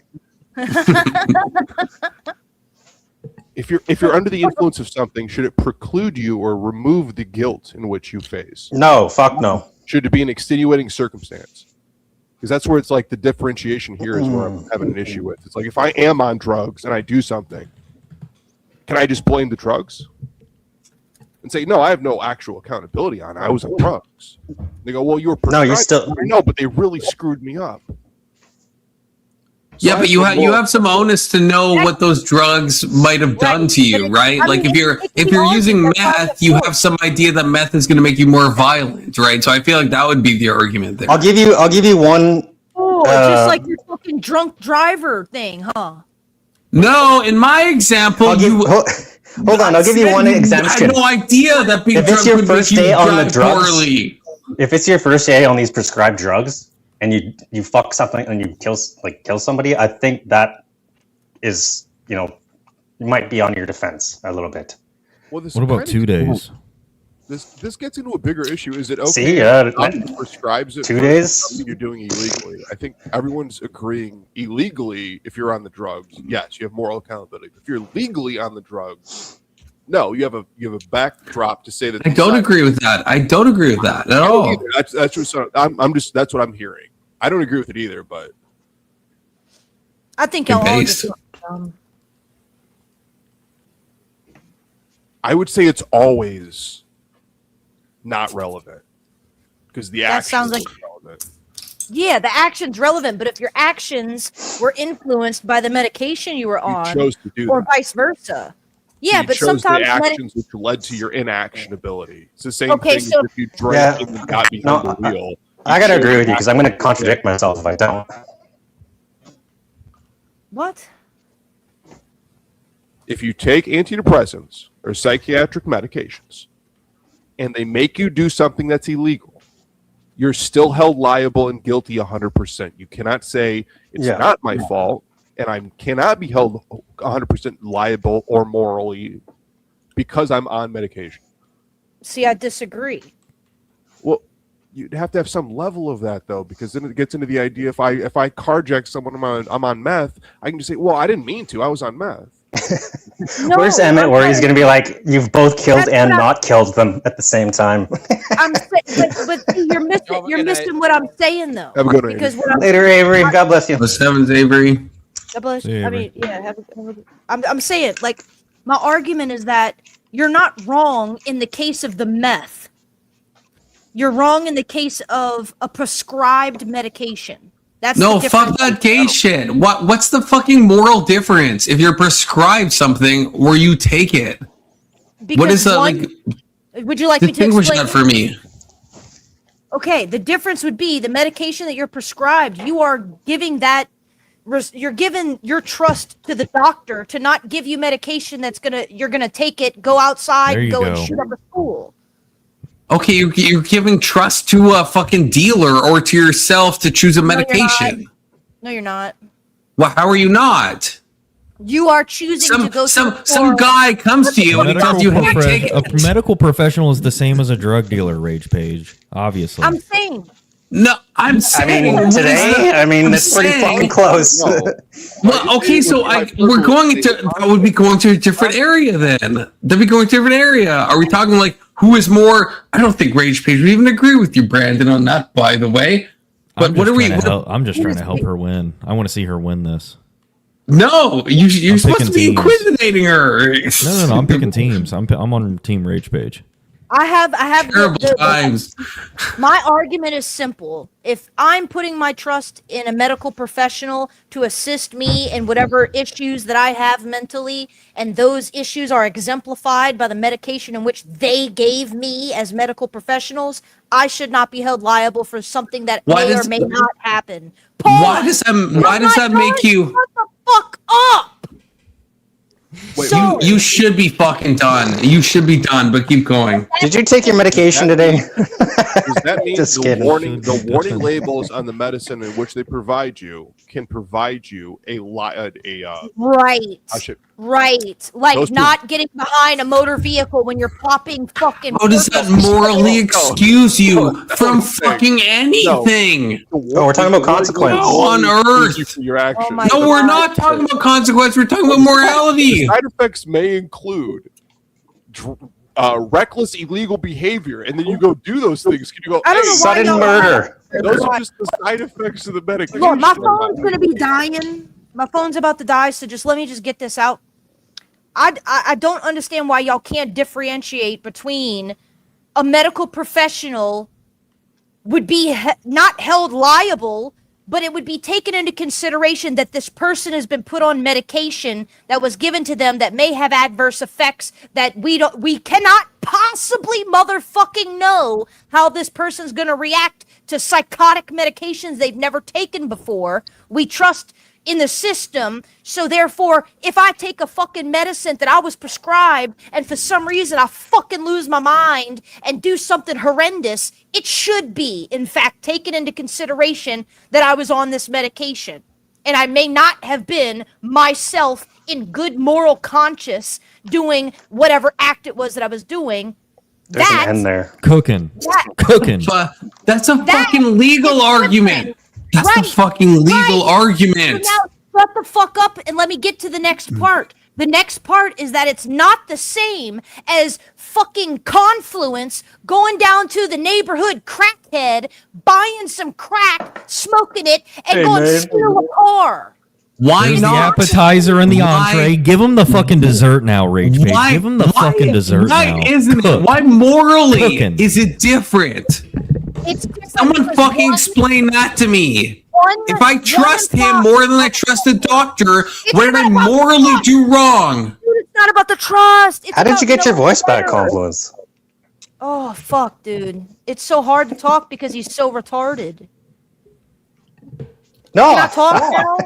if you're under the influence of something, should it preclude you or remove the guilt in which you face? No, fuck no. Should it be an extenuating circumstance? Because that's where it's like the differentiation here is where I'm having an issue with. It's like if I am on drugs and I do something, can I just blame the drugs and say, no, I have no actual accountability on it. I was on drugs. They go, well, you were No, you're prescribed. still- I know, but they really screwed me up. Yeah, but you have some onus to know what those drugs might have done to you, right? I Like mean, if you're using meth, you have some idea that meth is going to make you more violent, right? So I feel like that would be the argument there. I'll give you one. Oh, just like your fucking drunk driver thing, huh? No, in my example, Hold on, I'll give you one exemption. I had no idea that being If it's drunk your would make first you day on the drive drugs, poorly. if it's your first day on these prescribed drugs and you fuck something and you kill somebody, I think that is, you might be on your defense a little bit. Well, this What about kind of- 2 days? This gets into a bigger issue. Is it okay? See, if the doctor prescribes it 2 for days? something you're doing illegally. I think everyone's agreeing illegally. If you're on the drugs, yes, you have moral accountability. If you're legally on the drugs, no, you have a backdrop to say that. I don't agree with that. I don't agree with that at all. That's just that's what I'm hearing. I don't agree with it either, but I think y'all all Based. just I would say it's always not relevant because the That action sounds is like- relevant. Yeah, the action's relevant, but if your actions were influenced by the medication you were on, chose to do or that. vice versa. Yeah, You but chose sometimes the actions which led to your inactionability. It's the same Okay, thing so- as if you drank Yeah. and got behind No, the wheel. I gotta agree with you because I'm going to contradict myself if I don't. What? If you take antidepressants or psychiatric medications and they make you do something that's illegal, you're still held liable and guilty 100%. You cannot say it's Yeah. not my fault and I cannot be held 100% liable or morally because I'm on medication. See, I disagree. Well, you'd have to have some level of that though, because then it gets into the idea if I carjack someone, I'm on meth, I can just say, well, I didn't mean to, I was on meth. Where's Emmett where he's going to be like, you've both killed and not killed them at the same time? But see, you're missing what I'm saying though. Have a good night. Because what I'm Later, Avery. God bless you. What's heavens, Avery? God bless See you, you. I mean, yeah. I'm saying, like, my argument is that you're not wrong in the case of the meth. You're wrong in the case of a prescribed medication. That's No, the fuck difference. that gay shit. What's the fucking moral difference if you're prescribed something or you take it? What is that like? Would you like me to Distinguish explain? that for me. Okay, the difference would be the medication that you're prescribed. You are giving that. You're giving your trust to the doctor to not give you medication you're gonna take it, go outside, There and you go and go. shoot up a school. Okay, you're giving trust to a fucking dealer or to yourself to choose a medication. No, you're not. Well, how are you not? You are choosing to go to the Some store. guy comes to you and he tells you, "Hey, take it." A medical professional is the same as a drug dealer, Rage Page. Obviously. I'm saying. No, I'm saying Today, I mean, it's pretty fucking close. Well, okay, so we're going into that would be going to a different area then. That'd be going to a different area. Are we talking like who is more? I don't think Rage Page would even agree with you, Brandon, on that. By the way, but what are we? I'm just trying to help her win. I want to see her win this. No, you're supposed to be teams. incriminating her. No. I'm picking teams. I'm on Team Rage Page. I have Terrible times. My argument is simple. If I'm putting my trust in a medical professional to assist me in whatever issues that I have mentally, and those issues are exemplified by the medication in which they gave me as medical professionals, I should not be held liable for something that may or may not happen. Why does that make you? Shut the fuck up! You should be fucking done. You should be done, but keep going. Did you take your medication today? Does that mean Just the kidding. warning labels on the medicine in which they provide you can provide you Right. Right. Like Those not getting behind a motor vehicle when you're popping fucking. How does that morally excuse you from fucking anything? Oh, we're talking about consequence. How on earth? For your actions. No, we're not talking about consequence. We're talking about morality. Side effects may include reckless illegal behavior, and then you go do those things. Can you go? I don't know why Sudden y'all- murder. Those are just the side effects of the medication. Look, my phone's gonna be dying. My phone's about to die, so let me get this out. I don't understand why y'all can't differentiate between a medical professional would be not held liable, but it would be taken into consideration that this person has been put on medication that was given to them that may have adverse effects that we cannot possibly motherfucking know how this person's going to react to psychotic medications they've never taken before. We trust in the system, so therefore, if I take a fucking medicine that I was prescribed and for some reason I fucking lose my mind and do something horrendous, it should be, in fact, taken into consideration that I was on this medication. And I may not have been myself in good moral conscience doing whatever act it was that I was doing. There's an end there. Cooking. But that's a fucking legal argument. That's a fucking legal argument. So now shut the fuck up and let me get to the next part. The next part is that it's not the same as fucking Confluence going down to the neighborhood crackhead, buying some crack, smoking it, and going to steal a car. Why There's not? the appetizer and the Why- entree. Give them the fucking dessert now, Rage Page. Give them the fucking dessert why now. isn't Cook. it? Why morally Cooking. is it different? It's different Someone because fucking explain that to me. one- If I trust one him thought- more than I trust a doctor, what did I not about morally trust. do wrong? Dude, it's not about the trust. It's How did about you get your knowing voice back, better. Confluence? Oh, fuck, dude. It's so hard to talk because he's so retarded. No. Can I talk now?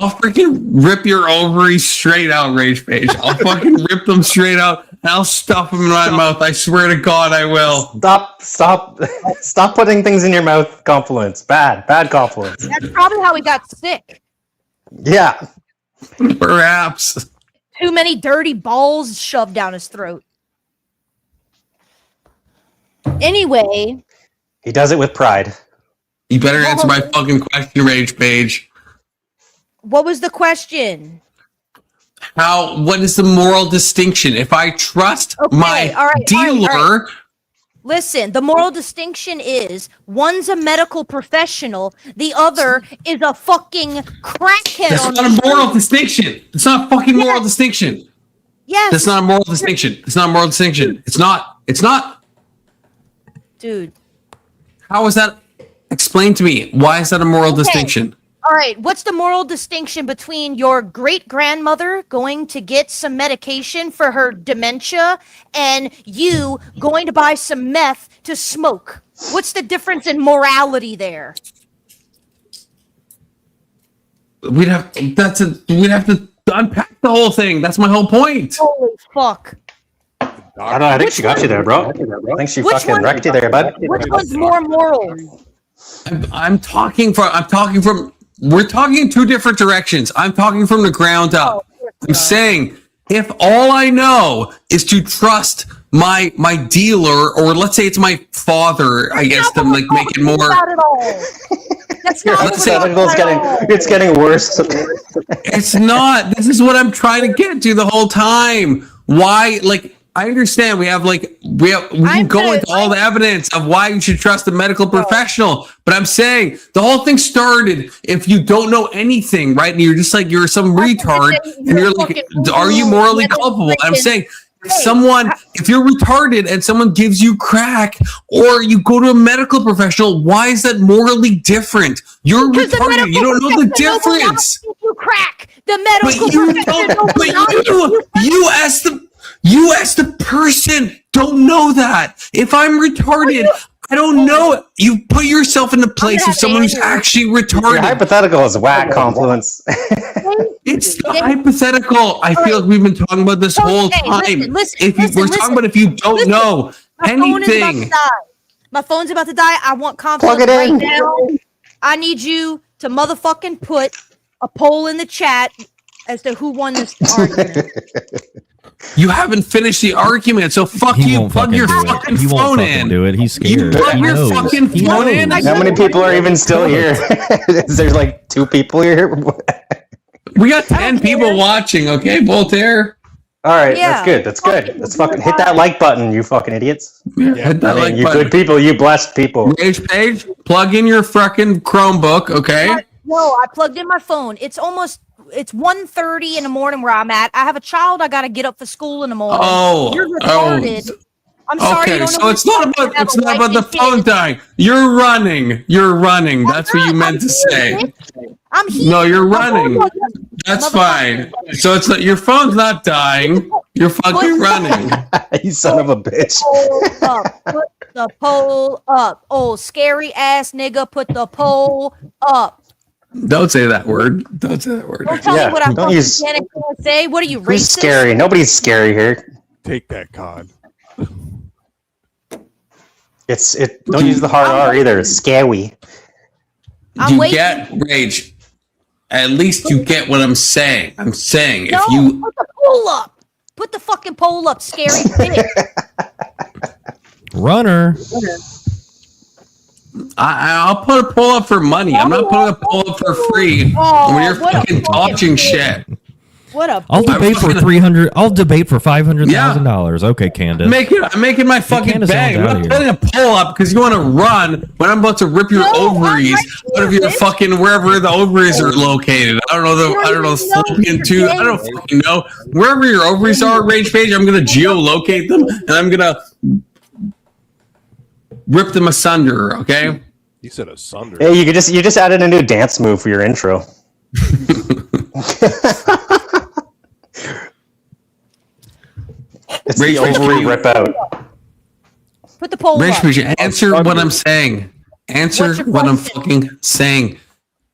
I'll freaking rip your ovaries straight out, Rage Page. I'll fucking rip them straight out and I'll stuff them in my mouth. I swear to God, I will. Stop putting things in your mouth, Confluence. Bad Confluence. That's probably how he got sick. Yeah. Perhaps. too many dirty balls shoved down his throat. Anyway, He does it with pride. You better answer my fucking question, Rage Page. what was the question? What is the moral distinction? If I trust my dealer, Listen, the moral distinction is one's a medical professional, the other is a fucking crackhead. that's on not the a moral street. distinction. It's not a fucking moral distinction. Yes. That's not a moral distinction. It's not a moral distinction. It's not. It's not. Dude. How is that? Explain to me. Why is that a moral distinction? All right, what's the moral distinction between your great-grandmother going to get some medication for her dementia and you going to buy some meth to smoke? What's the difference in morality there? We'd have to unpack the whole thing. That's my whole point. Holy fuck. I don't know. I think she got you there, bro. I think she Which fucking one- wrecked you there, bud. Which one's more moral? I'm talking from. We're talking in two different directions. I'm talking from the ground up. I'm saying if all I know is to trust my dealer, or let's say it's my father, I guess to like make it more. That's Your hypothetical's it's getting worse. It's not. This is what I'm trying to get to the whole time. Why? Like, I understand we can go into all the evidence of why you should trust a medical professional, but I'm saying the whole thing started if you don't know anything, right? And you're just like you're some retard, and you're like, are you morally culpable? I'm saying if you're retarded and someone gives you crack, or you go to a medical professional, why is that morally different? You're retarded. You don't know the difference. You crack. The medical You as the person don't know that. If I'm retarded, I don't know. You put yourself in the place of someone who's actually retarded. Your hypothetical is whack, Confluence. It's the hypothetical. I feel like we've been talking about this whole time. We're talking about if you don't know anything. My phone's about to die. I want confidence Plug it right in. now. I need you to motherfucking put a poll in the chat as to who won this argument. You haven't finished the argument, so fuck you. Plug your fucking phone in. Do it. He's You scared. plug He your knows. fucking He phone knows. in. How many people are even still here? Is there like 2 people here? We got 10 people watching, okay, Voltaire? All right, Yeah. that's good. That's good. Let's fucking hit that like button, you fucking idiots. Hit that like you button. good people, you blessed people. Rage Page, plug in your fucking Chromebook, okay? No, I plugged in my phone. It's 1:30 in the morning where I'm at. I have a child I gotta get up for school in the morning. You're retarded. I'm sorry. You Okay, don't so know it's not about the phone dying. You're running. That's what you meant to say. I'm here. No, you're running. That's fine. So it's not your phone's not dying. You're fucking running. You son of a bitch. Put the poll up. Oh, scary ass nigga, put the poll up. Don't say that word. Don't say that word. Don't tell me what I fucking can't say. What are you, Who's racist? scary? Nobody's scary here. Take that, Cod. Don't use the hard R either. It's scary. You get Rage. At least you get what I'm saying. I'm saying if you put the poll up. Put the fucking poll up, scary bitch. Runner. I'll put a poll up for money. I'm not putting a poll up for free. When you're fucking talking shit. What a I'll debate for 300. I'll debate for $500,000. Okay, Candace. I'm making my fucking Candace bag. out I'm not here. putting a poll up because you want to run when I'm about to rip your ovaries out of your fucking wherever the ovaries are located. I don't know fallopian tube. I don't fucking know. Wherever your ovaries are, Rage Page, I'm gonna geolocate them and I'm gonna rip them asunder. Okay. You said asunder. Hey, you just added a new dance move for your intro. It's the ovary rip out. Put the poll Rage up. Page, answer what I'm saying. Answer what I'm fucking saying.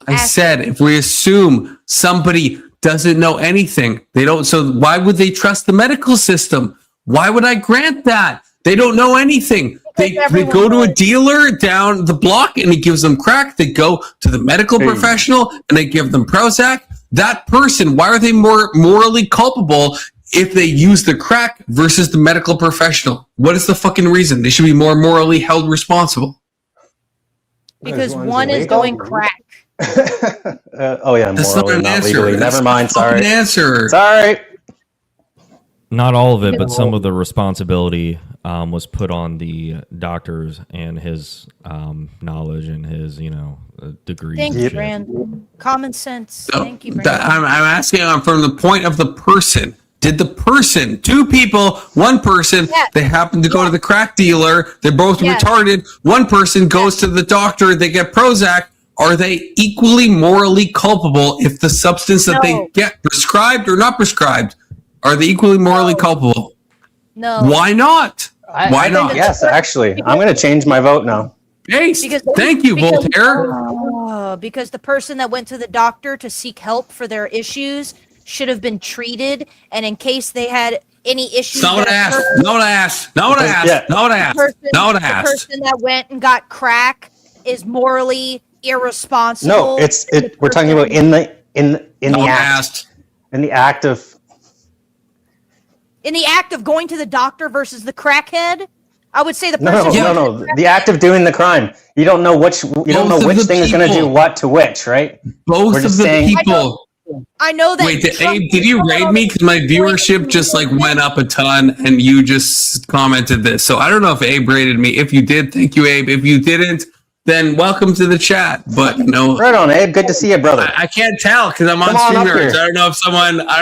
I said if we assume somebody doesn't know anything, they don't. So why would they trust the medical system? Why would I grant that? They don't know anything. They go to a dealer down the block and he gives them crack. They go to the medical professional and they give them Prozac. that person, why are they more morally culpable if they use the crack versus the medical professional? What is the fucking reason? They should be more morally held responsible. Because one is doing crack. Oh yeah, That's not morally, an not answer. legally. That's Never mind. not Sorry. an answer. Sorry. Not all of it, but some of the responsibility was put on the doctors and his knowledge and his, degree. Thank you, Brandon. Common sense. Thank you, I'm Brandon. asking from the point of the person. Did the person, two people, one person, they happen to go to the crack dealer, they're both retarded, one person goes to the doctor, they get Prozac, are they equally morally culpable if the substance that they get prescribed or not prescribed, are they equally morally culpable? No. Why not? Why not? Yes, actually, I'm going to change my vote now. Thank you, Voltaire. Because the person that went to the doctor to seek help for their issues should have been treated, and in case they had any issues. Not what I asked. Not what I asked. Not what I asked. Not what I asked. Not what I asked. The person that went and got crack is morally irresponsible. No, we're talking about in the act. In the act of. In the act of going to the doctor versus the crackhead, I would say the No, person. no. The act of doing the crime. You don't know which. You don't know which thing is going to do what to which, right? Both We're of just the saying, people. I know that. Wait, Abe, did you raid me? Because my viewership just went up a ton, and you just commented this. So I don't know if Abe raided me. If you did, thank you, Abe. If you didn't, then welcome to the chat. But no, right on, Abe. Good to see you, brother. I can't tell because I'm on StreamYard. I don't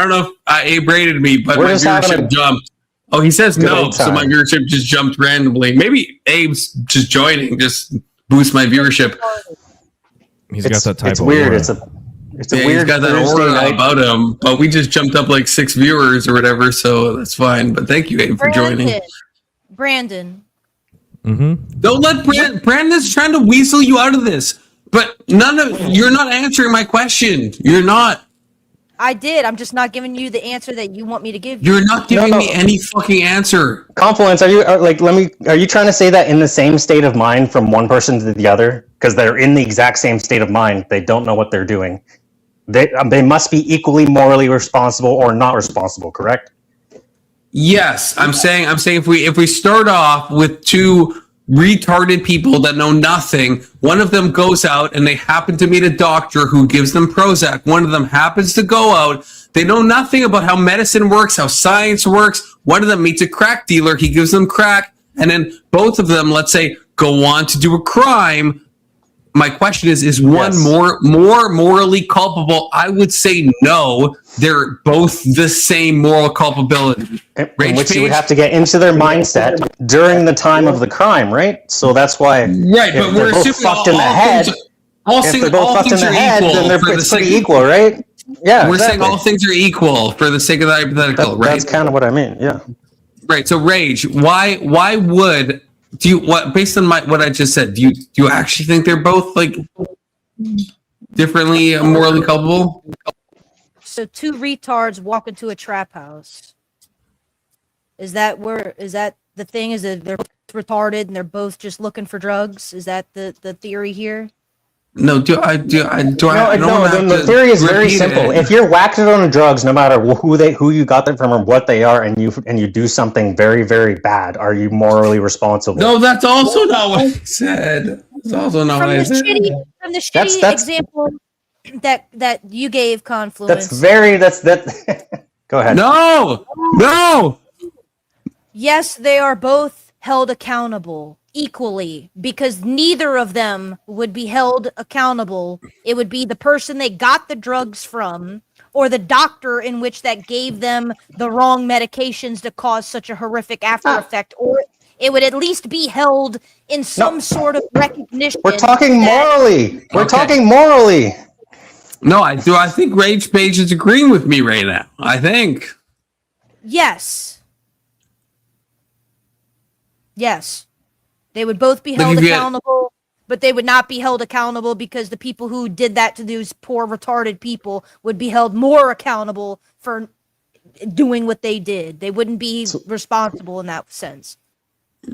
know if Abe raided me, but my viewership jumped. Oh, he says no, so my viewership just jumped randomly. Maybe Abe's just joining, just boost my viewership. He's got that type it's of weird. aura. It's a weird. He's got that Thursday aura night. about him, but we just jumped up like 6 viewers or whatever, so that's fine. But thank you, Abe, for joining. Brandon. Don't let Brandon's trying to weasel you out of this, but you're not answering my question. You're not. I did. I'm just not giving you the answer that you want me to give you. You're not giving me any fucking answer. Confluence, are you trying to say that in the same state of mind from one person to the other? Because they're in the exact same state of mind. They don't know what they're doing. They must be equally morally responsible or not responsible, correct? Yes, I'm saying if we start off with two retarded people that know nothing, one of them goes out and they happen to meet a doctor who gives them Prozac. One of them happens to go out. They know nothing about how medicine works, how science works. One of them meets a crack dealer. He gives them crack. And then both of them, let's say, go on to do a crime. My question is one more morally culpable? I would say no. They're both the same moral culpability. In which you would have to get into their mindset during the time of the crime, right? So that's why. Right, but we're both assuming fucked in the head. If they're both fucked in the head, then they're pretty equal, right? Yeah, we're saying all things are equal for the sake of the hypothetical, right? That's kind of what I mean. Yeah. Right. So, Rage, why would based on what I just said, do you actually think they're both differently morally culpable? So two retards walk into a trap house. Is that the thing? Is that they're both retarded and they're both just looking for drugs? Is that the theory here? No, the theory is very simple. If you're whacked on drugs, no matter who you got them from or what they are, and you do something very, very bad, are you morally responsible? No, that's also not what I said. That's also not what I said. From the shitty example that you gave, Confluence. Go ahead. No. Yes, they are both held accountable equally because neither of them would be held accountable. It would be the person they got the drugs from or the doctor in which that gave them the wrong medications to cause such a horrific after effect, or it would at least be held in some sort of recognition. We're talking morally. We're talking morally. No, I think Rage Page is agreeing with me right now. I think. Yes. They would both be held accountable, but they would not be held accountable because the people who did that to those poor retarded people would be held more accountable for doing what they did. They wouldn't be responsible in that sense.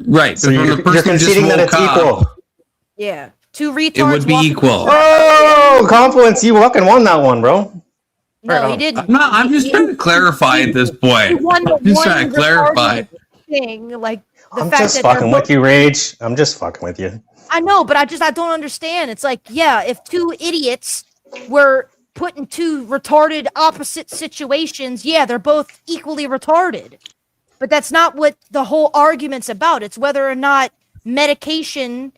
Right. So you're conceding that it's equal. Yeah. Two retards. It would be equal. Oh, Confluence, you fucking won that one, bro. No, he didn't. I'm just trying to clarify at this point. He won the I'm just one trying to clarify. retarded thing, like the I'm fact just that they're fucking both- with you, Rage. I'm just fucking with you. I know, but I don't understand. It's like, yeah, if two idiots were put in two retarded opposite situations, yeah, they're both equally retarded. But that's not what the whole argument's about. It's whether or not medication,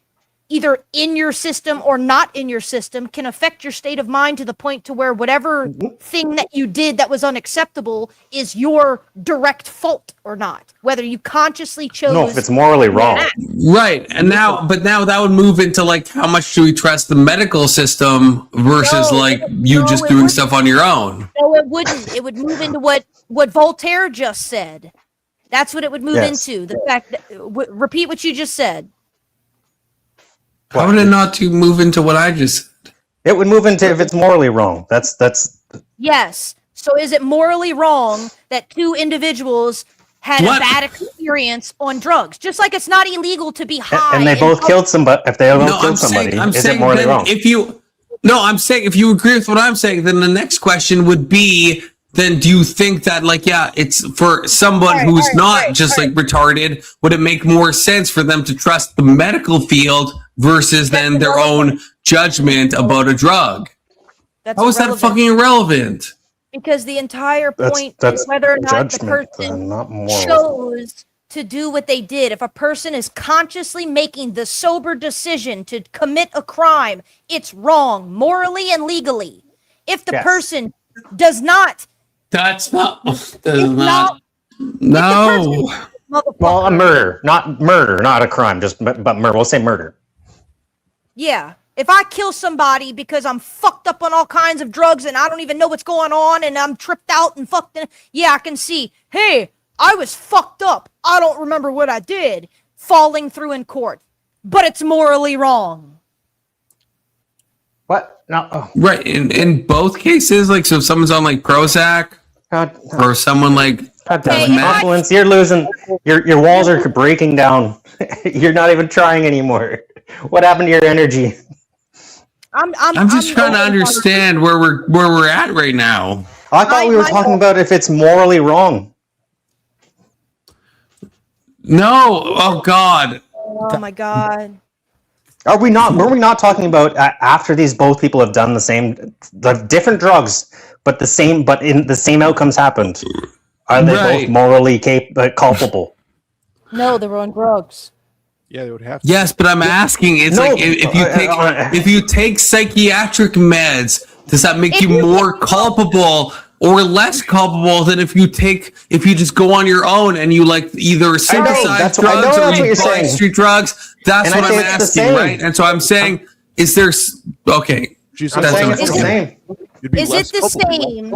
either in your system or not in your system, can affect your state of mind to the point to where whatever thing that you did that was unacceptable is your direct fault or not. Whether you consciously chose. No, if it's morally wrong. Right. And now that would move into like how much do we trust the medical system versus you just doing stuff on your own. No, it wouldn't. It would move into what Voltaire just said. That's what it would move into. The fact that repeat what you just said. How would it not to move into what I just said? It would move into if it's morally wrong. That's Yes. So is it morally wrong that two individuals had What? a bad experience on drugs? Just like it's not illegal to be high. and they both killed somebody. If they both killed somebody, is it morally then wrong? I'm saying if you agree with what I'm saying, then the next question would be, then do you think that it's for someone who's not just retarded, would it make more sense for them to trust the medical field versus then their own judgment about a drug? How is that fucking irrelevant? Because the entire point That's is whether or not the judgment, person not moral. chose to do what they did. If a person is consciously making the sober decision to commit a crime, it's wrong, morally and legally. If the person does not, No. Well, a murder, not a crime. But murder. We'll say murder. yeah. If I kill somebody because I'm fucked up on all kinds of drugs and I don't even know what's going on and I'm tripped out and fucked in, yeah, I can see, hey, I was fucked up. I don't remember what I did, falling through in court. But it's morally wrong. What? No. Right. In both cases, so if someone's on Prozac or someone Confluence, you're losing. Your walls are breaking down. You're not even trying anymore. What happened to your energy? I'm just trying to understand where we're at right now. I thought we were talking about if it's morally wrong. No. Oh God. Oh my God. Are we not? Were we not talking about after both people have done the different drugs, but in the same outcomes happened? Are they both morally culpable? No, they were on drugs. Yeah, they would have to. Yes, but I'm asking, if you take psychiatric meds, does that make you more culpable or less culpable than if you just go on your own and you either synthesize drugs or you buy street drugs? That's what I'm asking, right? And so I'm saying, is there okay? I'm saying it's the same.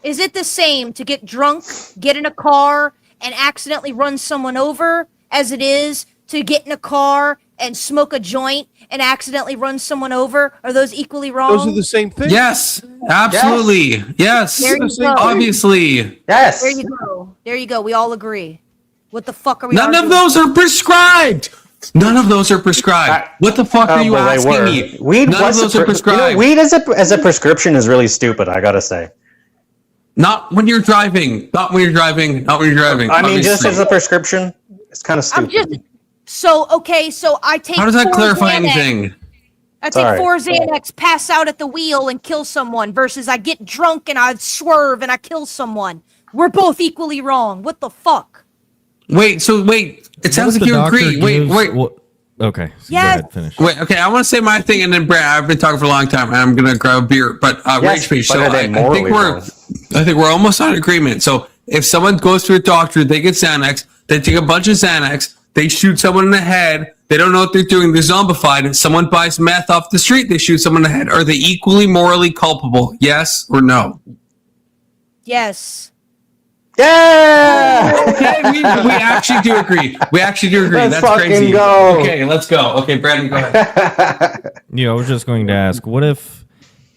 Is it the same to get drunk, get in a car, and accidentally run someone over as it is to get in a car and smoke a joint and accidentally run someone over? Are those equally wrong? Those are the same thing. Yes, absolutely. Yes. There you go. Obviously. Yes. There you go. There you go. We all agree. What the fuck are we None arguing? of those are prescribed. None of those are prescribed. What the fuck are you asking me? Weed None of those are prescribed. Weed as a prescription is really stupid, I gotta say. Not when you're driving. Not when you're driving. I mean, just as a prescription, it's kind of stupid. So I take. How does that 4 clarify Xanax. anything? I take 4 Xanax, pass out at the wheel, and kill someone. Versus I get drunk and I swerve and I kill someone. We're both equally wrong. What the fuck? Wait. It sounds like you agree. Wait. Okay. So Yes. Go ahead, finish. Wait. Okay. I want to say my thing, and then Brad. I've been talking for a long time, and I'm gonna grab a beer. But Rage Page. So I think we're almost on agreement. So if someone goes to a doctor, they get Xanax. They take a bunch of Xanax. They shoot someone in the head. They don't know what they're doing. They're zombified. Someone buys meth off the street. They shoot someone in the head. Are they equally morally culpable? Yes or no? Yes. Yeah. Okay, we actually do agree. Let's That's crazy. go. Okay, let's go. Okay, Brandon, go ahead. I was just going to ask, what if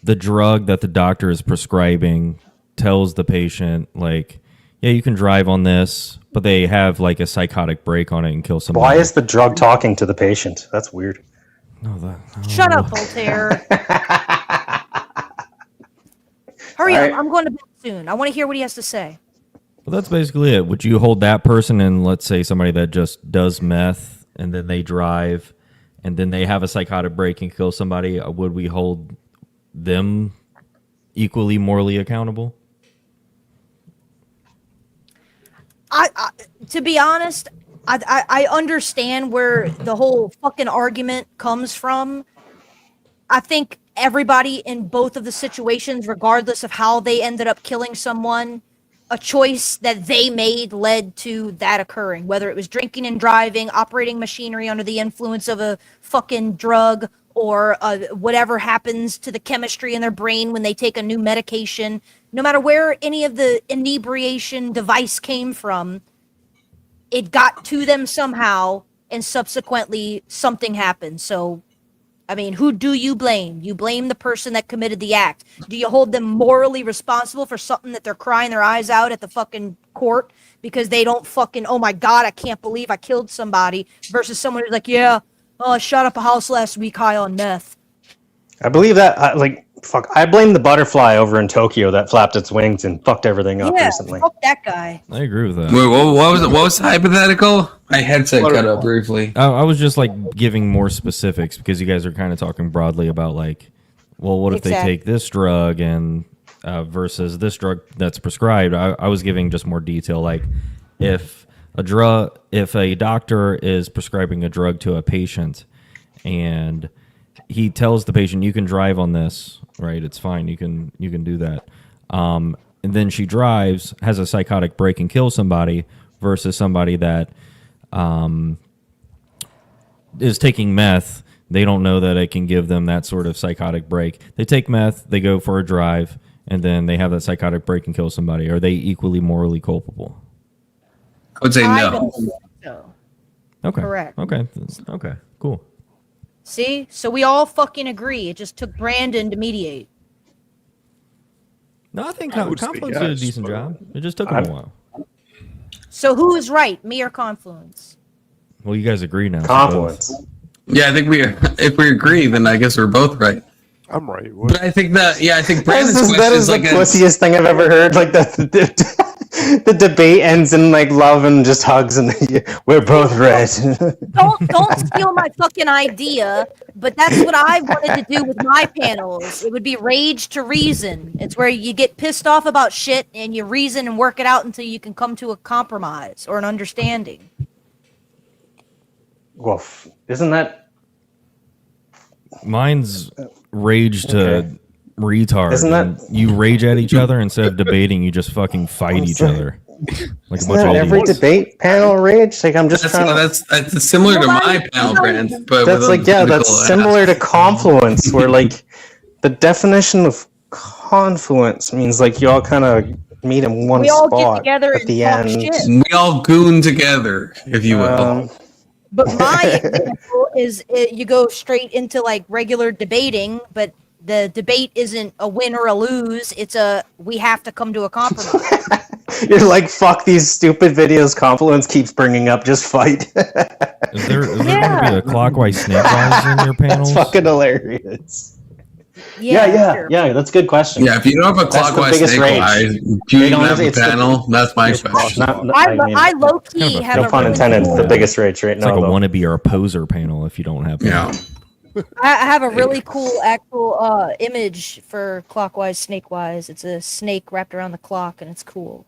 the drug that the doctor is prescribing tells the patient, yeah, you can drive on this, but they have a psychotic break on it and kill someone? Why is the drug talking to the patient? That's weird. Shut up, Voltaire. Hurry All up. right. I'm going to bed soon. I want to hear what he has to say. Well, that's basically it. Would you hold that person and let's say somebody that just does meth and then they drive and then they have a psychotic break and kill somebody? Would we hold them equally morally accountable? To be honest, I understand where the whole fucking argument comes from. I think everybody in both of the situations, regardless of how they ended up killing someone, a choice that they made led to that occurring. Whether it was drinking and driving, operating machinery under the influence of a fucking drug, or whatever happens to the chemistry in their brain when they take a new medication. No matter where any of the inebriation device came from, it got to them somehow, and subsequently something happened. So, I mean, who do you blame? You blame the person that committed the act. Do you hold them morally responsible for something that they're crying their eyes out at the fucking court because they don't fucking, oh my God, I can't believe I killed somebody, versus someone who's like, yeah, oh, I shot up a house last week high on meth. I believe that, I blame the butterfly over in Tokyo that flapped its wings and fucked everything up Yeah, recently. fuck that guy. I agree with that. Wait, what was the hypothetical? My headset cut out briefly. I was just like giving more specifics because you guys are kind of talking broadly about like, well, what if they take this drug and versus this drug that's prescribed? I was giving just more detail, like if a doctor is prescribing a drug to a patient and he tells the patient, you can drive on this, right? It's fine. You can do that. And then she drives, has a psychotic break and kills somebody, versus somebody that is taking meth. They don't know that it can give them that sort of psychotic break. They take meth, they go for a drive, and then they have that psychotic break and kill somebody. Are they equally morally culpable? I would say I no. don't think so. Okay. Correct. Okay. Cool. See? So we all fucking agree. It just took Brandon to mediate. No, I think I would say Confluence did a yes, decent but- job. It just took them a while. So who is right, me or Confluence? Well, you guys agree now. so Confluence. Yeah, I think if we agree, then I guess we're both right. I'm right. But I think I think Brandon's That question is is the like pussiest thing I've ever heard. Like the debate ends in like love and just hugs, and we're both right. Don't steal my fucking idea, but that's what I wanted to do with my panels. It would be rage to reason. It's where you get pissed off about shit and you reason and work it out until you can come to a compromise or an understanding. Well, isn't that Mine's rage to retard. Isn't that- and you rage at each other instead of debating? You just fucking fight each other like a bunch of every idiots. debate panel rage? Like I'm just trying to. that's similar to my panel, Brand. But That's with like a that's political similar to confluence, where like the definition of confluence means like you all kind of meet in one We all get spot together at and the talk end. shit. We all goon together, if you will. But my example is you go straight into like regular debating, but the debate isn't a win or a lose. It's we have to come to a compromise. You're like, fuck these stupid videos confluence keeps bringing up, just fight. Is there going to be a clockwise snakewise in your panels? That's fucking hilarious. Yeah, Yeah, that's a good question. Yeah, if you don't have a That's the clockwise biggest rage. snakewise, do you even have a It's the- panel? That's my question. I low key have no a pun really intended. cool- The biggest rage right It's now. like a though. wannabe or a poser panel if you don't have. Yeah. I have a really cool actual image for clockwise snakewise. It's a snake wrapped around the clock, and it's cool.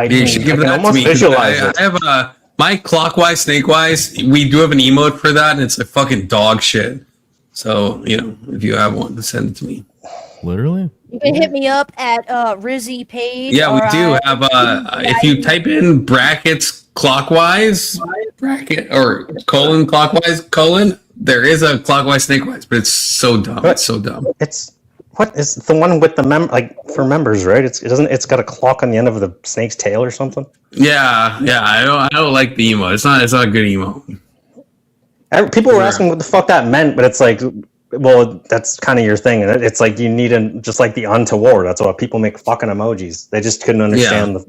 You should give that to me. 'Cause I have my clockwise snakewise. We do have an emote for that, and it's a fucking dog shit. So if you have one, send it to me. Literally. You can hit me up at Rizzy Page. Yeah, we do have. If you type in brackets clockwise bracket or colon clockwise colon, there is a clockwise snakewise, but it's so dumb. It's so dumb. It's what is the one with the for members, right? It's got a clock on the end of the snake's tail or something. Yeah. I don't like the emo. It's not a good emo. People were asking what the fuck that meant, but it's like, well, that's kind of your thing, and it's like you need just like the untoward. That's why people make fucking emojis. They just couldn't understand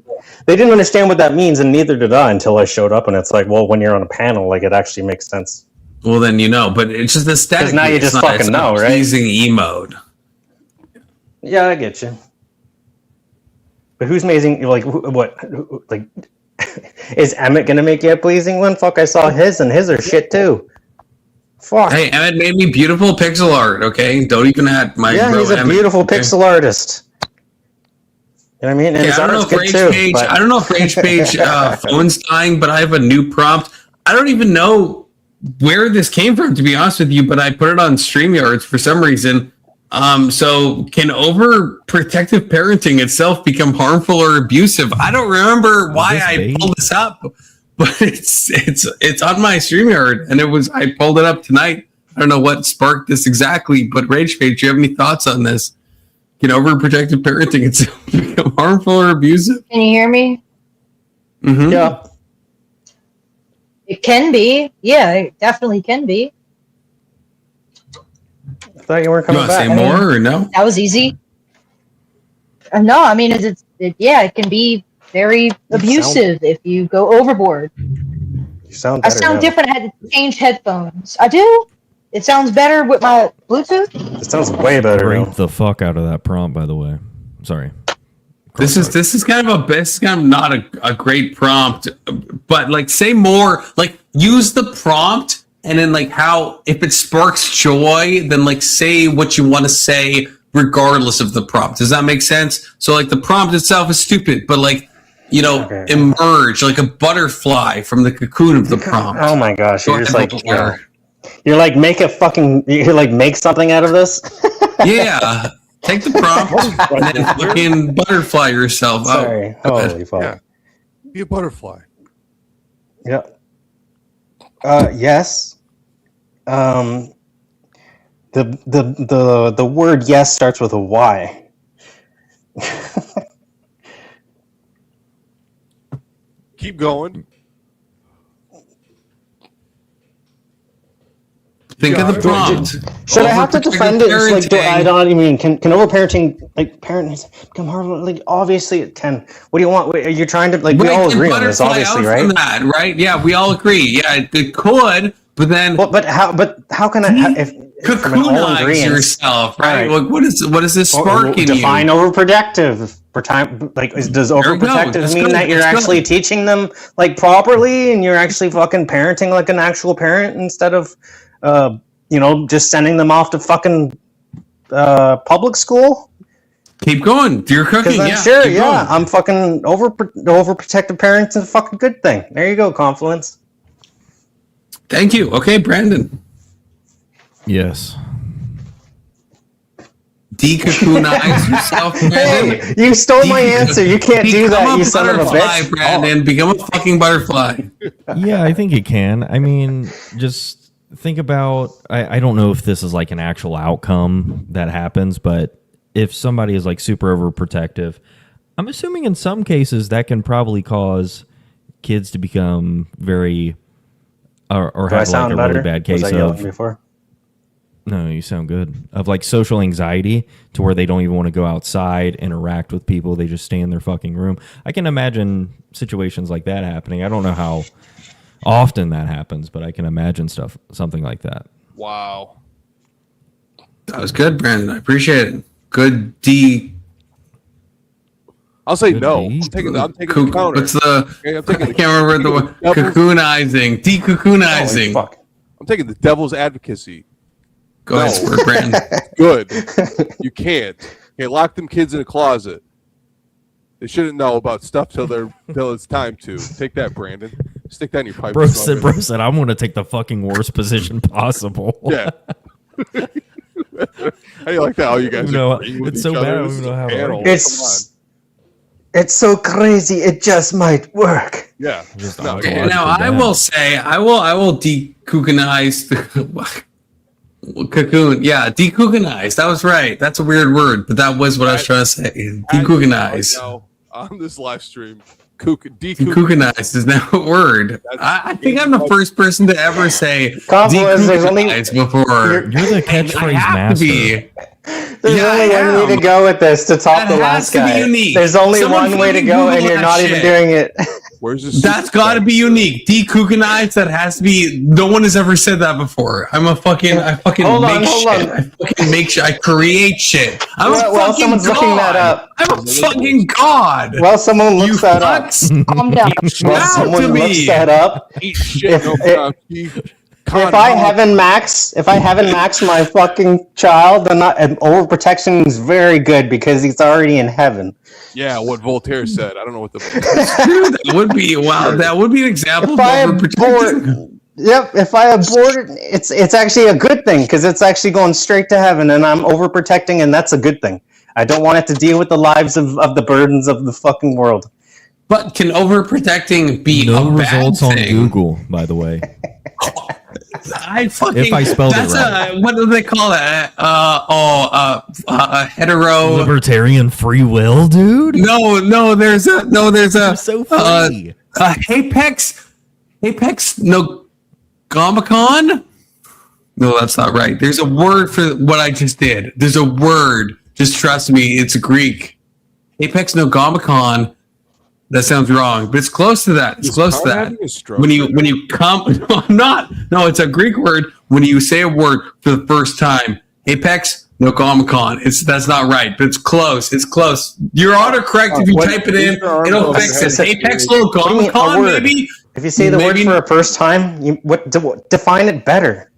they didn't understand what that means, and neither did I until I showed up. And it's like, well, when you're on a panel, like it actually makes sense. Well, then but it's just aesthetic. Because now you just fucking know, right? Pleasing emote. Yeah, I get you. But who's amazing? Like, what? Like, is Emmett gonna make you a pleasing one? Fuck, I saw his, and his are shit too. Fuck. Hey, Emmett made me beautiful pixel art. Okay, don't even add my. Yeah, bro he's a Emmett, beautiful okay? pixel artist. You know what I mean? And his I don't know art's if good Rage too. Page. But... I don't know if Rage Page phone's dying, but I have a new prompt. I don't even know where this came from, to be honest with you, but I put it on StreamYards for some reason. So can overprotective parenting itself become harmful or abusive? I don't remember why I pulled this up, but it's on my StreamYard, and I pulled it up tonight. I don't know what sparked this exactly, but Rage Page, do you have any thoughts on this? Can overprotective parenting itself become harmful or abusive? Can you hear me? Mm-hmm. Yeah. It can be. Yeah, it definitely can be. I thought you weren't coming You back. want to say more or no? That was easy. No, I mean, it can be very abusive if you go overboard. You sound I better sound now. different. I had to change headphones. I do? It sounds better with my Bluetooth? It sounds way better now. Rape the fuck out of that prompt, by the way. Sorry. This is kind of not a great prompt, but like say more, like use the prompt and then like how if it sparks joy, then like say what you want to say regardless of the prompt. Does that make sense? So like the prompt itself is stupid, but like emerge like a butterfly from the cocoon of the prompt. Oh my gosh, you're Go just ahead, like Blair. you're like make something out of this. Yeah. Take the prompt and then fucking butterfly yourself. Sorry. Holy fuck. Yeah. Be a butterfly. Yeah. Yes. The word yes starts with a Y. Keep going. Think of the prompt. Should I have to defend it? It's like, I don't even can overparenting like parents become harmful? Like obviously it can. What do you want? You're trying to like we all agree on this, obviously, right? That, right? Yeah, we all agree. Yeah, it could, but then. But how can I if cocoonize yourself, right? Like what is this sparking you? Define overprotective. Like does overprotective mean that you're actually teaching them like properly and you're actually fucking parenting like an actual parent instead of just sending them off to fucking public school? Keep going. You're cooking. I'm sure, yeah. I'm fucking overprotective parents is a fucking good thing. There you go, Confluence. Thank you. Okay, Brandon. Yes. Decocoonize yourself, Brandon. Hey, you stole my answer. You can't do that, you son of a bitch. Brandon, become a fucking butterfly. Yeah, I think it can. I mean, just think about, I don't know if this is like an actual outcome that happens, but if somebody is like super overprotective, I'm assuming in some cases that can probably cause kids to become very, or have like a really bad case of. Before? No, you sound good. Of like social anxiety to where they don't even want to go outside, interact with people. They just stay in their fucking room. I can imagine situations like that happening. I don't know how often that happens, but I can imagine something like that. Wow. That was good, Brandon. I appreciate it. Good I'll say no. I'm taking the counter. What's the? Okay, I can't remember the one. Cocoonizing. Decocoonizing. Oh, fuck. I'm taking the devil's advocacy. Go ahead, swear, Brandon. Good. You can't. You lock them kids in a closet. They shouldn't know about stuff till it's time to. Take that, Brandon. Stick that in your pipe. Bro said, I'm going to take the fucking worst position possible. Yeah. How do you like that? Oh, you guys are agreeing with it's each so other. bad. I don't This even is know how a panel. It's so crazy. It just might work. Yeah. Now I will say I will decocoonize the cocoon. Yeah, decocoonize. That was right. That's a weird word, but that was what I was trying to say. Decocoonize. On this live stream, decocoonize is now a word. I think I'm the first person to ever say Confluence, there's only decocoonize before. You're the catchphrase master. There's only one way to go with this to top the last guy. There's only one way to go, and you're not even doing it. That's got to be unique. Decookanize. That has to be. No one has ever said that before. I fucking make shit. I fucking make shit. I create shit. I'm a fucking someone's god. looking that up. I'm a fucking god. Well, someone looks that up. Calm down. Well, someone looks that up. If I haven't maxed my fucking child, then overprotection is very good because he's already in heaven. Yeah, what Voltaire said. I don't know what the. That would be That would be an example. If I abort it, it's actually a good thing because it's actually going straight to heaven, and I'm overprotecting, and that's a good thing. I don't want it to deal with the lives of the burdens of the fucking world. But can overprotecting be no a bad results on thing? Google, by the way. If I spelled it right. What do they call that? A hetero Libertarian free will, dude. No. There's a so funny. Apex no Gomicon. No, that's not right. There's a word for what I just did. There's a word. Just trust me. It's Greek. Apex no Gomicon. That sounds wrong, but it's close to that. It's close to that. When you come, no, I'm not. No, it's a Greek word. When you say a word for the first time, apex, no Comic-Con. That's not right, but it's close. It's close. You're autocorrect if you type it in. It'll fix it. Apex, no Comic-Con, maybe. If you say the word for a first time, define it better.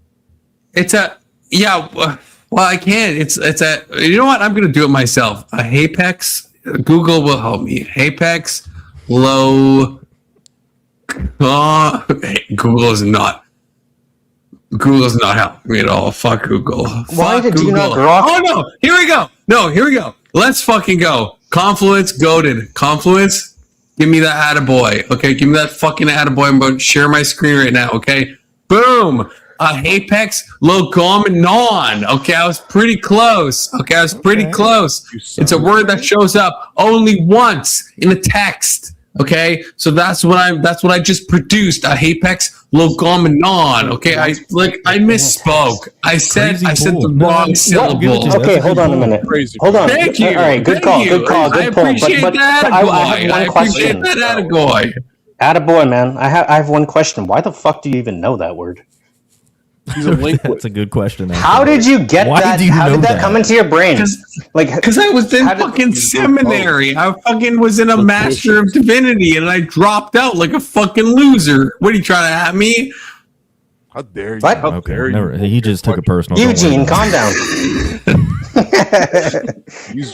It's a Well, I can't. It's a. You know what? I'm going to do it myself. A Apex. Google will help me. Apex. Low. Google is not helping me at all. Fuck Google. Why did Google. you not grok? Oh no! Here we go. No, here we go. Let's fucking go. Confluence, goated. Confluence, give me that attaboy. Okay, give me that fucking attaboy. I'm going to share my screen right now. Okay, boom. Apex Logomenon. Okay, I was pretty close. Close. It's a word that shows up only once in a text. Okay, so that's what I just produced. A Apex Logomenon. Okay, I misspoke. I said the wrong syllable. Okay, hold on a minute. Hold on. Thank you. All right, good call. I appreciate that. I have one question. Attaboy, man. I have one question. Why the fuck do you even know that word? That's a good question. Actually. How did you get that? How did that come into your brain? Because I was in fucking seminary. I fucking was in a Master of Divinity, and I dropped out like a fucking loser. What are you trying to at me? How dare you? What? Okay, never, he just took a personal. Eugene, calm down. He's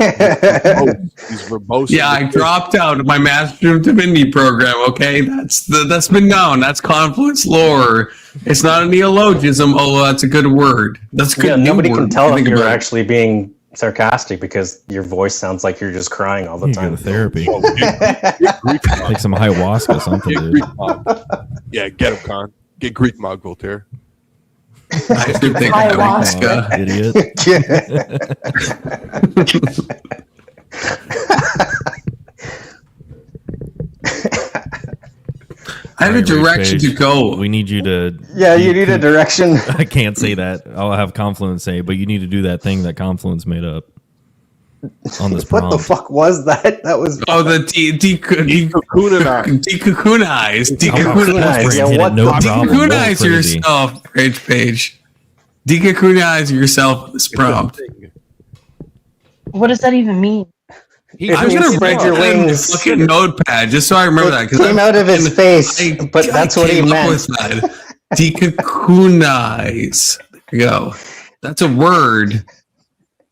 verbose. Yeah, I dropped out of my Master of Divinity program. Okay, that's been known. That's Confluence lore. It's not a neologism. Oh, that's a good word. That's a good. Nobody can tell if you're actually being sarcastic because your voice sounds like you're just crying all the time. Go to therapy. Take some ayahuasca or something. Dude. Yeah, get him, Con. Get Greek mod, Voltaire. I should think ayahuasca, idiot. I have a direction to go. We need you to. Yeah, you need a direction. I can't say that. I'll have Confluence say, but you need to do that thing that Confluence made up on this prompt. What the fuck was that? That was the decookanize. Decookanize yourself. Page. Decookanize yourself. This prompt. What does that even mean? I'm gonna spread your wings. Fucking notepad, just so I remember that. It came out of his face, but that's what he meant. Decookanize. There you go. That's a word.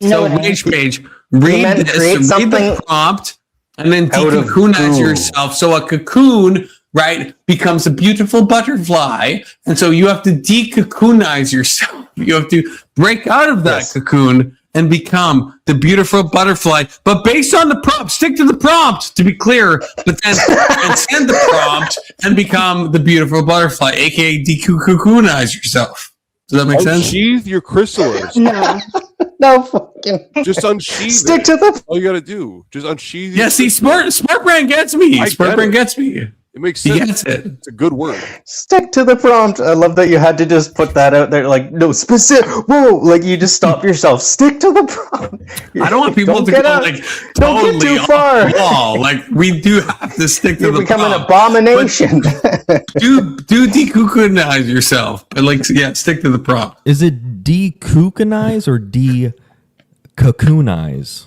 So page. Read the prompt, and then decookanize yourself. So a cocoon, right, becomes a beautiful butterfly, and so you have to decookanize yourself. You have to break out of that cocoon and become the beautiful butterfly, but based on the prompt. Stick to the prompt, to be clear, but then transcend the prompt and become the beautiful butterfly, aka decookanize yourself. Does that make sense? Unsheath your chrysalis. No fucking. Just unsheath. Stick to the. All you gotta do, just unsheath. Yeah, see, smart brain gets me. Smart brain gets me. It makes He sense. gets it. It's a good word. Stick to the prompt. I love that you had to just put that out there. Like, no, specific. Whoa, like you just stopped yourself. Stick to the prompt. I don't want people to get go out- like don't get totally too off far. the wall. Like we do have to stick to You're the becoming an prompt. abomination. do decookize yourself, but like yeah, stick to the prompt. Is it de-kookanize or de-cocoonize?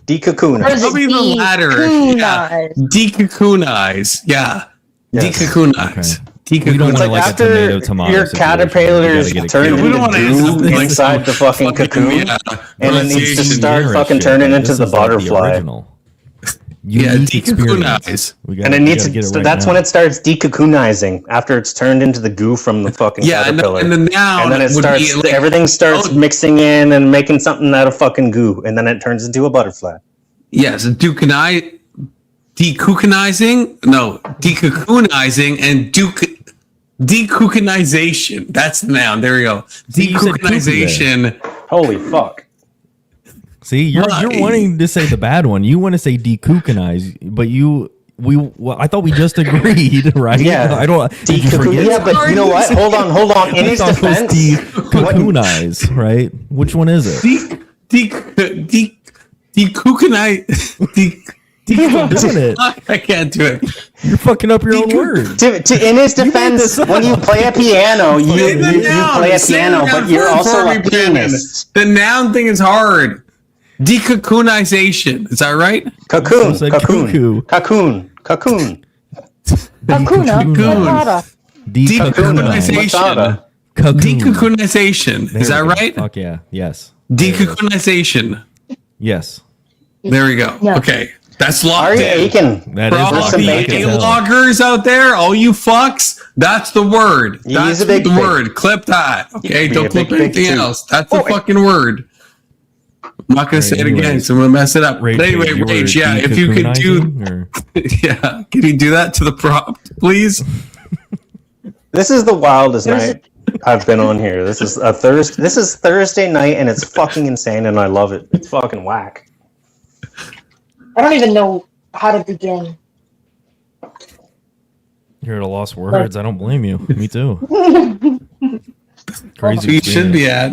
De-cocoonize. Probably the latter. Yeah. De-cocoonize. Yeah. Yes. De-cocoonize. We don't De-cocoonize. want like a tomato tomato your situation. caterpillars You gotta get it turn killed. into wanna goo have, like, inside the fucking cocoon, yeah, and it needs to pronunciation. start Generic fucking shit, turning like, into this the is like butterfly. original. Yeah, Unique de-cocoonize. experience. We And it needs to. get it right That's now. when it starts decocoonizing after it's turned into the goo from the fucking Yeah, caterpillar. and the noun and then it would be starts. like- everything starts oh. mixing in and making something out of fucking goo, and then it turns into a butterfly. Yes, decookinizing? No, decookinizing and decookinization. That's the noun. There we go. See, you said cuckoo Decookinization. Holy fuck. See, you're Why? wanting to say the bad one. You want to say decookanize, but I thought we just agreed, right? Yeah. I don't. Did you forget? Yeah, but you know what? Hold on. In I his thought it was defense, decookanize, right? Which one is it? Decookinizing. You're doing it. I can't do it. You're fucking up your own words. in his defense, when you play a piano, you Say the noun. play a Say piano, the but noun you're for also me, a Brandon. pianist. The noun thing is hard. Decookinization. Is that right? Cocoon. It's like Cocoon. cuckoo. Cocoon. Cocoon. Hakuna Matata. Decookinization. Cocoon. Decookinization. There Is that we go. right? Fuck yeah. Yes. Decookinization. Yes. There we go. Yeah. Okay. That's locked Are you in. aching? That For is all locked the in. A-loggers out there, all you fucks, that's the word. You That's use a big the pig. word. Clip that. Okay, be don't a clip big pig anything too. else. That's the fucking word. I'm not gonna say it again, anyways. so I'm gonna mess it up. Rage, But anyway, you were Rage, yeah, if you could do, decookinizing, or- yeah, can you do that to the prompt, please? This is the wildest night I've been on here. This is Thursday night, and it's fucking insane, and I love it. It's fucking whack. I don't even know how to begin. You're at a loss for words. I don't blame you. Me too. Crazy. You should be at.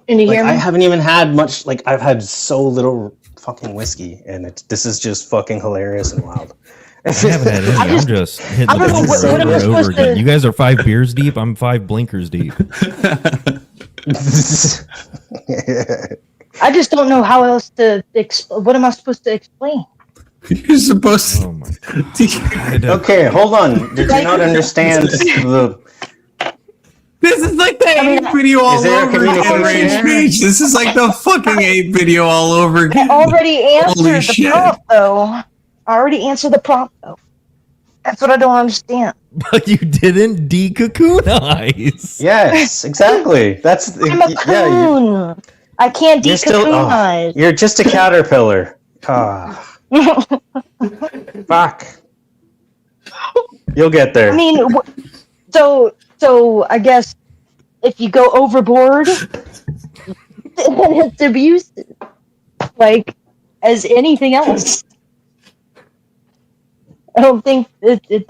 Can you Like, hear I me? haven't even had much. Like, I've had so little fucking whiskey, and this is just fucking hilarious and wild. I haven't had any. I'm just hitting I the don't know blinkers what am over I and over supposed again. to- You guys are 5 beers deep. I'm 5 blinkers deep. I just don't know how else to. What am I supposed to explain? You're supposed to. Oh my god. Okay, hold on. Did you not understand the? This is like the ape video all there a over again, communication Rage error? Rage. This is like the fucking ape video all over I again. already Holy answered the shit. prompt, though. I already answered the prompt, though. That's what I don't understand. But you didn't decocoonize. Yes, exactly. That's I'm a cocoon. I can't You're still. decocoonize. You're just a caterpillar. Ah, fuck. You'll get there. I mean, so I guess if you go overboard, then it's abusive, like as anything else. I don't think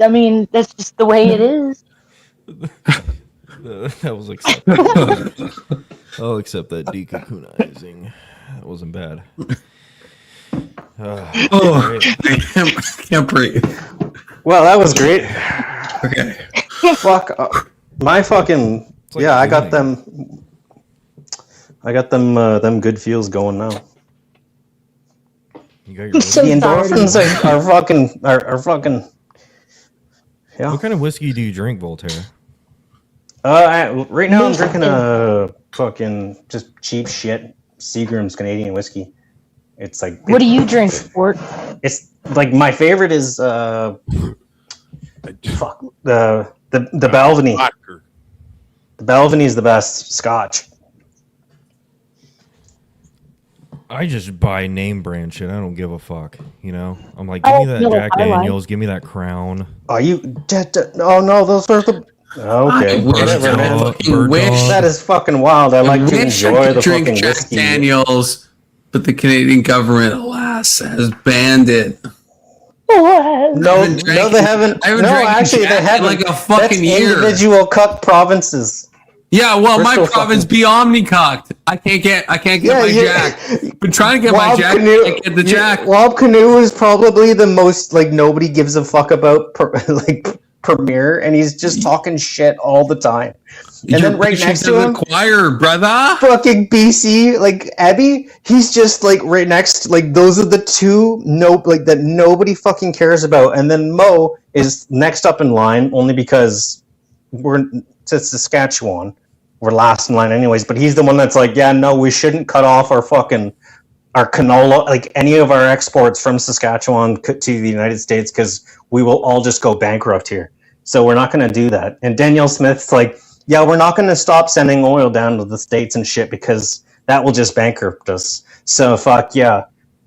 I mean, that's just the way it is. That was acceptable. I'll accept that decocoonizing. That wasn't bad. Oh, I can't breathe. Well, that was great. Okay. Fuck. My fucking. like Yeah, I a got thing. them. I got them good feels going now. You got your So The sorry. endorphins are fucking. Yeah. What kind of whiskey do you drink, Voltaire? Right now I'm drinking a fucking just cheap shit Seagram's Canadian whiskey. It's like What do you drink, Sport? it's like my favorite is fuck the Balvenie. Vodka. The Balvenie is the best Scotch. I just buy name brand shit. I don't give a fuck. You know, I'm like, give Oh, me that no, Jack I like- Daniels, give me that Crown. Are you? Oh no, those are the. Okay, I wish whatever, I man. fucking wish That is fucking wild. I like to wish I enjoy could the drink fucking Jack whiskey. Daniels, but the Canadian government, alas, has banned it. No, they haven't. I haven't No, drank actually, they Jack in haven't. like a fucking That's year. individual cup provinces. Yeah, well, We're my still province fucking- be omnicocked. I can't get my Jack. Been trying to get my Wob Jack. Canoe- Can't get the Jack. Wob Canoe is probably the most like nobody gives a fuck about premiere, and he's just talking shit all the time. And then right next to him, choir, brother, fucking BC, like Abby, he's just like right next. Like those are the two that nobody fucking cares about. And then Mo is next up in line only because we're to Saskatchewan. We're last in line anyways, but he's the one that's like, yeah, no, we shouldn't cut off our canola, like any of our exports from Saskatchewan to the United States, because we will all just go bankrupt here. So we're not going to do that. And Danielle Smith's like, yeah, we're not going to stop sending oil down to the States and shit because that will just bankrupt us. So fuck yeah.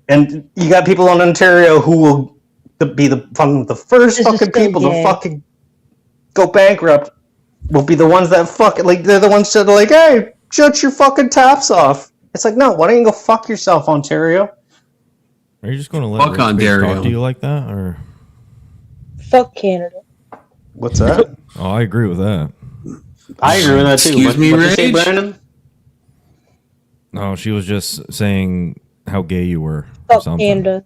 And you got people in Ontario who will be the first fucking people to fucking go bankrupt. Will be the ones that they're the ones that are like, hey, shut your fucking taps off. It's like, no, why don't you go fuck yourself, Ontario? Are you just going to let Fuck Rich Ontario. talk to you like that, or Fuck Canada. What's that? Oh, I agree with that. I agree with that too. Excuse me, what'd you say, Rage? Brandon? No, she was just saying how gay you were. Or Fuck something. Canada.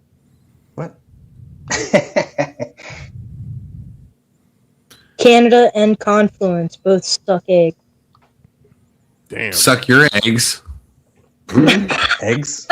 What? Canada and Confluence both suck egg. Damn. Suck your eggs. Eggs?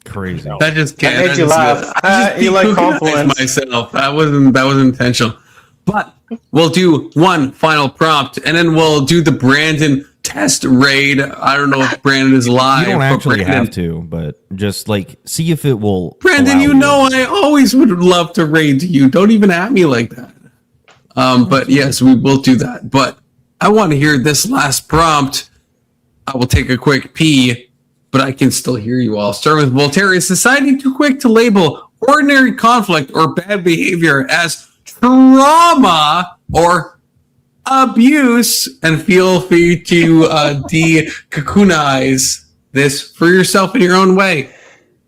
Crazy. That just can't. That made you laugh. You like Confluence. Myself. That was intentional. But we'll do one final prompt, and then we'll do the Brandon test raid. I don't know if Brandon is live. You don't but actually Brandon, have to, but just like see if it will. Brandon, allow you know I always would love to raid you. Don't even at me like that. But yes, we will do that. But I want to hear this last prompt. I will take a quick pee, but I can still hear you all. Start with Voltaire. Is society too quick to label ordinary conflict or bad behavior as trauma or abuse? And feel free to de-cocoonize this for yourself in your own way.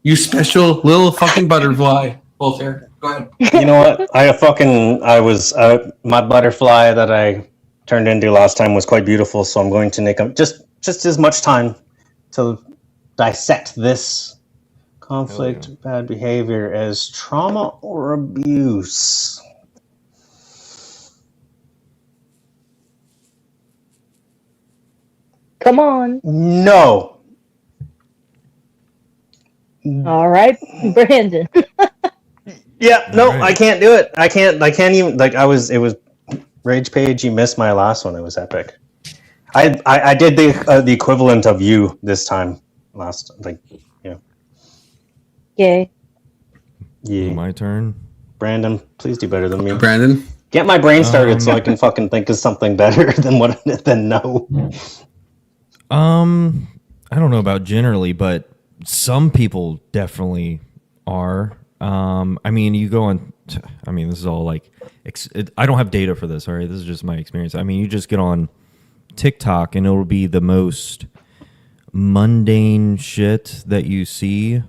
You special little fucking butterfly. Voltaire, go ahead. You know what? I was my butterfly that I turned into last time was quite beautiful, so I'm going to take just as much time to dissect this conflict, bad behavior as trauma or abuse. Come on. No. All right, Brandon. Yeah, no, I can't do it. I can't even, like, it was Rage Page, you missed my last one. It was epic. I did the equivalent of you this time last, like, yeah. Yay. Yeah. My turn. Brandon, please do better than me. Brandon, get my brain started so I can fucking think of something better than no. I don't know about generally, but some people definitely are. I mean, you go on. I mean, this is all like. I don't have data for this. All right, this is just my experience. I mean, you just get on TikTok and it'll be the most mundane shit that you see.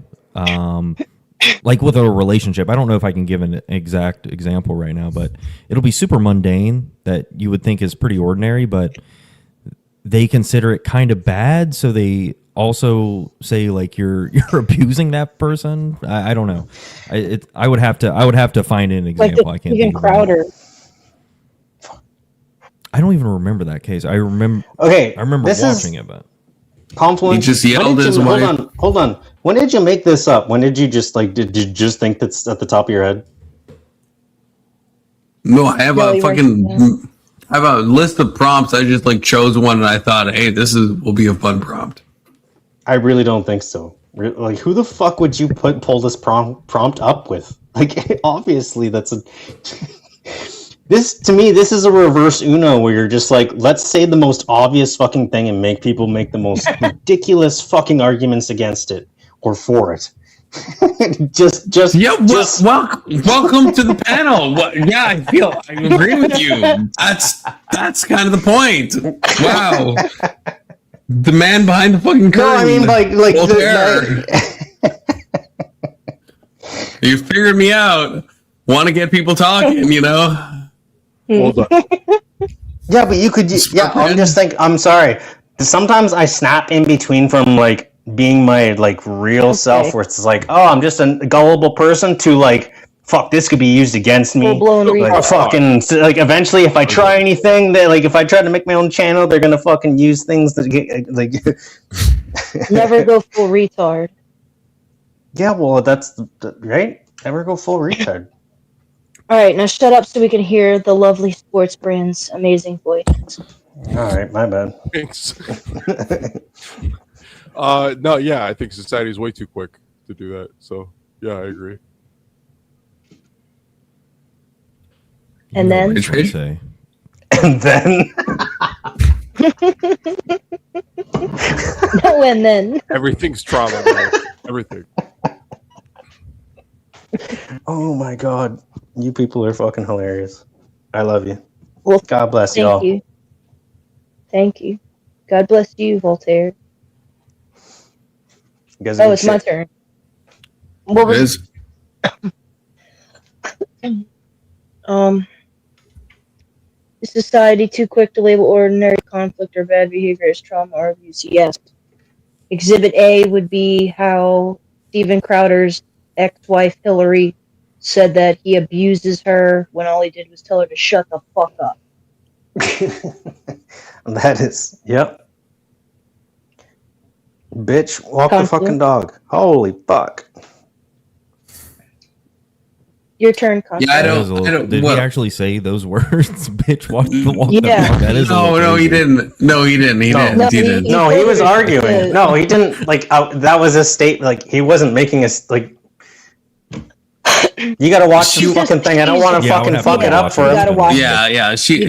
Like with a relationship, I don't know if I can give an exact example right now, but it'll be super mundane that you would think is pretty ordinary, but they consider it kind of bad, so they also say like you're abusing that person. I don't know. I would have to find an example. Like Oh, the I can't Steven think of it. Crowder. I don't even remember that case. I remember. Okay, I remember this watching is- it, but Confluence. He just yelled at his wife. Hold on. When did you make this up? When did you just did you just think that's at the top of your head? No, I have Really a fucking. I have a list of prompts. I just like chose one, and I thought, hey, will be a fun prompt. I really don't think so. Like, who the fuck would you pull this prompt up with? Like, obviously, that's a. This, to me, this is a reverse Uno where you're just like, let's say the most obvious fucking thing and make people make the most ridiculous fucking arguments against it or for it. Welcome to the panel. I agree with you. That's kind of the point. Wow, the man behind the fucking curtain. No, I mean like You figured me out. Want to get people talking, you know? Hold on. Yeah, but you could. Yeah, I'm sorry. Sometimes I snap in between from like being my like real self, where it's like, oh, I'm just a gullible person, to like, fuck, this could be used against me. Full-blown Or fucking like, eventually, if I try anything, they like, if I try to make my own channel, they're gonna fucking use things that get like. Never go full retard. Yeah, well, that's right. Never go full retard. All right, now shut up so we can hear the lovely Sports Brand's amazing voice. All right, my bad. Thanks. No, yeah, I think society is way too quick to do that. So, yeah, I agree. And then? Say. And then? No, and then. Everything's trauma, bro. Everything. Oh my god. You people are fucking hilarious. I love you. Well, God bless you all. Thank you. Thank you. God bless you, Voltaire. You guys Oh, it's my turn. What was Is society too quick to label ordinary conflict or bad behavior as trauma or abuse? Yes. Exhibit A would be how Steven Crowder's ex-wife Hillary said that he abuses her when all he did was tell her to shut the fuck up. That is, yep. Bitch, walk the fucking dog. Holy fuck. Your turn, Conflict. Yeah, I don't. Did he actually say those words? Bitch, walk the dog. That is no, he didn't. No, he didn't. He didn't. No, he was arguing. No, he didn't. Like, that was a state. Like, he wasn't making a like. You gotta watch the fucking thing. I don't want to fucking fuck it up for him. Yeah. She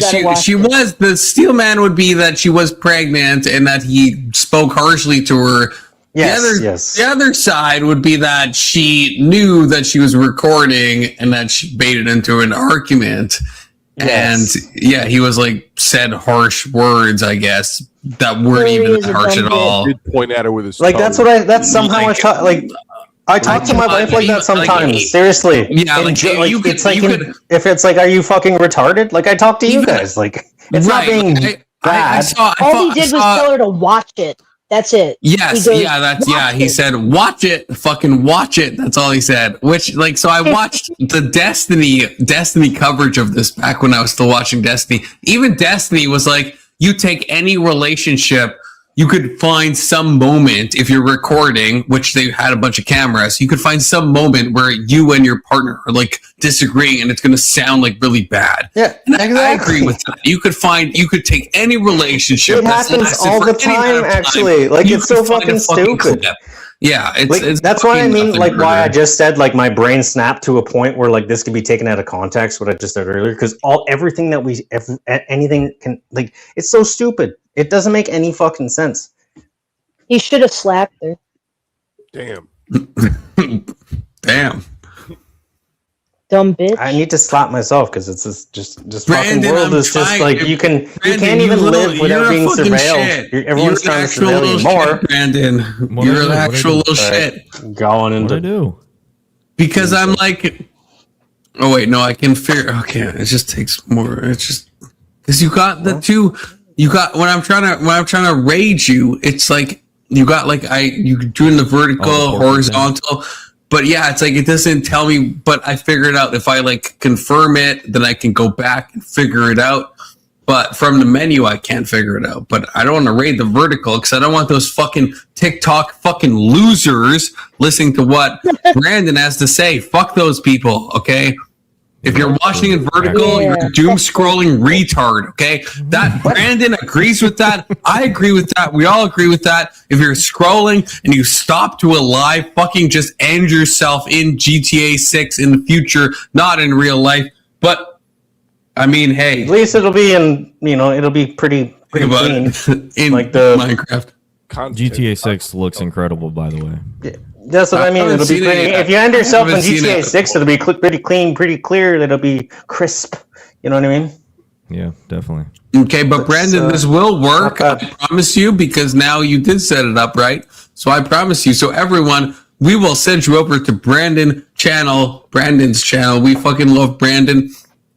was, the steel man would be that she was pregnant and that he spoke harshly to her. The other side would be that she knew that she was recording and that she baited into an argument. Yes. And yeah, he was like said harsh words, I guess, that weren't even that harsh at all. He did point at her with his like tongue. that's somehow I talk to my wife like that sometimes. Seriously. Yeah, like, you could, it's like you could, if it's like, are you fucking retarded? Like, I talk to you guys. Like, it's not being bad. All he did was tell her to watch it. That's it. Yes, he said, watch it, fucking watch it. That's all he said. Which, like, so I watched the Destiny coverage of this back when I was still watching Destiny. Even Destiny was like, you take any relationship, you could find some moment if you're recording, which they had a bunch of cameras, you could find some moment where you and your partner are like disagreeing and it's going to sound like really bad. Yeah, and I agree with that. You could take any relationship. It happens all the time, actually. Like, it's so fucking stupid. Yeah, it's that's why I mean, like, why I just said, like, my brain snapped to a point where, like, this could be taken out of context, what I just said earlier, because everything that anything can, like, it's so stupid. It doesn't make any fucking sense. He should have slapped her. Damn. Damn. Dumb bitch. I need to slap myself because it's just Brandon, fucking world is just like you can't even live without being surveilled. Everyone's trying to surveil you more. Brandon, you're an actual little shit. Going into What I do? Because I'm like, oh wait, no, I can figure. Okay, it just takes more. It's just because you got the two. You got when I'm trying to rage you. It's like you got like you doing the vertical, horizontal. But yeah, it's like it doesn't tell me, but I figure it out. If I like confirm it, then I can go back and figure it out. But from the menu, I can't figure it out. But I don't want to raid the vertical because I don't want those fucking TikTok fucking losers listening to what Brandon has to say. Fuck those people, okay? If you're watching in vertical, you're a doom scrolling retard, okay? That Brandon agrees with that. I agree with that. We all agree with that. If you're scrolling and you stop to a live, fucking just end yourself in GTA 6 in the future, not in real life. But I mean, hey, at least it'll be it'll be pretty clean in like the Minecraft. GTA 6 looks incredible, by the way. Yeah. That's what I mean. It'll be pretty. If you end yourself in GTA 6, it'll be pretty clean, pretty clear. It'll be crisp. You know what I mean? Yeah, definitely. Okay, but Brandon, this will work. I promise you, because now you did set it up right. So I promise you. So everyone, we will send you over to Brandon's channel. We fucking love Brandon.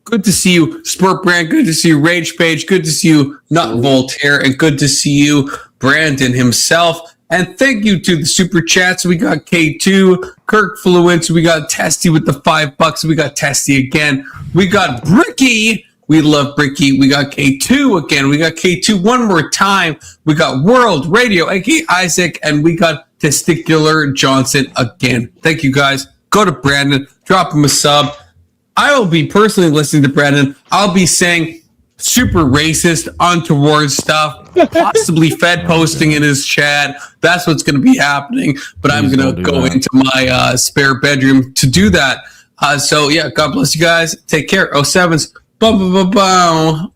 Good to see you, Spurt Brand. Good to see you, Rage Page. Good to see you, Not Voltaire. And good to see you, Brandon himself. And thank you to the super chats. We got K2, Kirk Fluence. We got Testy with the $5. We got Testy again. We got Bricky. We love Bricky. We got K2 again. We got K2 one more time. We got World Radio, aka Isaac. And we got Testicular Johnson again. Thank you guys. Go to Brandon. Drop him a sub. I will be personally listening to Brandon. I'll be saying super racist, untoward stuff, possibly Fed posting in his chat. That's what's going to be happening. But I'm going to go into my spare bedroom to do that. So, yeah, God bless you guys. Take care. 07s. Bow, bow, bow, bow.